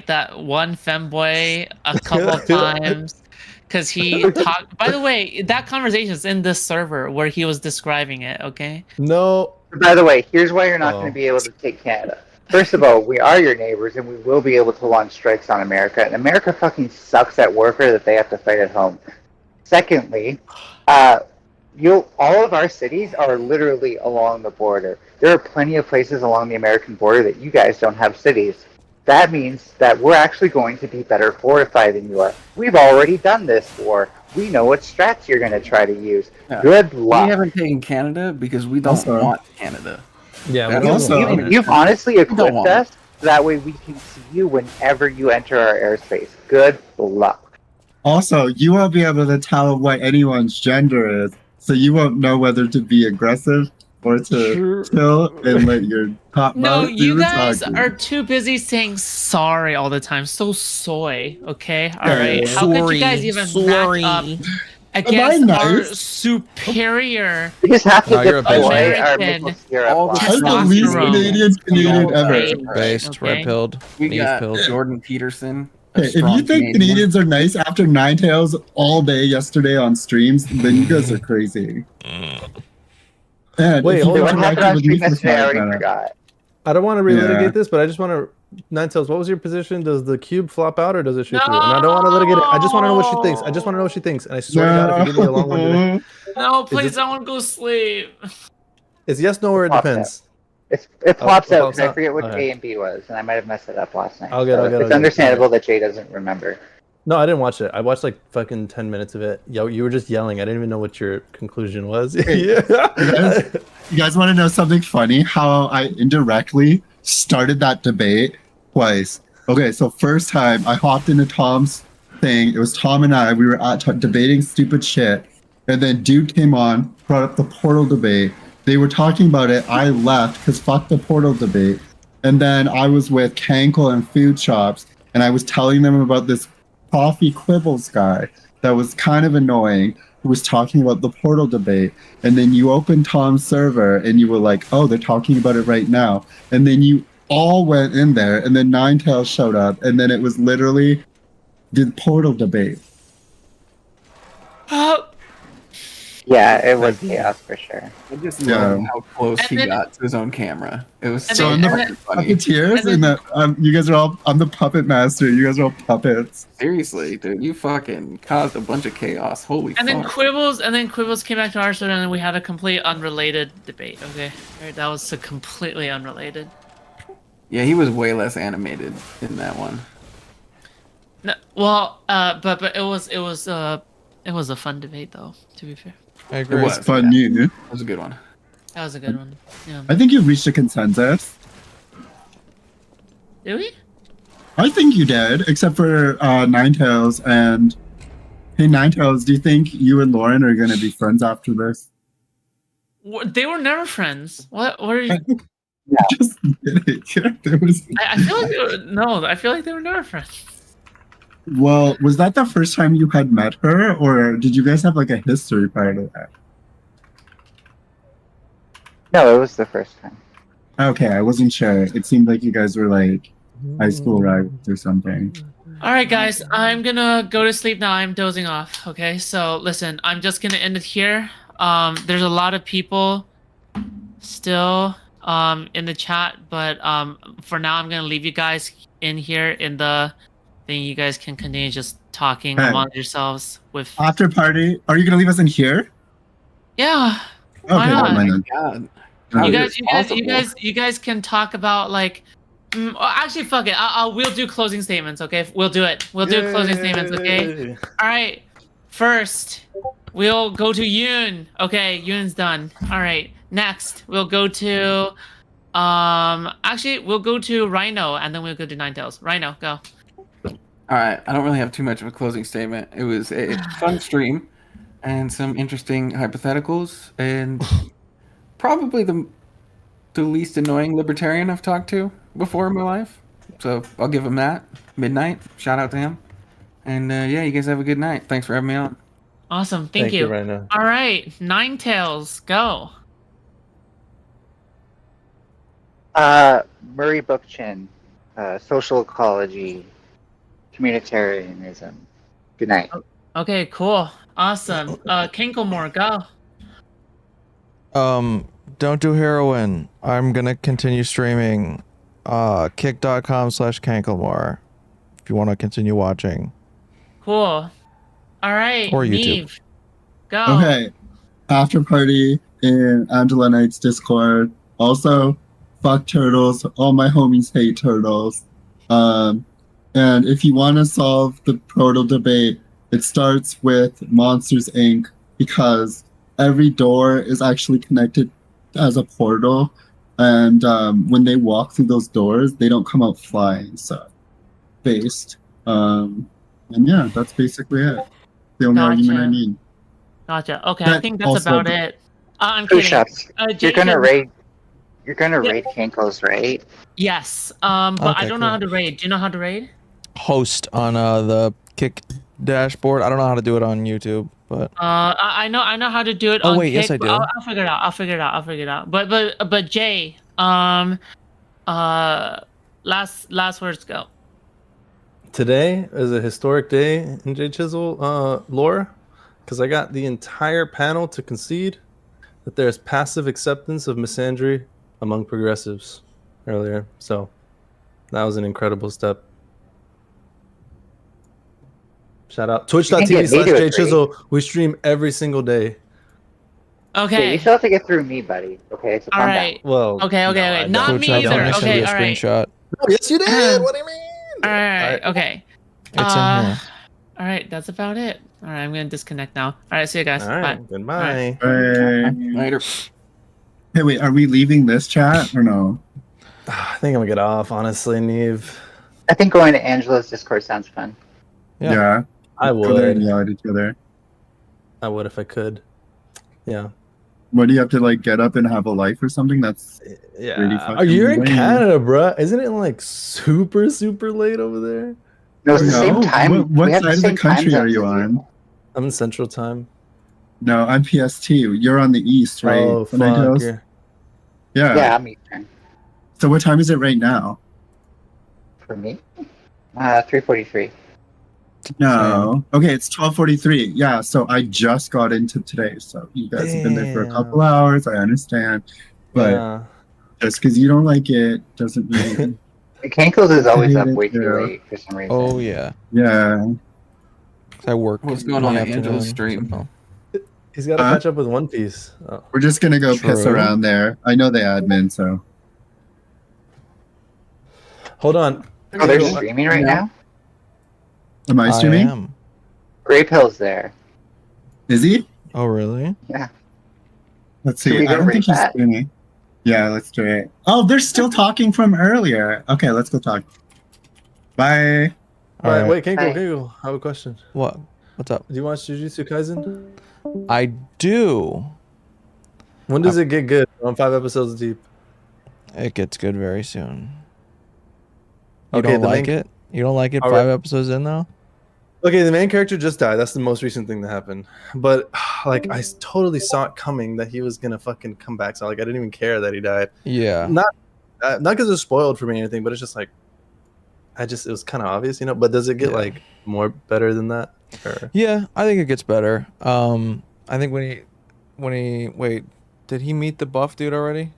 D: that one femboy a couple of times because he talked. By the way, that conversation is in the server where he was describing it. Okay.
G: No.
M: By the way, here's why you're not
G: Oh.
M: going to be able to take Canada. First of all, we are your neighbors, and we will be able to launch strikes on America. And America fucking sucks at warfare that they have to fight at home. Secondly, all of our cities are literally along the border. There are plenty of places along the American border that you guys don't have cities. That means that we're actually going to be better fortified than you are. We've already done this war. We know what strats you're going to try to use.
H: Yeah.
M: Good
H: We
M: luck.
H: haven't taken Canada because we don't
K: Also-
H: want Canada.
G: Yeah,
H: That's
G: we
K: also-
H: what we
M: You've honestly
H: don't
M: equipped
H: want
M: us so that way we can see you whenever you enter our airspace. Good luck.
K: Also, you won't be able to tell what anyone's gender is, so you won't know whether to be aggressive or to chill and let your top
D: No,
K: mouth do
D: you
K: the
D: guys
K: talking.
D: are too busy saying sorry all the time. So soy, okay? All
K: Yeah,
D: right.
K: yeah.
D: How could you guys even match up against our
K: nice?
D: superior?
M: We just have to
E: No, you're a
M: deploy
E: bitch.
M: our
D: American
M: maple syrup.
H: all the
K: I'm the least
D: testosterone.
K: Canadian ever.
D: Okay.
E: Based,
D: Okay.
E: red pilled,
H: We
E: knees
H: got
E: pilled.
H: Jordan Peterson. a
K: Hey, if
H: strong
K: you think Canadians are nice after Nine Tails all day yesterday on streams, then you guys are crazy. And
G: Wait,
K: if
G: hold
K: you
G: on.
M: What happened on
K: interacted with me
M: stream
K: for
M: yesterday? I already
K: 5 minutes,
M: forgot.
G: I don't want to relitigate
K: Yeah.
G: this, but I just want to. Ninetales, what was your position? Does the cube flop out or does it shoot through? And I don't want to litigate it. I just want to know what she thinks. I just want to know what she thinks. And I swear to God, if you give me a long one today,
D: No, please,
G: it-
D: I want to go sleep.
G: it's yes, no, or it
M: Flops
G: depends.
M: It
G: Oh,
M: plops
G: it
M: out
G: pops
M: because I
G: out?
M: forget what
G: Okay.
M: A and B was, and I might have messed it up last night.
G: I'll get
M: it's
G: it.
M: understandable that Jay doesn't remember.
G: No, I didn't watch it. I watched like fucking 10 minutes of it. Yo, you were just yelling. I didn't even know what your conclusion was.
K: you guys want to know something funny? How I indirectly started that debate twice. Okay, so first time I hopped into Tom's thing. It was Tom and I. We were debating stupid shit, and then dude came on, brought up the Portal debate. They were talking about it. I left because fuck the Portal debate. And then I was with Cankle and Food Shops, and I was telling them about this coffee quibbles guy that was kind of annoying, who was talking about the Portal debate. And then you opened Tom's server, and you were like, "Oh, they're talking about it right now." And then you all went in there, and then Ninetales showed up, and then it was literally the Portal debate.
M: Yeah, it was chaos for sure.
H: I just
K: Yeah.
H: love how close
D: And
H: he
D: then-
H: got to his own camera. It was
D: And
H: so
D: then-
H: fucking
D: and
H: funny.
K: Puppeteers,
D: And then-
K: and you guys are all. I'm the puppet master. You guys are all puppets.
H: Seriously, dude, you fucking caused a bunch of chaos. Holy
D: And then
H: fuck.
D: Quibbles came back to our server, and we had a complete unrelated debate. Okay, right, that was completely unrelated.
H: Yeah, he was way less animated in that one.
D: No, well, but it was a fun debate though. To be fair,
E: I
K: It
E: agree.
K: was fun, you.
H: It was a good one.
D: that was a good one. Yeah.
K: I think you reached a consensus.
D: Did we?
K: I think you did, except for Ninetales and. Hey, Ninetales, do you think you and Lauren are going to be friends after this?
D: They were never friends. What are you?
K: Just kidding. There was...
D: I feel like they were, no. I feel like they were never friends.
K: Well, was that the first time you had met her, or did you guys have like a history prior to that?
M: No, it was the first time.
K: Okay, I wasn't sure. It seemed like you guys were like high school rivals or something.
D: All right, guys, I'm gonna go to sleep now. I'm dozing off. Okay, so listen, I'm just gonna end it here. There's a lot of people still in the chat, but for now, I'm gonna leave you guys in here in the thing. You guys can continue just talking
K: Hey.
D: among yourselves with.
K: After party, are you going to leave us in here?
D: Yeah.
K: Okay,
D: Why not?
K: never mind then.
H: God.
D: You guys can talk about like. Actually, fuck it. We'll do closing statements. Okay, we'll do it. We'll do closing statements. Okay. All right. First, we'll go to Yoon. Okay, Yoon's done. All right. Next, we'll go to. Actually, we'll go to Rhino, and then we'll go to Ninetales. Rhino, go.
H: All right, I don't really have too much of a closing statement. It was a fun stream and some interesting hypotheticals, and probably the least annoying libertarian I've talked to before in my life. So I'll give him that. Midnight, shout out to him. And yeah, you guys have a good night. Thanks for having me on.
D: Awesome, thank you.
G: Raina.
D: All right, Ninetales, go.
M: Murray Bookchin, social ecology, communitarianism. Good night.
D: Okay, cool, awesome. Kinklemore, go.
E: Don't do heroin. I'm gonna continue streaming. Kick.com/Kanklemore. If you want to continue watching.
D: Cool. All right,
E: Or YouTube.
D: Neve, go.
K: Okay. After party in Angela Knight's Discord. Also, fuck turtles. All my homies hate turtles. And if you want to solve the proto debate, it starts with Monsters Inc. because every door is actually connected as a portal. And when they walk through those doors, they don't come out flying. So, based. And yeah, that's basically it. The only argument I
D: Gotcha.
K: need.
D: Gotcha. Okay, I
K: That
D: think that's
K: also-
D: about it. I'm
M: Food
D: kidding.
M: shops. You're gonna
D: Jason-
M: raid. You're gonna
D: Yeah.
M: raid Kinkos, right?
D: Yes. But I
E: Okay,
D: don't know
E: cool.
D: how to raid. Do you know how to raid?
E: Host on the Kick dashboard. I don't know how to do it on YouTube, but
D: I know how to do it.
E: Oh,
D: on
E: wait, yes,
D: Kick,
E: I
D: but
E: do.
D: I'll figure it out. I'll figure it out. But Jay, last words go.
G: Today is a historic day in J Chisel lore, because I got the entire panel to concede that there's passive acceptance of misandry among progressives earlier. So that was an incredible step. Shout out
M: You can get me to
G: twitch.tv/J
M: agree.
G: Chisel. We stream every single day.
M: Yeah,
D: Okay.
M: you still have to get through me, buddy. Okay, so
D: All
M: calm
D: right.
G: Well,
D: Okay.
G: no, I
D: Not
G: don't.
D: me
E: Twitch,
D: either.
E: I'll send
D: Okay.
E: you a
D: All right.
E: screenshot.
G: Oh, yes, you did. What do you mean?
D: All right. Okay.
E: It's in here.
D: All right. That's about it. All right. I'm gonna disconnect now. All right. See you guys.
G: All right.
D: Bye.
G: Goodbye.
K: Hey.
H: Later.
K: Hey, wait, are we leaving this chat or no?
G: I think I'm gonna get off, honestly, Neve.
M: I think going to Angela's Discord sounds fun.
E: Yeah.
G: I
K: Go there and
G: would.
K: yell at each other.
G: I would if I could. Yeah.
K: What do you have to like get up and have a life or something? That's
G: Yeah.
K: Really
G: Oh,
K: fucking
G: you're in
K: lame.
G: Canada, bruh. Isn't it like super late over there?
M: No, it's the same
K: No,
M: time.
K: What
M: we have
K: side of the
M: same time
K: country are
M: zones
K: you
M: as
K: on?
G: I'm in Central Time.
K: No, I'm PST. You're on the east, right?
G: Oh,
K: When I
G: fuck.
K: goes-
G: Yeah.
K: Yeah.
M: Yeah, I'm Eastern.
K: So what time is it right now?
M: For me, 3:43.
K: No. Okay, it's 12:43. Yeah, so I just got into today. So you guys have been there for a couple hours. I understand. But
G: Yeah.
K: just because you don't like it doesn't mean.
M: Kinkos is always up
K: hate it
M: way too
K: too.
M: late for some reason.
E: Oh yeah.
K: Yeah.
E: I work.
H: What's going
E: in
H: on
E: the
H: at Angela's
E: afternoon,
H: stream?
E: so-
G: He's got to
K: Huh?
G: catch up with One Piece. Oh.
K: We're just going to go piss
E: True.
K: around there. I know the admin, so.
G: Hold on.
M: Oh, they're streaming right now?
K: Am I streaming?
E: am.
M: Gray Pill's there.
K: Is he?
E: Oh really?
M: Yeah.
K: Let's
M: Should
K: see.
M: we
K: I
M: go
K: don't
M: rate
K: think he's
M: that?
K: streaming. Yeah, let's do it. Oh, they're still talking from earlier. Okay, let's go talk. Bye.
G: All right,
E: Alright.
G: wait, Kenko,
M: Hi.
G: Kenko, I have a question.
E: What? What's up?
G: Do you watch Jujutsu Kaisen?
E: I do.
G: When does it get good? I'm 5 episodes deep.
E: It gets good very soon. You
G: Okay,
E: don't
G: the
E: like
G: main-
E: it? You don't like it
G: All
E: 5
G: right.
E: episodes in though?
G: Okay, the main character just died. That's the most recent thing that happened. But like, I totally saw it coming that he was gonna fucking come back. So like, I didn't even care that he died.
E: Yeah.
G: Not because it's spoiled for me or anything, but it's just like, it was kind of obvious, you know. But does it get
E: Yeah.
G: like more better than that? Or...
E: Yeah, I think it gets better. I think when he wait, did he meet the buff dude already?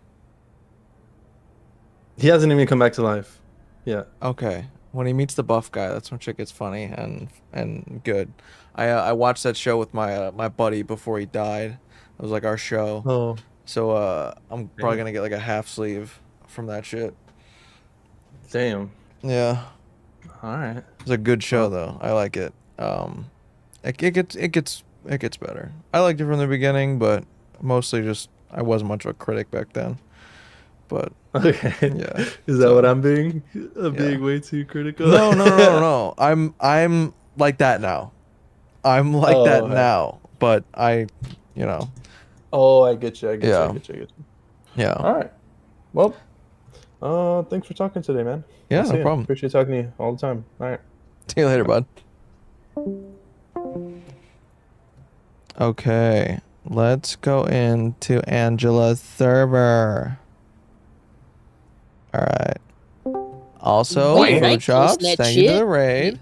G: He hasn't even come back to life. Yeah.
E: Okay. When he meets the buff guy, that's when shit gets funny and good. I watched that show with my my buddy before he died. It was like our show.
G: Oh.
E: So I'm probably gonna get like a half sleeve from that shit.
G: Damn.
E: Yeah.
G: All right.
E: It's a good show though. I like it. It gets better. I liked it from the beginning, but mostly just I wasn't much of a critic back then. but
G: Okay.
E: yeah.
G: Is that what I'm being? I'm being way too critical.
E: No. I'm like that now. I'm like that
G: okay.
E: now, but I.
G: Oh, I get you. I get
E: Yeah.
G: you. I get you. I get you.
E: Yeah.
G: All right. Well, thanks for talking today, man.
E: Yeah,
G: I'll see
E: no
G: ya.
E: problem.
G: Appreciate talking to you all the time. All right.
E: See you later, bud. Okay, let's go into Angela's server. All right. Also,
K: Wait,
E: food shops. Thank you for the raid.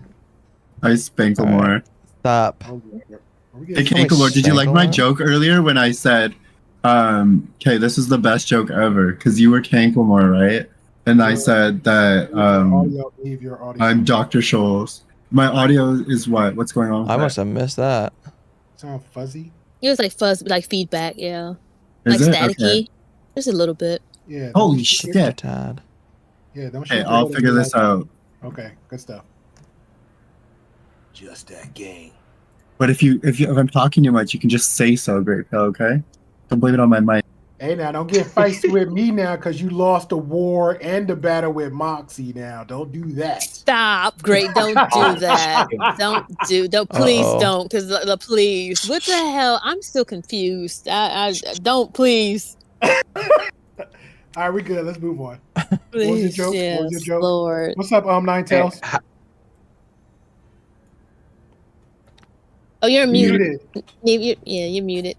K: Hi, Spanklemore.
E: Stop.
K: Hey, Kankalore, did you like my joke earlier when I said, okay, this is the best joke ever? Because you were Kankalore, right? And I said that I'm Dr. Scholes. My audio is what? What's going on with
E: I
K: that?
E: must have missed that.
N: Sound fuzzy?
O: It was like fuzz, like feedback, yeah.
K: Is
O: like
K: it?
O: staticky.
K: Okay.
O: Just a little bit.
N: Yeah.
K: Holy shit.
E: Tad.
N: Yeah, don't
K: Okay, I'll figure this out.
N: Okay, good stuff. Just that game.
K: But if I'm talking too much, you can just say so, Great Pill, okay? Don't blame it on my mic.
N: Hey, now don't get feisty with me now, because you lost the war and the battle with Moxie. Now, don't do that.
O: Stop, Great. Don't do that. Don't, please don't, because please. What the hell? I'm still confused. I don't, please.
N: All right, we good. Let's move on.
O: Please,
N: What was your joke?
O: yes,
N: What was your joke?
O: Lord.
N: What's up, Nine Tails?
O: Oh, you're muted.
N: Muted.
O: You're muted.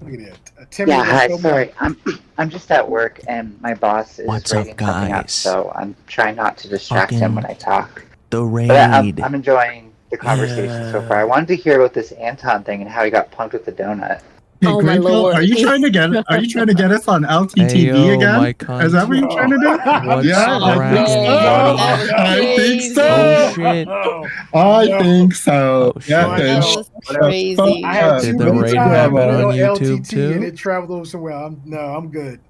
N: Look at that. Timmy,
M: Yeah, hi.
N: so
M: Sorry, I'm just at work and my boss is
E: What's up,
M: rating something up,
E: guys?
M: so I'm trying not to distract him when I talk.
E: The raid.
M: But I'm enjoying the conversation so far. I wanted to hear about this Anton thing and how he got punked with the donut.
K: Hey,
O: Oh, my
K: Great Pill,
O: Lord.
K: are you trying to get us on LTTV
E: Hey, yo,
K: again?
E: my cunt.
K: Is that what you're trying to do?
E: What's
K: Yeah, I think so.
E: cracking, buddy?
K: I think so.
E: Oh shit.
K: I think so.
E: Oh, shit.
K: Yeah,
O: That was crazy.
N: I had
E: Did
N: too
E: the
N: many
E: raid
N: times
E: happen
N: I
E: on
N: went
E: YouTube
N: LTT
E: too?
N: and it traveled over somewhere. I'm good.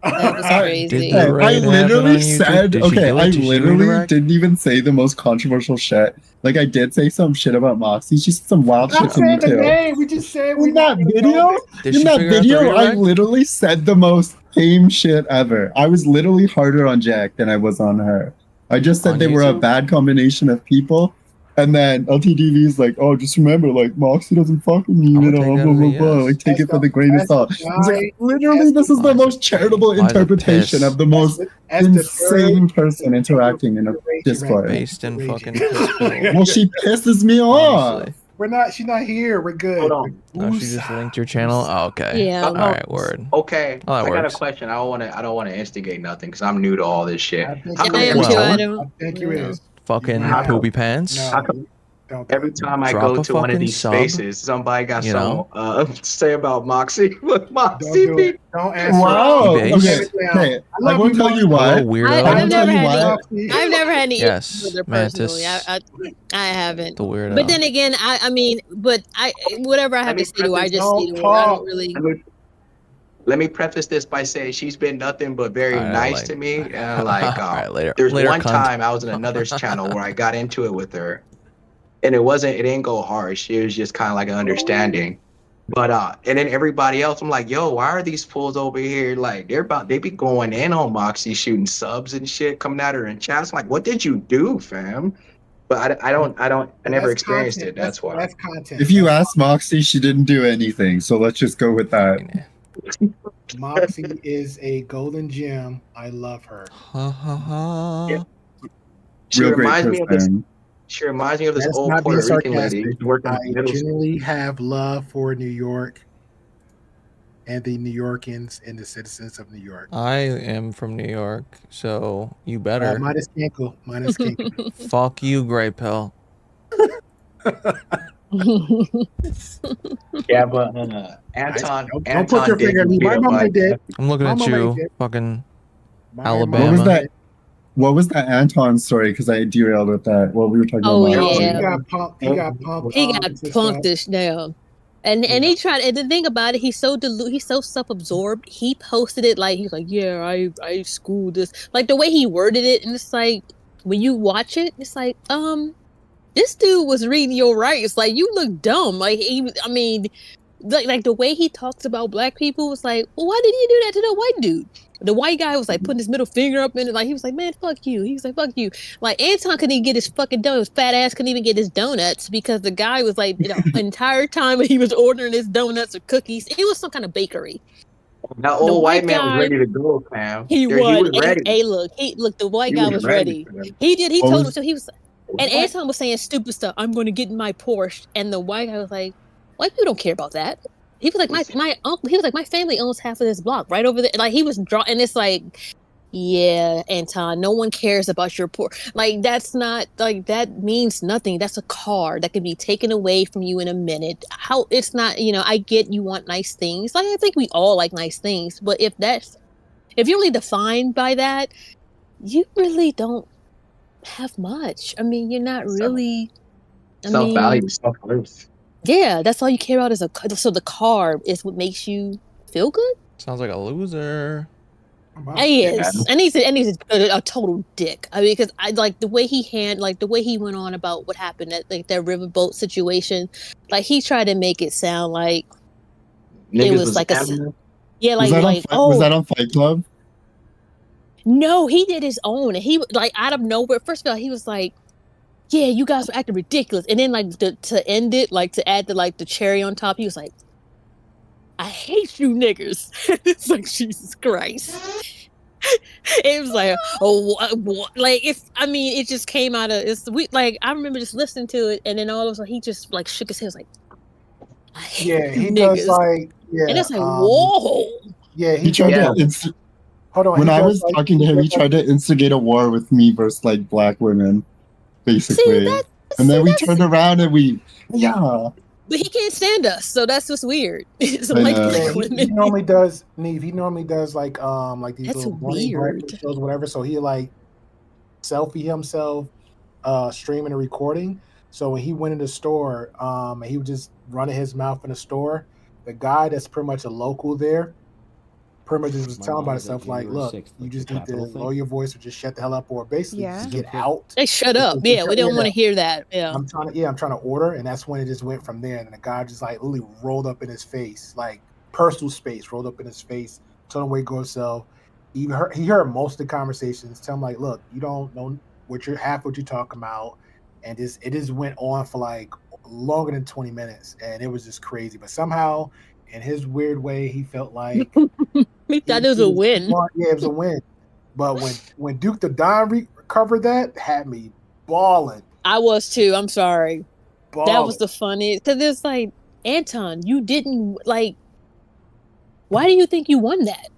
O: That was crazy.
E: Did
K: Hey,
E: the
K: I
E: raid happen on
K: literally
E: YouTube?
K: said,
E: Did she
K: okay,
E: do it?
K: I
E: Did she
K: literally
E: redirect?
K: didn't even say the most controversial shit. Like, I did say some shit about Moxie. She said some wild shit
N: Not
K: to me,
N: saying the
K: too.
N: name. We just said
K: In that video,
E: Did
K: in
E: she
K: that
E: figure out the
K: video, I
E: redirect?
K: literally said the most tame shit ever. I was literally harder on Jack than I was on her. I just said
E: On
K: they were a
E: YouTube?
K: bad combination of people. And then LTDV is like, oh, just remember, like, Moxie doesn't fuck with me,
E: I'm
K: you
E: gonna
K: know,
E: take that
K: blah,
E: as a
K: blah, blah.
E: yes.
K: Like, take it for the grain of salt. I was like, literally, this is the most charitable
E: Why is it
K: interpretation
E: piss?
K: of the most insane person interacting in a Discord.
E: Based in fucking Pittsburgh.
K: Well, she pisses me off.
E: Honestly.
N: She's not here. We're good.
P: Hold on.
E: Oh, she just linked your channel? Oh, okay.
O: Yeah.
E: All right, word.
P: Okay,
E: Oh, that
P: I got a
E: works.
P: question. I don't want to instigate nothing because I'm new to all this shit.
N: I think
P: How
N: you
P: come
O: I am
P: every
O: too. I
P: time,
O: don't.
N: I think you is.
E: Fucking
N: Yeah.
E: poopy pants.
N: No,
P: how come
N: don't.
P: every time I
E: Drop
P: go
E: a
P: to one of
E: fucking
P: these
E: sub,
P: spaces, somebody got
E: you
P: some
E: know?
P: say about Moxie? Look,
N: Don't
P: Moxie
N: do
P: be
N: it. Don't answer.
K: Wow.
E: You
K: Okay.
E: based?
K: Okay. I
N: love
K: will
N: you,
K: tell you
N: Moxie.
K: why.
E: Hello, weirdo.
K: I
O: I've
K: will tell
O: never
K: you
O: had
K: why.
O: any. I've never had any
E: Yes,
O: issues with her personally.
E: Mantis.
O: I haven't.
E: The weirdo.
O: But then again, I mean, but whatever I have to say to her, I just say to her. I don't really.
P: Let me preface this by saying she's been nothing but very
E: Alright,
P: nice
E: like-
P: to me. And like,
E: Alright, later.
P: there's
E: Later,
P: one
E: cunt.
P: time I was in another channel where I got into it with her, and it didn't go harsh. It was just kind of like an understanding. But and then everybody else, I'm like, yo, why are these fools over here? Like they be going in on Moxie, shooting subs and shit, coming at her in chats. I'm like, what did you do, fam? But I never experienced it. That's why.
N: That's content.
K: If you ask Moxie, she didn't do anything. So let's just go with that.
N: Moxie is a golden gem. I love her.
P: Yeah. She
K: Real great
P: reminds me of this.
K: person.
P: She reminds me of this
N: That's
P: old
N: not being
P: Puerto Rican lady
N: sarcastic.
P: who worked in
N: I
P: middle school.
N: genuinely have love for New York and the New Yorkers and the citizens of New York.
E: I am from New York, so you better.
N: Minus Kinkle. Minus Kinkle.
E: Fuck you, Grey Pill.
P: Yeah, but Anton,
N: Don't put your finger in me. My mama did.
E: I'm looking at
N: My mama
E: you,
N: did.
E: fucking
N: My
E: Alabama.
K: What was that? What was that Anton story? Because I derailed with that. What we were talking
O: Oh,
K: about.
O: yeah.
N: He got punked. He got punked.
O: He got punked this down. And he tried. And the thing about it, he's so self-absorbed. He posted it like he's like, yeah, I schooled this. Like the way he worded it, and it's like when you watch it, it's like, this dude was reading your rights. Like you look dumb. Like I mean, like the way he talks about black people was like, well, why did he do that to the white dude? The white guy was like putting his middle finger up in it, like he was like, "Man, fuck you." He was like, "Fuck you." Like Anton couldn't even get his fucking donuts. Fat ass couldn't even get his donuts because the guy was like, entire time he was ordering his donuts or cookies, it was some kind of bakery.
P: That
O: The
P: old white
O: white
P: man was
O: guy,
P: ready to go, fam.
O: he
P: He
O: was.
P: was ready.
O: Hey, look, the white
P: He
O: guy
P: was
O: was
P: ready
O: ready.
P: for them.
O: He did. He
K: What
O: told him
K: was-
O: so. He was, and
K: What?
O: Anton was saying stupid stuff. I'm going to get my Porsche, and the white guy was like, "White people don't care about that." He was like, my uncle. He was like, my family owns half of this block right over there. Like he was drawing, and it's like, yeah, Anton, no one cares about your poor. Like that's not like that means nothing. That's a car that can be taken away from you in a minute. How it's not, I get you want nice things. Like I think we all like nice things, but if you're only defined by that, you really don't have much. I mean, you're not really. I mean,
P: Self-value, self-worth.
O: yeah, that's all you care about is so the car is what makes you feel good.
E: Sounds like a loser.
O: He is, and he's a total dick. I mean, because I like the way the way he went on about what happened at like that riverboat situation. Like he tried to make it sound like it was like yeah,
K: was that on Fight Club?
O: No, he did his own, and he like out of nowhere. First of all, he was like, "Yeah, you guys were acting ridiculous," and then like to end it, like to add the cherry on top, he was like, "I hate you niggers." It's like Jesus Christ. It was like, oh, what? Like it's. I mean, it just came out of it's. Like I remember just listening to it, and then all of a sudden he just like shook his head, was like, "I hate
N: Yeah,
O: you
N: he
O: niggas,"
N: does like
O: and it's like, whoa.
N: Yeah,
K: He tried to.
N: Hold on.
K: When
N: he
K: I
N: does,
K: was
N: like,
K: talking to him, he tried to instigate a war with me versus like black women, basically. And then we turned around and yeah.
O: But he can't stand us, so that's what's weird. It's
K: I
O: like
K: know.
O: black
N: Yeah,
O: women.
N: he normally does. Neve, he normally does like these
O: That's
N: little morning
O: weird.
N: breakfast shows, whatever. So he like selfie himself, streaming and recording. So when he went in the store, and he was just running his mouth in the store, the guy that's pretty much a local there, pretty much just was telling about himself like, "Look, you just need to lower your voice or just shut the hell up, or basically just get out."
O: Hey, shut up. Yeah, we don't want to hear that. Yeah.
N: I'm trying to order, and that's when it just went from there. And the guy just like literally rolled up in his face, like personal space rolled up in his face, told him where to go himself. He heard most of the conversations. Tell him like, look, you don't know what you're talking about, and it just went on for like longer than 20 minutes, and it was just crazy. But somehow, in his weird way, he felt like
O: he thought it was a win.
N: Yeah, it was a win. But when Duke the Don recovered that, had me balling.
O: I was too. I'm sorry. That
N: Balling.
O: was the funniest because it's like Anton, you didn't like. Why do you think you won that?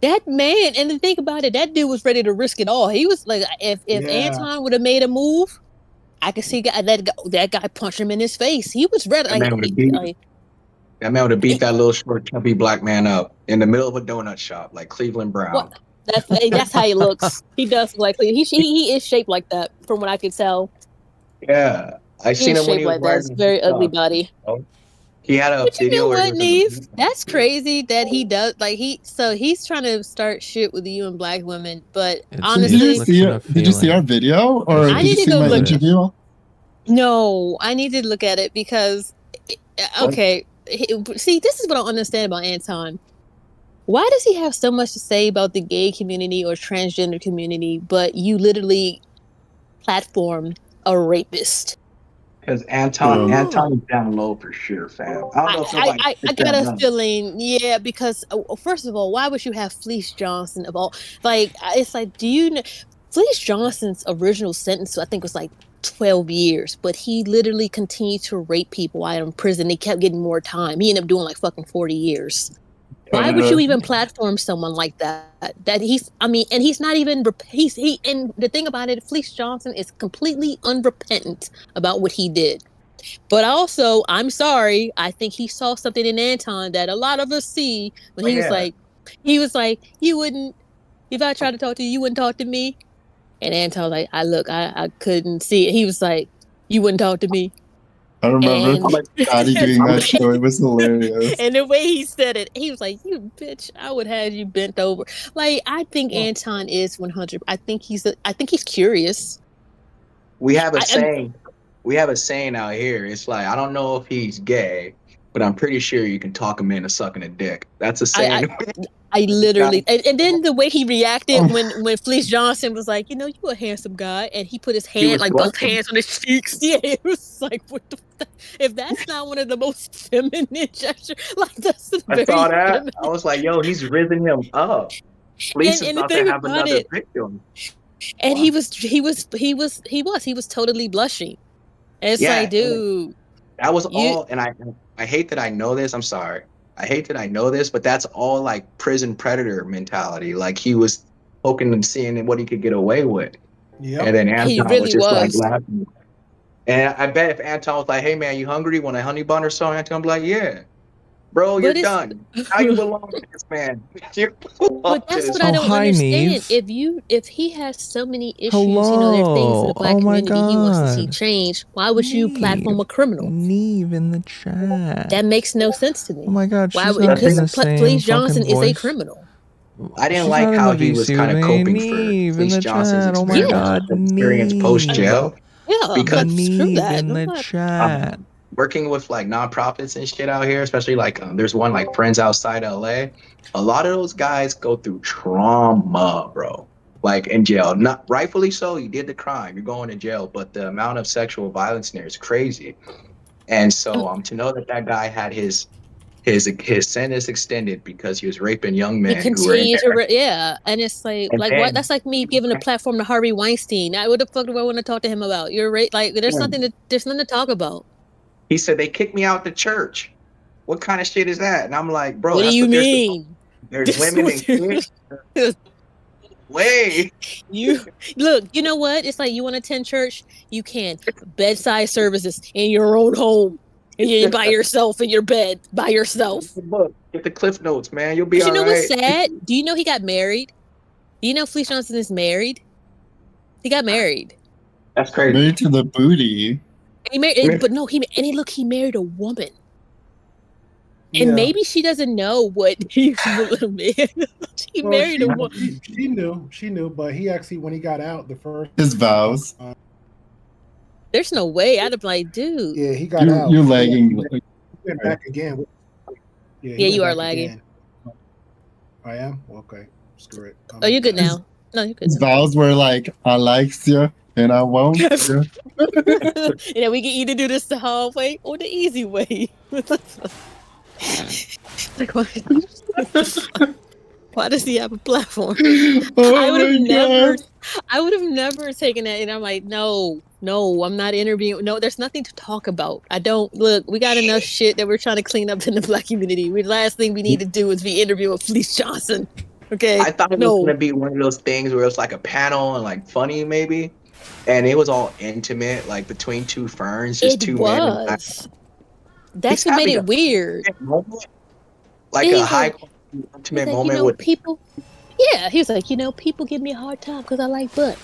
O: That man, and to think about it, that dude was ready to risk it all. He was like, if Anton would have made a move, I could see that guy punch him in his face. He was ready.
P: That man would have beat that little short, chubby black man up in the middle of a donut shop, like Cleveland Brown.
O: That's how he looks. He does look like he is shaped like that, from what I could tell.
P: Yeah, I seen him when he was
O: like that. It's very ugly body.
P: He had a
O: But you
P: video
O: know
P: where
O: what, Neve? That's crazy that he does like he's trying to start shit with you and black women. But honestly,
K: did you see our video or
O: I
K: did
O: need
K: you
O: to
K: see
O: go
K: my
O: look.
K: interview?
O: No, I need to look at it because okay. See, this is what I don't understand about Anton. Why does he have so much to say about the gay community or transgender community, but you literally platform a rapist?
P: Because Anton is down low for sure, fam. I don't know if nobody
O: I got a feeling, yeah, because first of all, why would you have Fleece Johnson of all? Like, it's like, do you know Fleece Johnson's original sentence? I think was like 12 years, but he literally continued to rape people while in prison. They kept getting more time. He ended up doing like fucking 40 years. Why would you even platform someone like that? That and he's not even, and the thing about it, Fleece Johnson is completely unrepentant about what he did. But also, I'm sorry, I think he saw something in Anton that a lot of us see when he was like, you wouldn't, if I tried to talk to you, you wouldn't talk to me. And Anton was like, I couldn't see it. He was like, you wouldn't talk to me.
K: I remember Patty doing that show. It was hilarious.
O: And the way he said it, he was like, "You bitch, I would have you bent over." Like, I think Anton is 100. I think he's curious.
P: We have a saying. We have a saying out here. It's like, I don't know if he's gay, but I'm pretty sure you can talk him into sucking a dick. That's a saying.
O: I literally, and then the way he reacted when Fleece Johnson was like, you know, you a handsome guy, and he put his hand, like both hands on his cheeks. Yeah, it was like, what the? If that's not one of the most feminine gestures, like that's
P: I
O: very
P: saw that.
O: feminine.
P: I was like, yo, he's risen him up. Fleece is
O: And the
P: about to
O: thing
P: have
O: about
P: another
O: it,
P: victim.
O: and he was totally blushing. And it's
P: Yeah,
O: like, dude,
P: that was
O: you.
P: all. And I hate that I know this. I'm sorry. I hate that I know this, but that's all like prison predator mentality. Like he was poking and seeing what he could get away with.
N: Yep.
P: And then
O: He
P: Anton was
O: really
P: just like
O: was.
P: laughing. And I bet if Anton was like, "Hey man, you hungry? Want a honey bun or something?" Anton would be like, "Yeah." Bro, you're
O: But it's
P: done. Now you belong to this man. You belong
O: But
P: to
O: that's
P: this
O: what I
E: Oh,
O: don't
E: hi,
O: understand.
E: Neve.
O: If he has so many issues, you know, there are things in the
E: Hello.
O: black
E: Oh my
O: community he wants to see
E: god.
O: change. Why would you platform
E: Neve.
O: a criminal?
E: Neve in the chat.
O: That makes no sense to
E: Oh
O: me.
E: my god,
O: Why?
E: she's not in
O: Because
E: the same
O: Fleece
E: fucking
O: Johnson is a
E: voice.
O: criminal.
P: I didn't
E: She's
P: like
E: not in
P: how
E: the
P: he was
E: VC
P: kind
E: with
P: of
E: me.
P: coping for
E: Neve in
P: Fleece
E: the
P: Johnson's
E: chat. Oh my god,
P: experience post jail
O: Yeah,
P: because
O: but screw
E: Neve
O: that.
E: in
O: I'm
E: the
O: not.
E: chat.
P: working with like nonprofits and shit out here, especially like there's one like Friends Outside LA. A lot of those guys go through trauma, bro. Like in jail, not rightfully so. You did the crime, you're going to jail, but the amount of sexual violence there is crazy. And so to know that that guy had his sentence extended because he was raping young
O: He
P: men who were in
O: continued to,
P: there,
O: yeah, and it's like,
P: and
O: what?
P: then
O: That's like me giving a platform to Harvey Weinstein. What the fuck do I want to talk to him about? You're right. Like, there's nothing to talk about.
P: he said they kicked me out the church. What kind of shit is that? And I'm like, bro,
O: What do
P: that's
O: you
P: what
O: mean?
P: there's women and kids. Way.
O: You look, you know what? It's like you want to attend church, you can. Bedside services in your own home. And you're by yourself in your bed, by yourself.
P: Get the cliff notes, man. You'll be
O: But you
P: all
O: know what's
P: right.
O: sad? Do you know he got married? Do you know Fleece Johnson is married? He got married.
P: That's crazy.
K: Married to the booty.
O: And he married, but no, he married a woman. And maybe she doesn't know what he's he
N: Well,
O: married a woman.
N: She knew, but he actually, when he got out, the first
K: His vows.
O: There's no way. I'd have like, dude.
N: Yeah, he got out.
K: You're lagging.
N: He went back again.
O: Yeah, you are lagging.
N: Again. I am? Okay. Screw it.
O: Oh, you're good now. No, you're good.
K: His vows were like, I likes you and I won't you.
O: Yeah, we can either do this the hard way or the easy way. Like, why does he have a platform?
K: Oh
O: I would have
K: my
O: never
K: God.
O: I would have never taken that, and I'm like, no, I'm not interviewing. No, there's nothing to talk about. I don't look. We got enough shit that we're trying to clean up in the black community. The last thing we need to do is be interviewing Fleece Johnson. Okay,
P: I thought it was gonna be one of those things where it's like a panel and like funny maybe, and it was all intimate, like between two ferns, just two men.
O: That's what made it weird.
P: Like
O: And
P: a
O: he's
P: high
O: like-
P: intimate
O: He's like,
P: moment
O: you know,
P: with
O: people. Yeah, he was like, you know, people give me a hard time because I like butt.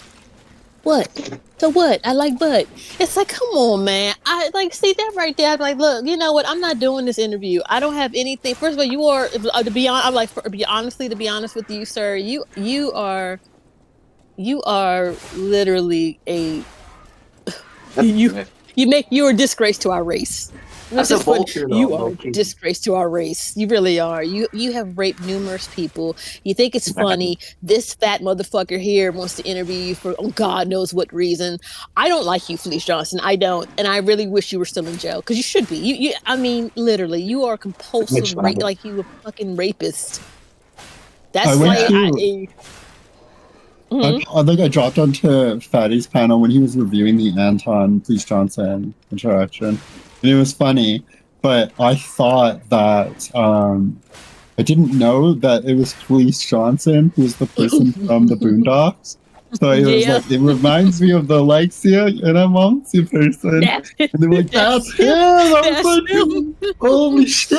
O: What? So what? I like butt. It's like, come on, man. I like see that right there. I'm like, look, you know what? I'm not doing this interview. I don't have anything. First of all, you are to be honest. I'm like, to be honest with you, sir. You are literally a you're a disgrace to our race.
P: That's a vulture, though,
O: You are a
P: low-key.
O: disgrace to our race. You really are. You have raped numerous people. You think it's funny. This fat motherfucker here wants to interview you for God knows what reason. I don't like you, Fleece Johnson. I don't, and I really wish you were still in jail because you should be. You. I mean, literally, you are a compulsive like you a fucking rapist. That's
K: I went
O: like
K: to-
O: Mhm.
K: I think I dropped onto Fatty's panel when he was reviewing the Anton Fleece Johnson interaction. And it was funny, but I thought that I didn't know that it was Fleece Johnson who's the person from the Boondocks. So it was like it reminds me of the Alexia and Amonsi person. And they were like, that's him! I was like, holy shit!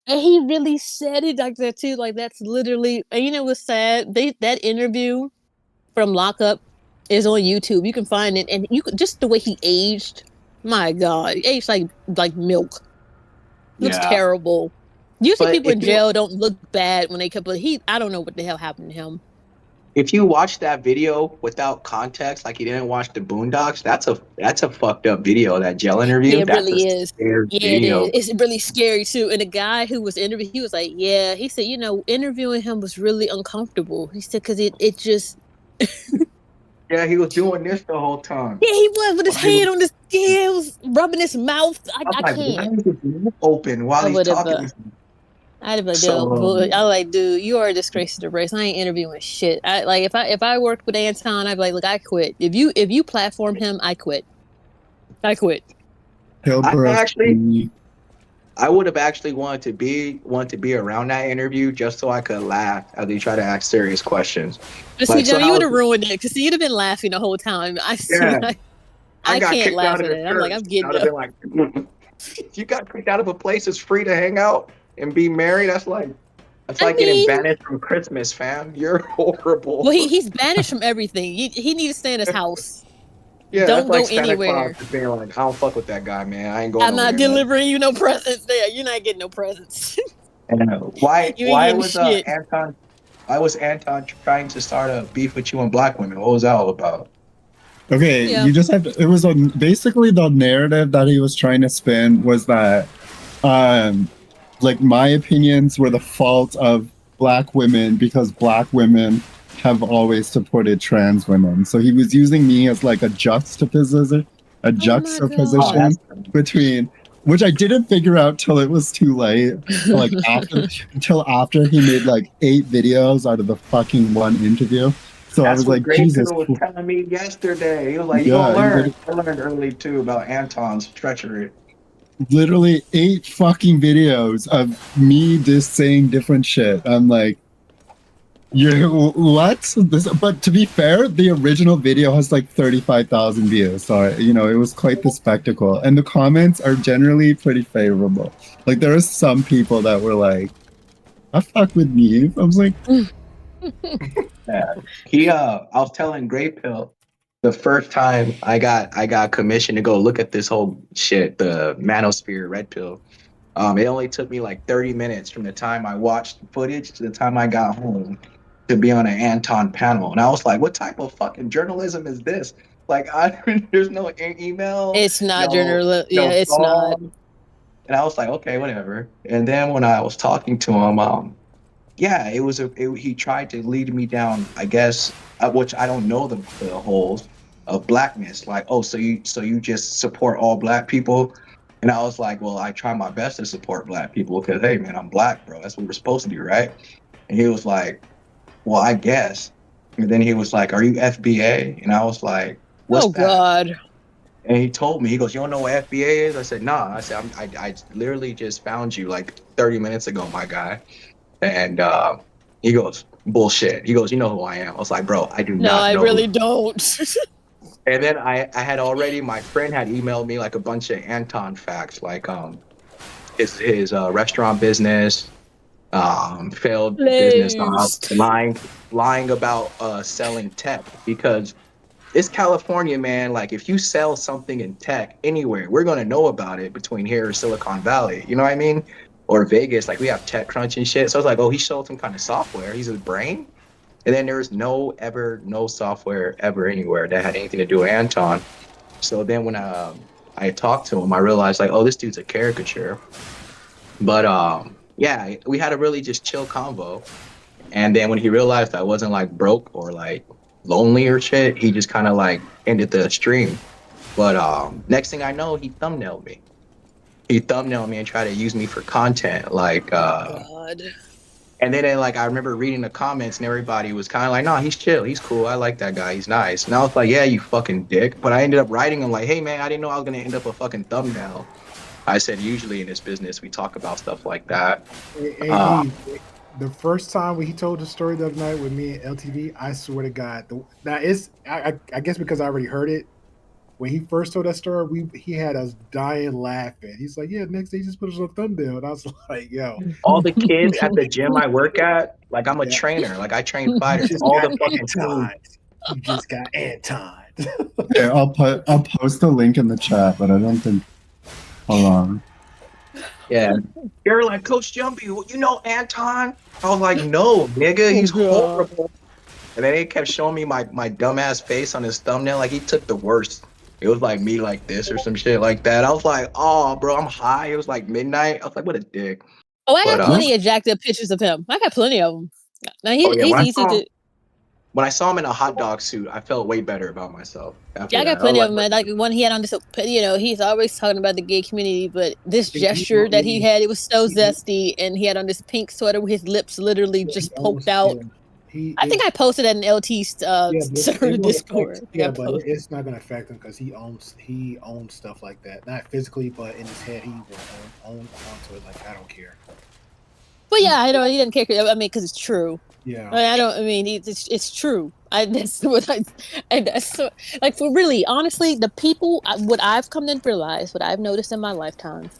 O: And he really said it like that too. Like that's literally. And you know what's sad? That interview from Lockup is on YouTube. You can find it, and you could just the way he aged. My God, he aged like milk. Looks
P: Yeah.
O: terrible. Usually
P: But
O: people in
P: if you-
O: jail don't look bad when they come, but I don't know what the hell happened to him.
P: if you watch that video without context, like you didn't watch the Boondocks, that's a fucked up video. That jail interview,
O: Yeah, it
P: that's a
O: really is.
P: scary
O: Yeah, it
P: video.
O: is. It's really scary too. And the guy who was interviewed, he was like, "Yeah," he said, interviewing him was really uncomfortable. He said, "Cause it just."
P: Yeah, he was doing this the whole time.
O: Yeah, he was with his
P: While he was,
O: hand on his. Yeah, he was rubbing his mouth.
P: I was
O: I
P: like, why
O: can't.
P: is his mouth open while
O: I
P: he's
O: would have.
P: talking?
O: I'd have been like,
P: So
O: I like, dude, you are a disgrace to the race. I ain't interviewing shit. I like if I worked with Anton, I'd be like, look, I quit. If you platform him, I quit. I quit.
P: I would have actually wanted to be around that interview just so I could laugh as they try to ask serious questions.
O: But see,
P: Like, so
O: Johnny, you
P: how
O: would have ruined it because you'd have been laughing the whole time.
P: yeah,
O: I
P: got
O: can't
P: kicked
O: laugh
P: out of
O: at
P: the
O: it. I'm like,
P: church.
O: I'm getting
P: I'd have
O: up.
P: been like, you got kicked out of a place that's free to hang out and be married. That's like getting banished from Christmas, fam. You're horrible.
O: Well, he's banished from everything. He needs to stay in his house.
P: Yeah,
O: Don't
P: that's like
O: go
P: Santa
O: anywhere.
P: Claus just being like, I don't fuck with that guy, man. I ain't going
O: I'm not
P: nowhere, man.
O: delivering you no presents there. You're not getting no presents.
P: And, why
O: You ain't getting
P: was
O: shit.
P: Anton? Why was Anton trying to start a beef with you and black women? What was that all about?
K: Okay,
O: Yeah.
K: you just have to. It was basically the narrative that he was trying to spin was that, like my opinions were the fault of black women because black women have always supported trans women. So he was using me as like a juxtaposition, between, which I didn't figure out till it was too late. Like until after he made like 8 videos out of the fucking one interview. So
P: That's
K: I was
P: what
K: like,
P: Grey
K: Jesus.
P: Pill was telling me yesterday. He was like,
K: Yeah,
P: "You'll learn." I learned early too about Anton's treachery.
K: Literally 8 fucking videos of me just saying different shit. I'm like, what? But to be fair, the original video has like 35,000 views. So, it was quite the spectacle. And the comments are generally pretty favorable. Like, there are some people that were like, I fuck with me. I was like,
P: Yeah. I was telling Grey Pill the first time I got commissioned to go look at this whole shit, the Manosphere Red Pill. It only took me like 30 minutes from the time I watched footage to the time I got home to be on an Anton panel. And I was like, what type of fucking journalism is this? Like, there's no email.
O: It's not
P: no,
O: journalism.
P: no
O: Yeah, it's not.
P: song. And I was like, okay, whatever. And then when I was talking to him, yeah, he tried to lead me down, I guess, which I don't know the holes of blackness. Like, oh, so you just support all black people? And I was like, well, I try my best to support black people because, hey, man, I'm black, bro. That's what we're supposed to do, right? And he was like, well, I guess. And then he was like, are you FBA? And I was like, what's that?
O: God.
P: And he told me, he goes, you don't know what FBA is? I said, nah. I said, I literally just found you like 30 minutes ago, my guy. And he goes, bullshit. He goes, you know who I am? I was like, bro, I do not know.
O: No, I really don't.
P: And then I had already, my friend had emailed me like a bunch of Anton facts, like his restaurant business, failed business, lying about selling tech, because it's California, man. Like, if you sell something in tech anywhere, we're gonna know about it between here or Silicon Valley. You know what I mean? Or Vegas, like we have TechCrunch and shit. So I was like, oh, he sold some kind of software. He's a brain. And then there was no software ever anywhere that had anything to do with Anton. So then when I talked to him, I realized like, oh, this dude's a caricature. But yeah, we had a really just chill convo. And then when he realized I wasn't like broke or like lonely or shit, he just kind of like ended the stream. But next thing I know, he thumbnailed me. He thumbnailed me and tried to use me for content, like
O: God.
P: And then like I remember reading the comments and everybody was kind of like, no, he's chill, he's cool, I like that guy, he's nice. And I was like, yeah, you fucking dick. But I ended up writing him like, hey man, I didn't know I was gonna end up a fucking thumbnail. I said, usually in this business we talk about stuff like that.
N: The first time when he told the story the other night with me and LTV, I swear to God, I guess because I already heard it. When he first told that story, he had us dying laughing. He's like, yeah, next day he just put us on thumbnail. And I was like, yo.
P: All the kids at the gym I work at, like I'm a trainer, like I train fighters all the fucking time.
N: You just got Anton.
K: Okay, I'll post a link in the chat, but I don't think. Hold on.
P: Yeah, you're like, Coach Jumpy, you know Anton? I was like, no, nigga, he's horrible. And then they kept showing me my dumbass face on his thumbnail. Like he took the worst. It was like me like this or some shit like that. I was like, oh, bro, I'm high. It was like midnight. I was like, what a dick.
O: Oh, I
P: But
O: got plenty of jacked up pictures of him. I got plenty of them. Now
P: oh yeah,
O: he's easy to.
P: when I saw him in a hot dog suit, I felt way better about myself. After
O: Yeah, I got
P: that, I was
O: plenty of
P: like,
O: them. Like when he had on this, he's always talking about the gay community, but this gesture that he had, it was so zesty, and he had on this pink sweater with his lips literally just poked out. I think I posted that in LT's server Discord.
N: It's not gonna affect him because he owns stuff like that. Not physically, but in his head, he will own onto it. Like I don't care.
O: But yeah, I don't. He didn't care. I mean, because it's true.
N: Yeah.
O: I don't. I mean, it's true. That's what and that's so, like for really, honestly, the people. What I've come to realize, what I've noticed in my lifetime,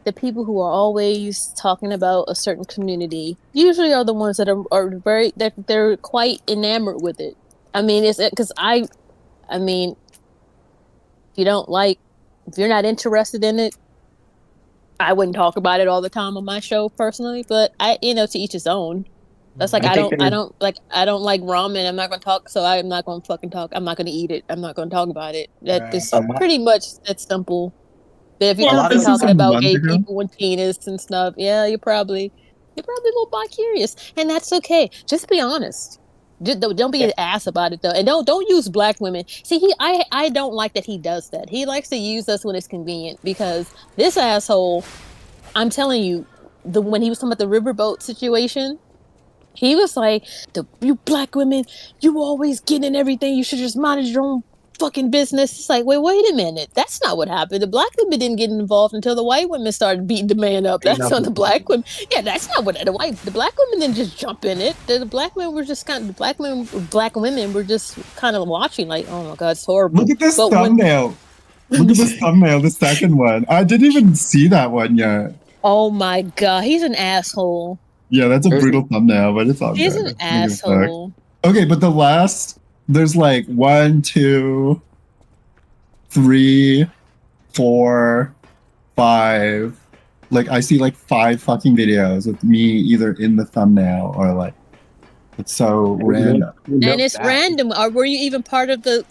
O: the people who are always talking about a certain community usually are the ones that are very that they're quite enamored with it. I mean, it's because I mean, if you don't like, if you're not interested in it, I wouldn't talk about it all the time on my show personally. But to each his own. That's like I don't like ramen. I'm not gonna talk, so I'm not gonna fucking talk. I'm not gonna eat it. I'm not gonna talk about it. That is pretty much that simple. But if you're talking about gay people and penis and stuff, yeah, you're probably a little bi-curious, and that's okay. Just be honest. Don't be an ass about it though, and don't use black women. See, I don't like that he does that. He likes to use us when it's convenient because this asshole. I'm telling you, when he was talking about the riverboat situation. He was like, you black women, you always get in everything. You should just manage your own fucking business. It's like, wait a minute. That's not what happened. The black women didn't get involved until the white women started beating the man up. That's on the black women. Yeah, that's not what the black women didn't just jump in it. The black women were just black women were just kind of watching like, oh my God, it's horrible.
K: Look at this thumbnail. Look at this thumbnail, the second one. I didn't even see that one yet.
O: Oh my God, he's an asshole.
K: Yeah, that's a brutal thumbnail, but it's all good.
O: He's an asshole.
K: Okay, but the last, there's like 1, 2, 3, 4, 5. Like I see like 5 fucking videos with me either in the thumbnail or like it's so random.
O: And it's random. Or were you even part of the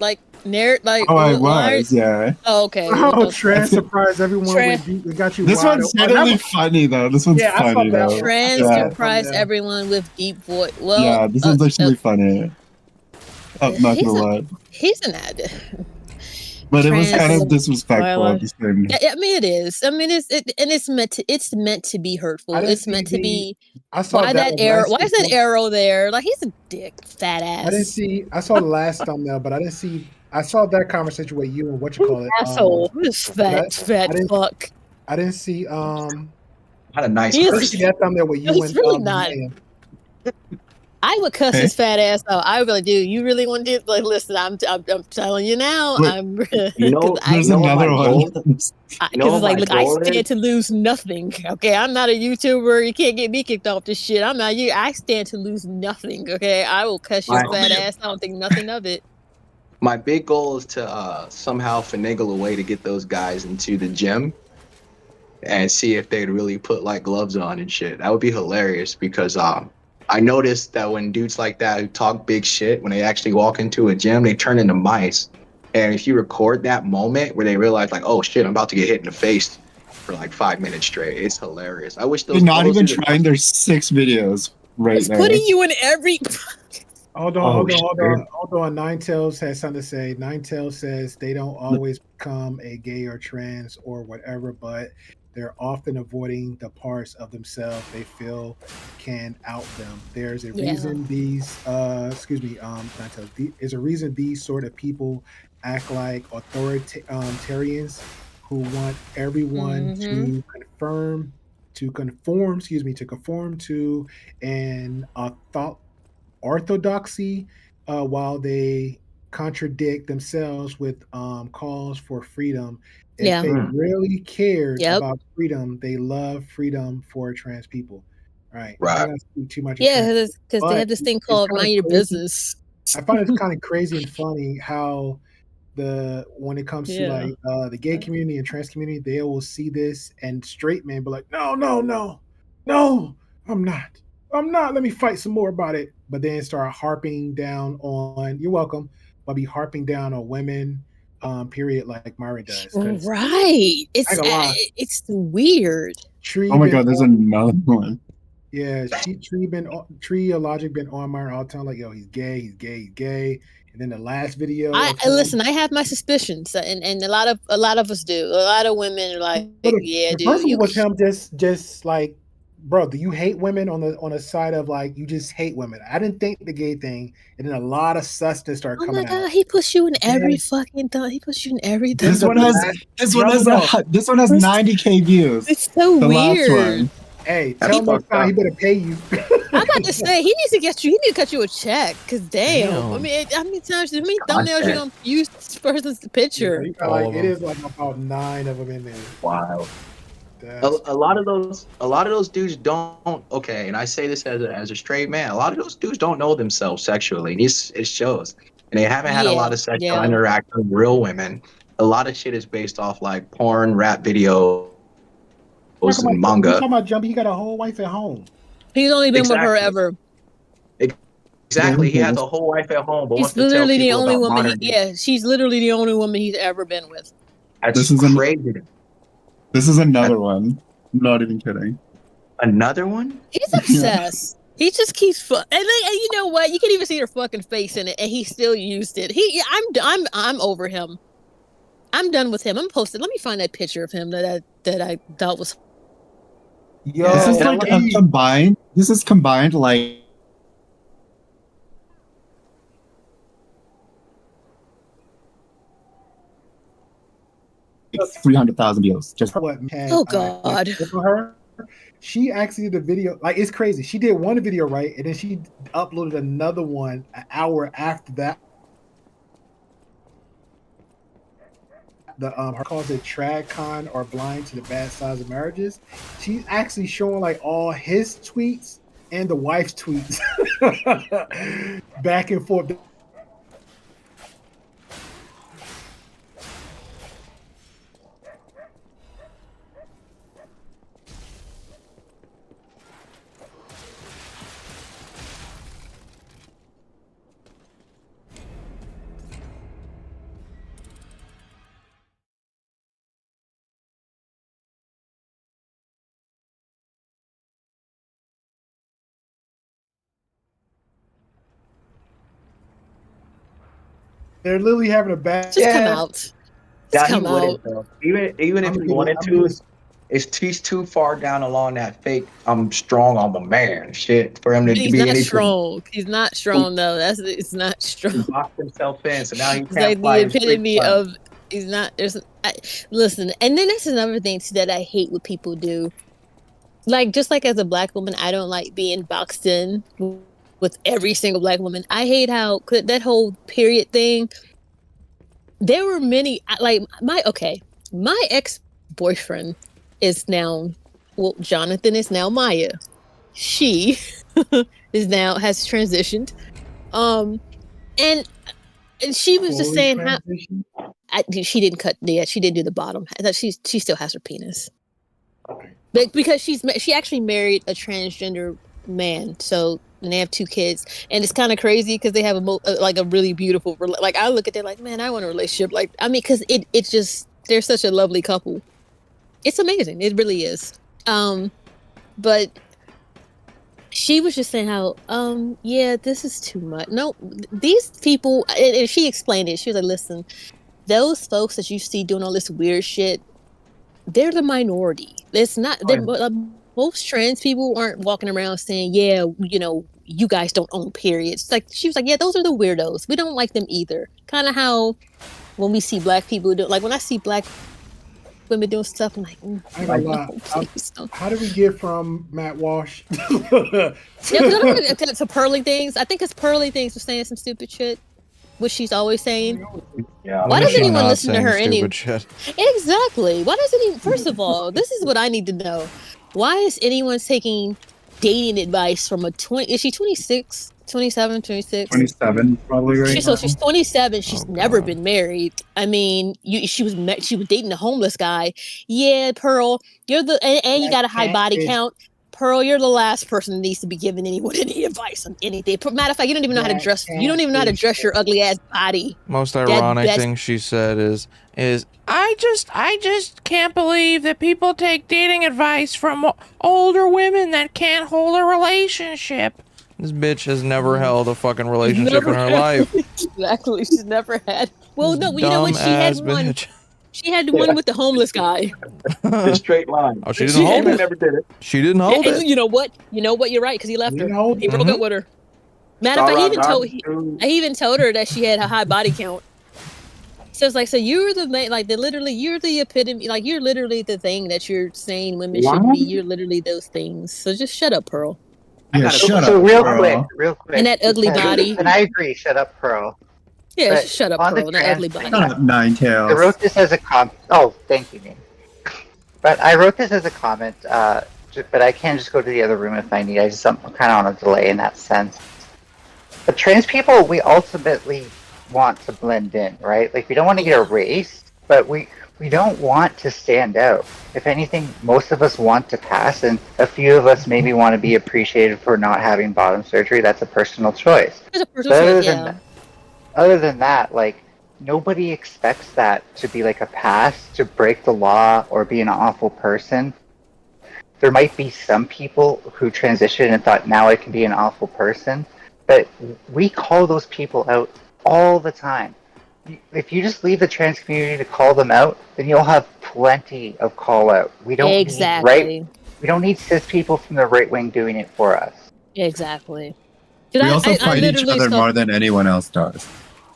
K: Oh, I was, yeah.
O: Oh, okay.
N: Oh, Trans surprised everyone. It got you.
K: This one's genuinely funny though. This one's funny though.
O: Trans surprised everyone with deep voice. Well,
K: yeah, this one's actually funny. I'm not gonna lie.
O: He's an ad.
K: But it was kind of disrespectful at the same.
O: Yeah, I mean it is. I mean it's meant to be hurtful. It's meant to be.
N: I saw
O: why that arrow? Why is that arrow there? Like he's a dick, fat ass.
N: I didn't see. I saw the last thumbnail, but I didn't see. I saw that conversation with you and what you call it.
O: Asshole. This fat fuck.
N: I didn't see.
P: Had a nice.
N: I didn't see that thumbnail with you
O: He's
N: and
O: really not. I would cuss his fat ass out. I would be like, dude, you really want to do? Like, listen, I'm telling you now.
K: There's another one.
O: Because it's like, look, I stand to lose nothing. Okay, I'm not a YouTuber. You can't get me kicked off this shit. I'm not you. I stand to lose nothing. Okay, I will cuss your fat ass. I don't think nothing of it.
P: My big goal is to somehow finagle a way to get those guys into the gym and see if they'd really put like gloves on and shit. That would be hilarious because I noticed that when dudes like that who talk big shit, when they actually walk into a gym, they turn into mice. And if you record that moment where they realize like, oh shit, I'm about to get hit in the face for like 5 minutes straight, it's hilarious. I wish those.
K: They're not even trying their 6 videos right
O: it's
K: now.
O: Putting you in every.
N: Hold on. Ninetales has something to say. Ninetales says they don't always become a gay or trans or whatever, but they're often avoiding the parts of themselves they feel can out them. There's a reason these Ninetales, there's a reason these sort of people act like authoritarians who want everyone to conform to an orthodoxy while they contradict themselves with calls for freedom. If they really cared about freedom, they love freedom for trans people. Right. I'm not speak too much.
O: Yeah, because they have this thing called mind your business.
N: I find it kind of crazy and funny how when it comes to like the gay community and trans community, they will see this and straight men be like, no, I'm not. I'm not. Let me fight some more about it. But then start harping down on. You're welcome. I'll be harping down on women. Period, like Myra does.
O: Right. It's weird.
N: Tree
K: Oh my
N: been
K: god, there's another one.
N: Yeah, Tree Logic been on Myra all the time. Like, yo, he's gay, he's gay, he's gay. And then the last video,
O: I listen. I have my suspicions, and a lot of us do. A lot of women are like, yeah,
N: the
O: dude.
N: first one was him just like, bro, do you hate women on the side of like you just hate women? I didn't think the gay thing, and then a lot of sussness started
O: Oh my
N: coming out.
O: god, he puts you in every fucking thing. He puts you in everything.
K: This one has 90K views.
O: It's so
K: the
O: weird.
K: Last one.
N: Hey, tell him next time he better pay you.
O: I'm about to say he needs to get you. He need to cut you a check. Cause damn. I mean, how many thumbnails you gonna use this person's picture?
N: Yeah, like it is like about 9 of them in there.
P: Wow. A lot of those dudes don't. Okay, and I say this as a straight man. A lot of those dudes don't know themselves sexually, and it shows. And they haven't had a lot of sexual interaction with real women. A lot of shit is based off like porn, rap videos, and manga.
N: You talking about Jumpy? He got a whole wife at home.
O: He's only been with her ever.
P: Exactly. He has a whole wife at home, but
O: He's
P: wants to tell
O: literally the
P: people
O: only
P: about
O: woman.
P: modern.
O: She's literally the only woman he's ever been with.
P: That's crazy.
K: This is another one. I'm not even kidding.
P: Another one?
O: He's obsessed. He just keeps and you know what? You can even see her fucking face in it, and he still used it. I'm over him. I'm done with him. I'm posted. Let me find that picture of him that I thought was.
N: Yo,
K: this is like a combined. This is combined like. Like 300,000 views. Just
O: oh god.
N: Her, she actually did a video. Like it's crazy. She did one video right, and then she uploaded another one an hour after that. Her calls it TradCon or Blind to the Bad Sides of Marriages. She's actually showing like all his tweets and the wife's tweets back and forth. They're literally having a bad.
O: Just come out.
P: Yeah, he wouldn't. Even if he wanted to, he's too far down along that fake. I'm strong. I'm a man. Shit for him to
O: He's
P: be
O: not
P: anything.
O: strong. He's not strong though. It's not strong.
P: He locked himself in, so now he
O: It's
P: can't
O: like
P: fly.
O: the epitome of he's not. Listen, and then that's another thing too that I hate what people do. Like just like as a black woman, I don't like being boxed in with every single black woman. I hate how that whole period thing. There were many like my ex-boyfriend is now Jonathan is now Maya. She is now has transitioned. And she was just saying how she didn't cut she didn't do the bottom. She still has her penis.
N: Okay.
O: But because she actually married a transgender man, so and they have 2 kids, and it's kind of crazy because they have a really beautiful like I look at it like, man, I want a relationship like because it's just they're such a lovely couple. It's amazing, it really is. But she was just saying how yeah, this is too much. No, these people, and she explained it. She was like, listen, those folks that you see doing all this weird shit, they're the minority. It's not most trans people aren't walking around saying, yeah, you know, you guys don't own periods. Like she was like, yeah, those are the weirdos. We don't like them either. Kind of how when we see black people do, like when I see black women doing stuff, I'm like,
N: I ain't gonna lie. How did we get from Matt Walsh?
O: Yeah, to Pearly Things. I think it's Pearly Things for saying some stupid shit, which she's always saying.
E: Yeah.
O: Why doesn't anyone listen to her
E: anyway?
O: Exactly. Why doesn't anyone? First of all, this is what I need to know. Why is anyone taking dating advice from a 20? Is she 26? 27, 26?
K: 27, probably right.
O: So she's 27. She's never been married. I mean, she was dating a homeless guy. Yeah, Pearl, you're and you got a high body count. Pearl, you're the last person that needs to be giving anyone any advice on anything. Matter of fact, you don't even know how to dress. You don't even know how to dress your ugly ass body.
E: Most ironic thing she said is I just can't believe that people take dating advice from older women that can't hold a relationship. This bitch has never held a fucking relationship in her life.
O: Exactly, she's never had. Well, no, you know what? She had one.
E: Bitch.
O: She had the one with the homeless guy.
P: The straight line.
E: Oh, she didn't hold it.
P: Never did it.
E: She didn't hold
O: And
E: it.
O: you know what? You know what? You're right, because he left her. He broke up with her. Matter of fact, he even told her that she had a high body count. So it's like, so you're the like you're the epitome, like you're literally the thing that you're saying women should be. You're literally those things. So just shut up, Pearl.
K: Yeah, shut
M: So
K: up,
M: real
K: Pearl.
M: quick.
O: And that ugly
M: because-
O: body.
M: And I agree, shut up, Pearl.
O: Yeah,
M: But
O: just shut up,
M: on the
O: Pearl. And that ugly
M: trans
O: body.
K: Shut up, Nine Tails.
M: I wrote this as a Oh, thank you, Nate. But I wrote this as a comment, but I can just go to the other room if I need. I'm kind of on a delay in that sense. But trans people, we ultimately want to blend in, right? Like, we don't want to get erased, but we don't want to stand out. If anything, most of us want to pass, and a few of us maybe want to be appreciated for not having bottom surgery. That's a personal choice.
O: It's a personal choice,
M: Other than that, like, nobody expects that to be like a pass, to break the law or be an awful person. There might be some people who transitioned and thought, now I can be an awful person. But we call those people out all the time. If you just leave the trans community to call them out, then you'll have plenty of call out. We don't we don't need cis people from the right wing doing it for us.
O: Exactly.
K: We also fight each other more than anyone else does.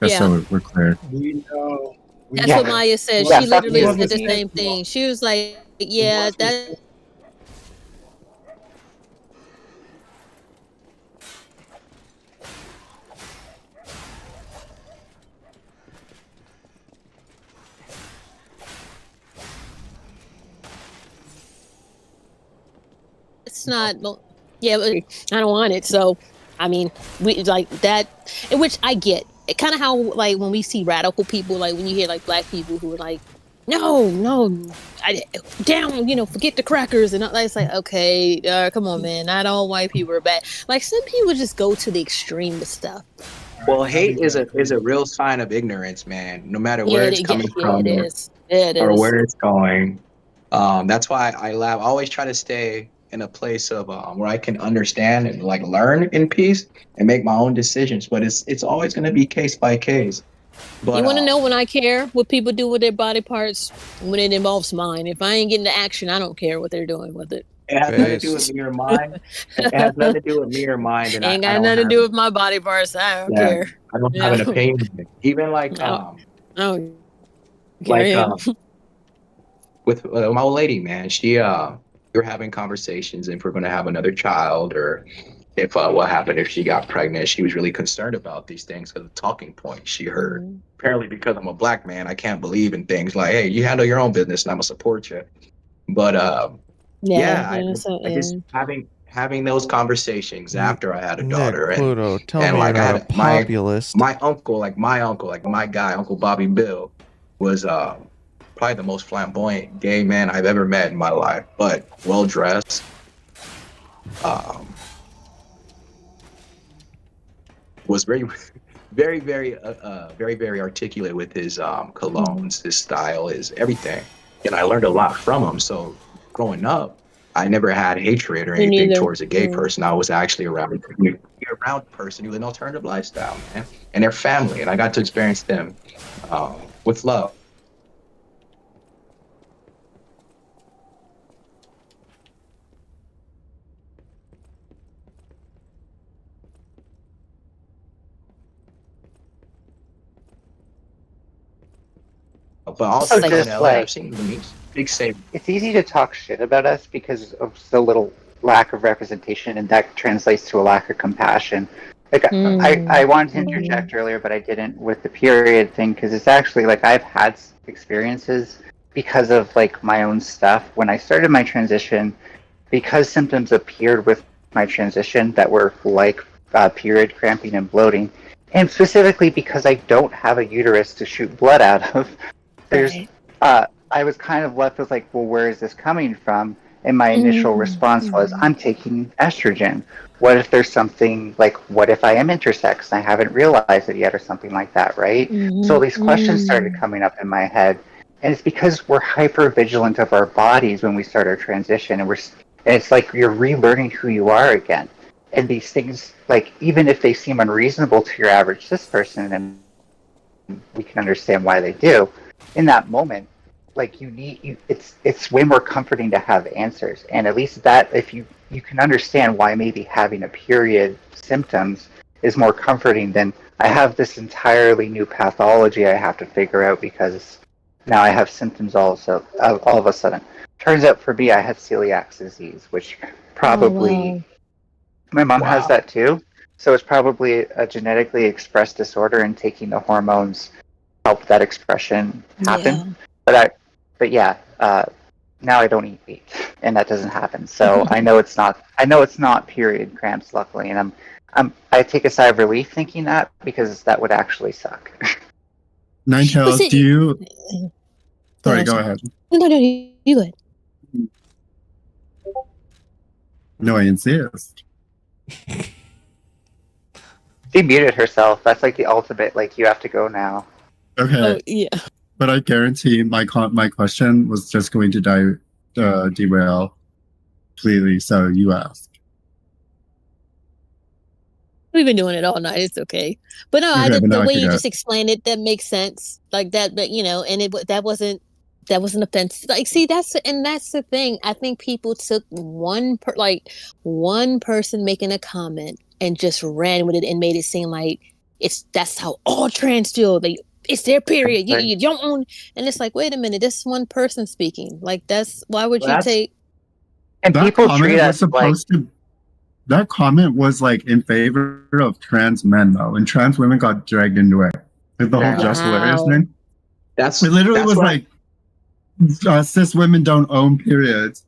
K: Just so we're clear.
N: We know.
O: That's what Maya said. She literally said the same thing. She was like, yeah, that. It's not. Yeah, but I don't want it. So, I mean, we like that, which I get. It kind of how like when we see radical people, like when you hear like black people who are like, no, down, forget the crackers, and it's like, okay, come on, man, not all white people are bad. Like some people just go to the extreme with stuff.
P: Well, hate is a real sign of ignorance, man. No matter where it's coming from, or where it's going. That's why I always try to stay in a place of where I can understand and like learn in peace and make my own decisions. But it's always going to be case by case. But,
O: you want to know when I care what people do with their body parts? When it involves mine. If I ain't getting the action, I don't care what they're doing with it.
P: It has nothing to do with me or mine. It has nothing to do with me or mine. And
O: ain't got nothing to do with my body parts. I don't care.
P: I don't have an opinion. Even like with my old lady, man, we were having conversations if we're going to have another child or if what happened if she got pregnant. She was really concerned about these things because of the talking points she heard. Apparently, because I'm a black man, I can't believe in things like, hey, you handle your own business and I'm going to support you. But I just having those conversations after I had a daughter.
E: Pluto, tell
P: and
E: me
P: like
E: you're
P: I
E: not
P: had
E: a populist.
P: my uncle, my guy, Uncle Bobby Bill, was probably the most flamboyant gay man I've ever met in my life, but well dressed. Was very articulate with his colognes, his style, his everything, and I learned a lot from him. So growing up, I never had hatred or anything towards a gay person. I was actually around a person who lived an alternative lifestyle, man, and their family, and I got to experience them with love. But also,
M: just
P: I've seen big save.
M: It's easy to talk shit about us because of so little lack of representation, and that translates to a lack of compassion. Like I wanted to interject earlier, but I didn't with the period thing because it's actually like I've had experiences because of like my own stuff when I started my transition, because symptoms appeared with my transition that were like period cramping and bloating, and specifically because I don't have a uterus to shoot blood out of. There's I was kind of left with like, well, where is this coming from? And my initial response was, I'm taking estrogen. What if there's something like, what if I am intersex and I haven't realized it yet, or something like that, right? So these questions started coming up in my head. And it's because we're hyper vigilant of our bodies when we start our transition, and it's like you're relearning who you are again. And these things, like, even if they seem unreasonable to your average cis person, and we can understand why they do, in that moment, like, it's way more comforting to have answers. And at least that, if you can understand why maybe having a period symptoms is more comforting than I have this entirely new pathology I have to figure out because now I have symptoms all of a sudden. Turns out for me, I had celiac disease, which probably my mom has that too. So it's probably a genetically expressed disorder, and taking the hormones help that expression happen. But yeah, now I don't eat meat, and that doesn't happen. So I know it's not period cramps, luckily, and I take a sigh of relief thinking that, because that would actually suck.
K: Ninetales, do you? Sorry, go ahead.
O: No, you go ahead.
K: No, I insist.
M: She muted herself. That's like the ultimate. Like, you have to go now.
K: Okay.
O: Yeah.
K: But I guarantee my question was just going to derail completely. So you ask.
O: We've been doing it all night. It's okay. But no,
K: Okay, but
O: the
K: now I
O: way you
K: forgot.
O: just explained it, that makes sense. Like that, but and that wasn't offensive. Like, see, that's the thing. I think people took one person making a comment and just ran with it and made it seem like that's how all trans feel. It's their period. You don't own, and it's like, wait a minute, this is one person speaking. Like, why would you take?
M: And
K: that
M: people
K: comment
M: treat
K: was
M: us
K: supposed to. That comment was like in favor of trans men though, and trans women got dragged into it. Like the whole just hilarious thing.
P: That's
K: it. Literally
P: that's
K: was
P: what
K: like cis women don't own periods,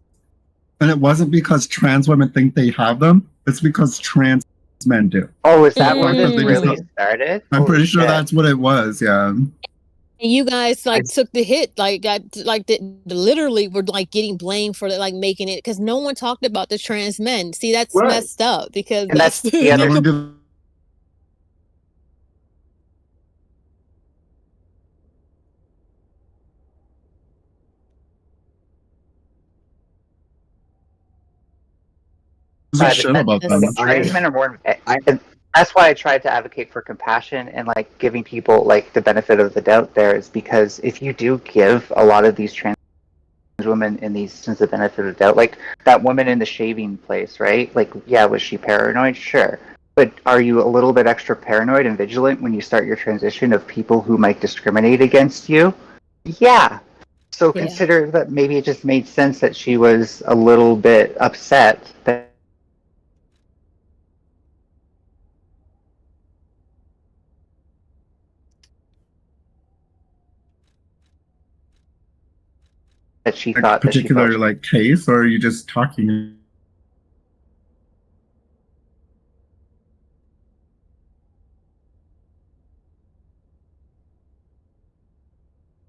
K: and it wasn't because trans women think they have them. It's because trans men do.
M: Oh, is that where this
K: They just
M: really
K: don't-
M: started?
K: I'm pretty
M: Holy
K: sure
M: shit.
K: that's what it was. Yeah.
O: And you guys took the hit, literally were like getting blamed for like making it, because no one talked about the trans men. See, that's messed up, because
M: And that's the other.
K: About them.
M: Trans men are more, and that's why I tried to advocate for compassion and like giving people like the benefit of the doubt. There is because if you do give a lot of these trans women in these instances the benefit of the doubt, like that woman in the shaving place, right? Like, yeah, was she paranoid? Sure. But are you a little bit extra paranoid and vigilant when you start your transition of people who might discriminate against you? Yeah. So consider that maybe it just made sense that she was a little bit upset that she
K: Like
M: thought that she
K: particular
M: felt.
K: like case, or are you just talking?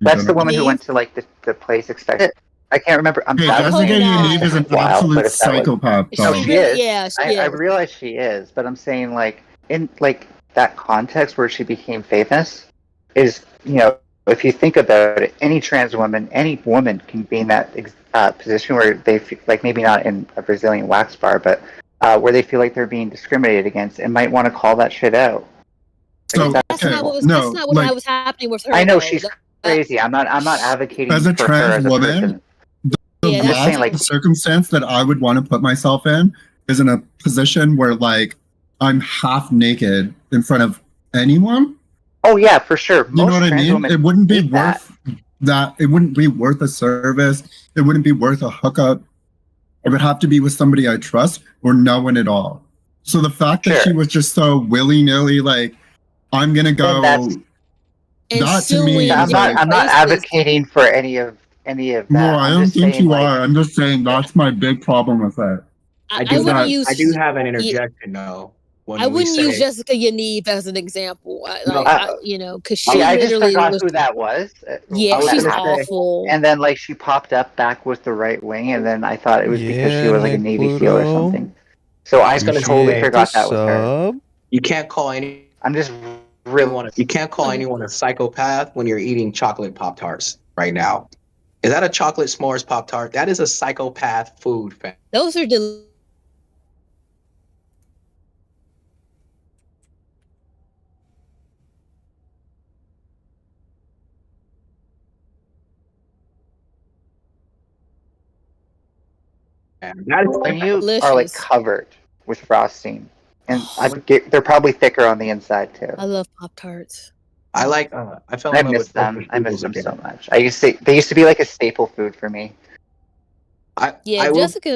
M: That's the woman who went to like the place expected. I can't remember. I'm
K: Hey,
M: bad with
K: Jessica
M: names.
K: Unique is an
M: It's wild,
K: absolute
M: but if that was-
K: psychopath. Though.
M: She is.
O: Yeah, she
M: I
O: is.
M: realize she is, but I'm saying like in like that context where she became famous is, if you think about it, any trans woman, any woman can be in that position where they feel like, maybe not in a Brazilian wax bar, but where they feel like they're being discriminated against and might want to call that shit out.
K: So
O: That's not what was happening with her.
M: I know
O: though.
M: she's crazy. I'm not advocating
K: As a
M: for her
K: trans
M: as a
K: woman,
M: person.
K: the
M: Yeah, that's
K: last
M: saying, like-
K: circumstance that I would want to put myself in is in a position where like I'm half naked in front of anyone.
M: Oh yeah, for sure.
K: You know what I mean? It wouldn't be worth that. It wouldn't be worth a service. It wouldn't be worth a hookup. It would have to be with somebody I trust or no one at all. So the fact that she was just so willy-nilly, like, I'm gonna go. That to me,
M: I'm not advocating for any of that.
K: No, I
M: I'm
K: don't
M: just
K: think
M: saying,
K: you
M: like,
K: are. I'm just saying that's my big problem with it.
P: I do have an interjection though.
O: I wouldn't use Jessica Yaniv as an example. Because she
M: I just
O: literally
M: forgot
O: was.
M: who that was.
O: Yeah,
M: when that
O: she's
M: happened.
O: awful.
M: And then like she popped up back with the right wing, and then I thought it was because she
E: Yeah,
M: was like a
E: Nick
M: Navy SEAL or
E: Pluto.
M: something. So I totally forgot that was her.
P: sub. You can't call any.
M: I'm just really.
P: You can't call anyone a psychopath when you're eating chocolate Pop Tarts right now. Is that a chocolate s'mores Pop Tart? That is a psychopath food, fam.
O: Those are
M: When you are like covered with frosting, and they're probably thicker on the inside too.
O: I love Pop Tarts.
P: I like. I fell
M: I
P: in love
M: miss
P: with
M: them. I miss them
P: again.
M: so much. They used to be like a staple food for me.
O: Jessica,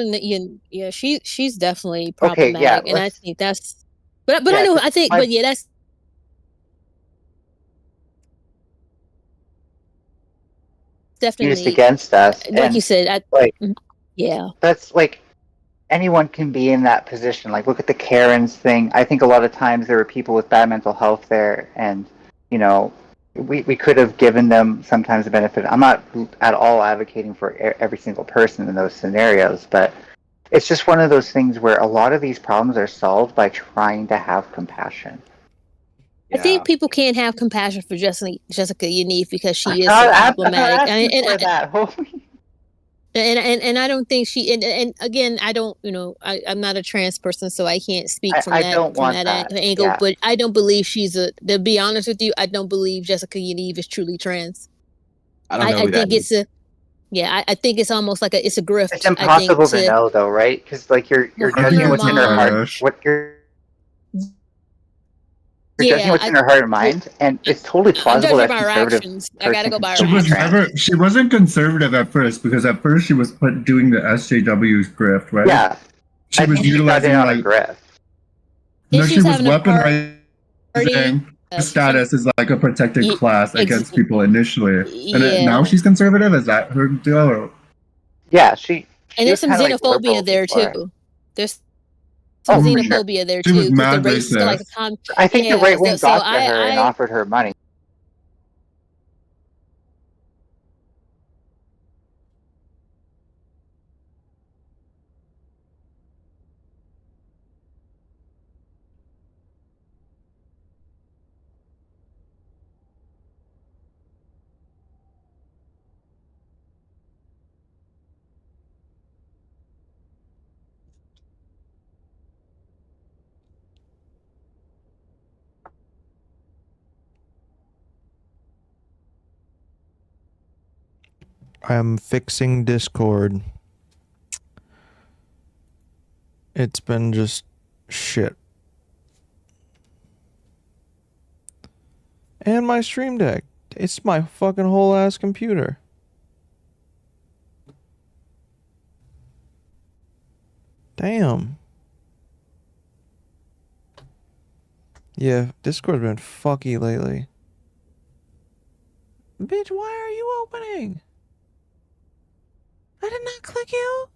O: she's definitely
M: Okay,
O: problematic,
M: yeah,
O: and I think that's. But
M: Yeah,
O: I know
M: 'cause
O: I think,
M: my-
O: but yeah, that's definitely
M: used against us.
O: like
M: and,
O: you said.
M: like
O: Yeah.
M: that's like anyone can be in that position. Like look at the Karens thing. I think a lot of times there were people with bad mental health there, and you know we could have given them sometimes a benefit. I'm not at all advocating for every single person in those scenarios, but it's just one of those things where a lot of these problems are solved by trying to have compassion.
O: I think people can't have compassion for Jessica Yaniv because she is
M: I'm
O: so
M: not
O: problematic.
M: asking for that.
O: And I don't think she and again I don't I'm not a trans person, so I can't speak from
M: I
O: that
M: don't want that.
O: angle.
M: Yeah.
O: But I don't believe to be honest with you, I don't believe Jessica Yaniv is truly trans.
P: I don't know who
O: think
P: that
O: it's I think it's almost like it's a grift.
M: It's impossible to know though, right? Because like you're judging what's in her heart. You're judging what's in her heart and mind, and it's totally plausible that conservative.
O: I gotta go by her actions.
K: She wasn't conservative at first because at first she was doing the SJW's grift, right?
M: Yeah,
K: she was utilizing
M: on
K: like
M: a grift.
K: No, she was weaponizing her status as like a protected class against people initially, and now she's conservative. Is that her deal? Or?
M: Yeah, she
O: and there's some xenophobia there too. There's some xenophobia there
K: she
O: too.
K: Was mad
O: the race, like,
M: I think the right wing got to her and offered her money.
E: I'm fixing Discord. It's been just shit. And my Stream Deck. It's my fucking whole ass computer. Damn. Yeah, Discord's been fucky lately. Bitch, why are you opening? I did not click you.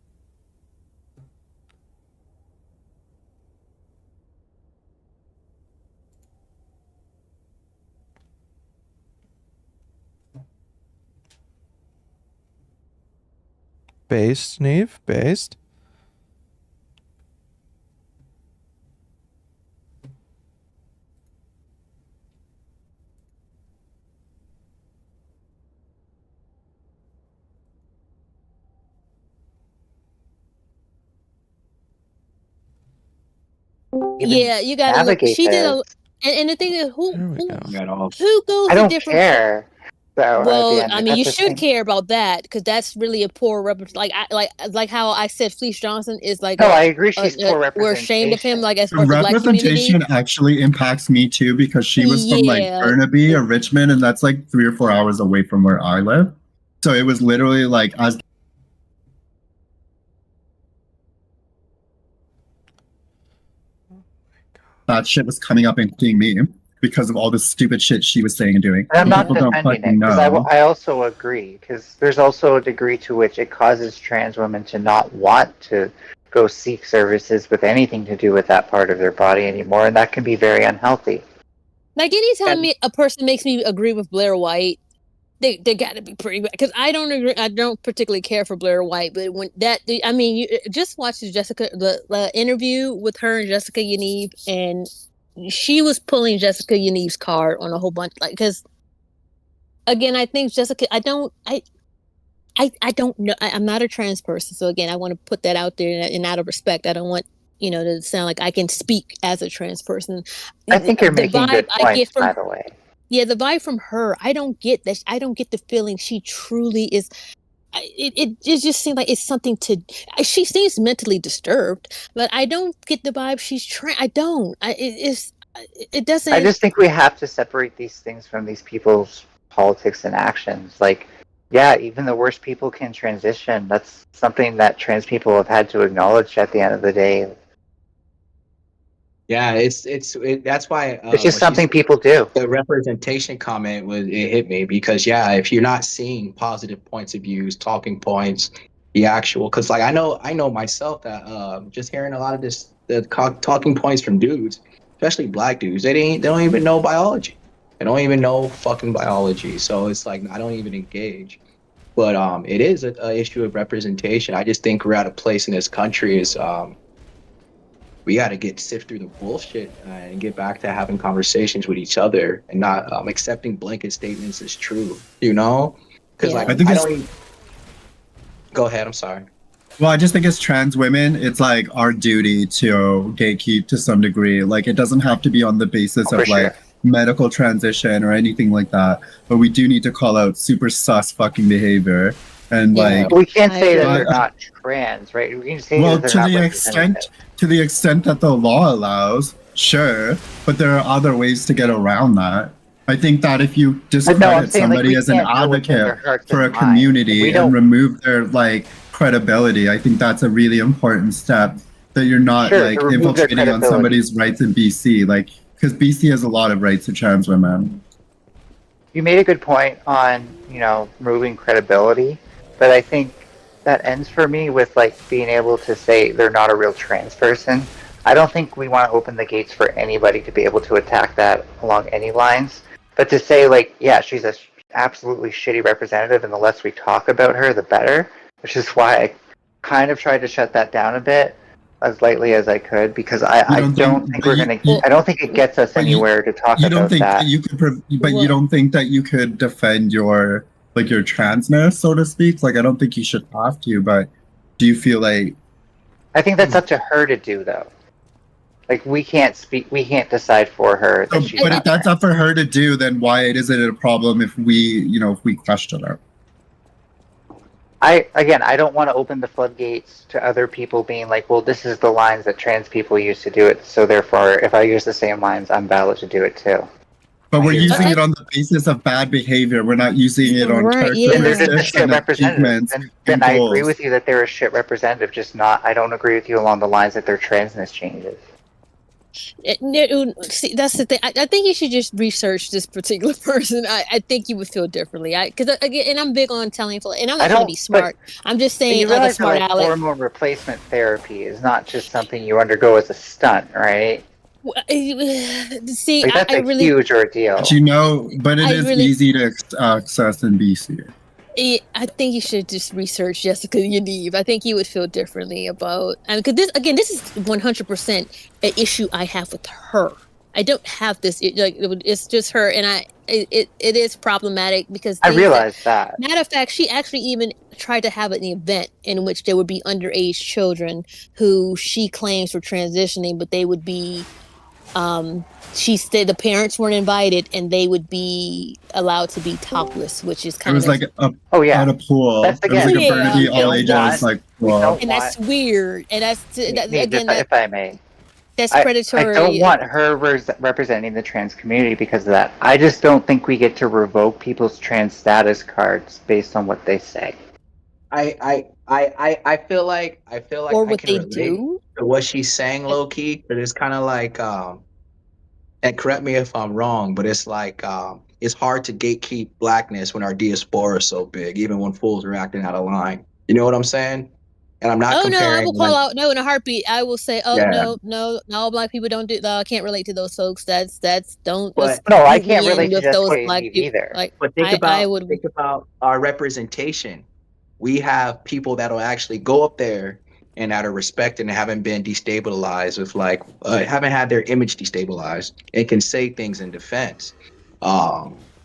E: Based, Neve, based.
O: Yeah, you gotta look. She did a, and the thing is, who goes
M: I
O: to
M: don't
O: different?
M: care. So,
O: Well, I mean, you should care about that because that's really a poor like how I said Fleece Johnson is like.
M: No, I agree. She's poor
O: we're ashamed of him, like as
K: The
O: far as the black community.
K: representation actually impacts me too because she was from like Burnaby or Richmond, and that's like 3 or 4 hours away from where I live. So it was literally like as that shit was coming up and seeing me because of all the stupid shit she was saying and doing.
M: And I'm not
K: People don't
M: defending
K: fucking
M: it because
K: know.
M: I also agree because there's also a degree to which it causes trans women to not want to go seek services with anything to do with that part of their body anymore, and that can be very unhealthy.
O: Like anytime a person makes me agree with Blair White, they got to be pretty bad. Because I don't agree. I don't particularly care for Blair White, but when that, I mean, you just watch the interview with her and Jessica Yaniv, and she was pulling Jessica Yaniv's card on a whole bunch. Like, because again, I think Jessica, I don't know. I'm not a trans person, so again, I want to put that out there, and out of respect, I don't want to sound like I can speak as a trans person.
M: I think you're
O: The
M: making
O: vibe
M: good
O: I
M: points,
O: get from
M: by the way.
O: yeah, the vibe from her, I don't get that. I don't get the feeling she truly is. It just seems like it's something to. She seems mentally disturbed, but I don't get the vibe she's trying. I don't. It doesn't.
M: I just think we have to separate these things from these people's politics and actions. Like, yeah, even the worst people can transition. That's something that trans people have had to acknowledge at the end of the day.
P: Yeah, that's why
M: It's just something people do.
P: The representation comment it hit me because if you're not seeing positive points of views, talking points, the actual because like I know myself that just hearing a lot of the talking points from dudes, especially black dudes, they don't even know biology. They don't even know fucking biology. So it's like I don't even engage. But it is an issue of representation. I just think we're at a place in this country is we got to sift through the bullshit and get back to having conversations with each other and not accepting blanket statements as true, Because like I don't go ahead. I'm sorry.
K: Well, I just think as trans women, it's like our duty to gatekeep to some degree. Like it doesn't have to be on the basis of like medical transition or anything like that, but we do need to call out super sus fucking behavior. And like
M: we can't say that they're not trans, right? We can say that they're not
K: to the extent that the law allows, sure, but there are other ways to get around that. I think that if you discredit somebody as an advocate for a community and remove their like credibility, I think that's a really important step. That you're not like infiltrating on somebody's rights in BC, like because BC has a lot of rights to trans women.
M: You made a good point on removing credibility, but I think that ends for me with like being able to say they're not a real trans person. I don't think we want to open the gates for anybody to be able to attack that along any lines. But to say like, yeah, she's a absolutely shitty representative, and the less we talk about her, the better. Which is why I kind of tried to shut that down a bit as lightly as I could, because I don't think we're gonna. I don't think it gets us anywhere to talk about that.
K: You don't think that you could, but you don't think that you could defend your transness, so to speak. Like I don't think you should have to, but do you feel like
M: I think that's up to her to do though. Like we can't decide for her.
K: But if that's up for her to do, then why is it a problem if we question her?
M: I don't want to open the floodgates to other people being like, well, this is the lines that trans people use to do it, so therefore if I use the same lines, I'm valid to do it too.
K: But we're using it on the basis of bad behavior. We're not using it on characteristics and achievements.
M: Then I agree with you that they're a shit representative, just not. I don't agree with you along the lines that their transness changes.
O: See, that's the thing. I think you should just research this particular person. I think you would feel differently. Because again, and I'm big on telling people, and I'm not trying to be smart. I'm just saying, like a smart aleck.
M: Hormone replacement therapy is not just something you undergo as a stunt, right?
O: See,
M: like, that's
O: I
M: a
O: really,
M: huge ordeal.
K: But it is easy to access in BC.
O: I think you should just research Jessica Yaniv. I think you would feel differently about, because this is 100% an issue I have with her. I don't have this, it's just her, and it is problematic because
M: I realize that.
O: Matter of fact, she actually even tried to have an event in which there would be underage children who she claims were transitioning, but they would be she said the parents weren't invited and they would be allowed to be topless, which is kind of
K: like at a pool.
M: That's
K: it was like a Burnaby all ages like pool.
O: And that's weird. And that's again,
M: if I may.
O: That's predatory.
M: I don't want her representing the trans community because of that. I just don't think we get to revoke people's trans status cards based on what they say.
P: I feel like
O: or
P: I
O: what
P: can
O: they
P: relate
O: do
P: to what she's saying low key, but it's kind of like and correct me if I'm wrong, but it's like it's hard to gatekeep blackness when our diaspora is so big, even when fools are acting out of line. You know what I'm saying? And I'm not
O: Oh no, I
P: comparing
O: will call
P: like,
O: out no in a heartbeat. I will say, oh
P: yeah,
O: no, all black people don't do. I can't relate to those folks. That's don't just
P: but
M: No, I
O: group
M: can't
O: me in
M: relate to
O: with
M: just
O: those
M: K and
O: black
M: Eve
O: people.
M: either.
O: Like
P: but
O: I would.
P: think about our representation. We have people that'll actually go up there and out of respect and haven't been destabilized with like haven't had their image destabilized and can say things in defense.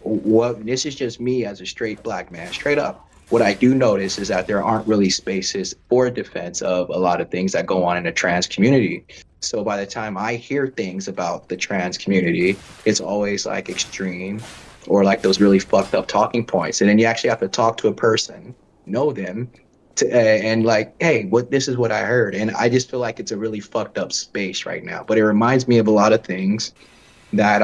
P: What this is just me as a straight black man, straight up. What I do notice is that there aren't really spaces for defense of a lot of things that go on in the trans community. So by the time I hear things about the trans community, it's always like extreme or like those really fucked up talking points. And then you actually have to talk to a person, know them, to and like, hey, what this is what I heard. And I just feel like it's a really fucked up space right now. But it reminds me of a lot of things that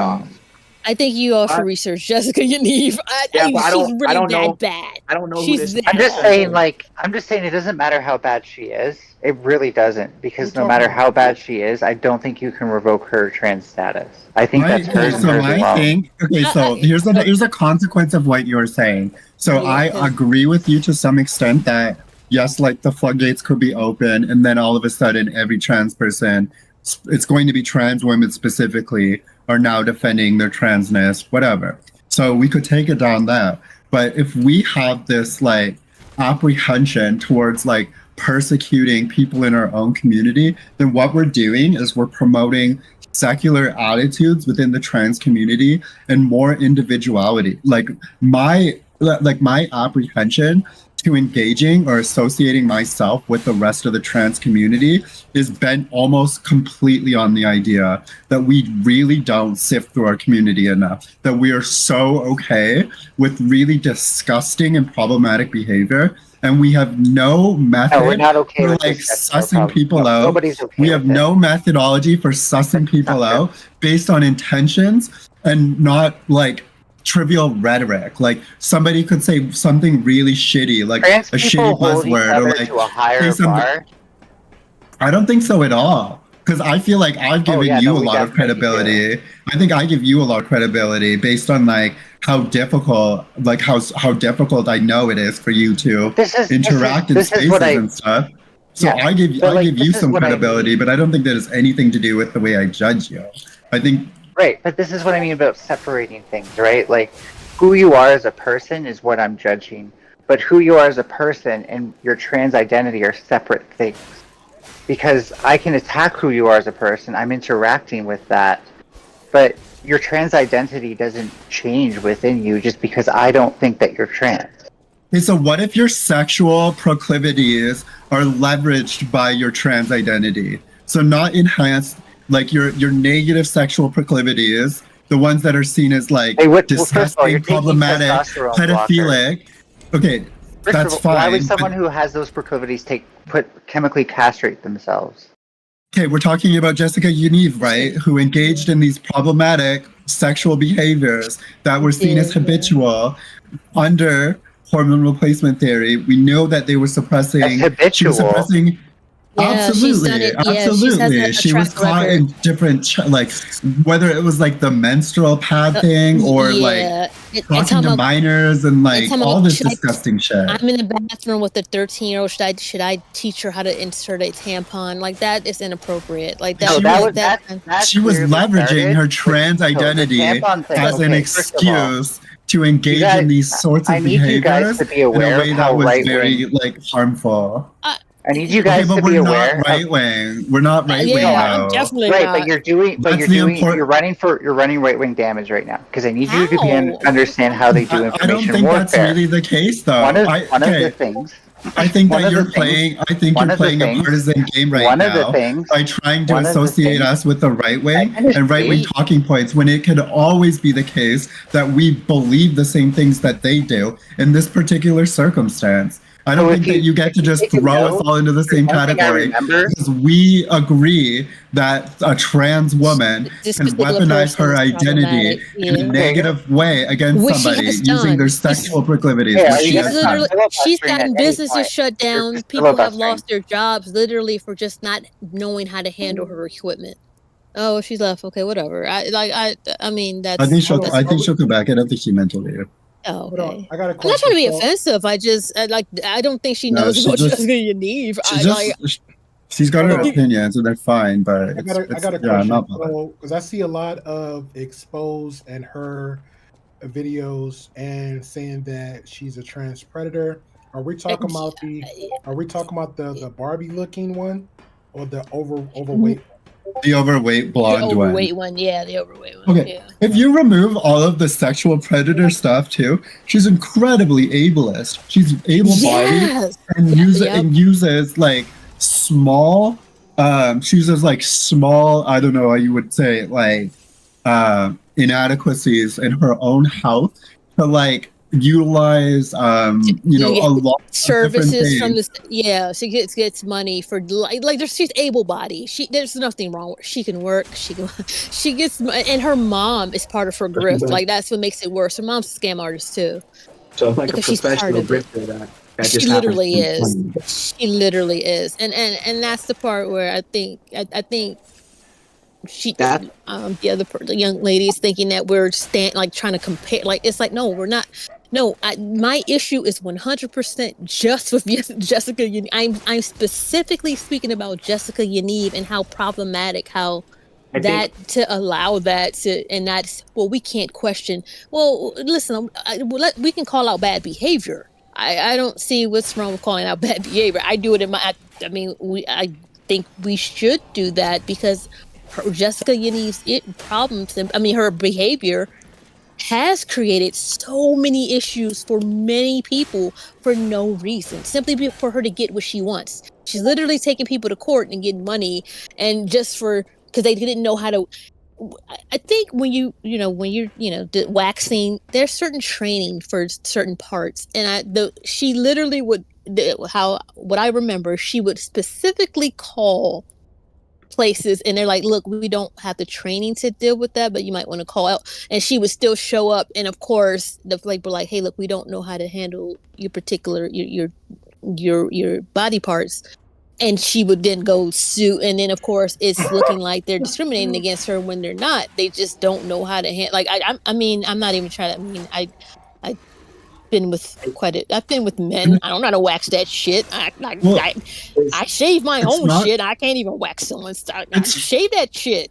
O: I think you all should research Jessica Yaniv.
P: but
O: She's really
P: I don't know
O: bad.
P: I don't know who
O: She's
P: this
O: that
M: I'm just
O: awful.
M: saying, I'm just saying it doesn't matter how bad she is. It really doesn't, because no matter how bad she is, I don't think you can revoke her trans status. I think that's hers and hers alone.
K: So here's the consequence of what you're saying. So I agree with you to some extent that yes, like the floodgates could be open, and then all of a sudden every trans person, it's going to be trans women specifically, are now defending their transness, whatever. So we could take it down that. But if we have this like apprehension towards like persecuting people in our own community, then what we're doing is we're promoting secular attitudes within the trans community and more individuality. Like my apprehension to engaging or associating myself with the rest of the trans community is bent almost completely on the idea that we really don't sift through our community enough, that we are so okay with really disgusting and problematic behavior, and we have no method
M: No, we're not okay
K: for
M: with
K: like
M: this.
K: sussing people out.
M: Nobody's okay
K: We
M: with
K: have
M: it.
K: no methodology for sussing people out based on intentions and not like trivial rhetoric. Like somebody could say something really shitty, like
M: Trans
K: a
M: people
K: shitty
M: hold each
K: buzzword, or
M: other
K: like
M: to a higher
K: say something.
M: bar.
K: I don't think so at all. Because I feel like I've given you a lot of credibility. I think I give you a lot of credibility based on like how difficult I know it is for you to interact in spaces and stuff. So
M: Yeah,
K: I give
M: but, like,
K: you
M: this is
K: some
M: what I
K: credibility,
M: mean.
K: but I don't think that has anything to do with the way I judge you. I think
M: Right, but this is what I mean about separating things, right? Like, who you are as a person is what I'm judging, but who you are as a person and your trans identity are separate things. Because I can attack who you are as a person, I'm interacting with that, but your trans identity doesn't change within you just because I don't think that you're trans.
K: Okay, so what if your sexual proclivities are leveraged by your trans identity? So not enhanced, like your negative sexual proclivities, the ones that are seen as like disgusting, problematic, pedophilic. Okay, that's fine.
M: Why would someone who has those proclivities chemically castrate themselves?
K: Okay, we're talking about Jessica Yaniv, right? Who engaged in these problematic sexual behaviors that were seen as habitual under hormone replacement theory. We know that they were suppressing. She was suppressing.
O: Yeah, she's done it. Yeah,
K: Absolutely. She was caught in different, like, whether it was like the menstrual pad thing or like talking to minors and like all this disgusting shit.
O: I'm in the bathroom with a 13-year-old. Should I teach her how to insert a tampon? Like that is inappropriate. Like that.
K: She was leveraging her trans identity as an excuse to engage in these sorts of behaviors in a way that was very like harmful.
M: I need you guys to be aware.
K: Not right wing. We're not right wing.
O: I'm definitely
M: right,
O: not.
M: But you're running right wing damage right now because I need you to understand how they do information warfare.
K: I don't think that's really the case, though.
M: One of the things.
K: I think that you're playing. I think you're playing a partisan game right now by trying to associate us with the right wing and right wing talking points when it could always be the case that we believe the same things that they do in this particular circumstance. I don't think that you get to just throw us all into the same category because we agree that a trans woman can weaponize her identity in a negative way against somebody using their sexual proclivities.
O: She's gotten businesses shut down. People have lost their jobs literally for just not knowing how to handle her equipment. Oh, she's left. Okay, whatever. I mean that's.
K: I think she'll come back. I don't think she meant to leave.
O: Oh,
N: Hold on,
O: okay.
N: I got a
O: I'm not
N: question.
O: trying to be
N: So,
O: offensive. I just I don't think she
K: No,
O: knows
K: she
O: about
K: just
O: Jessica Yaniv.
K: she just she's got her
N: hold on.
K: opinions and they're fine, but
N: I
K: it's
N: got a
K: yeah, I'm
N: question.
K: not bothered.
N: So, because I see a lot of expose and her videos and saying that she's a trans predator. Are we talking about the Barbie looking one or the overweight one?
K: The overweight
O: The
K: blonde one.
O: overweight one, yeah, the overweight one.
K: Okay,
O: Yeah.
K: if you remove all of the sexual predator stuff too, she's incredibly ableist. She's able-bodied
O: Yes.
K: and uses like small. She uses like small. I don't know how you would say it, like inadequacies in her own house to like utilize you know a lot of different
O: services from
K: things.
O: this. She gets money for like she's able bodied. There's nothing wrong with her. She can work. She gets and her mom is part of her grift. Like that's what makes it worse. Her mom's a scam artist too.
P: So it's like
O: because
P: a
O: she's part
P: professional
O: of it.
P: grifter that
O: She
P: just happens
O: literally
P: to be
O: is.
P: funny.
O: She literally is. And that's the part where I think she the other the young lady is thinking that we're like trying to compare. Like it's like no, we're not. No, my issue is 100% just with Jessica Yaniv. I'm specifically speaking about Jessica Yaniv and how problematic to allow that to, and that's we can't question. Well, listen, we can call out bad behavior. I don't see what's wrong with calling out bad behavior. I do it in my. I think we should do that because Jessica Yaniv's problems. Her behavior has created so many issues for many people for no reason, simply for her to get what she wants. She's literally taking people to court and getting money, and just because they didn't know how to. I think when you're waxing, there's certain training for certain parts, and she literally would what I remember, she would specifically call places and they're like, look, we don't have the training to deal with that, but you might want to call out, and she would still show up, and of course we're like, hey, look, we don't know how to handle your particular your body parts, and she would then go sue, and then of course it's looking like they're discriminating against her when they're not. They just don't know how to handle. Like I'm not even trying to. I've been with men. I don't know how to wax that shit. I shave my own shit. I can't even wax someone's stuff. I shave that shit.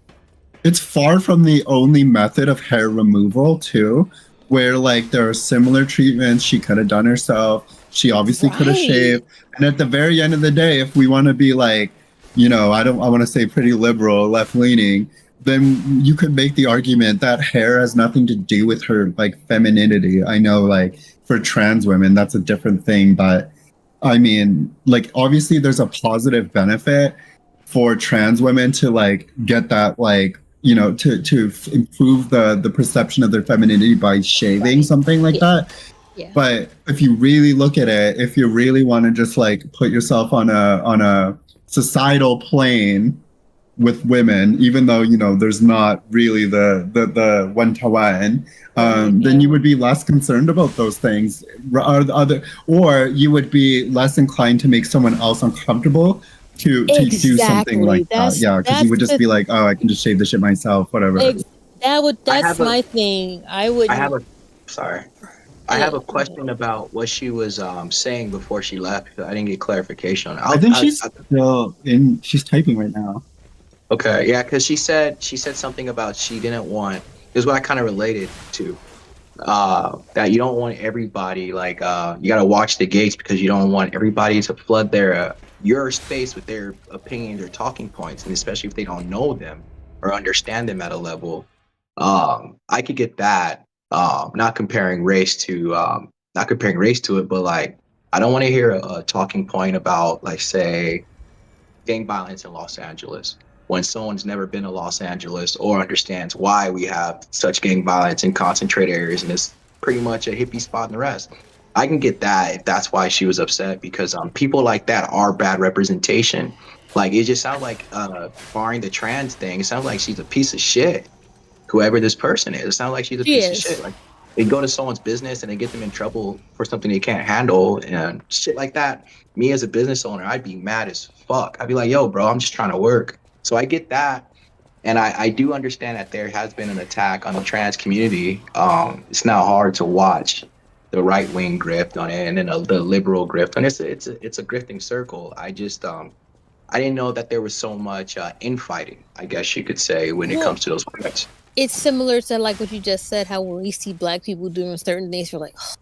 K: It's far from the only method of hair removal too, where like there are similar treatments she could have done herself. She obviously could have shaved. And at the very end of the day, if we want to be like, I want to say pretty liberal, left leaning, then you could make the argument that hair has nothing to do with her like femininity. I know like for trans women, that's a different thing, but I mean, like obviously there's a positive benefit for trans women to like get that like, to improve the perception of their femininity by shaving something like that.
O: Yeah.
K: But if you really look at it, if you really want to just like put yourself on a societal plane with women, even though there's not really the one-to-one, then you would be less concerned about those things, or you would be less inclined to make someone else uncomfortable to do something like that. Yeah, because you would just be like, oh, I can just shave the shit myself, whatever.
O: That's my thing. I
P: have a question about what she was saying before she left. I didn't get clarification on it.
K: I think she's still she's typing right now.
P: Okay, yeah, because she said something about she didn't want. Is what I kind of related to. That you don't want everybody like you gotta watch the gates because you don't want everybody to flood your space with their opinions or talking points, and especially if they don't know them or understand them at a level. I could get that. Not comparing race to it, but like I don't want to hear a talking point about like say gang violence in Los Angeles when someone's never been to Los Angeles or understands why we have such gang violence in concentrated areas and it's pretty much a hippie spot and the rest. I can get that if that's why she was upset because people like that are bad representation. Like it just sounds like barring the trans thing, it sounds like she's a piece of shit. Whoever this person is, it sounds like she's a piece of shit. Like they go to someone's business and they get them in trouble for something they can't handle and shit like that. Me as a business owner, I'd be mad as fuck. I'd be like, yo, bro, I'm just trying to work. So I get that. And I do understand that there has been an attack on the trans community. It's not hard to watch. the right wing grift on it, and then the liberal grift, and it's a grifting circle. I just I didn't know that there was so much infighting, I guess you could say, when it
O: Well,
P: comes to those points.
O: it's similar to like what you just said, how when we see black people doing certain things, we're like, oh,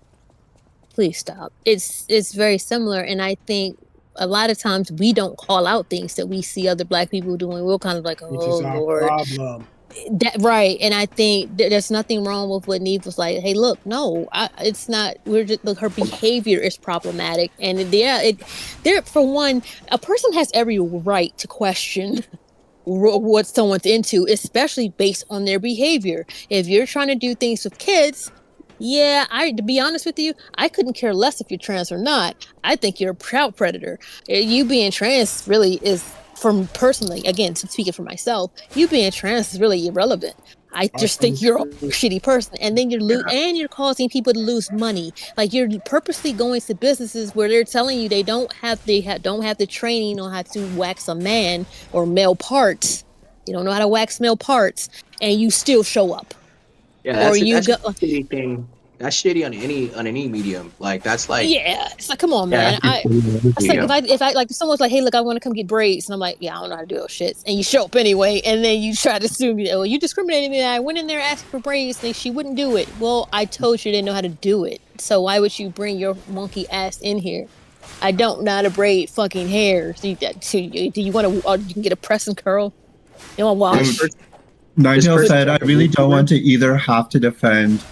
O: please stop. It's very similar, and I think a lot of times we don't call out things that we see other black people doing. We're kind of like,
N: Which
O: oh
N: is our
O: Lord.
N: problem.
O: That right, and I think there's nothing wrong with what Neve was like. Hey, look, no, it's not. We're just look, her behavior is problematic, and there for one, a person has every right to question what someone's into, especially based on their behavior. If you're trying to do things with kids, yeah, to be honest with you, I couldn't care less if you're trans or not. I think you're a proud predator. You being trans really is, from personally, again, speaking for myself, you being trans is really irrelevant. I just think you're a shitty person, and then you're causing people to lose money. Like you're purposely going to businesses where they're telling you don't have the training on how to wax a man or male parts. You don't know how to wax male parts, and you still show up.
P: Yeah,
O: Or
P: that's
O: you
P: that's a
O: go,
P: shitty thing. That's shitty on any medium. Like that's like
O: yeah, it's like, come on,
P: yeah,
O: man.
P: that's just shitty on any
O: It's like
P: medium.
O: if I like if someone's like, hey, look, I want to come get braids, and I'm like, yeah, I don't know how to do those shits, and you show up anyway, and then you try to sue me. Well, you discriminated me. I went in there asking for braids, and she wouldn't do it. Well, I told you didn't know how to do it, so why would you bring your monkey ass in here? I don't know how to braid fucking hair. So do you want to? You can get a press and curl. You want to wash?
K: Nigel said, I really don't want to either have to defend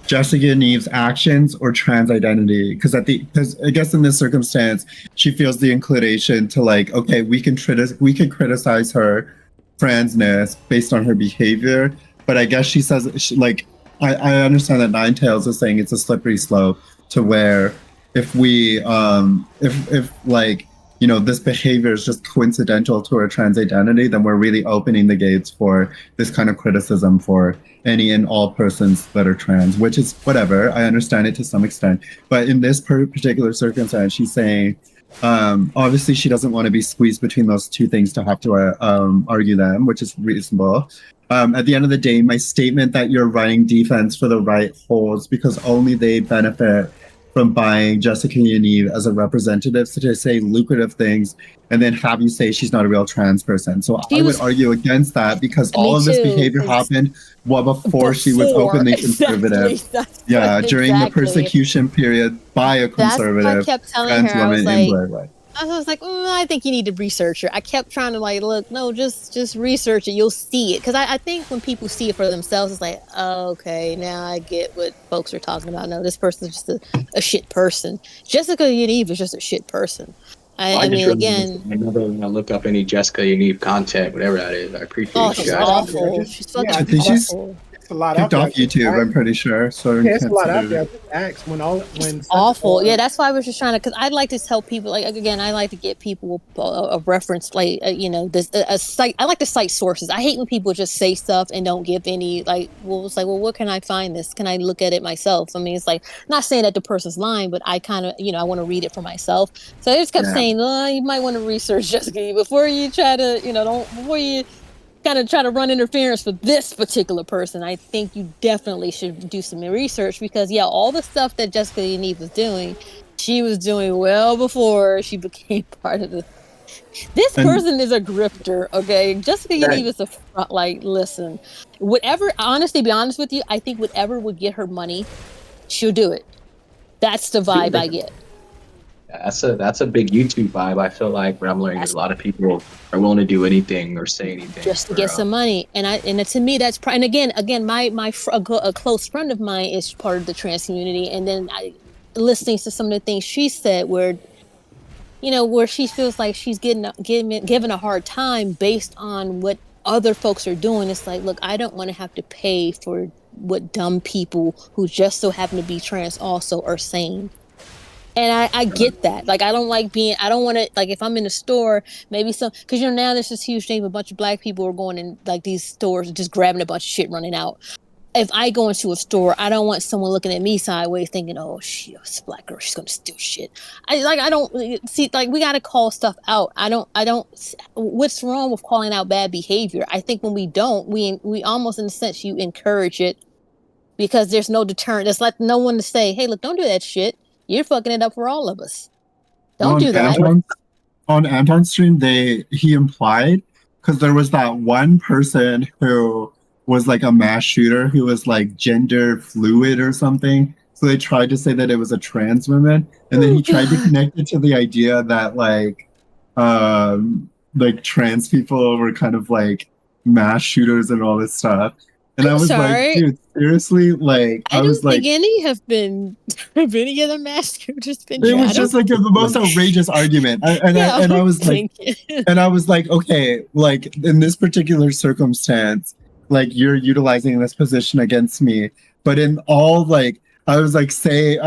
K: Jessica and Eve's actions or trans identity, because I guess in this circumstance she feels the inclination to like, okay, we can criticize her transness based on her behavior, but I guess she says I understand that Nine Tails is saying it's a slippery slope to where if we if like, you know, this behavior is just coincidental to her trans identity, then we're really opening the gates for this kind of criticism for any and all persons that are trans, which is whatever. I understand it to some extent. But in this particular circumstance, she's saying, obviously she doesn't want to be squeezed between those two things to have to argue them, which is reasonable. At the end of the day, my statement that you're running defense for the right holds because only they benefit from buying Jessica Yaniv as a representative to say lucrative things and then have you say she's not a real trans person. So I would argue against that because all of this behavior happened before she was openly conservative. Yeah, during the persecution period by a conservative
O: That's what I kept telling her. I was
K: Blairway.
O: I think you need to research it. I kept trying to like, look, no, just research it. You'll see it. Because I think when people see it for themselves, it's like, oh, okay, now I get what folks are talking about. No, this person's just a shit person. Jessica Yaniv is just a shit person. I mean, again,
P: I'm never gonna look up any Jessica Yaniv content, whatever that is. I appreciate
O: she's
P: you guys.
O: awful. She's fucking
K: I think she's
O: awful.
N: A lot
K: kicked
N: out
K: off YouTube, I'm pretty sure. So
N: yeah, it's a lot out there. Ask when
O: Awful. Yeah, that's why I was just trying to, because I'd like to tell people, like, again, I like to get people a reference, like, you know, a site. I like to cite sources. I hate when people just say stuff and don't give any, like, well, it's like, well, where can I find this? Can I look at it myself? I mean, it's like, not saying that the person's lying, but I kind of, you know, I want to read it for myself. So I just kept saying, you might want to research Jessica before you try to, you know, before you kind of try to run interference with this particular person. I think you definitely should do some research because, yeah, all the stuff that Jessica Yaniv was doing, she was doing well before she became part of the. This person is a grifter, okay? Jessica Yaniv is a front. Like, listen, whatever. Honestly, be honest with you, I think whatever would get her money, she'll do it. That's the vibe I get.
P: That's a big YouTube vibe. I feel like where I'm learning a lot of people are willing to do anything or say anything
O: just to get some money. And to me, that's and again, a close friend of mine is part of the trans community, and then listening to some of the things she said, where she feels like she's given a hard time based on what other folks are doing. It's like, look, I don't want to have to pay for what dumb people who just so happen to be trans also are saying. And I get that. Like, I don't want to, like, if I'm in a store, maybe because, now there's this huge thing, a bunch of black people are going in, like, these stores, just grabbing a bunch of shit, running out. If I go into a store, I don't want someone looking at me sideways thinking, oh, she's a black girl, she's going to steal shit. I don't see, like, we got to call stuff out. I don't, what's wrong with calling out bad behavior? I think when we don't, we almost, in a sense, you encourage it because there's no deterrent. There's like no one to say, "Hey, look, don't do that shit. You're fucking it up for all of us. Don't do that."
K: On Anton's stream, he implied, because there was that one person who was like a mass shooter who was like gender fluid or something. So they tried to say that it was a trans woman, and then he tried to connect it to the idea that like trans people were kind of like mass shooters and all this stuff. And I was like, dude, seriously? Like,
O: I don't think any have been. Have any of the mass shooters been?
K: It was just like the most outrageous argument, I was like, and I was like, okay, like in this particular circumstance, like you're utilizing this position against me, but in all like, I was like, say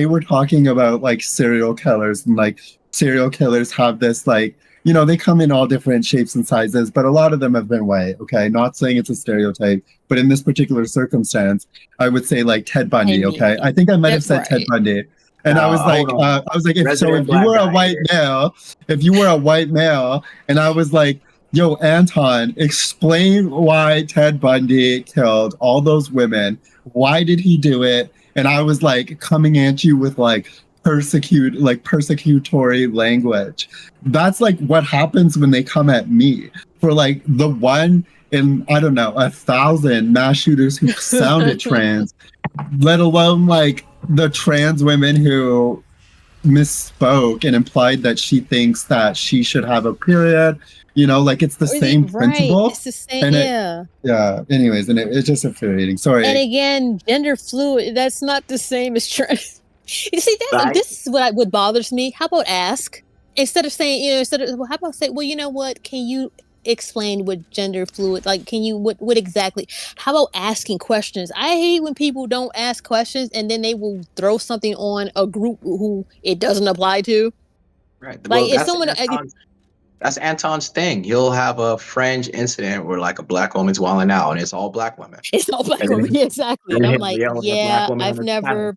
K: we're talking about like serial killers, and like serial killers have this like, you know, they come in all different shapes and sizes, but a lot of them have been white. Okay, not saying it's a stereotype, but in this particular circumstance, I would say like Ted Bundy. Okay, I think I might have said Ted Bundy, and I was like, if you were a white male, and I was like, yo, Anton, explain why Ted Bundy killed all those women. Why did he do it? And I was like coming at you with like persecutory language. That's like what happens when they come at me for like the one in, I don't know, 1,000 mass shooters who sounded trans, let alone like the trans women who misspoke and implied that she thinks that she should have a period. You know, like it's the same principle.
O: It's the same,
K: yeah. Anyways, and it's just infuriating. Sorry.
O: And again, gender fluid. That's not the same as trans. You see, this is what bothers me. How about ask instead of saying, you know, how about say, well, you know what? Can you explain what gender fluid? Like, can you what exactly? How about asking questions? I hate when people don't ask questions and then they will throw something on a group who it doesn't apply to.
P: Right.
O: Like
P: well,
O: if someone.
P: That's Anton's thing. He'll have a fringe incident where like a black woman's wilding out, and it's all black women.
O: It's all black women. Yeah, exactly. And I'm like, yeah, I've never.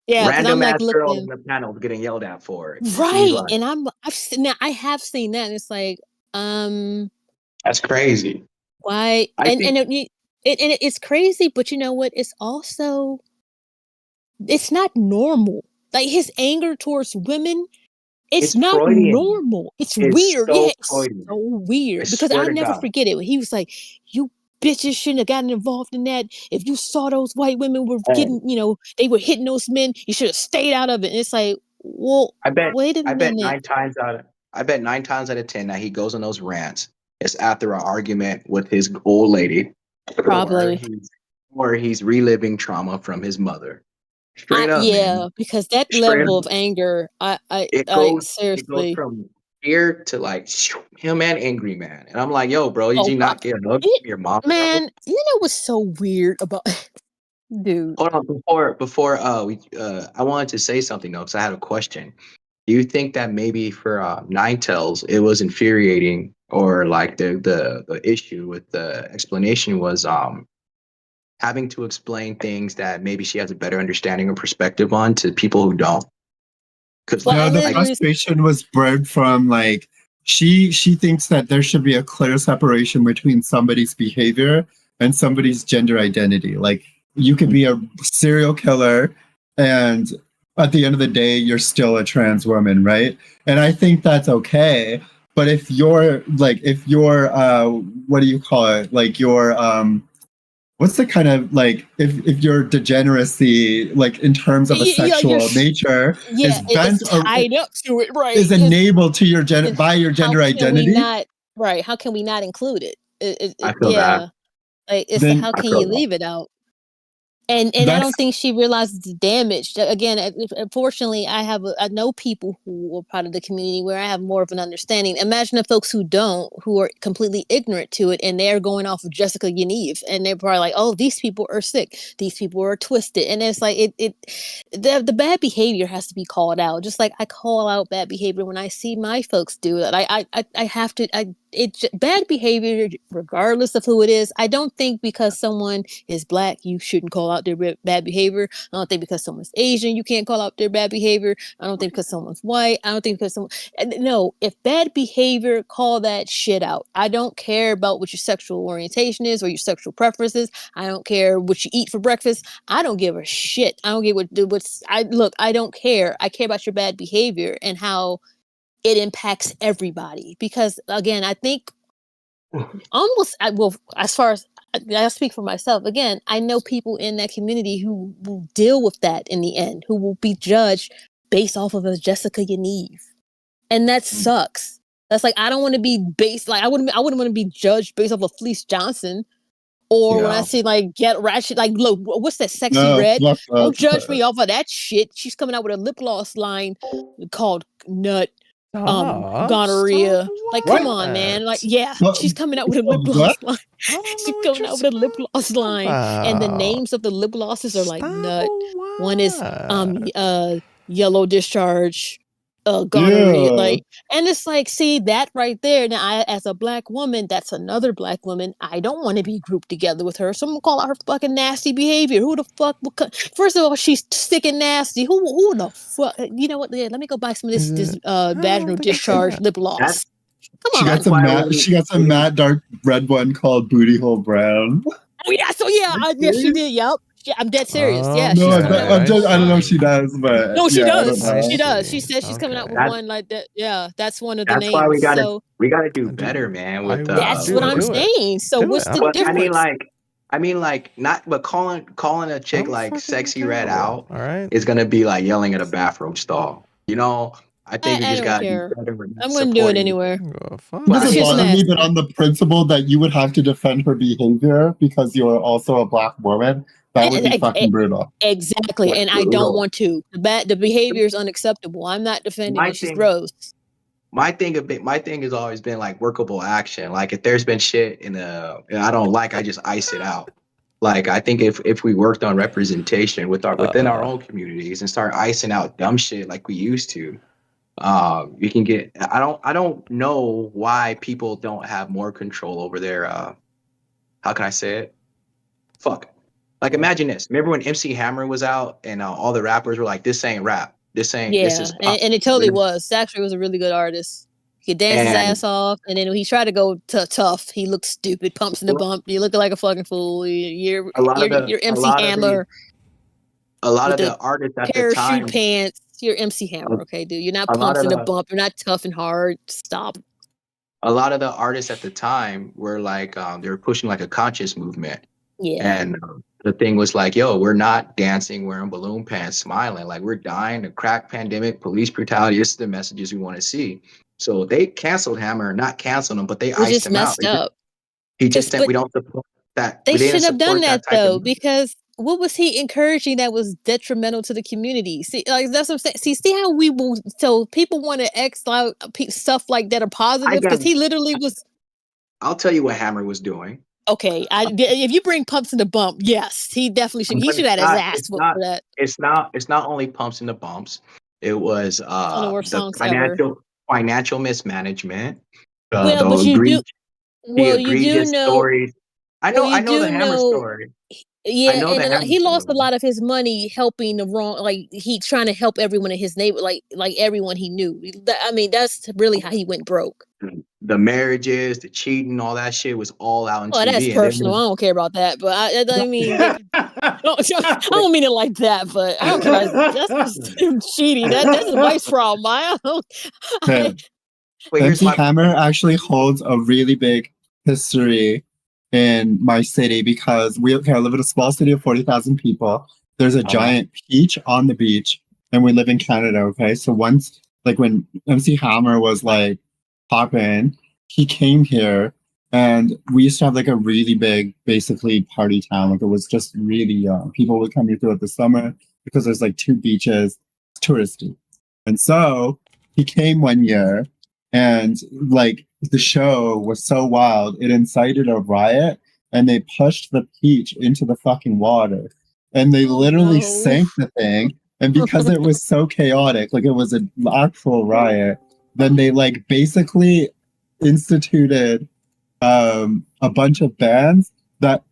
O: Yeah, because I'm like
P: girl
O: looking.
P: in the panel getting yelled at for it.
O: Right,
P: Like,
O: and I have seen that, and it's like,
P: that's crazy.
O: Why? It's crazy, but you know what? It's also, it's not normal. Like his anger towards women, it's not
P: Freudian.
O: normal. It's weird.
P: So
O: It's so weird because
P: swear
O: I'll
P: to
O: never
P: God.
O: forget it when he was like, "You bitches shouldn't have gotten involved in that. If you saw those white women were getting, you know, they were hitting those men, you should have stayed out of it." And it's like, well, wait a minute.
P: I bet 9 times out of 10 that he goes on those rants. It's after an argument with his old lady,
O: Probably.
P: or he's reliving trauma from his mother. Straight up,
O: yeah,
P: man.
O: because that
P: Straight
O: level
P: up.
O: of anger,
P: It goes from fear to like him and angry man, and I'm like, yo, bro, did you not get a hug from your mom?
O: Man, you know what's so weird about dude?
P: Hold on, before I wanted to say something though, because I had a question. Do you think that maybe for Nine Tails it was infuriating, or like the issue with the explanation was having to explain things that maybe she has a better understanding or perspective on to people who don't? Because
K: the frustration was bred from like she thinks that there should be a clear separation between somebody's behavior and somebody's gender identity. Like you could be a serial killer and at the end of the day you're still a trans woman, right? And I think that's okay. But if you're what do you call it? Like you're what's the kind of like if your degeneracy like in terms of a sexual nature is bent
O: it's tied up to it, right?
K: Is enabled to your by your gender identity.
O: How can we not include it?
P: I feel that.
O: Like it's how can you leave it out? And I don't think she realizes the damage. Again, unfortunately, I know people who are part of the community where I have more of an understanding. Imagine the folks who don't, who are completely ignorant to it, and they're going off of Jessica Yaniv, and they're probably like, "Oh, these people are sick. These people are twisted." And it's like the bad behavior has to be called out. Just like I call out bad behavior when I see my folks do it. I have to. bad behavior, regardless of who it is. I don't think because someone is black, you shouldn't call out their bad behavior. I don't think because someone's Asian, you can't call out their bad behavior. I don't think because someone's white. I don't think because someone. No, if bad behavior, call that shit out. I don't care about what your sexual orientation is or your sexual preferences. I don't care what you eat for breakfast. I don't give a shit. I don't get what's. I don't care. I care about your bad behavior and how it impacts everybody. Because again, I think as far as I speak for myself, again, I know people in that community who will deal with that in the end, who will be judged based off of a Jessica Yaniv. And that sucks. That's like, I don't want to be based, like, I wouldn't want to be judged based off of Fleece Johnson. Or when I see like Get Ratchet, like, look, what's that Sexy Red? Don't judge me off of that shit. She's coming out with a lip gloss line called Nut. Gonorrhea. Like, come on, man. Like, yeah, she's coming out with a lip gloss line. She's coming out with a lip gloss line, and the names of the lip glosses are like Nut. One is Yellow Discharge, gonorrhea. Like, and it's like, see that right there. Now, I, as a black woman, that's another black woman. I don't want to be grouped together with her. Someone call out her fucking nasty behavior. Who the fuck? First of all, she's sick and nasty. Who the fuck? You know what? Yeah, let me go buy some of this vaginal discharge lip gloss. Come on.
K: She got some matte dark red one called Booty Hole Brown.
O: Oh yeah, so yeah, she did. Yep. Yeah, I'm dead serious. Yeah,
K: no, I don't know if she does, but
O: no, she
K: yeah,
O: does. She does. She said she's coming out with one like that. Yeah, that's one of the names.
P: That's why we gotta do better, man. With
O: that's what I'm saying. So what's the difference?
P: I mean, not, but calling a chick like Sexy Red out is gonna be like yelling at a bathroom stall. You know, I think we just gotta do better.
O: I'm gonna do it anywhere.
K: It doesn't bother me, but on the principle that you would have to defend her behavior because you're also a black woman. That would be fucking brutal.
O: Exactly, and I don't want to. The behavior is unacceptable. I'm not defending it. She's gross.
P: My thing has always been like workable action. Like if there's been shit I don't like, I just ice it out. Like I think if we worked on representation within our own communities and start icing out dumb shit like we used to, you can get. I don't know why people don't have more control over their. How can I say it? Fuck. Like imagine this. Remember when MC Hammer was out and all the rappers were like, "This ain't rap. This ain't."
O: Yeah,
P: this is
O: and it totally was. Zachary was a really good artist. He could dance his ass off, and then when he tried to go tough, he looked stupid. Pumps in the bump. You look like a fucking fool. You're MC Hammer.
P: A lot of the artists at the time.
O: Parachute pants. You're MC Hammer, okay, dude. You're not pumps in the bump. You're not tough and hard. Stop.
P: A lot of the artists at the time were like, they were pushing like a conscious movement.
O: Yeah.
P: And the thing was like, yo, we're not dancing, wearing balloon pants, smiling. Like we're dying. The crack pandemic, police brutality. This is the messages we want to see. So they canceled Hammer, not canceled him, but they iced him out. He just said we don't support that.
O: They shouldn't have done that though, because what was he encouraging that was detrimental to the community? See, like that's what I'm saying. See how we will. So people want to X out stuff like that are positive because he literally was.
P: I'll tell you what Hammer was doing.
O: Okay, if you bring pumps in the bump, yes, he definitely should. He should have his ass for that.
P: It's not only pumps in the bumps. It was the financial mismanagement. Egregious stories. I know the Hammer story.
O: Yeah, and he lost a lot of his money helping the wrong, like he trying to help everyone in his neighbor, like everyone he knew. I mean, that's really how he went broke.
P: The marriages, the cheating, all that shit was all out on TV.
O: That's personal. I don't care about that, but I mean, I don't mean it like that, but I don't care. That's him cheating. That's a wife's problem.
K: MC Hammer actually holds a really big history in my city because I live in a small city of 40,000 people. There's a giant peach on the beach, and we live in Canada. Okay, so once, like when MC Hammer was like poppin', he came here, and we used to have like a really big, basically party town. Like it was just really young. People would come here throughout the summer because there's like 2 beaches, it's touristy. And so he came one year, and like the show was so wild, it incited a riot, and they pushed the peach into the fucking water, and they literally sank the thing. And because it was so chaotic, like it was an actual riot, then they like basically instituted a bunch of bans that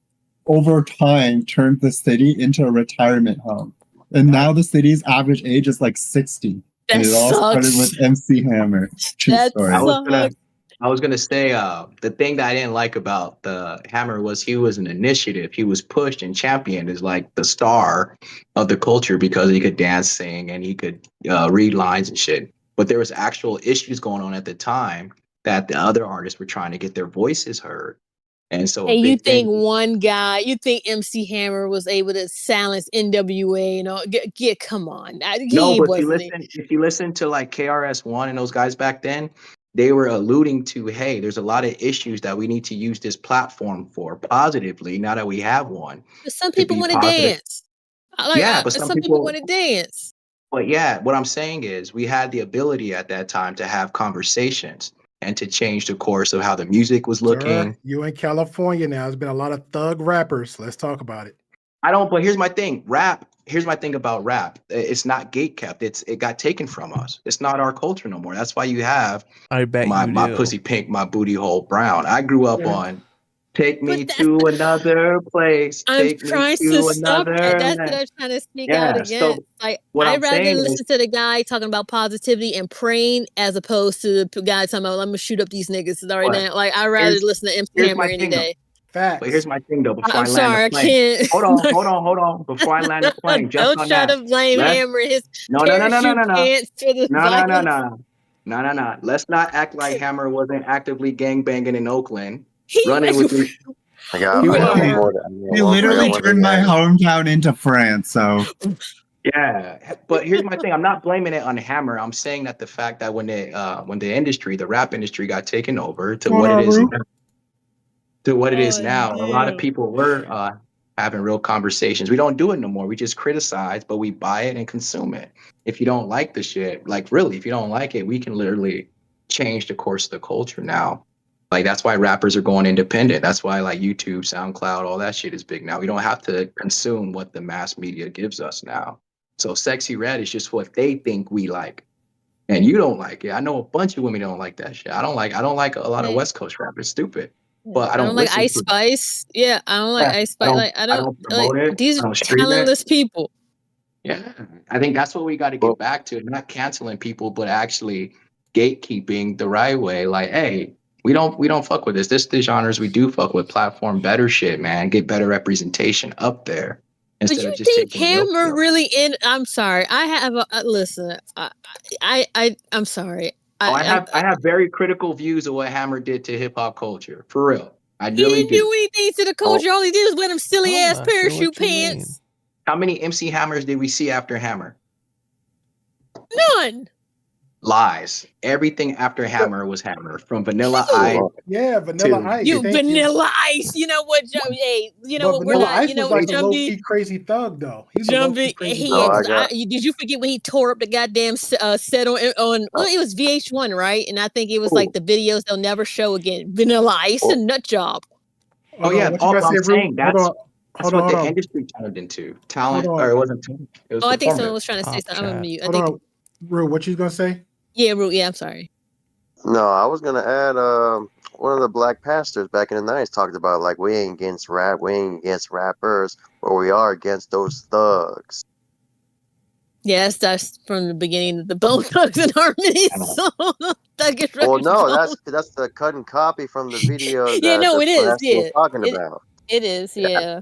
K: over time turned the city into a retirement home. And now the city's average age is like 60.
O: That
K: And it all started
O: sucks.
K: with MC Hammer. True
O: That
K: story.
P: I was gonna say the thing that I didn't like about the Hammer was he was an initiative. He was pushed and championed as like the star of the culture because he could dance, sing, and he could read lines and shit. But there was actual issues going on at the time that the other artists were trying to get their voices heard. And so
O: And you think one guy, you think MC Hammer was able to silence NWA and all? Come on.
P: No, but if you listen to like KRS-One and those guys back then, they were alluding to, hey, there's a lot of issues that we need to use this platform for positively now that we have one.
O: But some people want to dance.
P: But
O: some people want to dance.
P: But yeah, what I'm saying is we had the ability at that time to have conversations and to change the course of how the music was looking.
N: Sir, you in California now. There's been a lot of thug rappers. Let's talk about it.
P: But here's my thing. Here's my thing about rap. It's not gate kept. It got taken from us. It's not our culture no more. That's why you have my pussy pink, my booty hole brown. I grew up on take me to another place.
O: I'm trying to stop it. That's what I'm trying to speak out against.
P: So
O: like
P: I'd
O: rather listen to the guy talking about positivity and praying as opposed to the guy talking about I'm gonna shoot up these niggas right now. Like I'd rather listen to MC Hammer any day.
N: Facts.
P: But here's my thing though. Before
O: I'm sorry,
P: I land the plane,
O: I can't.
P: Hold on. Before I land the plane, just
O: don't try to blame Hammer his
P: no.
O: pants for the violence.
P: No. Let's not act like Hammer wasn't actively gangbanging in Oakland.
N: He literally turned my hometown into France. So
P: yeah, but here's my thing. I'm not blaming it on Hammer. I'm saying that the fact that when the rap industry got taken over to what it is now, a lot of people were having real conversations. We don't do it no more. We just criticize, but we buy it and consume it. If you don't like the shit, like really, if you don't like it, we can literally change the course of the culture now. Like that's why rappers are going independent. That's why like YouTube, SoundCloud, all that shit is big now. We don't have to consume what the mass media gives us now. So Sexy Red is just what they think we like. And you don't like it. I know a bunch of women don't like that shit. I don't like a lot of West Coast rappers. Stupid. But I don't
O: like Ice Spice. Yeah, I don't like Ice Spice. I don't like these are talentless people.
P: Yeah, I think that's what we got to get back to. Not canceling people, but actually gatekeeping the right way. Like, hey, we don't fuck with this. This the genres we do fuck with. Platform better shit, man. Get better representation up there.
O: But you think Hammer really in? I'm sorry. I have a listen. I'm sorry.
P: I have very critical views of what Hammer did to hip hop culture. For real. I
O: he
P: really
O: didn't do anything to the culture. All he did was wear them silly ass parachute pants.
P: How many MC Hammers did we see after Hammer?
O: None.
P: Lies. Everything after Hammer was Hammer. From Vanilla Ice.
N: Yeah, Vanilla Ice.
O: Vanilla Ice. You know what, hey, you know what? We're not. You know what,
N: Jumpy? Crazy thug though.
O: Jumpy. Did you forget when he tore up the goddamn set on? Well, it was VH1, right? And I think it was like the videos they'll never show again. Vanilla Ice and Nut Job.
P: Oh yeah, all I'm saying that's what the industry turned into. Talent, or it wasn't talent. It was
O: I think someone was trying to say something. I'm on mute.
N: Hold on, Rue, what you gonna say?
O: Yeah, Rue. Yeah, I'm sorry.
Q: No, I was gonna add. One of the black pastors back in the 90s talked about like we ain't against rap, we ain't against rappers, but we are against those thugs.
O: Yes, that's from the beginning of the Bone Thugs and Harmony song.
Q: Well, no, that's the cut and copy from the video.
O: Yeah, no, it is. Yeah,
Q: talking about
O: it is. Yeah.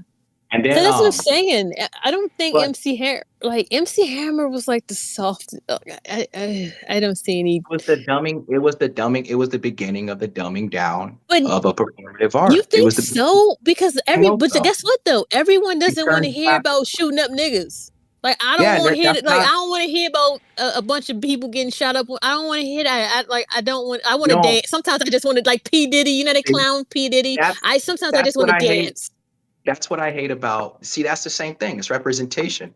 P: And then,
O: so that's what I'm saying. I don't think MC Hammer was like the soft. I don't see any.
P: It was the dumbing. It was the beginning of the dumbing down of a performative art.
O: You think
P: it was
O: so? Because guess what though? Everyone doesn't want to hear about shooting up niggas. Like I don't want to hear it. Like I don't want to hear about a bunch of people getting shot up. I don't want to hear that. I want to dance. Sometimes I just want to like P Diddy. You know they clown P Diddy. Sometimes I just want to dance.
P: That's what I hate about. See, that's the same thing. It's representation.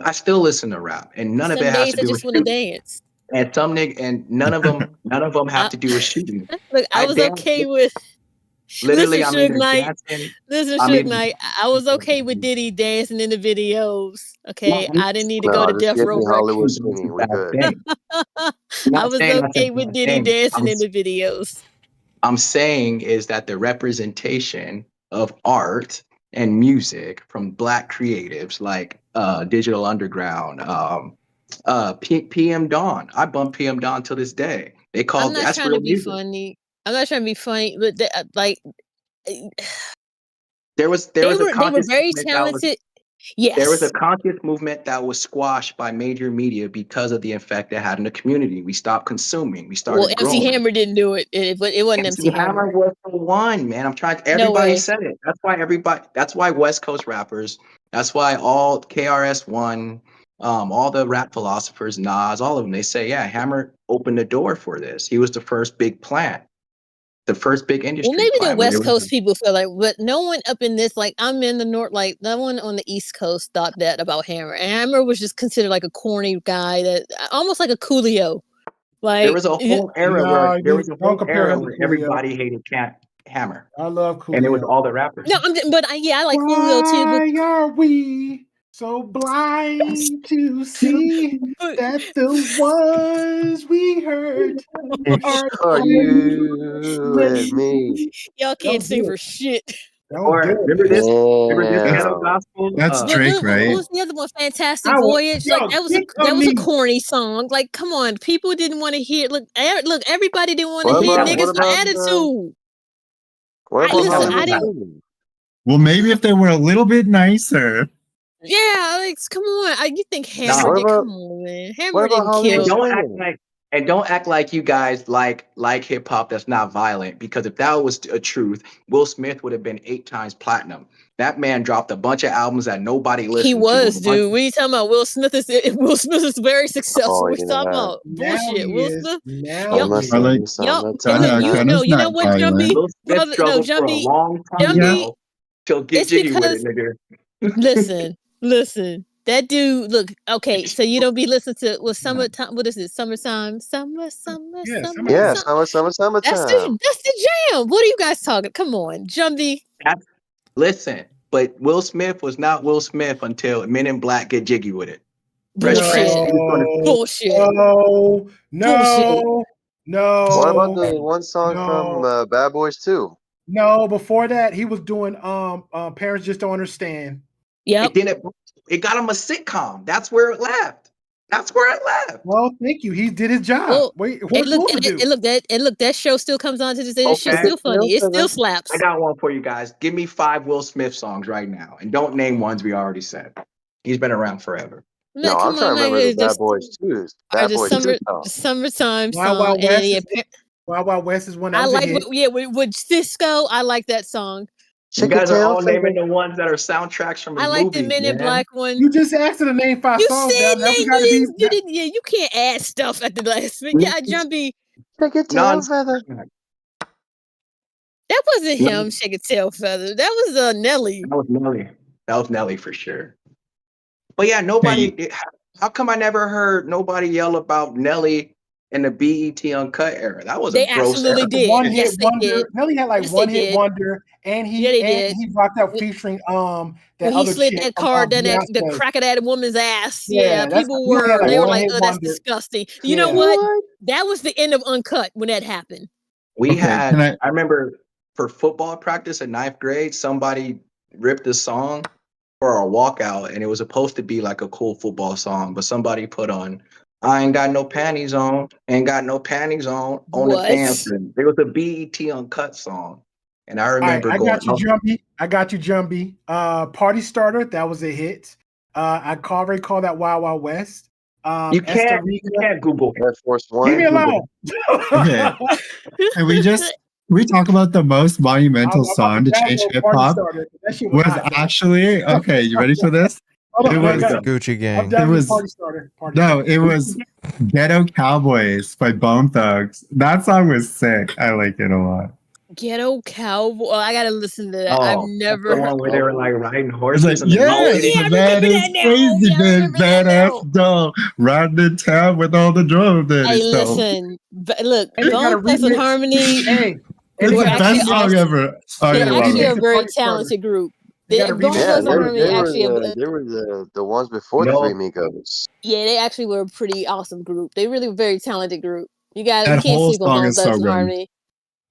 P: I still listen to rap, and none of it has to do with
O: dance.
P: And none of them have to do with shooting.
O: Look, I was okay with.
P: Literally,
O: listen, Suge Knight. I was okay with Diddy dancing in the videos. Okay, I didn't need to go to Death Row Records. I was okay with Diddy dancing in the videos.
P: I'm saying is that the representation of art and music from Black creatives like Digital Underground, PM Dawn. I bump PM Dawn to this day. They call
O: I'm not
P: that's
O: trying
P: real
O: to be
P: music.
O: funny. I'm not trying to be funny, but like
P: There was
O: they
P: a
O: were
P: conscious
O: very
P: movement that was
O: talented.
P: there was a
O: Yes.
P: conscious movement that was squashed by major media because of the effect it had in the community. We stopped consuming. We
O: Well,
P: started
O: MC
P: growing.
O: Hammer didn't do it. It wasn't
P: MC
O: MC
P: Hammer
O: Hammer.
P: was the one, man. I'm trying.
O: No
P: Everybody
O: way.
P: said it. That's why West Coast rappers. That's why all KRS-One, all the rap philosophers, Nas, all of them. They say, yeah, Hammer opened the door for this. He was the first big plant, the first big
O: Well,
P: industry
O: maybe the
P: plant. When
O: West
P: there was
O: Coast people feel like, but no one up in this, like I'm in the North, like no one on the East Coast thought that about Hammer. And Hammer was just considered like a corny guy that almost like a Coolio.
P: there
O: Like
P: was a whole era
N: No,
P: where
N: don't compare him to Coolio.
P: everybody hated Hammer,
N: I love Coolio.
P: and it was all the rappers.
O: no, but I like Coolio too. But
N: Why are we so blind to see that the ones we hurt are
Q: Are you and me?
O: y'all can't sing for shit.
P: Or remember this
Q: Damn.
P: ghetto gospel?
K: That's Drake,
O: What
K: right?
O: was the other one? Fantastic
N: I will-
O: Voyage.
N: yo,
O: Like that was
N: think of
O: a
N: me.
O: corny song. Like, come on, people didn't want to hear. Look, everybody didn't want to
Q: What
O: hear
Q: about
O: niggas with
Q: what
O: attitude.
Q: about
O: Listen, I
Q: Hollywood
O: didn't.
Q: Dreaming?
K: Well, maybe if they were a little bit nicer.
O: Yeah, like come on. You think Hammer
P: Nah.
O: did?
Q: What
O: Come on, man. Hammer
Q: about
O: didn't
Q: Hollywood
O: kill.
Q: Dreaming?
P: Don't act like you guys like hip hop that's not violent, because if that was a truth, Will Smith would have been 8 times platinum. That man dropped a bunch of albums that nobody listened
O: He was,
P: to.
O: dude. What are you talking about? Will Smith is very successful.
Q: Oh,
O: What you talking
Q: yeah.
O: about?
N: Now
O: Bullshit.
N: he
O: Will
N: is.
O: Smith.
N: Now
O: Yup.
Q: Summer,
N: he is.
K: I like.
Q: summer,
O: And look,
Q: summertime.
O: you know what, Jumpy?
P: Will Smith
O: Brother, no,
P: struggled for a
O: Jumpy.
P: long time,
O: Jumpy.
P: bro. Till get
O: It's
P: jiggy with
O: because
P: it, nigga.
O: listen. That dude, look, okay, so you don't be listening to summertime. What is it? Summertime, summer.
N: Yeah,
Q: Yeah,
N: summertime.
Q: summertime.
O: That's the jam. What are you guys talking? Come on, Jumpy.
P: Listen, but Will Smith was not Will Smith until Men in Black Get Jiggy with It. Fresh Prince.
O: Bullshit.
P: He was gonna-
O: Bullshit.
N: No,
O: Bullshit.
N: no.
Q: What about the one song
N: No.
Q: from Bad Boys 2?
N: No, before that, he was doing Parents Just Don't Understand.
O: Yep.
P: It got him a sitcom. That's where it left.
N: Well, thank you. He did his job.
O: Well,
N: Wait, what
O: look,
N: supposed to do?
O: look, that show still comes on to this day. That shit's
P: Okay.
O: still funny. It still slaps.
P: I got one for you guys. Give me 5 Will Smith songs right now, and don't name ones we already said. He's been around forever.
O: Man,
Q: No,
O: come
Q: I'm trying
O: on,
Q: to
O: man.
Q: remember the
O: It's
Q: Bad
O: just-
Q: Boys 2.
O: or
Q: Bad
O: the
Q: Boys 2 song.
O: summertime
N: Wild
O: song.
N: Wild West.
O: And
N: Wild Wild West is one that
O: I
N: was
O: like,
N: a hit.
O: with Cisco. I like that song.
P: You guys are all naming the ones that are soundtracks from his
O: I like
P: movies,
O: the Men in
P: man.
O: Black one.
N: You just asked her to name 5
O: You
N: songs.
O: said
N: Now we
O: name.
N: gotta
O: You
N: be.
O: didn't. Yeah, you can't add stuff at the last minute. Yeah, Jumpy.
Q: Shake it tail feather.
O: That wasn't him. Shake a tail feather. That was Nelly.
P: That was Nelly for sure. But yeah, nobody. How come I never heard nobody yell about Nelly in the BET Uncut era? That was
O: They
P: a gross
O: absolutely
P: era.
O: did.
N: One
O: Yes,
N: hit
O: they
N: wonder.
O: did.
N: Nelly had like
O: Yes,
N: one
O: they
N: hit
O: did.
N: wonder, and
O: Yeah, they did.
N: he rocked out featuring
O: When
N: that
O: he
N: other
O: slid
N: chick
O: that
N: from,
O: card, the
N: Beyonce.
O: crack of that woman's ass.
N: Yeah,
O: Yeah,
N: that's
O: people
N: he only had, like,
O: they were
N: one
O: like,
N: hit
O: "Oh, that's
N: wonder.
O: disgusting." You know
N: Yeah.
O: what? That was the end of Uncut when that happened.
P: We
K: Okay,
P: had.
K: can I-
P: I remember for football practice in 9th grade, somebody ripped a song for a walkout, and it was supposed to be like a cool football song, but somebody put on "I ain't got no panties on, ain't got no panties on the
O: What?
P: dancing." It was a BET Uncut song, and I
N: All right,
P: remember
N: I
P: going,
N: got you, Jumpy. Party Starter, that was a hit. I already called that Wild Wild West.
P: You can't Google
Q: Air Force One.
N: Leave me alone.
K: Okay. And we talk about the most monumental song to change hip hop was actually okay. You ready for this?
N: Hold on,
K: It was
E: Gucci Gang.
K: It was
N: Party Starter.
K: no, it was Ghetto Cowboys by Bone Thugs. That song was sick. I like it a lot.
O: Ghetto Cowboy. I gotta listen to that. I've never
P: the
O: heard.
P: one where they were like riding
K: It's
P: horses.
K: like,
P: and then
K: yeah,
P: rolling.
K: that is crazy, man. Badass dog riding in town with all the drums that
O: Hey,
K: he stole.
O: listen. Look,
N: Hey, you gotta
O: Bone Thugs and
N: remix.
O: Harmony.
N: Hey,
K: It's
O: were
K: the
O: actually
K: best song
O: awesome.
K: ever. Oh,
O: They're
K: you love
O: actually
K: it.
O: a very talented group. Bone
Q: Yeah,
O: Thugs and
Q: they
O: Harmony
Q: were
O: actually.
Q: the ones before the Three Amigos.
O: Yeah, they actually were a pretty awesome group. They really were a very talented group. You
K: That
O: can't
K: whole
O: sleep on
K: song
O: Bone
K: is so
O: Thugs and
K: good.
O: Harmony.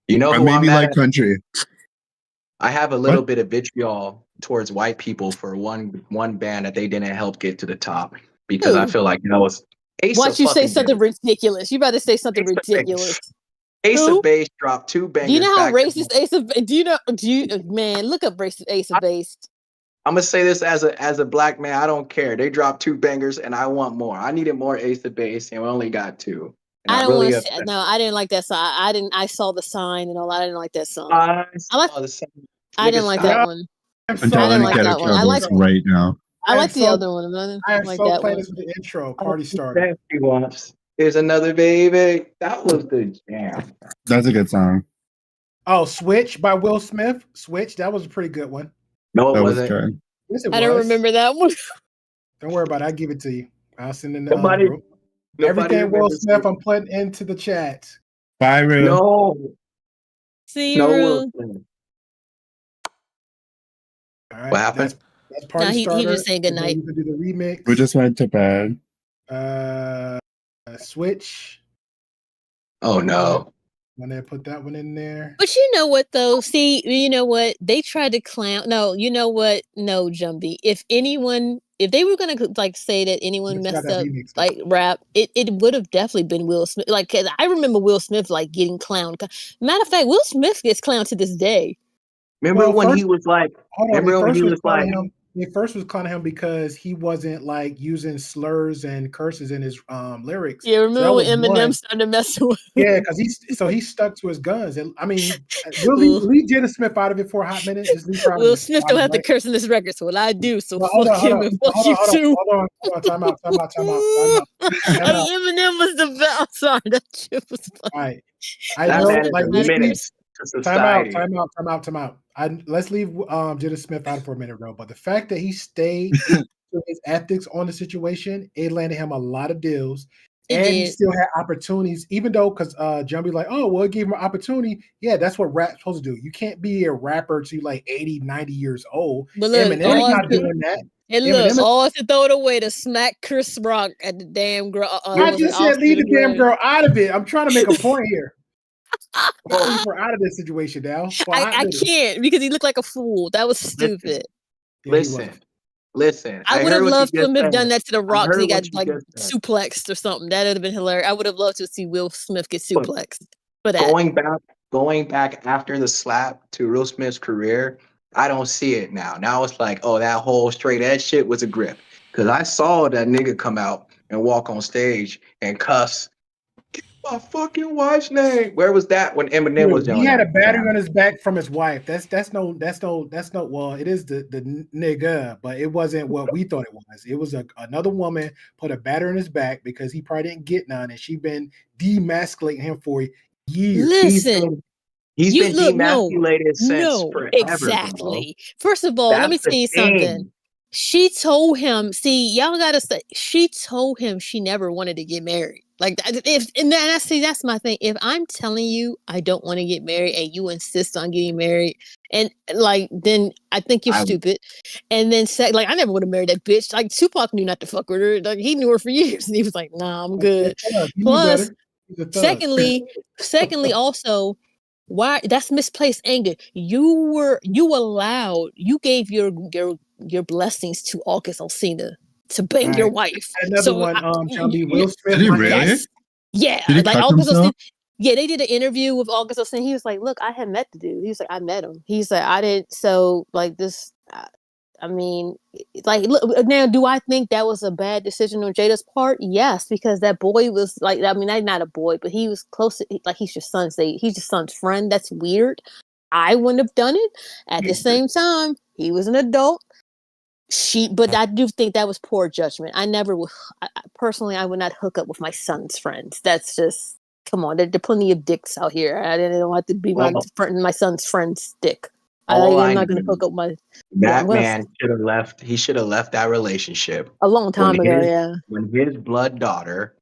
P: You know
K: Or
P: who I'm
K: maybe
P: mad
K: like
P: at?
K: country.
P: I have a little
K: What?
P: bit of vitriol towards white people for one band that they didn't help get to the top because I
O: Who?
P: feel like that was Ace
O: Why
P: of
O: don't you say
P: fucking
O: something
P: Base.
O: ridiculous? You about to say something
P: Ace of
O: ridiculous.
P: Base. Ace
O: Who?
P: of Base dropped 2
O: Do you
P: bangers
O: know how
P: back to
O: racist Ace of man, look up racist Ace of Base.
P: I'm gonna say this as a black man. I don't care. They dropped 2 bangers, and I want more. I needed more Ace of Base, and we only got 2. And
O: I
P: I'm
O: don't want
P: really
O: to say
P: upset.
O: no, I didn't like that song. I didn't I saw the sign and all that. I didn't like that song.
P: I
O: I like
P: saw the same.
O: I
P: Nigga,
O: didn't like
P: stop.
O: that one.
N: I'm
K: Until
O: I
N: so
K: let
O: didn't
K: me
O: like
K: get
N: playing
K: a
O: that
N: this
O: one.
N: with
O: I
N: the
O: like
K: co-host
N: intro.
K: right now.
O: I
N: I am
O: like the
N: so
O: other one. I didn't
N: I am
O: like
N: so
O: that
N: playing
O: one.
N: this with the intro. Party starter.
P: That she wants. There's another baby. That was the jam.
K: That's a good song.
N: Oh, Switch by Will Smith. Switch. That was a pretty good one.
P: No, it
K: That was
P: wasn't.
K: good.
N: Yes, it
O: I don't
N: was.
O: remember that one.
N: Don't worry about it. I'll give it to you. I'll send it in the
P: Nobody
N: group.
P: Nobody
N: Everything Will
P: remembers.
N: Smith, I'm putting into the chat.
K: Bye, Rue.
P: No,
O: See,
P: no
O: Rue.
P: Wilson.
N: All right,
P: What happened?
N: that's party
O: No, he
N: starter.
O: just saying good
N: And then
O: night.
N: you can do the remix.
K: We just went to bed.
N: Switch.
P: Oh no.
N: When they put that one in there.
O: But you know what though? See, you know what? They tried to clown. No, you know what? No, Jumbie. If they were gonna like say that anyone
N: It's got
O: messed
N: that
O: up
N: remix.
O: like rap, it would have definitely been Will Smith. Like 'cause I remember Will Smith like getting clowned. Matter of fact, Will Smith gets clowned to this day.
P: Remember
N: Well,
P: when
N: first,
P: he was like?
N: hold on.
P: Remember when he was like?
N: They first was clowning him because he wasn't like using slurs and curses in his lyrics.
O: Yeah,
N: So
O: remember
N: that
O: when
N: was one.
O: Eminem started messing with
N: Yeah, because he stuck to his guns. And I mean, will
O: Will,
N: leave Jada Smith out of it for a hot minute? Just leave her out of
O: Will
N: it.
O: Smith don't have to curse in this record, so what I do, so fuck him and fuck you too.
N: Hold on. Time out.
O: Hey, Eminem was the best. I'm sorry, that shit was funny.
N: All right. I
P: That
N: know,
P: man is
N: like,
P: a
N: let's leave.
P: menace to society.
N: Time out. Let's leave Jada Smith out for a minute, bro. But the fact that he stayed to his ethics on the situation, it landed him a lot of deals. He still had opportunities, even though because Jumbie like, oh, well, it gave him an opportunity. Yeah, that's what rap's supposed to do. You can't be a rapper to like 80, 90 years old.
O: But look,
N: Eminem's not doing that.
O: And look, all to throw it away to smack Chris Rock at the damn girl.
N: I just said leave the damn girl out of it. I'm trying to make a point here. Leave her out of this situation now.
O: I can't because he looked like a fool. That was stupid.
P: Listen.
O: I would have loved to have done that to The Rock because he got like
P: said.
O: suplexed or something. That would have been hilarious. I would have loved to see Will Smith get suplexed. But
P: going back after the slap to Will Smith's career, I don't see it now. Now it's like, oh, that whole straight edge shit was a grip. Because I saw that nigga come out and walk on stage and cuss. Get my fucking wife's name. Where was that when Eminem was yelling?
N: He had a battery on his back from his wife. That's no. Well, it is the nigga, but it wasn't what we thought it was. It was another woman put a battery on his back because he probably didn't get none, and she been demasculating him for years.
O: Listen.
P: He's been demasculated since forever.
O: Exactly.
P: Bro.
O: First of all, let me tell you something. She told him, see, y'all gotta say, she told him she never wanted to get married. Like, that's my thing. If I'm telling you I don't want to get married and you insist on getting married, and like, then I think you're stupid. And then, like, I never would have married that bitch. Like, Tupac knew not to fuck with her. Like, he knew her for years, and he was like, nah, I'm good. Plus, secondly, also, why that's misplaced anger. You gave your blessings to August Alsina to bang your wife.
N: Another one, Jumbie, Will Smith.
K: Did he really?
N: Yes.
O: Yeah,
K: Did he
O: like
K: cut
O: August
K: himself?
O: Alsina. Yeah, they did an interview with August Alsina. He was like, "Look, I had met the dude." He was like, "I met him." He's like, "I didn't." So, like this. I mean, like, look, now, do I think that was a bad decision on Jada's part? Yes, because that boy was like, I mean, not a boy, but he was close to, like, he's your son's friend. That's weird. I wouldn't have done it. At the same time, he was an adult. But I do think that was poor judgment. I never would, personally, I would not hook up with my son's friends. That's just, come on, there are plenty of dicks out here. I don't want to be my son's friend's dick. I'm not going to hook up my.
P: That man should have left. He should have left that relationship
O: a long time ago. Yeah,
P: when his blood daughter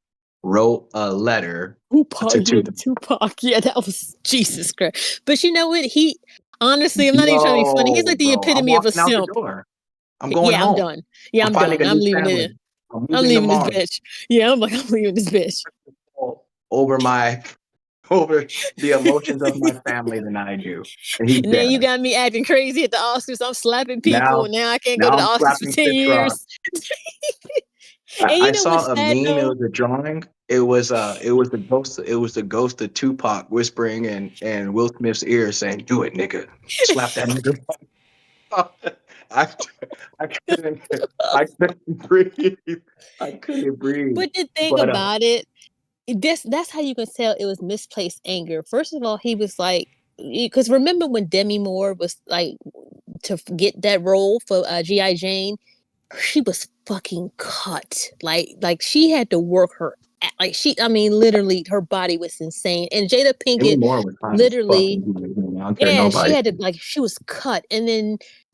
P: wrote a letter
O: to Tupac. Yeah, that was Jesus Christ. But you know what? He honestly, I'm not even trying to be funny. He's like the epitome of a simp.
P: I'm going home.
O: I'm done. Yeah, I'm done. I'm leaving it. I'm leaving this bitch. Yeah, I'm leaving this bitch.
P: Over my over the emotions of my family than I do. And he's
O: Now you
P: dead.
O: got me acting crazy at the Oscars. I'm slapping people. Now I can't go to the
P: I'm
O: Oscars for
P: slapping
O: 10
P: Chris Rock.
O: years. And you
P: I
O: know
P: saw
O: what's
P: a
O: sad
P: meme. It
O: though?
P: was a drawing. It was the ghost. It was the ghost of Tupac whispering in Will Smith's ear, saying, "Do it, nigga. Slap that nigga." I, I couldn't. I couldn't breathe. I couldn't breathe.
O: But the thing
P: But
O: about it, that's how you can tell it was misplaced anger. First of all, he was like, because remember when Demi Moore was like to get that role for G.I. Jane, she was fucking cut. Like she had to work her like I mean, literally her body was insane. And Jada
P: Demi
O: Pinkett
P: Moore was fine as
O: literally,
P: fucking. I don't care
O: yeah, she
P: nobody.
O: had to like she was cut, and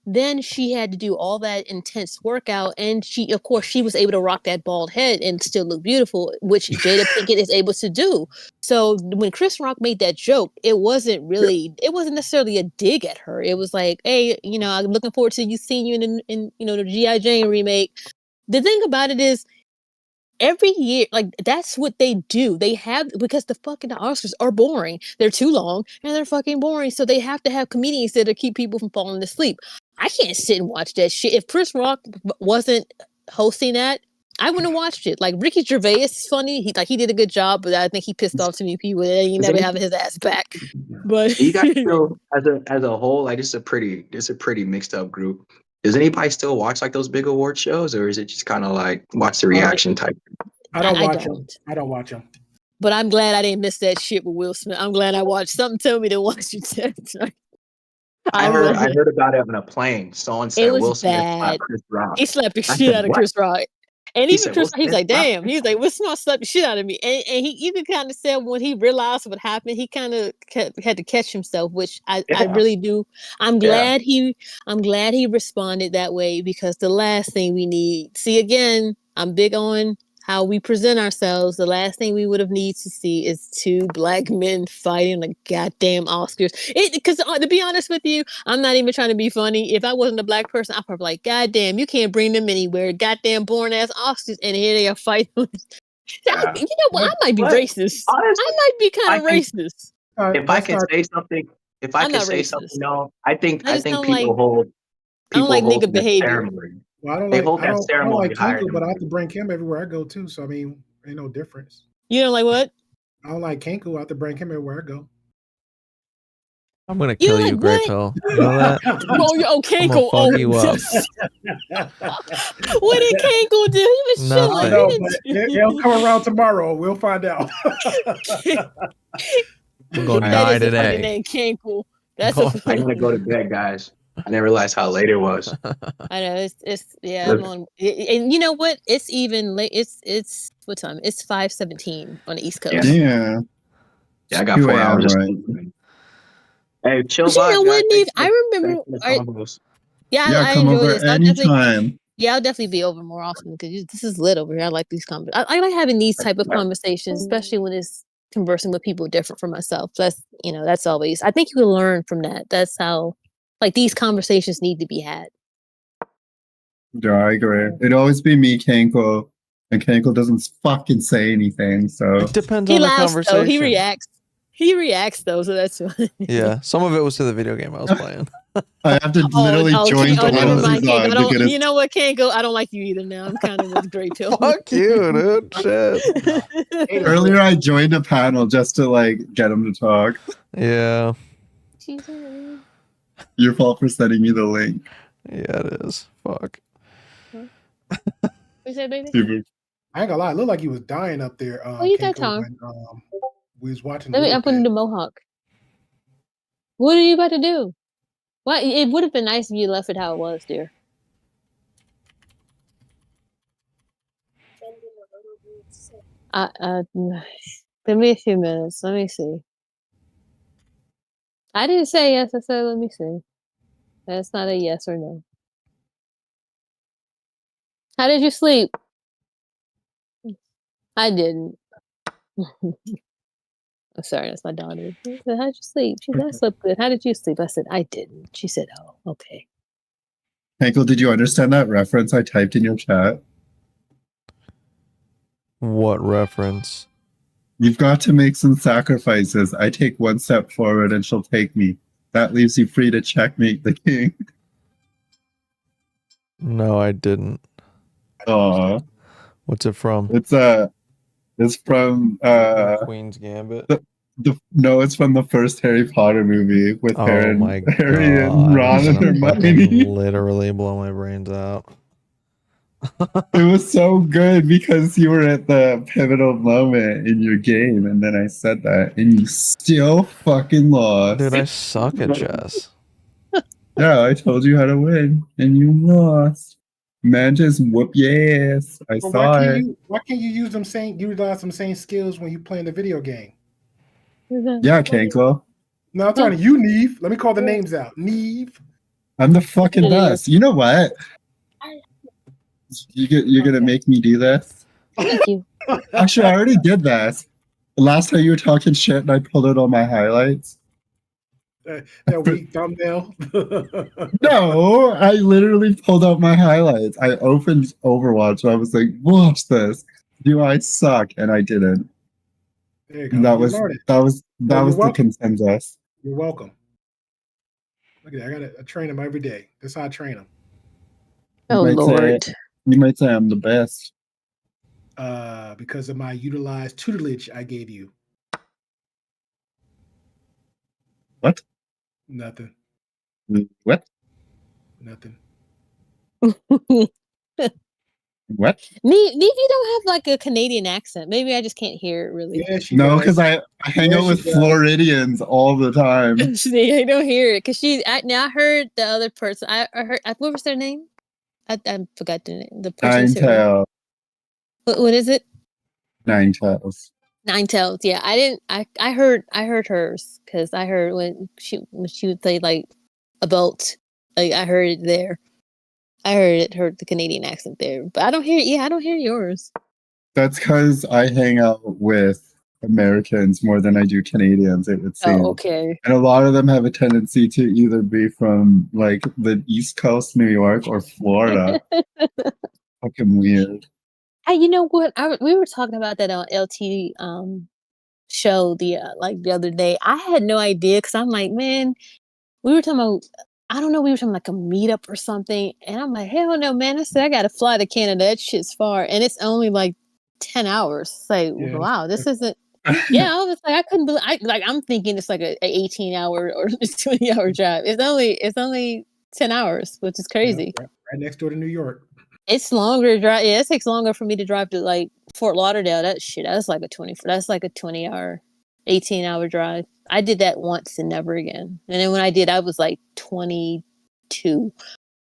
O: then she had to do all that intense workout, and she of course she was able to rock that bald head and still look beautiful, which Jada Pinkett is able to do. So when Chris Rock made that joke, it wasn't necessarily a dig at her. It was like, hey, I'm looking forward to seeing you in the G.I. Jane remake. The thing about it is, every year, like that's what they do. They have because the fucking Oscars are boring. They're too long and they're fucking boring. So they have to have comedians there to keep people from falling asleep. I can't sit and watch that shit. If Chris Rock wasn't hosting that, I wouldn't have watched it. Like Ricky Gervais is funny. He did a good job, but I think he pissed off too many people and he never having his ass back. But
P: Do you guys still, as a whole, like it's a pretty mixed up group. Does anybody still watch like those big award shows, or is it just kind of like watch the reaction type?
N: I don't
O: I
N: watch
O: don't.
N: them. I don't watch them.
O: But I'm glad I didn't miss that shit with Will Smith. I'm glad I watched. Something told me to watch it.
P: I heard about it on a plane. Someone
O: It
P: said
O: was
P: Will Smith slapped
O: bad.
P: Chris Rock.
O: He slapped the
P: I
O: shit
P: said,
O: out of
P: what?
O: Chris Rock. And
P: He
O: even
P: said,
O: Chris
P: Will
O: Rock, he's
P: Smith
O: like,
P: slapped
O: damn. He's like, Will Smith slapped the shit out of me. And you could kind of tell when he realized what happened, he kind of had to catch himself, which I really do. I'm glad he responded that way, because the last thing we need, see, again, I'm big on how we present ourselves. The last thing we would have needed to see is two black men fighting the goddamn Oscars. Because to be honest with you, I'm not even trying to be funny. If I wasn't a black person, I'd probably be like, goddamn, you can't bring them anywhere. Goddamn boring ass Oscars, and here they are fighting. You know what? I might be racist. I might be kind of racist.
P: If I can say something,
O: I'm not racist.
P: no, I think
O: I just don't
P: people
O: like.
P: hold
O: I don't like nigga
P: that
O: behavior.
P: ceremony.
N: Well, I don't
P: They
N: like.
P: hold
N: I
P: that
N: don't
P: ceremony
N: like
P: higher
N: Kenku,
P: than
N: but I have to bring him everywhere I go too. So I mean, ain't no difference.
O: You don't like what?
N: I don't like Kenku. I have to bring him everywhere I go.
E: I'm gonna kill you, Grey Pill. You know that?
O: Okay,
E: I'm gonna fuck you up.
O: What did Kanko do? He was
E: Nothing.
O: chilling.
N: I know, but he'll come around tomorrow. We'll find out.
E: I'm gonna
O: That
E: die
O: is a funny
E: today.
O: name, Kanko. That's
P: I gotta go to bed, guys. I didn't realize how late it was.
O: I know it's yeah. I'm on, and you know what? It's even late. It's what time? It's 5:17 on the East Coast.
K: Yeah.
P: Yeah, I got
K: 2
P: 4 hours.
K: a.m.
P: of
K: right?
P: sleep. Hey, chill
O: But you
P: vibe,
O: know
P: guys.
O: what, Neve? I remember.
P: Thanks for the combos.
O: Yeah,
K: Yeah,
O: I
K: come
O: enjoy
K: over
O: this. I'll definitely.
K: anytime.
O: Yeah, I'll definitely be over more often, because this is lit over here. I like these I like having these type of conversations, especially when it's conversing with people different from myself. That's always. I think you can learn from that. That's how, like, these conversations need to be had.
K: Yeah, I agree. It'd always be me, Kenko, and Kenko doesn't fucking say anything. So
E: It depends
O: He
E: on the
O: laughs though.
E: conversation.
O: He reacts. He reacts though, so that's fine.
E: Yeah, some of it was to the video game I was playing.
K: I have to literally join the
O: never mind,
K: Honestly
O: Kanko.
K: Zone because
O: You know what, Kanko? I don't like you either now. I'm kind of with Grey Pill.
E: Fuck you, dude. Shit.
K: earlier I joined a panel just to like get him to talk.
E: Yeah.
K: Your fault for sending me the link.
E: Yeah, it is. Fuck.
O: What you say, baby?
N: I ain't gonna lie. It looked like he was dying up there.
O: You got
N: Kenko,
O: time.
N: when we was watching.
O: I'm putting the mohawk. What are you about to do? What? It would have been nice if you left it how it was, dear. Give me a few minutes. Let me see. I didn't say yes. I said let me see. That's not a yes or no. How did you sleep? I didn't. I'm sorry, that's my daughter. I said, how'd you sleep? She said, I slept good. How did you sleep? I said, I didn't. She said, oh, okay.
K: Henkel, did you understand that reference I typed in your chat?
E: What reference?
K: You've got to make some sacrifices. I take one step forward and she'll take me. That leaves you free to checkmate the king.
E: No, I didn't.
K: Aw.
E: What's it from?
K: It's from
E: Queen's Gambit.
K: No, it's from the first Harry Potter movie with
E: Oh my
K: Harry and
E: god!
K: Ron
E: He's
K: and
E: gonna
K: Hermione.
E: fucking literally blow my brains out.
K: It was so good because you were at the pivotal moment in your game, and then I said that, and you still fucking lost.
E: Dude, I suck at chess.
K: Yeah, I told you how to win, and you lost. Man, just whoop your ass. I
N: But
K: saw it.
N: why can't you utilize some same skills when you playing the video game?
K: Yeah, Kanko.
N: No, I'm talking to you, Neve. Let me call the names out. Neve.
K: I'm the fucking best. You know what? You're gonna make me do this?
O: Thank you.
K: Actually, I already did that. The last time you were talking shit and I pulled out all my highlights.
N: That weak thumbnail.
K: No, I literally pulled out my highlights. I opened Overwatch and I was like, watch this. Do I suck? And I didn't.
N: There you go.
K: And that
N: You
K: was
N: learned it.
K: that was the
N: welcome.
K: consensus.
N: You're welcome. Look at that. I train them every day. That's how I train them.
O: Oh Lord.
K: You might say I'm the best.
N: Because of my utilized tutelage I gave you.
K: What?
N: Nothing.
K: What?
N: Nothing.
K: What?
O: Neve, you don't have like a Canadian accent. Maybe I just can't hear it really.
N: Yeah,
K: No, because I hang out with Floridians all the time.
O: See, I don't hear it because I heard the other person. I heard what was their name? I forgot the name. The person.
K: Nine Tails.
O: What is it?
K: Nine Tails.
O: Nine Tails. Yeah, I didn't. I heard hers because I heard when she would say like about like I heard it there. I heard the Canadian accent there, but I don't hear. Yeah, I don't hear yours.
K: That's because I hang out with Americans more than I do Canadians, it would seem.
O: Oh, okay.
K: And a lot of them have a tendency to either be from like the East Coast, New York, or Florida. Fucking weird.
O: Hey, you know what? We were talking about that on LT show the other day. I had no idea because I'm like, man, we were talking about. I don't know. We were talking like a meetup or something, and I'm like, hell no, man! I said I got to fly to Canada. That shit's far, and it's only like 10 hours. It's like, wow, this isn't. Yeah, I was like, I couldn't believe. I'm thinking it's like a 18-hour or 20-hour drive. It's only 10 hours, which is crazy.
N: Yeah, right next door to New York.
O: It's longer to drive. Yeah, it takes longer for me to drive to like Fort Lauderdale. That's like a 20-hour, 18-hour drive. I did that once and never again. And then when I did, I was like 22.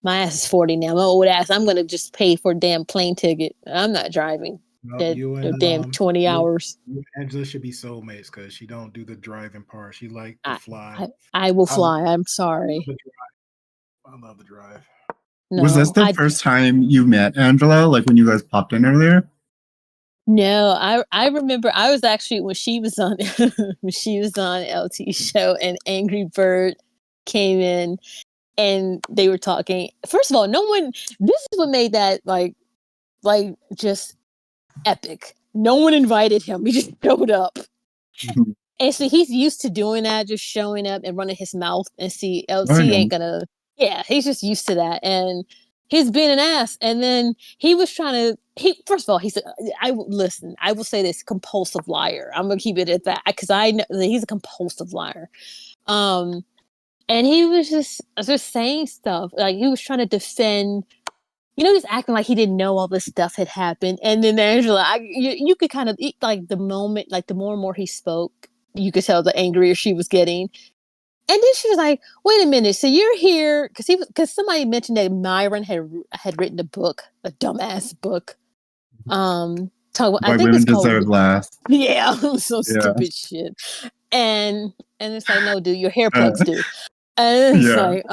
O: My ass is 40 now. My old ass. I'm gonna just pay for a damn plane ticket. I'm not driving. The damn 20 hours.
N: You and Angela should be soulmates because she don't do the driving part. She like to fly.
O: I will fly. I'm sorry.
N: I love the drive.
O: No,
K: was this the first time you met Angela? Like when you guys popped in earlier?
O: No, I remember I was actually when she was on LT show and Angry Bird came in and they were talking. First of all, this is what made that like just epic. No one invited him. He just showed up. And so he's used to doing that, just showing up and running his mouth and see LT ain't gonna. Yeah, he's just used to that. And he's being an ass. And then he was trying to, first of all, he said, I will say this, compulsive liar. I'm going to keep it at that because I know that he's a compulsive liar. And he was just saying stuff like he was trying to defend, just acting like he didn't know all this stuff had happened. And then Angela, you could kind of like the moment, like the more and more he spoke, you could tell the angrier she was getting. And then she was like, "Wait a minute! So you're here because somebody mentioned that Myron had written a book, a dumbass book. I think
K: Women
O: it's called
K: Deserve Last.
O: Yeah, stupid shit. And it's like, no, dude, your hair plugs do. And it's like,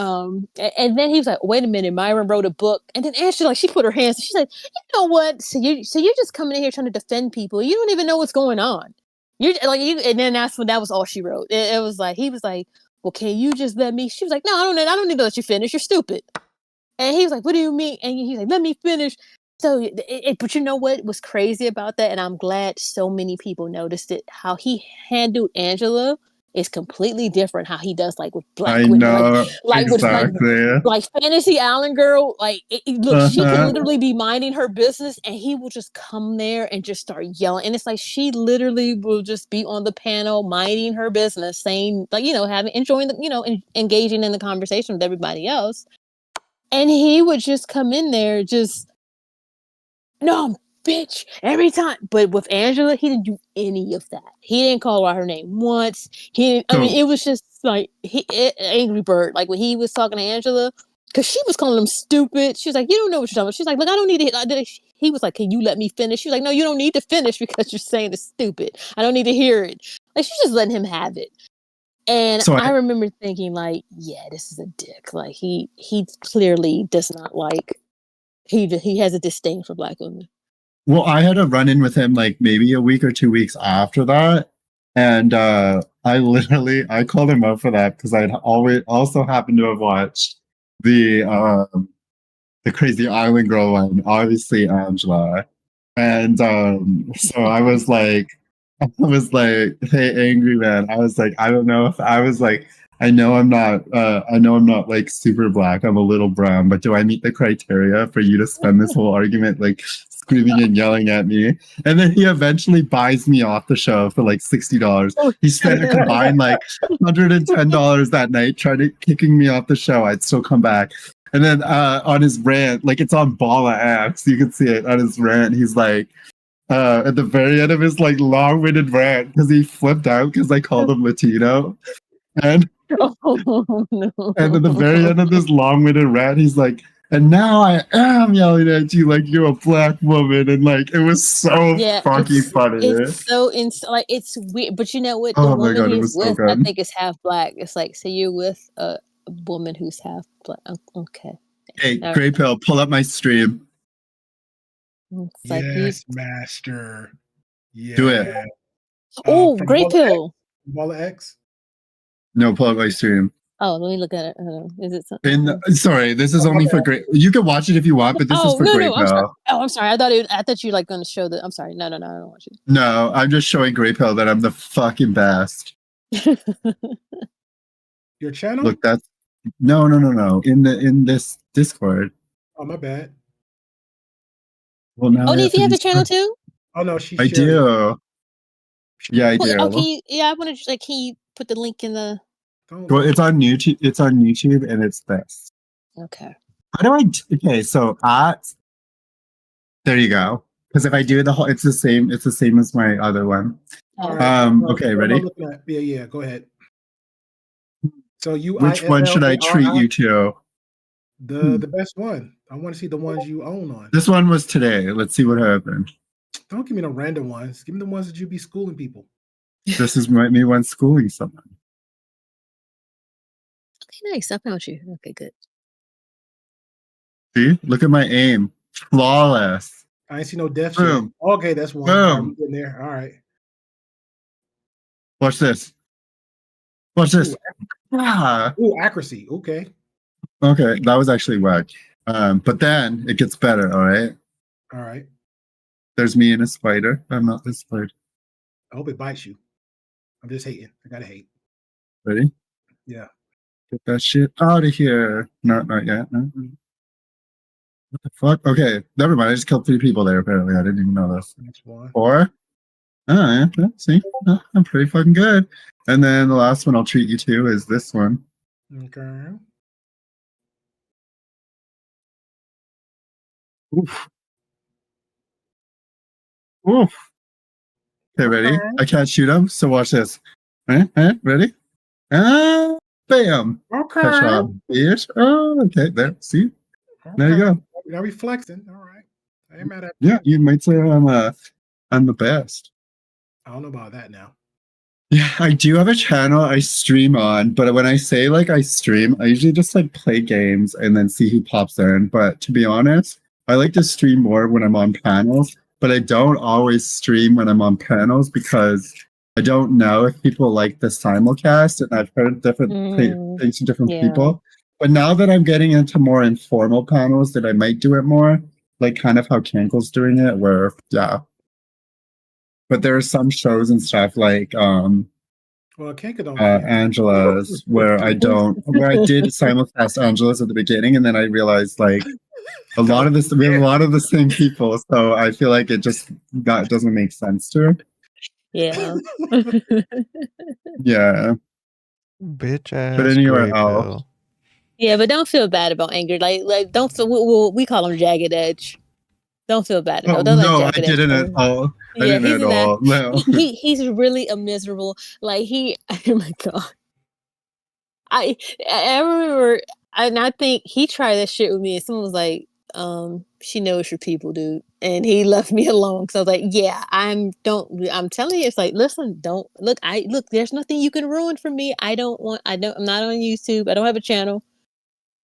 O: and then he was like, "Wait a minute, Myron wrote a book." And then Ashley, like, she put her hands. She's like, "You know what? So you're just coming in here trying to defend people. You don't even know what's going on. You're like you." And then that was all she wrote. It was like he was like, "Well, can you just let me?" She was like, "No, I don't need to let you finish. You're stupid." And he was like, "What do you mean?" And he's like, "Let me finish." So, but you know what was crazy about that, and I'm glad so many people noticed it. How he handled Angela is completely different. How he does like with black
K: I
O: women,
K: know
O: with
K: exactly.
O: like Fantasy Island girl. Like, look, she could
K: Uh-huh.
O: literally be minding her business, and he will just come there and just start yelling. And it's like she literally will just be on the panel minding her business, saying like enjoying the engaging in the conversation with everybody else, and he would just come in there just. No, bitch, every time. But with Angela, he didn't do any of that. He didn't call out her name once. He didn't, I mean, it was just like Angry Bird. Like when he was talking to Angela, because she was calling him stupid. She was like, "You don't know what you're talking about." She's like, "Look, I don't need to." He was like, "Can you let me finish?" She was like, "No, you don't need to finish because you're saying it's stupid. I don't need to hear it." Like she's just letting him have it. And
K: So
O: I remember thinking, like, yeah, this is a dick. Like he clearly does not like. He has a disdain for black women.
K: Well, I had a run in with him like maybe a week or 2 weeks after that. And I called him out for that because I'd always also happened to have watched the Crazy Island Girl one, obviously Angela. And so I was like, hey, angry man. I was like, I don't know if I was like, I know I'm not like super black. I'm a little brown, but do I meet the criteria for you to spend this whole argument like screaming and yelling at me? And then he eventually buys me off the show for like $60. He spent a combined like $110 that night trying to kicking me off the show. I'd still come back. And then on his rant, like it's on Bala X, you can see it on his rant. He's like, at the very end of his like long-winded rant, because he flipped out because I called him Latino, and and at the very end of this long-winded rant, he's like, "And now I am yelling at you like you're a black woman," and like it was so fucking funny.
O: It's so like it's weird, but you know what? The
K: Oh my
O: woman
K: God, it
O: he's
K: was so
O: with, I
K: good.
O: think, is half black. It's like, so you're with a woman who's half black. Okay.
K: Hey,
O: All
K: Grey Pill, pull up my stream.
O: It's like
N: Yes, master.
K: Do it.
N: Yeah.
O: Oh,
N: From
O: Grey
N: Bala
O: Pill.
N: Bala X.
K: No, pull up my stream.
O: Oh, let me look at it. Is it something?
K: Sorry, this is only for Grey. You can watch it if you want, but this is for Grey
O: no, I'm sorry.
K: Pill.
O: Oh, I'm sorry. I thought you were like going to show the. I'm sorry. No, I don't want you.
K: No, I'm just showing Grey Pill that I'm the fucking best.
N: Your channel?
K: Look, that's no. In this Discord.
N: Oh, my bad.
K: Well, now
O: Oh,
K: I
O: do
K: have
O: you
K: to
O: have
K: be
O: a channel too?
N: Oh no, she
K: I
N: shared it.
K: do. Yeah, I
O: Oh,
K: do.
O: I want to like. Can you put the link in the?
K: Well, it's on YouTube. It's on YouTube, and it's this.
O: Okay.
K: How do I? Okay, so there you go. Because if I do the whole, it's the same. It's the same as my other one.
N: All right.
K: Okay,
N: what am I
K: ready?
N: looking at? Yeah. Go ahead. So
K: Which one should I treat you to?
N: The best one. I want to see the ones you own on.
K: This one was today. Let's see what happened.
N: Don't give me no random ones. Give me the ones that you be schooling people.
K: This is me one schooling someone.
O: Okay, nice. I found you. Okay, good.
K: See, look at my aim, flawless.
N: I ain't see no death
K: Boom.
N: shit. Okay, that's one.
K: Boom.
N: All right, we getting there. All right.
K: Watch this. Watch this.
N: Ooh, accuracy. Okay.
K: Okay, that was actually whack. But then it gets better. All right.
N: All right.
K: There's me and a spider. I'm not the spider.
N: I hope it bites you. I'm just hating. I gotta hate.
K: Ready?
N: Yeah.
K: Get that shit out of here. Not yet. No. What the fuck? Okay, never mind. I just killed 3 people there. Apparently, I didn't even know this.
N: That's one.
K: 4. Oh, yeah. See, I'm pretty fucking good. And then the last one I'll treat you to is this one.
N: Okay.
K: Oof. Oof. Okay, ready? I can't shoot him, so watch this. Ready? Bam.
N: Okay.
K: Headshot, bitch. Oh, okay. There. See? There you go.
N: Now we flexing. All right. I ain't mad at
K: Yeah, you might say I'm the best.
N: I don't know about that now.
K: Yeah, I do have a channel I stream on, but when I say like I stream, I usually just like play games and then see who pops in. But to be honest, I like to stream more when I'm on panels, but I don't always stream when I'm on panels because I don't know if people like the simulcast, and I've heard different things from different people. But now that I'm getting into more informal panels, that I might do it more. like kind of how Cankle's doing it, where but there are some shows and stuff like
N: Well, Kanka don't care.
K: Angela's where I did simulcast Angela's at the beginning, and then I realized like we have a lot of the same people, so I feel like it just doesn't make sense to her.
O: Yeah.
K: Yeah.
E: Bitch ass.
K: But anywhere else.
O: Yeah, but don't feel bad about anger. Like don't feel. We call him Jagged Edge. Don't feel bad.
K: Oh,
O: Don't let
K: no, I
O: Jagged Edge
K: didn't
O: go.
K: at all. I
O: Yeah,
K: didn't
O: he's
K: at
O: in that.
K: all. No.
O: He's really a miserable. Like he. Oh my god. I remember, and I think he tried that shit with me, and someone was like, she knows your people, dude. And he left me alone. So I was like, yeah, I'm telling you, it's like, listen, don't look, there's nothing you can ruin for me. I'm not on YouTube. I don't have a channel.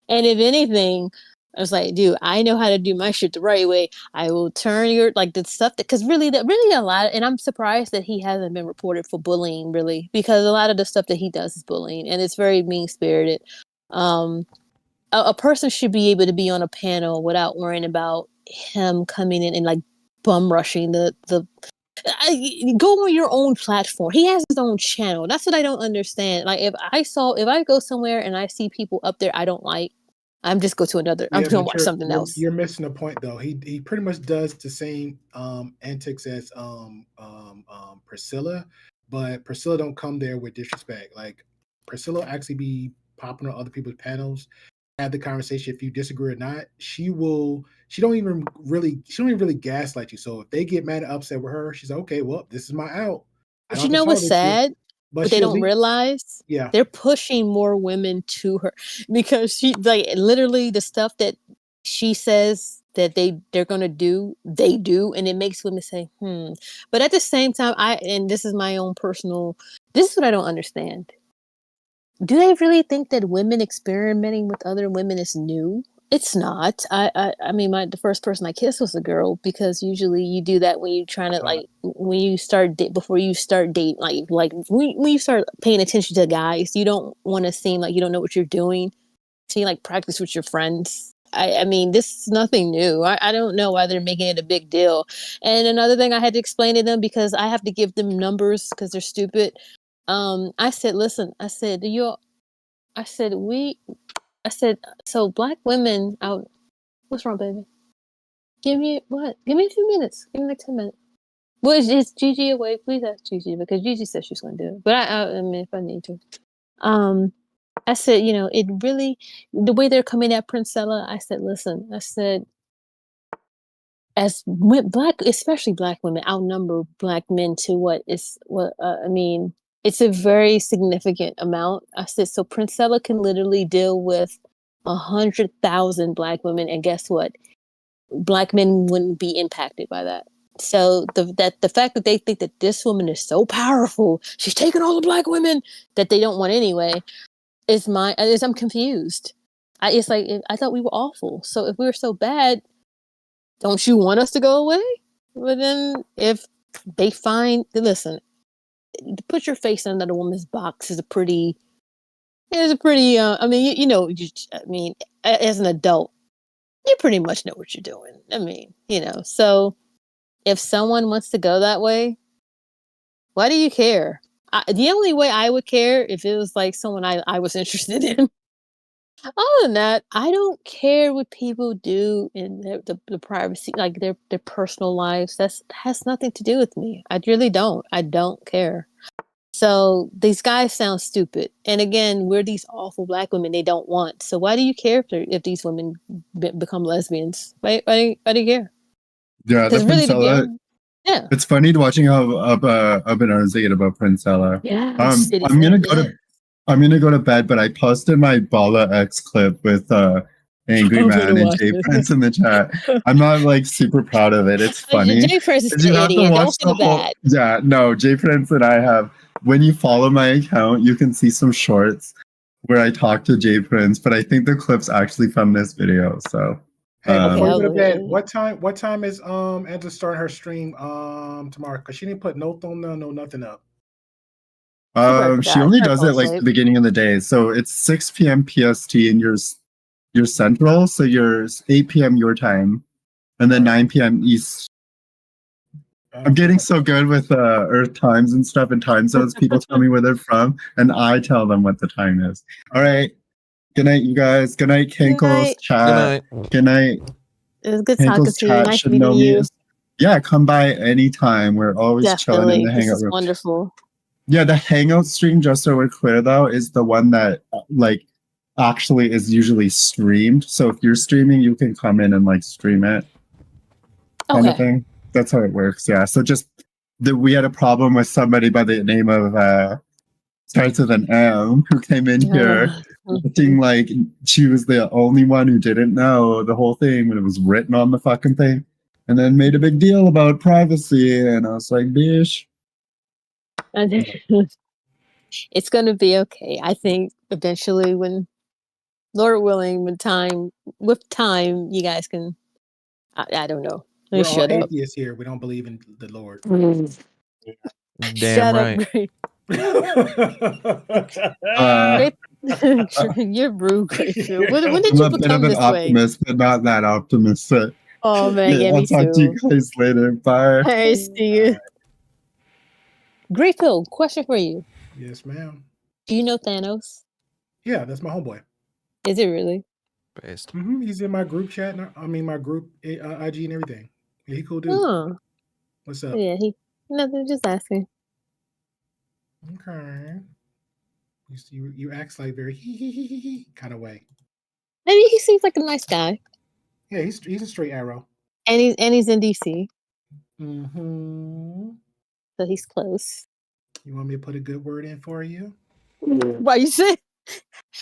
O: And if anything, I was like, dude, I know how to do my shit the right way. I will turn your the stuff because really a lot, and I'm surprised that he hasn't been reported for bullying, really, because a lot of the stuff that he does is bullying, and it's very mean spirited. A person should be able to be on a panel without worrying about him coming in and like bum rushing the. Go on your own platform. He has his own channel. That's what I don't understand. Like if I go somewhere and I see people up there I don't like, I'm just go to another. I'm gonna watch something else.
N: You're missing a point though. He pretty much does the same antics as Priscilla, but Priscilla don't come there with disrespect. Like Priscilla actually be popping on other people's panels, have the conversation. If you disagree or not, she don't even really gaslight you. So if they get mad and upset with her, she's like, okay, well, this is my out.
O: But you know what's sad? But they don't realize
N: yeah,
O: they're pushing more women to her because she like literally the stuff that she says that they're gonna do, they do, and it makes women say, But at the same time, and this is my own personal, this is what I don't understand. Do they really think that women experimenting with other women is new? It's not. I mean, the first person I kissed was a girl because usually you do that when you're trying to when you start before you start date like when you start paying attention to guys, you don't want to seem like you don't know what you're doing. So you like practice with your friends. I mean, this is nothing new. I don't know why they're making it a big deal. And another thing I had to explain to them because I have to give them numbers because they're stupid. I said, listen, I said, so black women out. What's wrong, baby? Give me a few minutes. Give me like 10 minutes. Well, is Gigi awake? Please ask Gigi because Gigi said she's going to do it. But I mean, if I need to. I said, it really, the way they're coming at Princella, I said, listen, especially black women outnumber black men to I mean, it's a very significant amount. I said, so Princella can literally deal with 100,000 black women, and guess what? Black men wouldn't be impacted by that. So the fact that they think that this woman is so powerful, she's taking all the black women that they don't want anyway, I'm confused. It's like I thought we were awful. So if we were so bad, don't you want us to go away? But then if they listen, to put your face in another woman's box is a pretty. I mean, I mean, as an adult, you pretty much know what you're doing. I mean, so if someone wants to go that way, why do you care? The only way I would care if it was like someone I was interested in. Other than that, I don't care what people do in the privacy, like their personal lives. That has nothing to do with me. I really don't. I don't care. So these guys sound stupid. And again, we're these awful black women they don't want. So why do you care if these women become lesbians? Why do you care?
K: Yeah, the
O: really
K: Princella.
O: Yeah.
K: It's funny watching how up and Arziet about Princella.
O: Yes, it is.
K: I'm gonna go to bed, but I posted my Bala X clip with Angry Man and Jay Prince in the chat. I'm not like super proud of it. It's funny.
O: Jay Prince is
K: You
O: an
K: have
O: idiot.
K: to watch
O: Don't
K: the
O: feel
K: whole.
O: bad.
K: Yeah, no, Jay Prince and I have. When you follow my account, you can see some shorts where I talk to Jay Prince, but I think the clip's actually from this video. So.
N: Hey, before you go to bed, what time is Angela starting her stream tomorrow? Because she didn't put no nothing up.
K: She only does it like the beginning of the day, so it's 6 p.m. PST in your central, so your 8 p.m. your time. and then 9 p.m. East. I'm getting so good with Earth times and stuff and time zones. People tell me where they're from, and I tell them what the time is. All right. Good night, you guys. Good night, Kinkles chat. Good night.
O: It was good talking
K: Kinkles
O: to you.
K: chat
O: Nice
K: should
O: meeting
K: know me.
O: you.
K: Yeah, come by anytime. We're always chilling in
O: Definitely.
K: the
O: This
K: hangout
O: is
K: room.
O: wonderful.
K: Yeah, the hangout stream, just so we're clear though, is the one that like actually is usually streamed. So if you're streaming, you can come in and like stream it. Kind of
O: Okay.
K: thing. That's how it works. Yeah. So just we had a problem with somebody by the name of starts with an M who came in here acting like she was the only one who didn't know the whole thing when it was written on the fucking thing, and then made a big deal about privacy. And I was like, "Bish."
O: It's gonna be okay. I think eventually, when Lord willing, with time, you guys can. I don't know. Let me
N: We're all
O: shut up.
N: atheists here. We don't believe in the Lord.
E: Damn right.
O: Grape. You're rude, Grapefruit. When did
K: I'm
O: you
K: a bit
O: become
K: of an
O: this way?
K: optimist, but not that optimistic.
O: Oh man, yeah,
K: I'll
O: me
K: talk to you
O: too.
K: guys later. Bye.
O: I see you. Grapefruit, question for you.
N: Yes, ma'am.
O: Do you know Thanos?
N: Yeah, that's my homeboy.
O: Is it really?
E: Based.
N: He's in my group chat. My group IG and everything. Yeah, he cool dude.
O: Oh,
N: What's up?
O: yeah. Nothing. Just asking.
N: Okay. You act like very kind of way.
O: I mean, he seems like a nice guy,
N: Yeah, he's a straight arrow.
O: and he's in DC,
N: Mm-hmm.
O: so he's close.
N: You want me to put a good word in for you?
O: Why you say?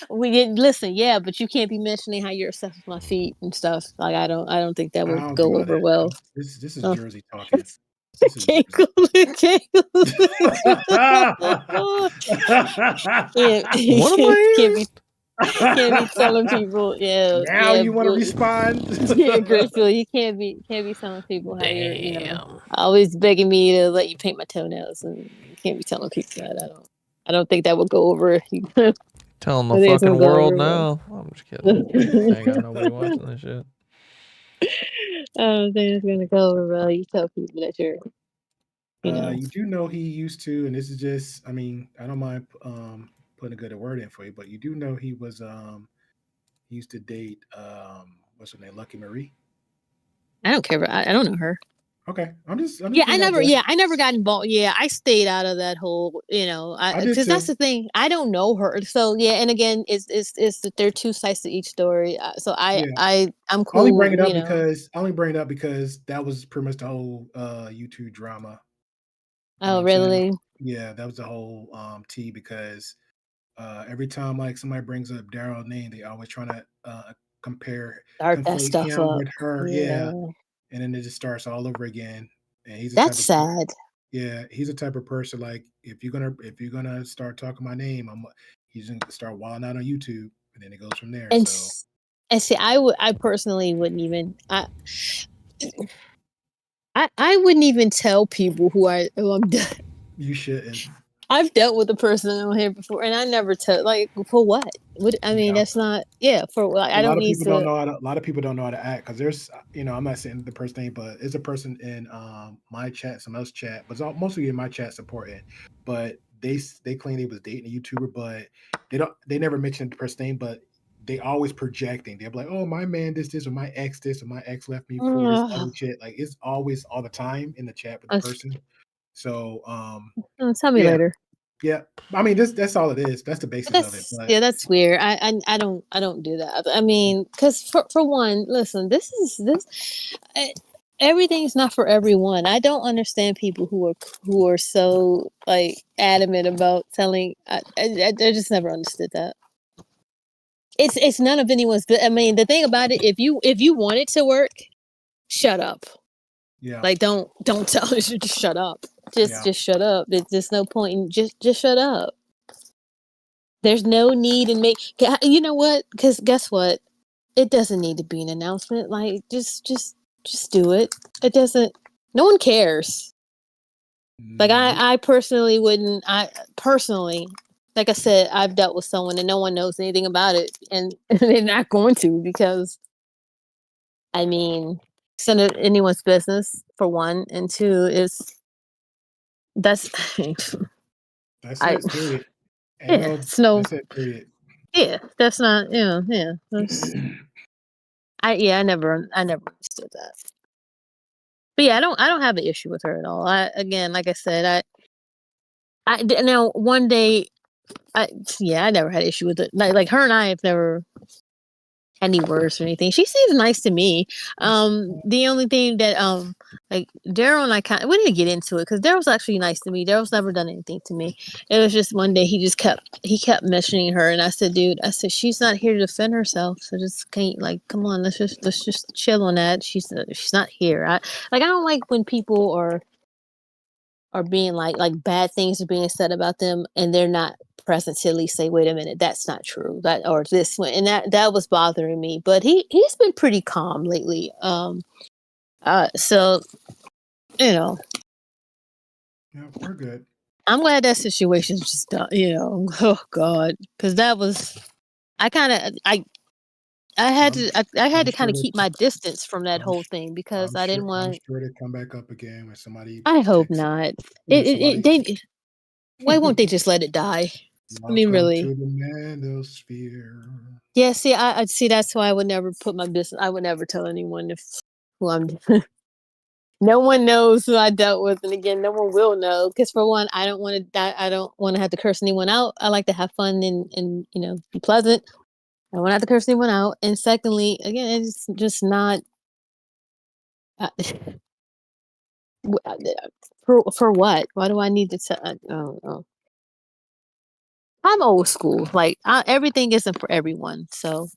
O: We didn't listen. Yeah, but you can't be mentioning how you're obsessed with my feet and stuff. Like I don't think that
N: I
O: would
N: don't
O: go
N: do all
O: over
N: that.
O: well.
N: This is
O: Oh.
N: Jersey talking. This is
O: Can't
N: Jersey.
O: Can't be telling people. Yeah,
N: Now
O: yeah.
N: you want to respond?
O: Yeah, Graceful. You can't be telling people how you're. Always begging me to let you paint my toenails, and you can't be telling people that. I don't think that would go over.
E: Telling the
O: I think it's
E: fucking
O: gonna go
E: world
O: over well.
E: now. I'm just kidding. I ain't got nobody watching this shit.
O: I don't think it's gonna go over well. You tell people that you're.
N: You do know he used to, and this is just. I mean, I don't mind putting a good word in for you, but you do know he was he used to date what's her name, Lucky Marie.
O: I don't care. I don't know her.
N: Okay, I'm just
O: Yeah,
N: putting that there.
O: I never got involved. Yeah, I stayed out of that whole,
N: I did
O: because that's
N: too.
O: the thing. I don't know her. So yeah, and again, it's that there are two sides to each story. So
N: Yeah.
O: I'm
N: I
O: cool.
N: only bring it up because that was pretty much the whole YouTube drama. You know
O: Oh
N: what I'm saying?
O: really?
N: Yeah, that was the whole tea because every time like somebody brings up Daryl's name, they always trying to
O: Start that
N: conflate
O: stuff
N: him
O: up.
N: with her.
O: Yeah.
N: And then it just starts all over again. And he's the
O: That's
N: type of
O: sad.
N: yeah, he's the type of person like if you're gonna start talking my name, he's gonna start wilding out on YouTube, and then it goes from there.
O: And
N: So
O: and see, I personally wouldn't even I wouldn't even tell people who I'm done.
N: you shouldn't.
O: I've dealt with a person on here before, and I never tell like for what? What I mean, that's not for like
N: A
O: I don't
N: lot of
O: need
N: people
O: to.
N: don't know how to. A lot of people don't know how to act because there's, I'm not saying the person name, but there's a person in my chat, some else chat, but it's mostly in my chat supporting. But they claim they was dating a YouTuber, but they never mentioned the person name, but they always projecting. They're like, oh, my man this, or my ex this, or my ex left me for this other shit. Like it's always all the time in the chat with the person. So
O: tell me later.
N: Yeah, I mean that's all it is. That's the basis of it. But
O: That's weird. I don't do that. I mean, because for one, listen, this everything's not for everyone. I don't understand people who are so like adamant about telling. I just never understood that. It's none of anyone's. I mean, the thing about it, if you want it to work, shut up.
N: Yeah.
O: Like don't tell us. Just shut up. Just shut up. There's no point in just shut up. There's no need in you know what? Because guess what? It doesn't need to be an announcement. Like just do it. It doesn't. No one cares. Like I personally wouldn't. Like I said, I've dealt with someone and no one knows anything about it, and they're not going to because. I mean, none of anyone's business, for one, and two is that's
N: That's
O: I
N: it. Period. Ain't
O: yeah,
N: no.
O: it's no
N: That's it. Period.
O: yeah, that's not yeah. That's, I never understood that. But yeah, I don't have an issue with her at all. I again, like I said, now one day I never had an issue with it. Like her and I have never any worse or anything. She seems nice to me. The only thing that like Daryl and I we didn't get into it because Daryl's actually nice to me. Daryl's never done anything to me. It was just one day he kept mentioning her, and I said, dude, she's not here to defend herself, so just can't come on, let's just chill on that. She's not here. I don't like when people are being like bad things are being said about them and they're not present to at least say, wait a minute, that's not true. That or this one, and that was bothering me. But he's been pretty calm lately. So
N: Yeah, we're good.
O: I'm glad that situation's just done. Oh God, because that was I had to kind of keep my distance from that whole thing because I didn't
N: I'm
O: want.
N: sure they come back up again when somebody.
O: I hope not. Why won't they just let it die? I mean, really.
N: To the manosphere.
O: Yeah, see, I see. That's why I would never put my business. I would never tell anyone who I'm. No one knows who I dealt with, and again, no one will know. Because for one, I don't want to. I don't want to have to curse anyone out. I like to have fun and be pleasant. I don't want to have to curse anyone out. And secondly, again, it's just not. Uh, for what? Why do I need to tell? Oh. I'm old school. Like everything isn't for everyone, so.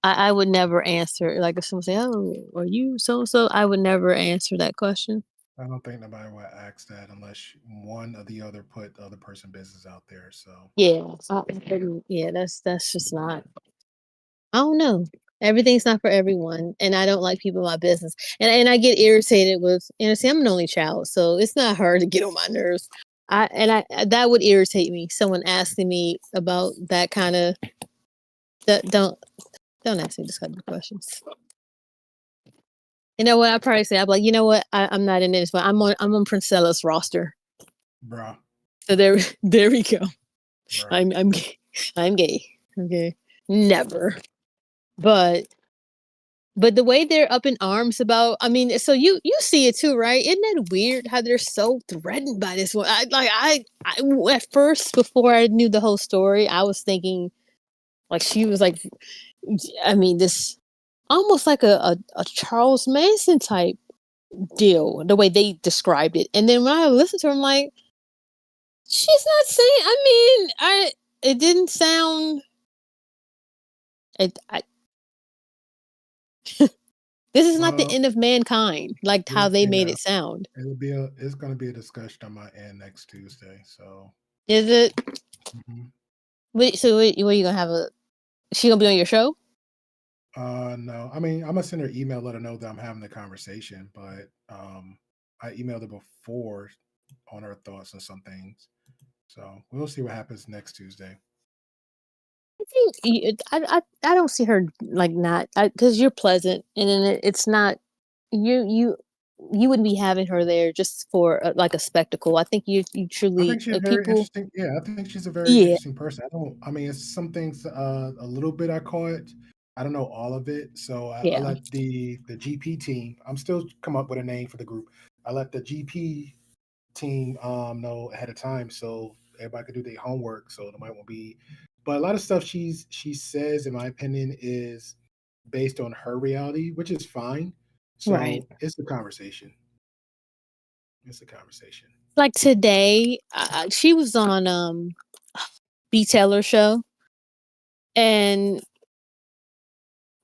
O: I would never answer like if someone say, "Oh, are you so so?" I would never answer that question.
N: I don't think nobody would ask that unless one or the other put the other person business out there. So
O: Yeah, yeah, that's just not. I don't know. Everything's not for everyone, and I don't like people in my business, and I get irritated with. See, I'm an only child, so it's not hard to get on my nerves. I that would irritate me. Someone asking me about that kind of. Don't ask me this kind of questions. You know what? I probably say I'd be like, you know what? I'm not in this, but I'm on Princella's roster.
N: Bruh.
O: So there we go.
N: Bruh.
O: I'm gay. I'm gay. Okay. Never. But the way they're up in arms about, I mean, so you see it too, right? Isn't that weird how they're so threatened by this one? I at first before I knew the whole story, I was thinking like she was like, I mean, this almost like a Charles Manson type deal, the way they described it. And then when I listened to her, I'm like, she's not saying. I mean, it didn't sound. This is not the end of mankind, like how they made it sound.
N: It's going to be a discussion on my end next Tuesday. So
O: is it?
N: Mm-hmm.
O: Wait, so what are you gonna have she gonna be on your show?
N: No. I mean, I'm gonna send her email, let her know that I'm having the conversation. But I emailed her before on her thoughts on some things. So we'll see what happens next Tuesday.
O: I think I don't see her like not because you're pleasant, and then it's not you wouldn't be having her there just for like a spectacle. I think you
N: I
O: truly
N: think she's very
O: people.
N: interesting. Yeah, I think she's a very
O: Yeah,
N: interesting person. I mean, it's some things a little bit I caught. I don't know all of it. So I
O: yeah,
N: let the GP team, I'm still come up with a name for the group. I let the GP team know ahead of time so everybody could do their homework. So there might won't be, but a lot of stuff she says, in my opinion, is based on her reality, which is fine. So
O: right.
N: it's the conversation. It's a conversation.
O: Like today, she was on B Taylor show, and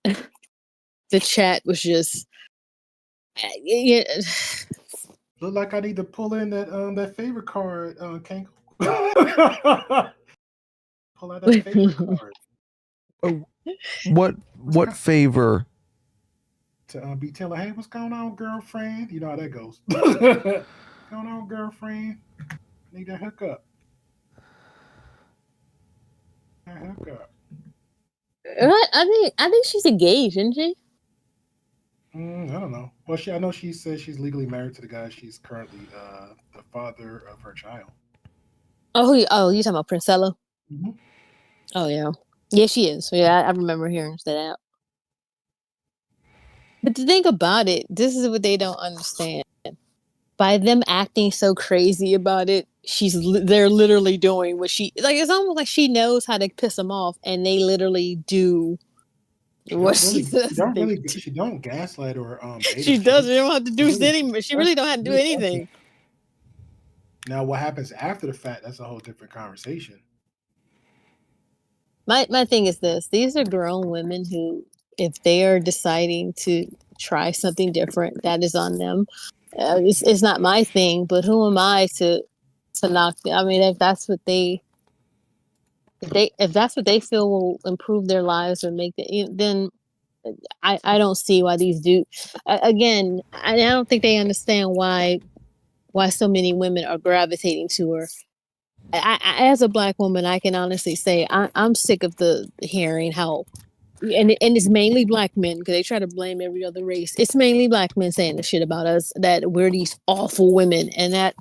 O: the chat was just yeah.
N: Look like I need to pull in that favorite card, Kanko. Pull out that favorite card.
E: What favor?
N: To be telling, hey, what's going on, girlfriend? You know how that goes. What's going on, girlfriend? Need that hookup. That hookup.
O: I think she's engaged, isn't she?
N: I don't know. Well, I know she says she's legally married to the guy. She's currently the father of her child.
O: Oh, you talking about Princella?
N: Mhm.
O: Oh yeah, yeah, she is. Yeah, I remember hearing that. But to think about it, this is what they don't understand. By them acting so crazy about it, they're literally doing what she like. It's almost like she knows how to piss them off, and they literally do what she says.
N: She don't gaslight or bait
O: She
N: them.
O: does. She don't have to do
N: really-
O: anything. She really don't have to do anything.
N: Now, what happens after the fact? That's a whole different conversation.
O: My thing is this: these are grown women who, if they are deciding to try something different, that is on them. It's not my thing, but who am I to knock them? I mean, if that's what they feel will improve their lives or make it, then I don't see why these do. Again, I don't think they understand why so many women are gravitating to her. As a Black woman, I can honestly say I'm sick of hearing how, and it's mainly Black men, because they try to blame every other race. It's mainly Black men saying the shit about us, that we're these awful women, and that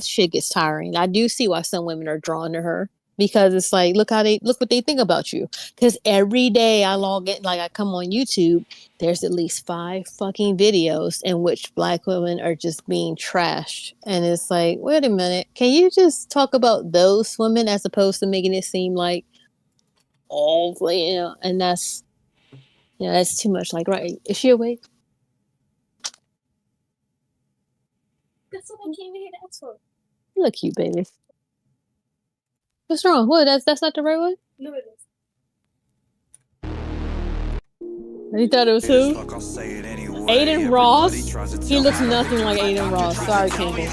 O: shit gets tiring. I do see why some women are drawn to her, because it's like, look what they think about you. Because every day I log in, like I come on YouTube, there's at least 5 fucking videos in which Black women are just being trashed, and it's like, wait a minute, can you just talk about those women as opposed to making it seem like all, and that's too much. Like, right, is she awake? That's what I came here to ask for. Look, you baby. What's wrong? What? That's not the right one? No, it is. You thought it was who? Aiden Ross? He looks nothing like Aiden Ross. Sorry, Campbell.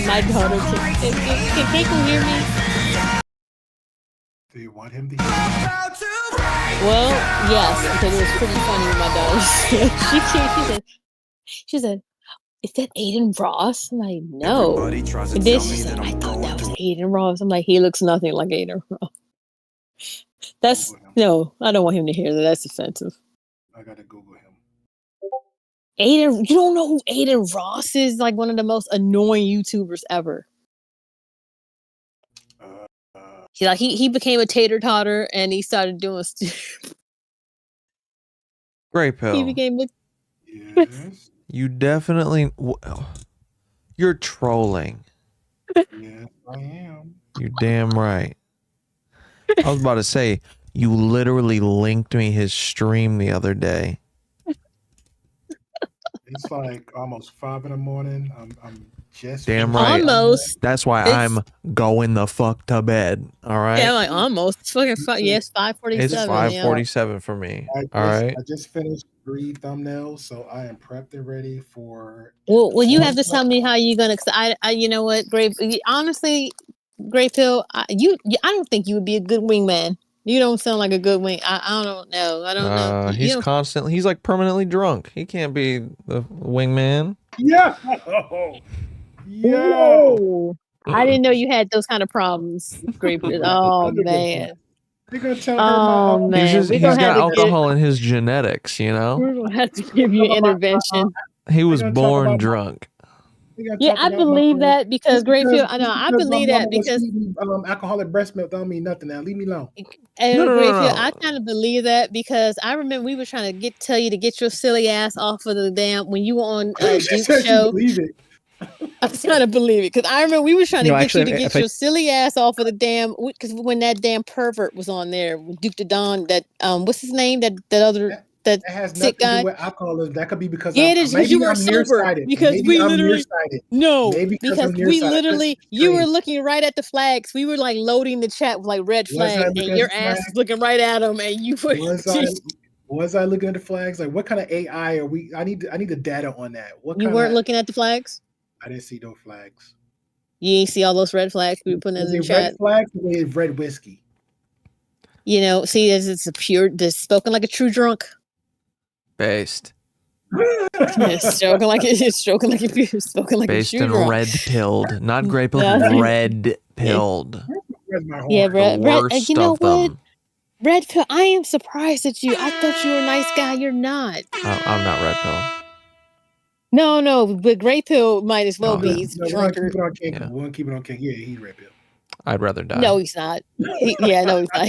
O: My daughter can Campbell hear me?
N: Do you want him to hear you?
O: Well, yes, because it was pretty funny when my daughter she said, is that Aiden Ross? I'm like, no. And then she said, I thought that was Aiden Ross. I'm like, he looks nothing like Aiden Ross. No, I don't want him to hear that. That's offensive.
N: I gotta Google him.
O: Aiden, you don't know who Aiden Ross is? Like one of the most annoying YouTubers ever. He became a tater totter and he started doing
E: Great pill.
O: He became
N: Yes.
E: You definitely. You're trolling.
N: Yes, I am.
E: You damn right. I was about to say, you literally linked me his stream the other day.
N: It's like almost 5 in the morning. I'm just
E: Damn right.
O: Almost.
E: That's why I'm going the fuck to bed. All right.
O: Yeah, like almost. It's fucking yes, 5:47.
E: It's 5:47 for me. All right.
N: I just finished 3 thumbnails, so I am prepped and ready for.
O: Well, you have to tell me how you're gonna. Cause I, you know what, Grape. Honestly, Grape Hill, I don't think you would be a good wingman. You don't sound like a good wing. I don't know. I don't know.
E: He's constantly. He's like permanently drunk. He can't be the wingman.
N: Yeah.
O: Yo, I didn't know you had those kind of problems, Grape. Oh man.
N: You're gonna tell
O: Oh
N: her
O: man,
E: He's got alcohol in his genetics. You know.
O: We're gonna have to give you intervention.
E: He was born drunk.
O: Yeah, I believe that because Grapefield. I know I believe that because
N: alcoholic breast milk don't mean nothing now. Leave me alone.
O: Grapefield, I kind of believe that because I remember we were trying to tell you to get your silly ass off of the damn when you were on Duke's show.
N: Believe it.
O: I'm trying to believe it because I remember we were trying to get you to get your silly ass off of the damn because when that damn pervert was on there, Duke the Don, that what's his name, that other. That
N: has nothing to do with alcoholism. That could be because
O: maybe you were sober. Because
N: maybe
O: we
N: I'm
O: literally
N: nearsighted.
O: no,
N: maybe
O: because we literally you were looking right at the flags. We were like loading the chat with like red flags, and your ass was looking right at them, and you were.
N: Was I looking at the flags? Like, what kind of AI are we? I need the data on that.
O: You weren't looking at the flags.
N: I didn't see no flags.
O: You ain't see all those red flags we were putting in the chat.
N: Red flags with red whiskey.
O: You know, see, it's a pure, this spoken like a true drunk.
E: Based.
O: It's spoken like it's spoken like
E: based
O: a true
E: and
O: drunk.
E: red pilled, not grape pilled, red pilled.
O: Yeah,
E: the worst
O: you know
E: of
O: what?
E: them.
O: Red Pill, I am surprised at you. I thought you were a nice guy. You're not.
E: I'm not Red Pill.
O: No, but Gray Pill might as well
E: Oh,
O: be.
E: yeah.
O: He's a
N: No, we're gonna keep
O: drunkard.
N: it on King.
E: Yeah.
N: We're gonna keep it on King. Yeah, he's red pill.
E: I'd rather die.
O: No, he's not. No, he's not.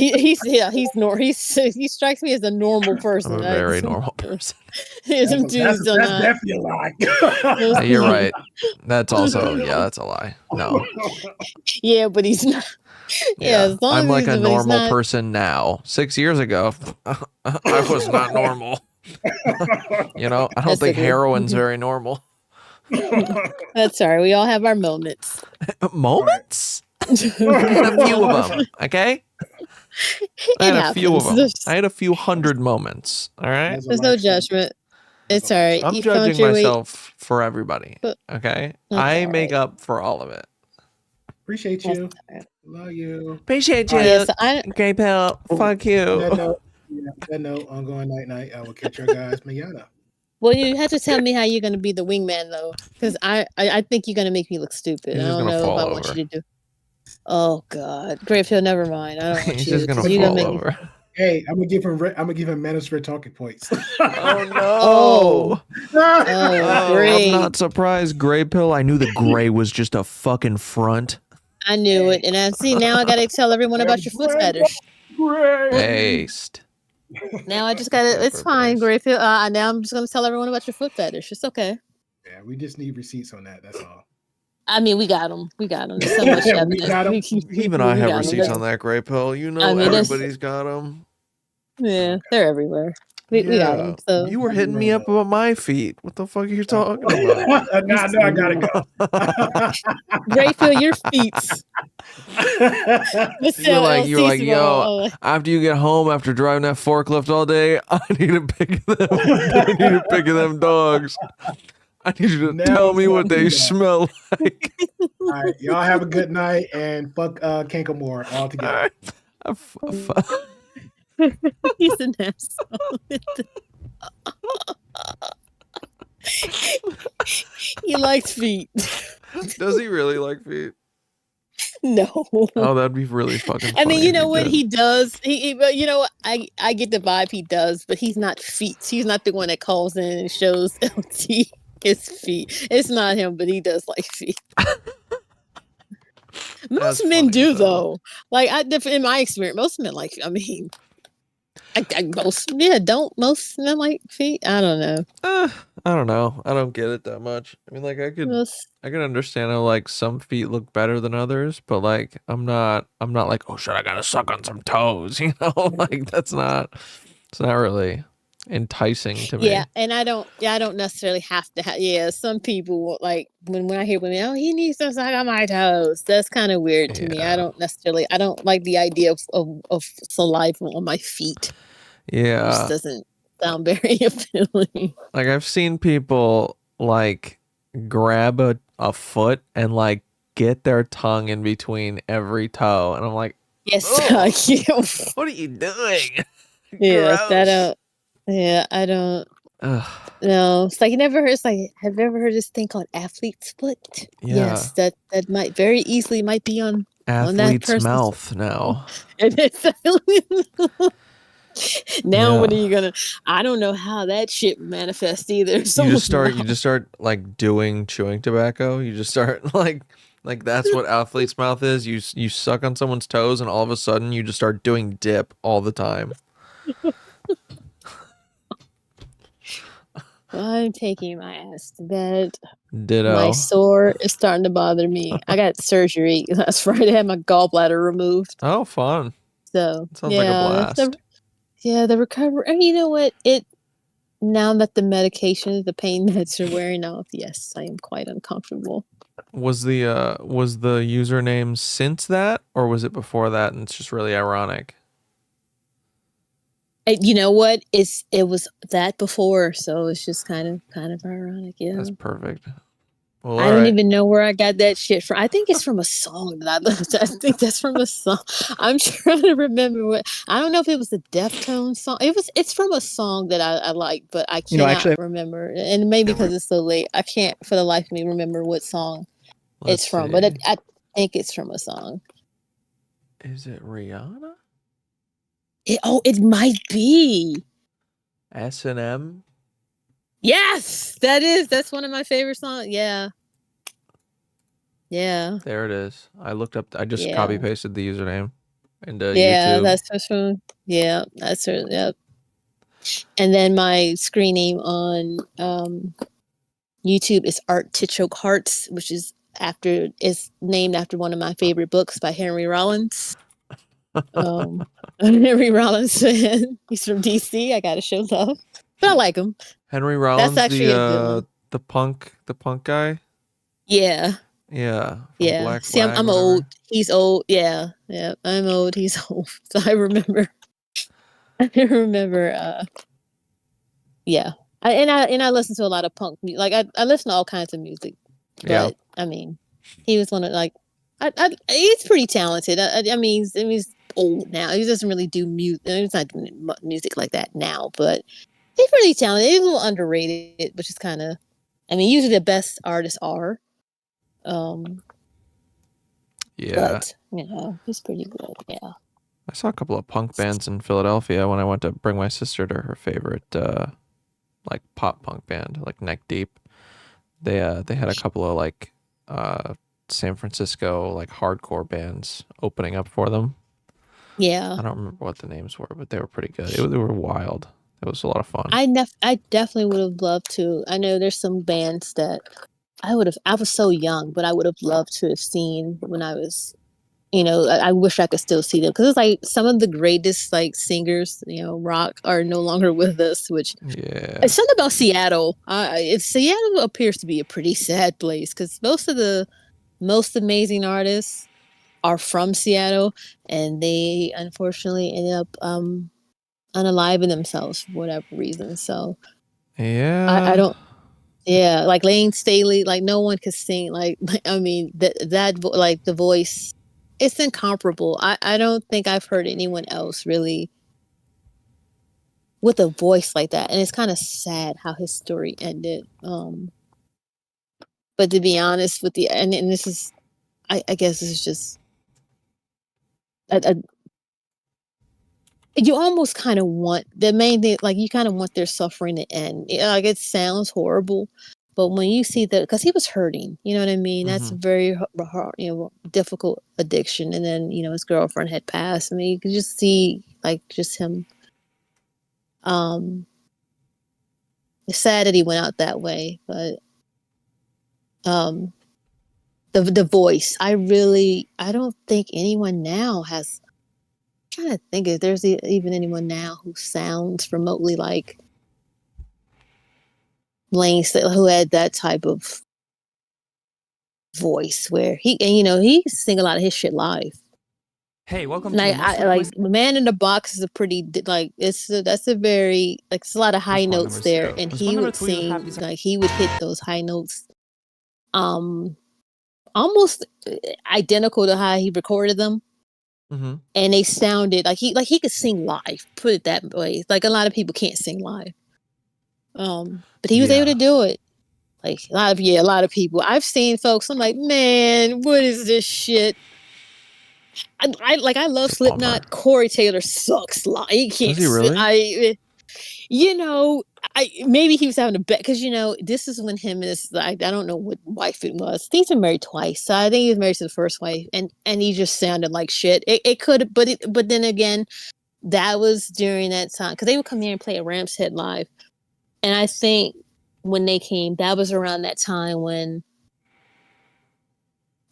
O: He strikes me as a normal person.
E: I'm a very normal person.
O: Some dudes are
N: That's
O: not.
N: definitely a lie.
E: You're right. That's also that's a lie. No.
O: Yeah, but he's not. Yeah, as long
E: I'm
O: as
E: like a
O: but he's
E: normal
O: not-
E: person now. 6 years ago, I was not normal. You know, I don't
O: That's
E: think
O: okay.
E: heroin's very normal.
O: That's all right. We all have our moments.
E: Moments? I had a few of them. Okay. I had a few of them. I had a few hundred moments. All right.
O: There's no judgment. It's all right.
E: I'm
O: You found
E: judging
O: your way-
E: myself for everybody. Okay. I make up for all of it.
N: Appreciate you. Love you.
E: Appreciate
N: All
E: you.
N: right.
O: Yes,
E: Gay Pill. Fuck you.
N: That note, ongoing night. I will catch your guys manana.
O: Well, you have to tell me how you're going to be the wingman, though, because I think you're going to make me look stupid.
E: He's
O: I
E: just
O: don't
E: gonna
O: know if
E: fall
O: I want
E: over.
O: you to do. Oh God, Gravehill, never mind. I don't want
E: He's
O: you.
E: just gonna
O: 'cause you're
E: fall
O: make
E: over.
N: Hey, I'm gonna give him Manosphere talking points.
E: Oh no.
O: great.
E: I'm not surprised. Gray Pill. I knew the gray was just a fucking front.
O: I knew it, and I see now. I got to tell everyone about your foot fetish.
E: Based.
O: Now I just got to. It's fine, Gravehill. Now I'm just going to tell everyone about your foot fetish. It's okay.
N: Yeah, we just need receipts on that. That's all.
O: I mean, we got them. We got them. There's so much
N: We
O: evidence.
N: got 'em.
E: Even I
O: We
E: have
O: got 'em.
E: receipts on that Gray Pill. You know,
O: I mean, that's-
E: everybody's got them.
O: Yeah, they're everywhere. We got them. So
E: You were hitting me up about my feet. What the fuck are you talking about?
N: Nah, I gotta go.
O: Gravehill, your feet.
E: You're like, yo, after you get home after driving that forklift all day, I need a pic of them. I need a pic of them dogs. I need you to tell me what they smell like.
N: All right, y'all have a good night and fuck Kankamore all together.
O: He's an asshole. He likes feet.
E: Does he really like feet?
O: No.
E: Oh, that'd be really fucking funny.
O: I mean, you
E: if
O: know
E: he
O: what
E: did.
O: he does. But you know what? I get the vibe he does, but he's not feet. He's not the one that calls in and shows LT his feet. It's not him, but he does like feet. Most men do though. Like in my experience, most men like. I mean, don't most men like feet? I don't know.
E: I don't know. I don't get it that much. I mean, like I could understand how like some feet look better than others, but like I'm not like, oh shit, I gotta suck on some toes, you know? Like it's not really enticing to me.
O: Yeah, and I don't necessarily have to have. Yeah, some people like when I hear women, oh, he needs to suck on my toes. That's kind of weird to me. I don't like the idea of saliva on my feet. It
E: Yeah.
O: just doesn't sound very appealing.
E: Like I've seen people like grab a foot and like get their tongue in between every toe, and I'm like,
O: Yes, I can't.
E: what are you doing?
O: Yes, I don't. No, it's like you never heard. It's like, have you ever heard this thing called athlete's foot?
E: Yeah.
O: Yes, that might very easily might be on that
E: Athlete's
O: person's
E: mouth now.
O: Now what
E: Yeah.
O: are you gonna? I don't know how that shit manifests either.
E: You just start like doing chewing tobacco. You just start like that's what athlete's mouth is. You suck on someone's toes and all of a sudden you just start doing dip all the time.
O: I'm taking my ass to bed.
E: Ditto.
O: My sore is starting to bother me. I got surgery last Friday. I had my gallbladder removed.
E: Oh, fun.
O: So
E: Sounds like a blast.
O: The recovery. And you know what? Now that the medication, the pain meds are wearing off, yes, I am quite uncomfortable.
E: Was the username since that, or was it before that? And it's just really ironic.
O: You know what? It was that before, so it's just kind of ironic. Yeah,
E: That's perfect. Well,
O: I don't even know where I got that shit from. I think it's from a song that I listened to. I think that's from a song. I'm trying to remember what. I don't know if it was a Deftones song. It's from a song that I like, but I cannot remember. And maybe because it's so late, I can't for the life of me remember what song it's from. But I think it's from a song.
E: Is it Rihanna?
O: It might be.
E: S&M.
O: Yes, that's one of my favorite songs. Yeah. Yeah.
E: There it is. I looked up. I just
O: Yeah.
E: copy pasted the username into
O: Yeah,
E: YouTube.
O: that's for sure. Yeah, that's her. Yep. And then my screen name on YouTube is Artichoke Hearts, which is named after one of my favorite books by Henry Rollins. Henry Rollins fan. He's from DC. I gotta show love, but I like him.
E: Henry Rollins,
O: That's actually a good one.
E: the punk guy.
O: Yeah.
E: Yeah. From
O: Yeah.
E: Black
O: See, I'm
E: Flag, whatever.
O: old. He's old. Yeah. Yeah. I'm old. He's old. So I remember. I remember. Yeah. I listen to a lot of punk music. Like I listen to all kinds of music. But
E: Yeah.
O: I mean, he was one of like. He's pretty talented. I mean, he's old now. He doesn't really do music. He's not doing music like that now. But he's pretty talented. He's a little underrated, which is kind of. I mean, usually the best artists are.
E: Yeah.
O: But he's pretty good. Yeah.
E: I saw a couple of punk bands in Philadelphia when I went to bring my sister to her favorite like pop punk band, like Neck Deep. They had a couple of like San Francisco like hardcore bands opening up for them.
O: Yeah.
E: I don't remember what the names were, but they were pretty good. They were wild. It was a lot of fun.
O: I definitely would have loved to. I know there's some bands that I was so young, but I would have loved to have seen when I was, I wish I could still see them because it's like some of the greatest like singers, rock are no longer with us. Which it's something about Seattle. Seattle appears to be a pretty sad place because most of the most amazing artists are from Seattle, and they unfortunately ended up unaliving themselves for whatever reason. So I don't. Yeah, like Lane Staley, like no one could sing like I mean like the voice, it's incomparable. I don't think I've heard anyone else really with a voice like that, and it's kind of sad how his story ended. But to be honest with you, and this is, I guess this is just, you almost kind of want the main thing, like you kind of want their suffering to end. Like it sounds horrible, but when you see that, because he was hurting, you know what I mean? That's a very hard, difficult addiction. And then his girlfriend had passed. I mean, you could just see like just him. It's sad that he went out that way, but the voice, I don't think anyone now has. I'm trying to think if there's even anyone now who sounds remotely like Lane, who had that type of voice where he sing a lot of his shit live.
R: Hey, welcome
O: And
R: to the
O: I like Man in the Box is a pretty like that's a very like it's a lot of high notes there, and he would sing like he would hit those high notes, almost identical to how he recorded them. And they sounded like he could sing live. Put it that way. Like a lot of people can't sing live. But he was able to do it. Like a lot of people. I've seen folks. I'm like, man, what is this shit? I love Slipknot. Corey Taylor sucks live. He can't.
E: Does he really?
O: Maybe he was having a bet because this is when him and his I don't know what wife it was. He's been married twice, so I think he was married to the first wife, and he just sounded like shit. It could, but then again, that was during that time because they would come here and play at Ram's Head Live, and I think when they came, that was around that time when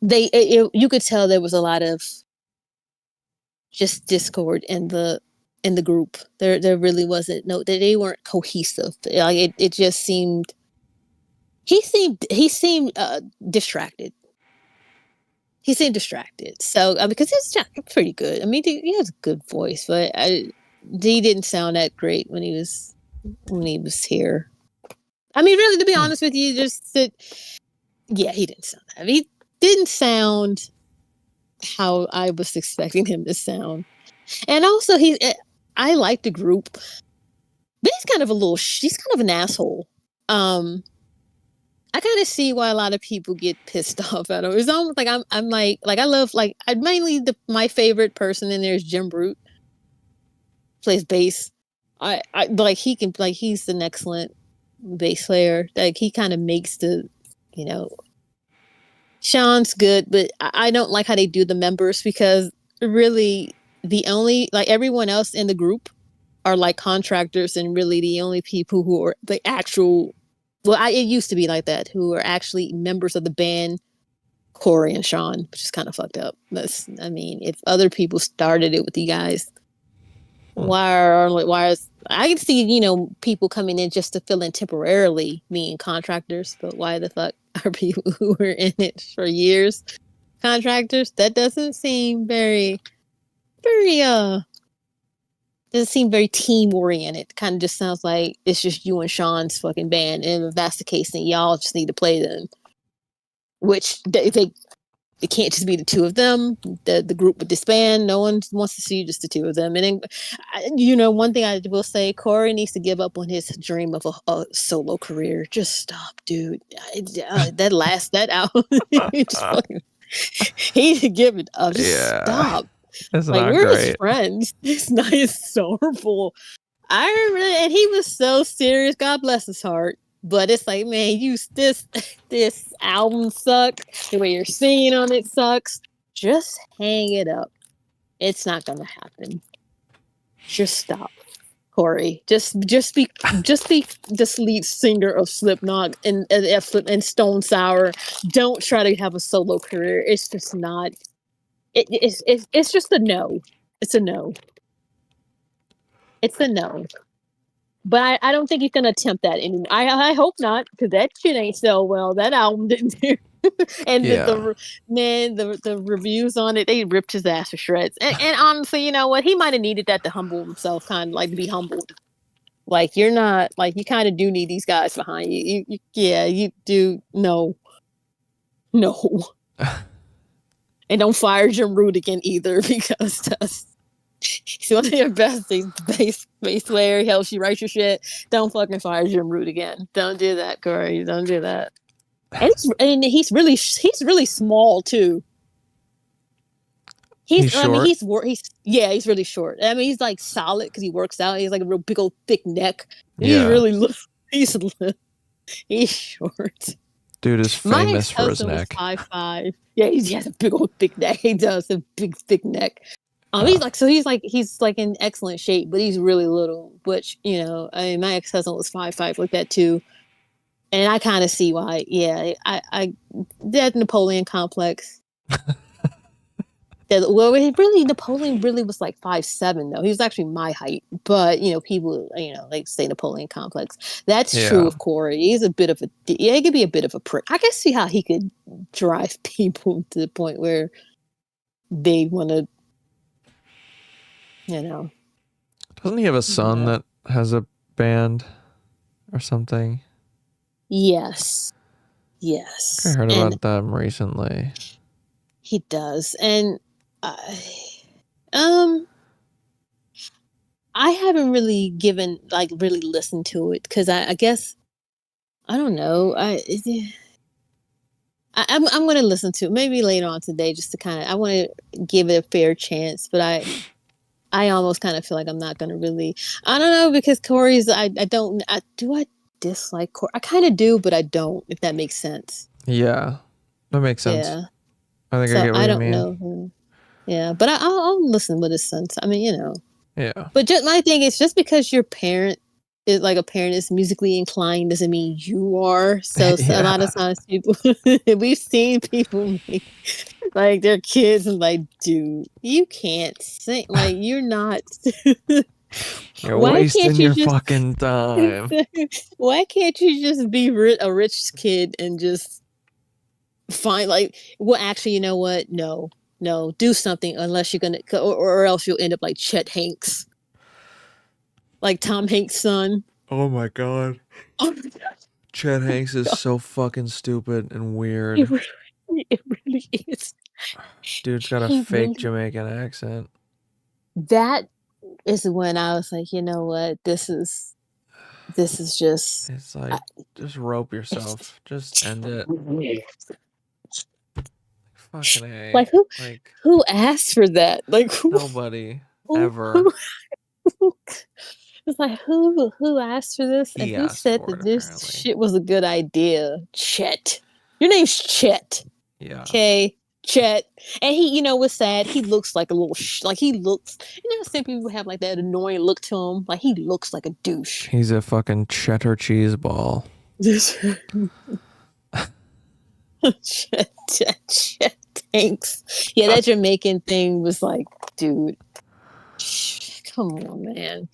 O: you could tell there was a lot of just discord in the group. There really wasn't they weren't cohesive. Like it just seemed he seemed distracted. He seemed distracted. So because it's pretty good. I mean, he has a good voice, but he didn't sound that great when he was here. I mean, really, to be honest with you, he didn't sound that. He didn't sound how I was expecting him to sound. And also, I like the group, but he's kind of he's kind of an asshole. I kind of see why a lot of people get pissed off at him. It's almost like I'm like I love like I mainly my favorite person in there is Jim Brute. plays bass. I like he can like he's an excellent bass player. Like he kind of makes the, you know, Sean's good, but I don't like how they do the members because really the only like everyone else in the group are like contractors and really the only people who are the actual it used to be like that, who are actually members of the band, Corey and Sean, which is kind of fucked up. I mean, if other people started it with you guys, why is I can see, you know, people coming in just to fill in temporarily, being contractors, but why the fuck are people who were in it for years contractors? That doesn't seem very doesn't seem very team oriented. Kind of just sounds like it's just you and Sean's fucking band, and if that's the case, then y'all just need to play them. Which it can't just be the two of them. The group would disband. No one wants to see just the two of them. And then, you know, one thing I will say, Corey needs to give up on his dream of a solo career. Just stop, dude. That album, he need to give it up. Just stop.
E: It's
O: Like
E: not
O: we're his
E: great.
O: friends. It's not so horrible. I remember, and he was so serious. God bless his heart. But it's like, man, this album sucks. The way you're singing on it sucks. Just hang it up. It's not gonna happen. Just stop, Corey. Just be the lead singer of Slipknot and Stone Sour. Don't try to have a solo career. It's just not. It's just a no. It's a no. It's a no. But I don't think he's gonna attempt that anymore. I hope not, because that shit ain't sell well. That album didn't do. And the reviews on it, they ripped his ass to shreds. And honestly, you know what? He might have needed that to humble himself, kind of like to be humbled. Like you're not like you kind of do need these guys behind you. You do. No. And don't fire Jim Root again either, because he's one of your best bass player. Hell, she writes your shit. Don't fucking fire Jim Root again. Don't do that, Corey. Don't do that. And he's really small too.
E: He's short?
O: I mean, he's really short. I mean, he's like solid because he works out. He's like a real big old thick neck.
E: Yeah.
O: He's short.
E: Dude is famous for his neck.
O: 5'5". Yeah, he has a big old thick neck. He does a big thick neck. He's like in excellent shape, but he's really little. Which, you know, I mean, my ex-husband was 5'5" like that too, and I kind of see why. Yeah, I that Napoleon complex. Napoleon really was like 5'7" though. He was actually my height, but you know, people like say Napoleon complex. That's true of Corey. He's a bit of he could be a bit of a prick. I can see how he could drive people to the point where they want to. You know.
E: Doesn't he have a son that has a band or something?
O: Yes.
E: I heard about them recently.
O: He does. And I haven't really really listened to it because I guess I don't know. I'm going to listen to it maybe later on today just to I want to give it a fair chance, but I almost kind of feel like I'm not going to really, I don't know, because Corey's, do I dislike Corey? I kind of do, but I don't, if that makes sense.
E: Yeah, that makes sense.
O: Yeah.
E: I think I get what you mean.
O: Know. Yeah, but I'll listen with his sense. I mean, you know.
E: Yeah.
O: But just my thing is, just because your parent is like a parent is musically inclined doesn't mean you are. So a lot of times people, we've seen people make like their kids and like, dude, you can't sing. Like you're not.
E: You're wasting your fucking time.
O: Why can't you just be a rich kid and just find actually, you know what? No, do something unless you're gonna, or else you'll end up like Chet Hanks, like Tom Hanks' son.
E: Oh my god. Chet Hanks is so fucking stupid and weird.
O: It really is.
E: Dude's got a fake Jamaican accent.
O: That is when I was like, you know what? This is just.
E: It's like, just rope yourself. Just end it. Fucking A.
O: Like who asked for that? Like
E: nobody ever.
O: It's like who asked for this and
E: He
O: who
E: asked
O: said
E: for
O: that
E: it,
O: this
E: apparently.
O: shit was a good idea? Chet. Your name's Chet.
E: Yeah.
O: Okay. Chet. And he, you know what's sad? He looks like a little like he looks, you know, some people have like that annoying look to him. Like he looks like a douche.
E: He's a fucking cheddar cheese ball.
O: Chet, thanks. Yeah, that Jamaican thing was like, dude, come on, man.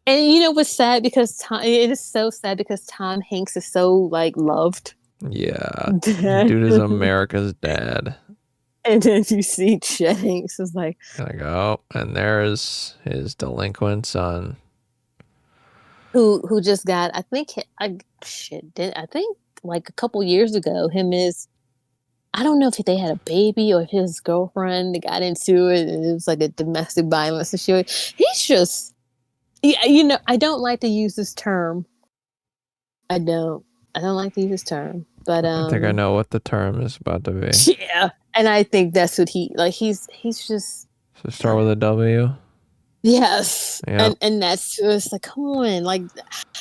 O: And you know what's sad? Because it is so sad because Tom Hanks is so like loved.
E: Yeah. Dude is America's dad.
O: And then you see Chet Hanks is like,
E: Gonna go, and there's his delinquent son.
O: who just got, I think I think like a couple years ago, I don't know if they had a baby or if his girlfriend got into it and it was like a domestic violence situation. He's just, yeah, you know, I don't like to use this term. I don't like to use this term, but
E: I think I know what the term is about to be.
O: yeah, and I think that's what he's just.
E: So start with a W.
O: Yes.
E: Yeah.
O: And that's just like, come on, like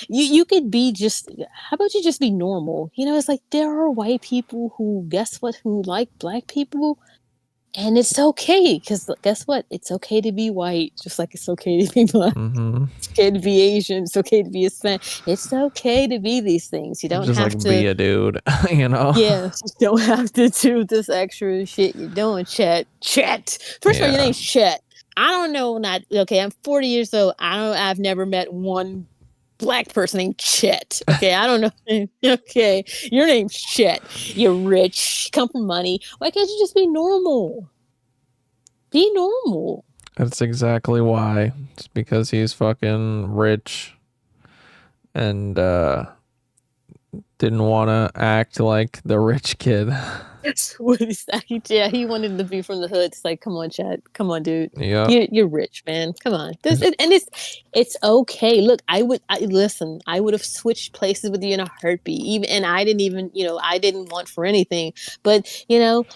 O: you could be just, how about you just be normal? You know, it's like there are white people who, guess what, who like black people, and it's okay because guess what? It's okay to be white, just like it's okay to be black.
E: Mm-hmm.
O: It's okay to be Asian. It's okay to be Hispanic. It's okay to be these things. You don't
E: Just
O: have
E: like
O: to
E: be a dude, you know?
O: Yeah, you don't have to do this extra shit you're doing, Chet. First of all, your
E: Yeah.
O: name's Chet. I don't know, not okay. I'm 40 years old. I've never met one black person named Chet. Okay, I don't know. Okay, your name's Chet. You're rich. Come from money. Why can't you just be normal? Be normal.
E: That's exactly why. It's because he's fucking rich and didn't want to act like the rich kid.
O: That's what he's like. Yeah, he wanted to be from the hood. It's like, come on, Chad. Come on, dude.
E: Yeah.
O: You're rich, man. Come on. It's okay. Look, I would have switched places with you in a heartbeat. And I didn't even, I didn't want for anything. But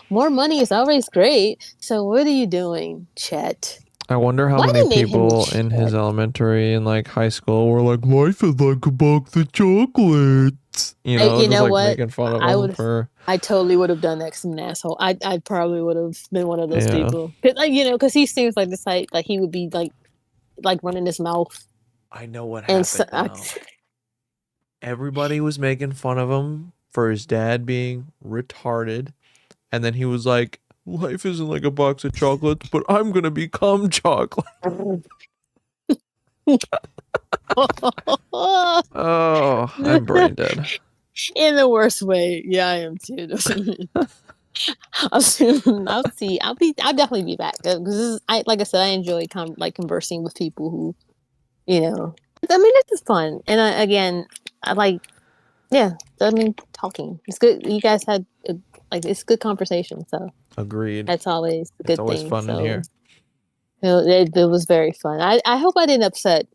O: more money is always great. So what are you doing, Chet?
E: I wonder how
O: Why
E: many
O: they name him
E: people in his elementary and like high school were like, life is like a box of chocolates. You know,
O: You
E: just
O: know
E: like
O: what?
E: making fun of him for.
O: I totally would have done that 'cause I'm an asshole. I probably would have been one of those
E: Yeah.
O: people. Because he seems like this like he would be like running his mouth.
E: I know what
O: And
E: happened though. Everybody was making fun of him for his dad being retarded. And then he was like, life isn't like a box of chocolates, but I'm going to become chocolate. Oh, I'm brain dead.
O: In the worst way. Yeah, I am too. I'll see. I'll definitely be back because like I said, I enjoy conversing with people who, I mean, this is fun. And I like, yeah. I mean, talking. It's good. You guys had it's good conversation. So
E: Agreed.
O: that's always a good
E: It's always
O: thing.
E: fun in here.
O: It was very fun. I hope I didn't upset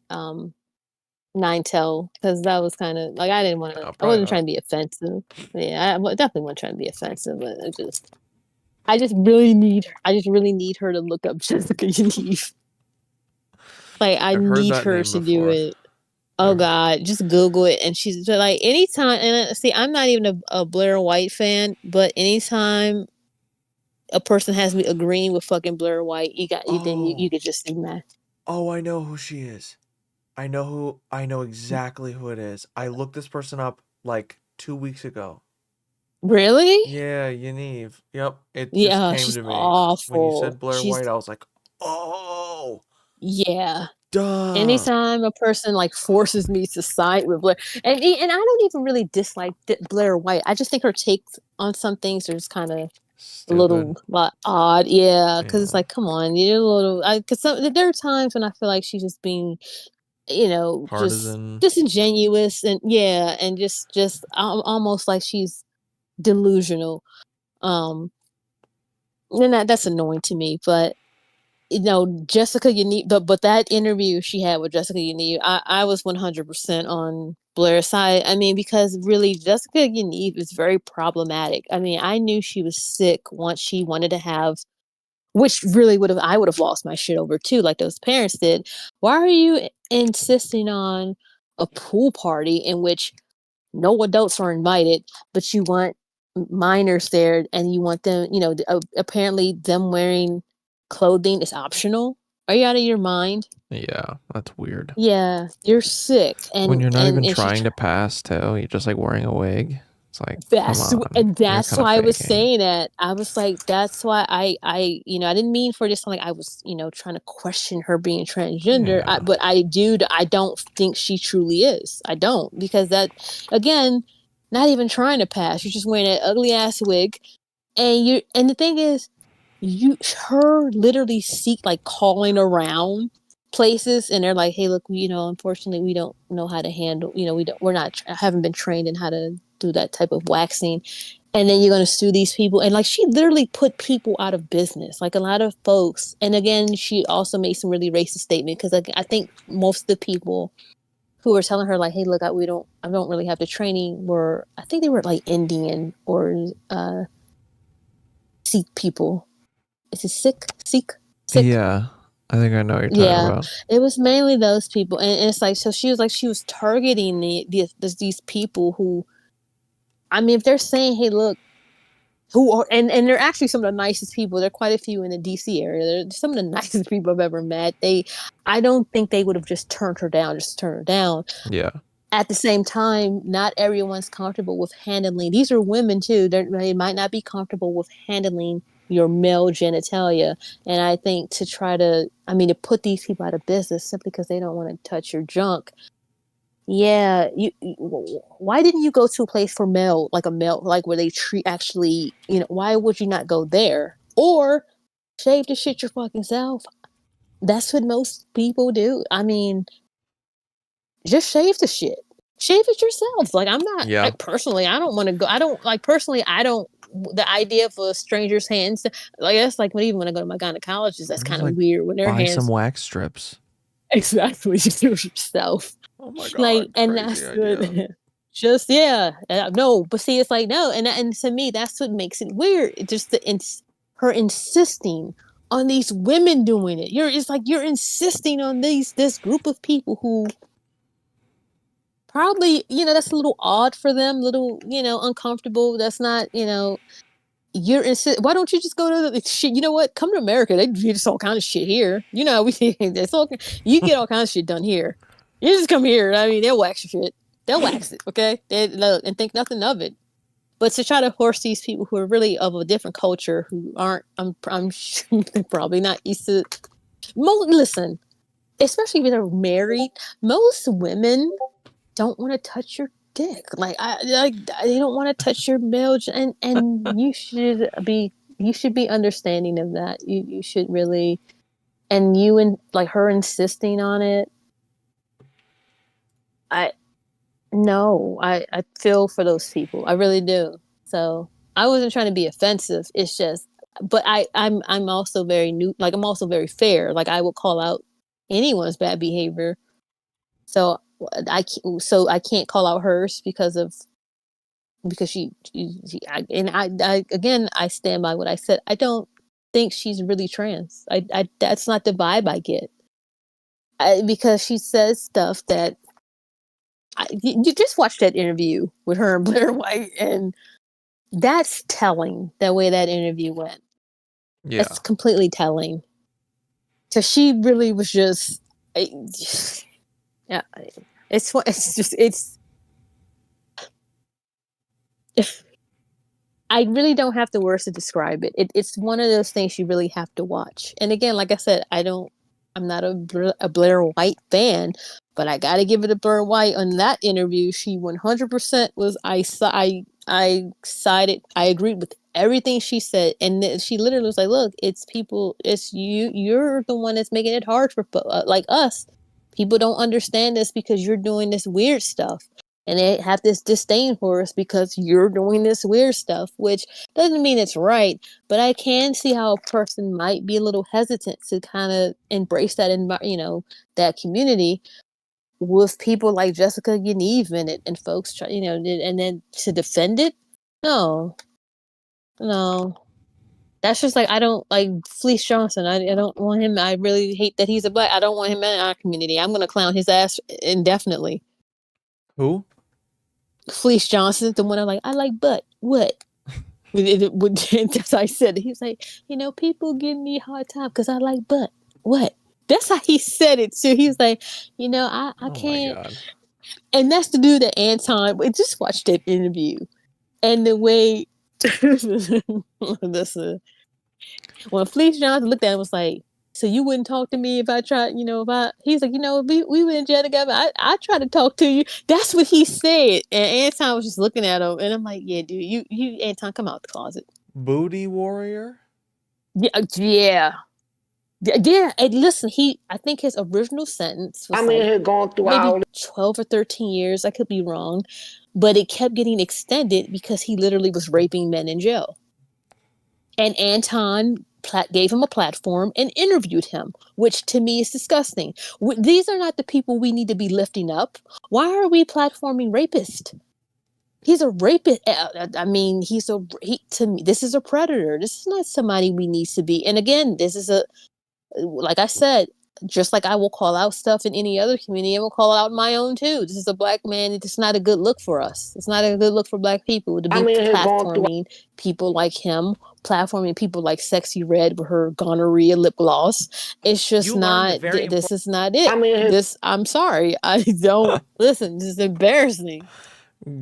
O: Ninetale because that was kind of like I didn't want to. I wasn't trying to be offensive. Yeah, I definitely wasn't trying to be offensive, but I just really need her to look up Jessica Yaniv. Like I
E: I've heard
O: need
E: that
O: her
E: name
O: to do
E: before.
O: it. Oh God, just Google it, and she's like anytime. And see, I'm not even a Blair White fan, but anytime a person has me agreeing with fucking Blair White, then you could just see that.
E: Oh, I know who she is. I know exactly who it is. I looked this person up like 2 weeks ago.
O: Really?
E: Yeah, Yaniv. Yep. It just came
O: she's
E: to me.
O: awful.
E: When you said Blair
O: She's
E: White, I was like, oh,
O: yeah.
E: duh.
O: Anytime a person forces me to side with Blair, and I don't even really dislike Blair White. I just think her takes on some things are just kind of a little odd. Yeah, because it's like, come on, you're a little. Because there are times when I feel like she's just being,
E: Partisan.
O: just disingenuous and and just almost like she's delusional. And that's annoying to me, but. Jessica Yaniv, but that interview she had with Jessica Yaniv, I was 100% on Blair's side. I mean, because really, Jessica Yaniv is very problematic. I mean, I knew she was sick once she wanted to have which really I would have lost my shit over too, like those parents did. Why are you insisting on a pool party in which no adults are invited, but you want minors there and you want them, apparently them wearing clothing is optional? Are you out of your mind?
E: Yeah, that's weird.
O: Yeah, you're sick.
E: When you're not even
O: and she's
E: trying to pass too, you're just like wearing a wig. It's like, come on.
O: and
E: You're
O: that's
E: kind of
O: why I was
E: faking.
O: saying that. I was like, that's why I I didn't mean for this, like I was, trying to question her being transgender. But I don't think she truly is. I don't, because that, again, not even trying to pass. You're just wearing an ugly ass wig, and the thing is, her literally seek, like, calling around places, and they're like, hey, look, unfortunately we don't know how to handle, haven't been trained in how to do that type of waxing, and then you're going to sue these people. And like, she literally put people out of business, like a lot of folks. And again, she also made some really racist statement, because I think most of the people who were telling her, like, hey, look, I don't really have the training, were, I think they were like Indian or Sikh people. Is it Sikh?
E: Yeah, I think I know what you're talking
O: Yeah,
E: about.
O: it was mainly those people, and it's like, so she was targeting these people who, I mean, if they're saying, hey, look, who are, and they're actually some of the nicest people. There are quite a few in the DC area. They're some of the nicest people I've ever met. I don't think they would have just turned her down.
E: Yeah.
O: At the same time, not everyone's comfortable with handling. These are women too. They might not be comfortable with handling your male genitalia. And I think to put these people out of business simply because they don't want to touch your junk. Yeah, why didn't you go to a place for male, like where they treat, actually, why would you not go there? Or shave the shit your fucking self. That's what most people do. I mean, just shave the shit. Shave it yourself. Like, I'm not,
E: Yeah.
O: personally, I don't want to go. I don't, the idea of a stranger's hands, like, that's like, even when I go to my gynecologist, that's kind of
E: like,
O: weird when their
E: buy some
O: hands.
E: wax strips.
O: Exactly. Just do it yourself.
E: Oh my god.
O: Like, and
E: crazy
O: that's
E: idea.
O: just, yeah. No, but see, it's like, no. And to me, that's what makes it weird. It just her insisting on these women doing it. It's like you're insisting on this group of people who probably, that's a little odd for them, little, uncomfortable. That's not, why don't you just go to the shit? You know what? Come to America. They do just all kind of shit here. You get all kinds of shit done here. You just come here. I mean, they'll wax your shit. They'll wax it, okay? And think nothing of it. But to try to force these people who are really of a different culture, who aren't, I'm sure they're probably not used to. Listen, especially if they're married, most women don't want to touch your dick. Like, they don't want to touch your male, and you should be understanding of that. You should really, and like her insisting on it. I feel for those people. I really do. So I wasn't trying to be offensive. It's just, but I'm also very new. Like, I'm also very fair. Like, I will call out anyone's bad behavior. So I can't call out hers because she again, I stand by what I said. I don't think she's really trans. That's not the vibe I get. Because she says stuff that you just watched that interview with her and Blair White, and that's telling, the way that interview went.
E: Yeah.
O: That's completely telling. So she really was just, yeah. I really don't have the words to describe it. It's one of those things you really have to watch. And again, like I said, I'm not a Blair White fan, but I got to give it a Blair White on that interview. She 100% was, I sided, I agreed with everything she said. And she literally was like, look, it's people, it's you're the one that's making it hard for like us. People don't understand this because you're doing this weird stuff. And they have this disdain for us because you're doing this weird stuff, which doesn't mean it's right. But I can see how a person might be a little hesitant to kind of embrace that, that community with people like Jessica Yaniv in it, and folks try, and then to defend it. No. That's just like I don't like Fleece Johnson. I don't want him. I really hate that he's a black. I don't want him in our community. I'm gonna clown his ass indefinitely.
E: Who?
O: Fleece Johnson, the one I like butt. What? That's how I said it. He was like, people give me a hard time because I like butt. What? That's how he said it too. He was like, I can't.
E: My God.
O: And that's the dude that Anton. We just watched that interview, and the way when Fleece Johnson looked at him was like, so you wouldn't talk to me if I tried, he's like, we were in jail together. I tried to talk to you. That's what he said. And Anton was just looking at him, and I'm like, yeah, dude, you Anton, come out the closet.
E: Booty warrior?
O: Yeah. Yeah, and listen, I think his original sentence was
R: I'm in here going through all
O: maybe 12 or 13 years. I could be wrong, but it kept getting extended because he literally was raping men in jail. And Anton gave him a platform and interviewed him, which to me is disgusting. These are not the people we need to be lifting up. Why are we platforming rapists? He's a rapist. I mean, to me, this is a predator. This is not somebody we need to be. And again, this is like I said, just like I will call out stuff in any other community, I will call out my own too. This is a black man. It's not a good look for us. It's not a good look for black people to be platforming people like him, platforming people like Sexy Red with her gonorrhea lip gloss. It's just not. This is not it. I'm sorry. I don't listen. This is embarrassing.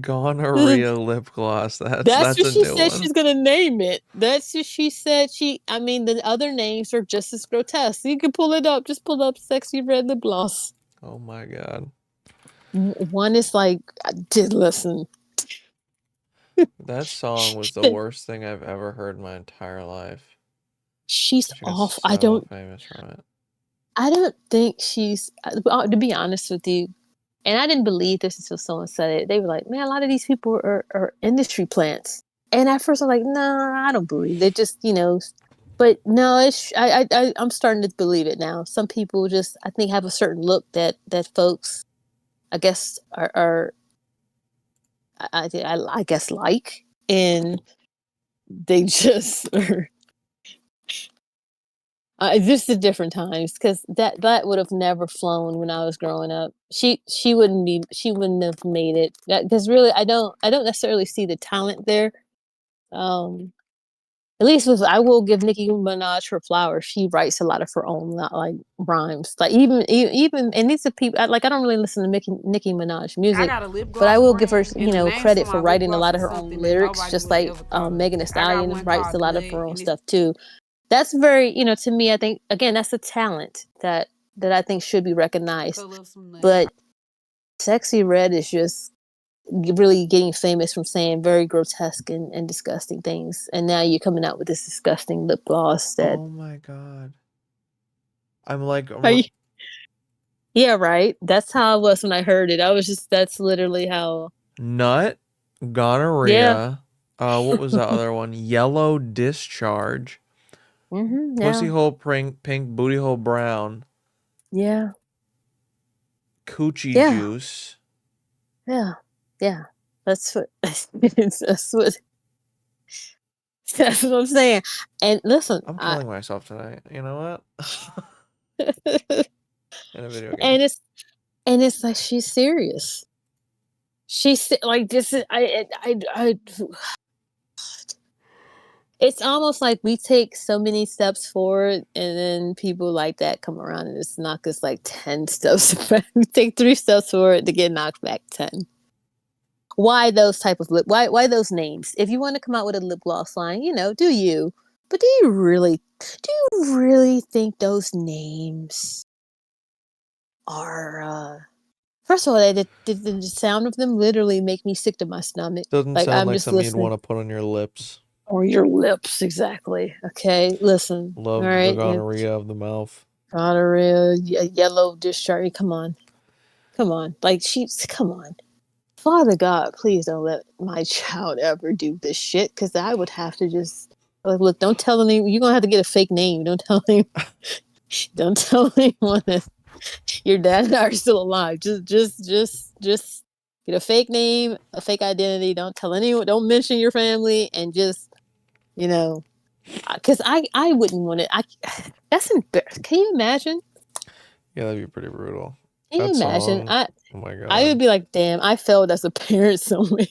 E: Gonorrhea lip gloss. That's
O: what
E: a
O: she
E: new
O: said
E: one.
O: she's gonna name it. That's what she said. The other names are just as grotesque. You can pull it up. Just pull up Sexy Red lip gloss.
E: Oh my God.
O: One is like, I did listen.
E: That song was the worst thing I've ever heard in my entire life.
O: She's
E: off.
O: I don't.
E: Famous from it.
O: I don't think she's. To be honest with you, and I didn't believe this until someone said it. They were like, "Man, a lot of these people are industry plants." And at first, I'm like, "Nah, I don't believe." They just, But no, I'm starting to believe it now. Some people just, I think, have a certain look that folks, I guess, are I guess like, and they just are. Just the different times, because that would have never flown when I was growing up. She wouldn't have made it. Because really, I don't necessarily see the talent there. At least I will give Nicki Minaj her flowers. She writes a lot of her own, not like rhymes. Like even and these are people I don't really listen to Nicki Minaj music, but I will give her credit for writing a lot of her own lyrics. Just like Megan Thee Stallion writes a lot of her own stuff too. That's very, to me, I think, again, that's a talent that I think should be recognized. But Sexy Red is just really getting famous from saying very grotesque and disgusting things. And now you're coming out with this disgusting lip gloss that...
E: Oh my God. I'm like...
O: Yeah, right. That's how I was when I heard it. That's literally how...
E: Nut, gonorrhea, what was that other one? Yellow discharge. Pussy hole pink, booty hole brown.
O: Yeah.
E: Coochie juice.
O: Yeah. Yeah. That's what I'm saying. And listen,
E: I'm killing myself tonight. You know what? In a video game.
O: And it's like she's serious. She's like this is it's almost like we take so many steps forward and then people like that come around and just knock us like 10 steps back. We take 3 steps forward to get knocked back 10. Why those type of why those names? If you want to come out with a lip gloss line, do you? But do you really think those names are first of all, the sound of them literally make me sick to my stomach.
E: Doesn't sound
O: I'm
E: like
O: just
E: something
O: listening.
E: you'd want to put on your lips.
O: Or your lips, exactly. Okay, listen.
E: Love
O: all right,
E: the gonorrhea of the mouth.
O: Gonorrhea, yellow discharge. Come on. Come on. Come on. Father God, please don't let my child ever do this shit, because I would have to just... look, don't tell anyone. You're going to have to get a fake name. Don't tell anyone that your dad and I are still alive. Just get a fake name, a fake identity. Don't tell anyone. Don't mention your family, and just, Because I wouldn't want it. That's embarrassing. Can you imagine?
E: Yeah, that'd be pretty brutal.
O: Can you
E: That
O: imagine?
E: song. Oh my god.
O: I would be like, damn, I failed as a parent somewhere.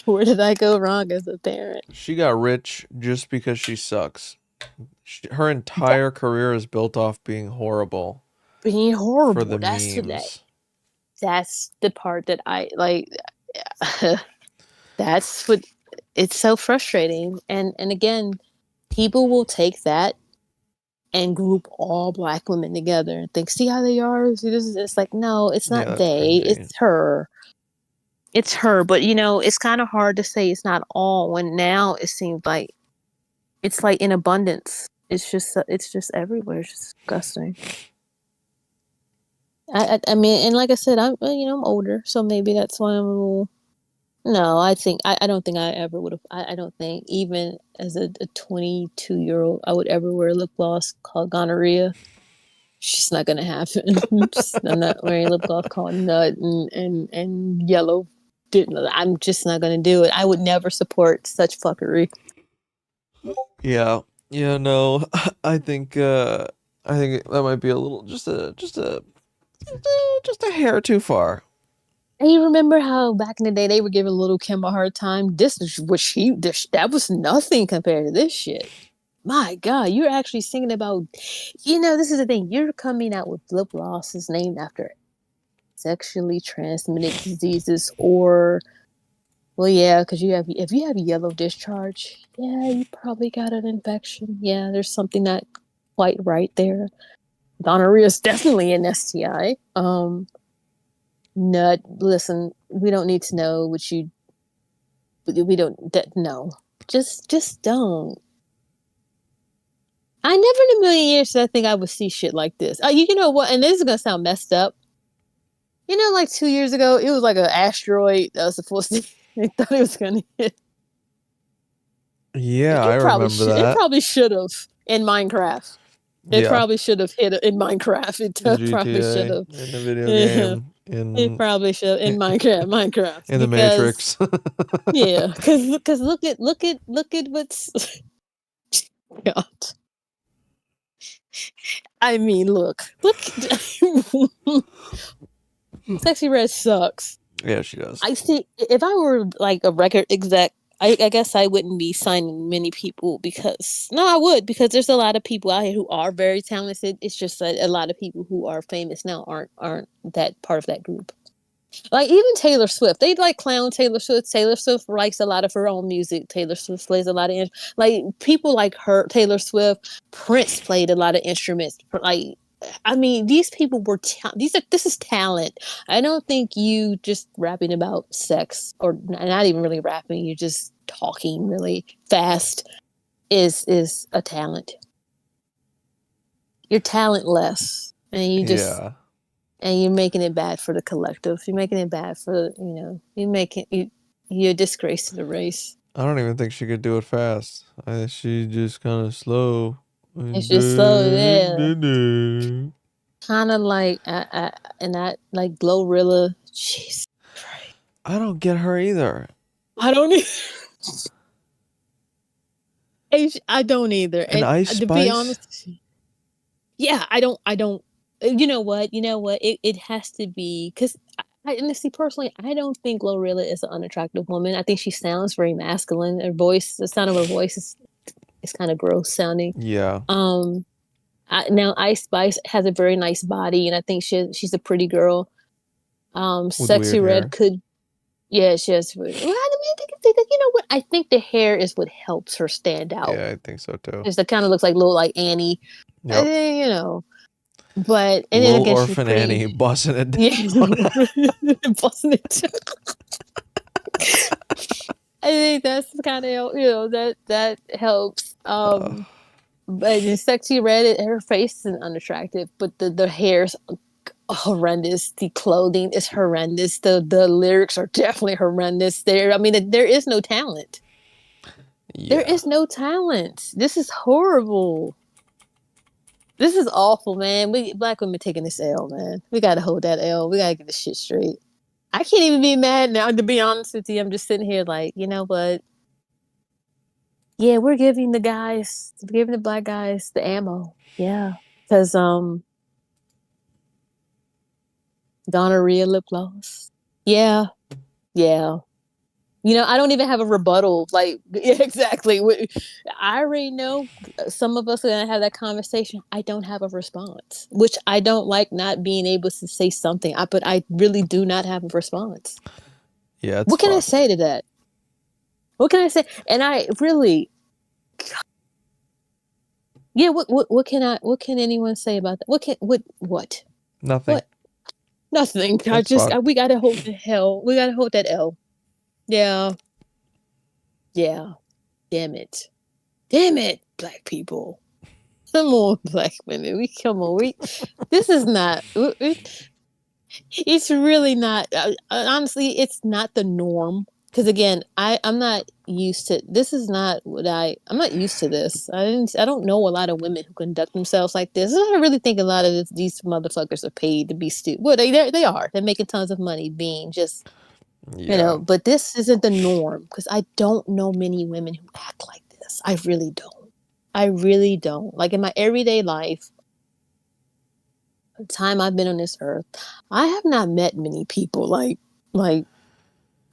O: Where did I go wrong as a parent?
E: She got rich just because she sucks. Her entire career is built off being horrible.
O: Being horrible.
E: For the
O: That's
E: memes.
O: That's the part that I like. That's what. It's so frustrating, and again, people will take that and group all black women together and think, see how they are. See, this is. It's like, no, it's not
E: that's
O: they.
E: cringy.
O: It's her. It's her. But you know, it's kind of hard to say it's not all when now it seems like it's like in abundance. It's just everywhere. It's just disgusting. I mean, and like I said, I'm older, so maybe that's why I'm a little. No, I don't think I ever would have. I don't think even as a 22-year-old I would ever wear lip gloss called gonorrhea. It's just not gonna happen. I'm not wearing lip gloss called nut and yellow. I'm just not gonna do it. I would never support such fuckery.
E: Yeah. Yeah, no. I think that might be a little just a hair too far.
O: And you remember how back in the day they were giving Little Kim a hard time? This is what that was nothing compared to this shit. My God, you're actually singing about, this is the thing. You're coming out with lip glosses named after sexually transmitted diseases or, well, yeah, because if you have yellow discharge, yeah, you probably got an infection. Yeah, there's something not quite right there. Gonorrhea is definitely an STI. Nut. Listen, we don't need to know what you. We don't. No, just don't. I never in a million years did I think I would see shit like this. You know what? And this is gonna sound messed up. Like 2 years ago, it was like an asteroid that was supposed to. They thought it was gonna hit.
E: Yeah, I remember
O: It
E: that.
O: probably should have in Minecraft. It probably should have hit in Minecraft. It probably should have.
E: In the video game.
O: It probably should in Minecraft.
E: In the Matrix.
O: Yeah, because look at what's. God. I mean, look. Sexy Red sucks.
E: Yeah, she does.
O: I see. If I were like a record exec, I guess I wouldn't be signing many people because I would because there's a lot of people out here who are very talented. It's just that a lot of people who are famous now aren't that part of that group. Like even Taylor Swift, they like clown Taylor Swift. Taylor Swift writes a lot of her own music. Taylor Swift plays a lot of like people like her. Taylor Swift, Prince played a lot of instruments. Like I mean, these people were this is talent. I don't think you just rapping about sex or not even really rapping. You just talking really fast is a talent. You're talentless, and you just. Yeah. And you're making it bad for the collective. You're making it bad for you're a disgrace to the race.
E: I don't even think she could do it fast. She's just kind of slow.
O: It's just slow, yeah. Kind of like and that like Glorilla. Jeez.
E: I don't get her either.
O: I don't either. I don't either.
E: And Ice Spice?
O: To be honest, yeah, I don't. You know what? It has to be because honestly, personally, I don't think Glorilla is an unattractive woman. I think she sounds very masculine. Her voice, the sound of her voice is kind of gross sounding.
E: Yeah.
O: Now Ice Spice has a very nice body, and I think she's a pretty girl. Sexy Red could, yeah, she has. Well, I mean, you know what? I think the hair is what helps her stand out.
E: Yeah, I think so too.
O: It kind of looks like little like Annie. Yep. But and
E: Little
O: then again,
E: Orphan Annie busting it down.
O: Yeah. Busting it down. I think that's kind of that helps. But in Sexy Red, her face isn't unattractive, but the hair's horrendous. The clothing is horrendous. The lyrics are definitely horrendous. There is no talent. Yeah. There is no talent. This is horrible. This is awful, man. Black women taking this L, man. We gotta hold that L. We gotta get this shit straight. I can't even be mad now, to be honest with you. I'm just sitting here like, you know what? Yeah, we're giving the black guys the ammo. Yeah, because gonorrhea lip gloss. Yeah, yeah. I don't even have a rebuttal. Like, yeah, exactly. I already know some of us are gonna have that conversation. I don't have a response, which I don't like not being able to say something. But I really do not have a response.
E: Yeah, it's
O: What can I
E: fucked.
O: say to that? What can I say? And I really, yeah. What can anyone say about that? What?
E: Nothing.
O: Nothing.
E: It's fucked.
O: We gotta hold the hell. We gotta hold that L. Yeah. Yeah. Damn it. Damn it, black people. Come on, black women. Come on. This is not. It's really not. Honestly, it's not the norm. Because again, I'm not used to. This is not what I'm not used to this. I don't know a lot of women who conduct themselves like this. I really think a lot of these motherfuckers are paid to be stupid. Well, they are. They're making tons of money being just
E: Yeah.
O: But this isn't the norm because I don't know many women who act like this. I really don't. I really don't. Like in my everyday life, the time I've been on this earth, I have not met many people like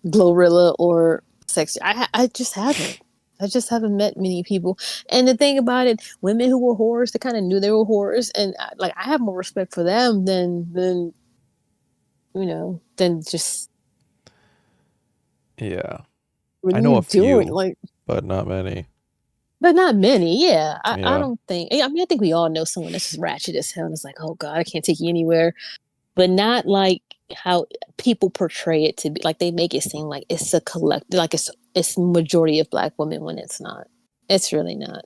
O: Glorilla or Sexy. I just haven't. I just haven't met many people. And the thing about it, women who were whores, they kind of knew they were whores, and I have more respect for them than than just
E: Yeah.
O: what
E: I
O: are
E: know a
O: you doing?
E: few,
O: Like,
E: but not many.
O: but not many. Yeah, I
E: Yeah.
O: don't think. I mean, I think we all know someone that's just ratchet as hell, and it's like, oh god, I can't take you anywhere. But not like how people portray it to be. Like they make it seem like it's a collect, like it's majority of black women when it's not. It's really not.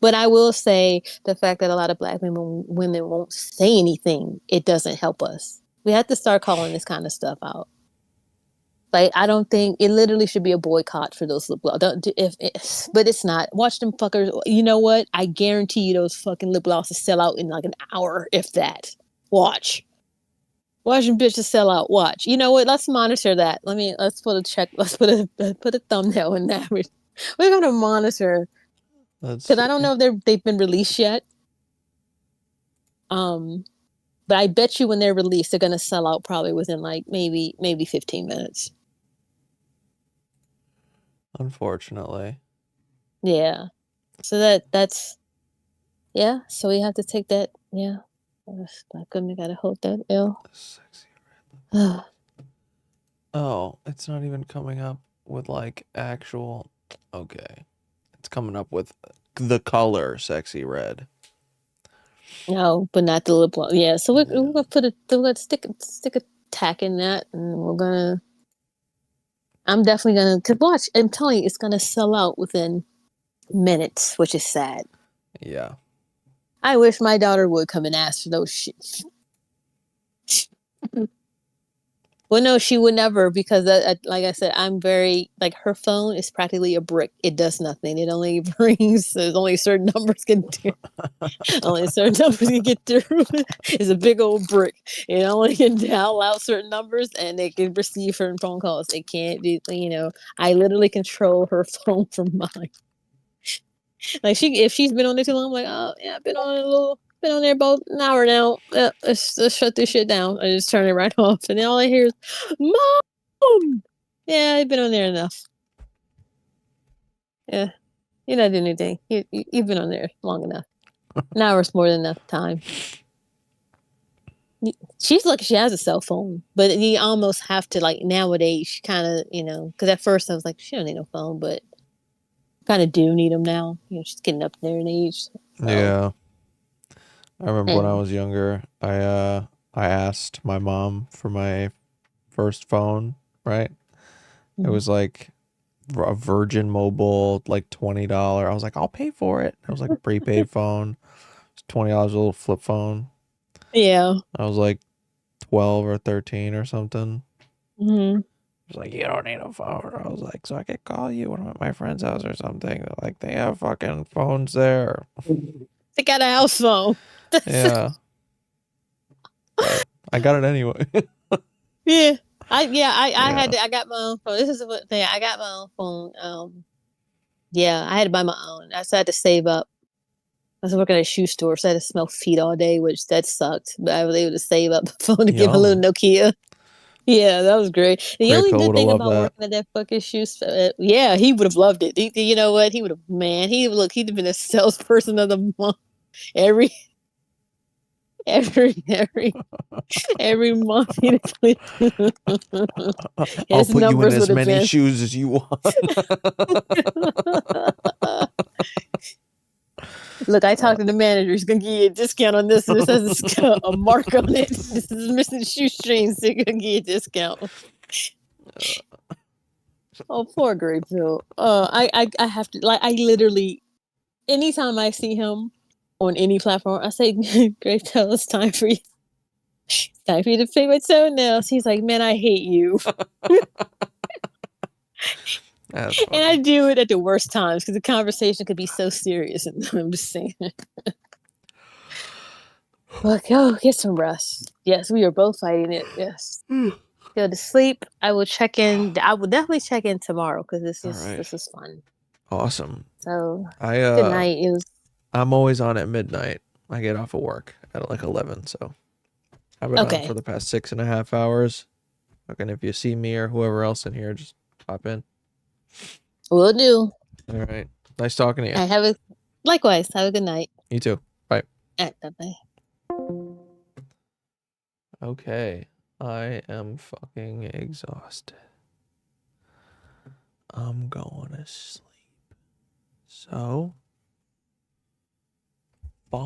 O: But I will say the fact that a lot of black women won't say anything, it doesn't help us. We have to start calling this kind of stuff out. Like I don't think it literally should be a boycott for those lip gloss. But it's not. Watch them fuckers. You know what? I guarantee you those fucking lip glosses sell out in like an hour, if that. Watch. Watch them bitches sell out. Watch. You know what? Let's monitor that. Let's put a check. Let's put a thumbnail in that. We're gonna monitor because I don't know if they've been released yet. But I bet you when they're released, they're gonna sell out probably within like maybe 15 minutes.
E: Unfortunately.
O: Yeah. So that's yeah. So we have to take that. Yeah. My goodness, gotta hold that L.
E: Oh, it's not even coming up with like actual. Okay. It's coming up with the color sexy red.
O: No, but not the lip gloss. Yeah. So we're gonna stick a tack in that, and we're gonna. I'm definitely gonna. Cause watch, I'm telling you, it's gonna sell out within minutes, which is sad.
E: Yeah.
O: I wish my daughter would come and ask for those shit. Well, no, she would never because, like I said, I'm very like her phone is practically a brick. It does nothing. It only brings. There's only certain numbers can do. Only certain numbers can get through. It's a big old brick. It only can dial out certain numbers and it can receive certain phone calls. It can't be. I literally control her phone from mine. Like if she's been on there too long, I'm like, oh yeah, I've been on there about an hour now. Let's shut this shit down. I just turn it right off, and then all I hear is, "Mom, yeah, I've been on there enough. Yeah, you're not doing anything. You've been on there long enough. An hour's more than enough time." She's lucky she has a cell phone, but you almost have to like nowadays, kind of, because at first I was like, she don't need no phone, but kind of do need them now. She's getting up there in age. So.
E: Yeah. I remember when I
O: And-
E: was younger, I asked my mom for my first phone, right? It was like a Virgin Mobile, like $20. I was like, I'll pay for it. It was like a prepaid phone. It's $20, a little flip phone.
O: Yeah.
E: I was like 12 or 13 or something.
O: Mm-hmm.
E: It was like, you don't need a phone. I was like, so I could call you when I'm at my friend's house or something. They're like, they have fucking phones there.
O: They got a house phone.
E: Yeah. But I got it anyway.
O: Yeah. I got my own phone. This is what thing I got my own phone. Yeah, I had to buy my own. I had to save up. I was working at a shoe store, so I had to smell feet all day, which that sucked. But I was able to save up the phone to get my little Nokia. Yeah, that was great. The
E: Great
O: only
E: Pill
O: good
E: would have
O: thing
E: loved
O: about
E: that.
O: working at that fucking shoe store, yeah, he would have loved it. You know what? He would have, man. He'd have been a salesperson of the month every month.
E: I'll
O: His
E: put you in
O: numbers
E: as
O: would have
E: many
O: been.
E: shoes as you want.
O: Look, I talked to the manager. He's gonna give you a discount on this, and this has a mark on it. This is missing shoestrings. So he's gonna give you a discount. Oh, poor Grayfield. I have to I literally, anytime I see him on any platform, I say, Grayfield, it's time for you. It's time for you to pay my toenails. He's like, man, I hate you.
E: That's
O: funny. And I do it at the worst times because the conversation could be so serious, and I'm just saying. Look, get some rest. Yes, we are both fighting it. Yes. Go to sleep. I will check in. I will definitely check in tomorrow because this is fun.
E: Awesome.
O: So
E: good
O: night.
E: I'm always on at midnight. I get off of work at like 11, so I've been on for the past 6.5 hours. Okay, if you see me or whoever else in here, just pop in.
O: Will do.
E: All right. Nice talking to you.
O: Likewise. Have a good night.
E: You too. Bye.
O: Bye.
E: Okay. I am fucking exhausted. I'm going to sleep. So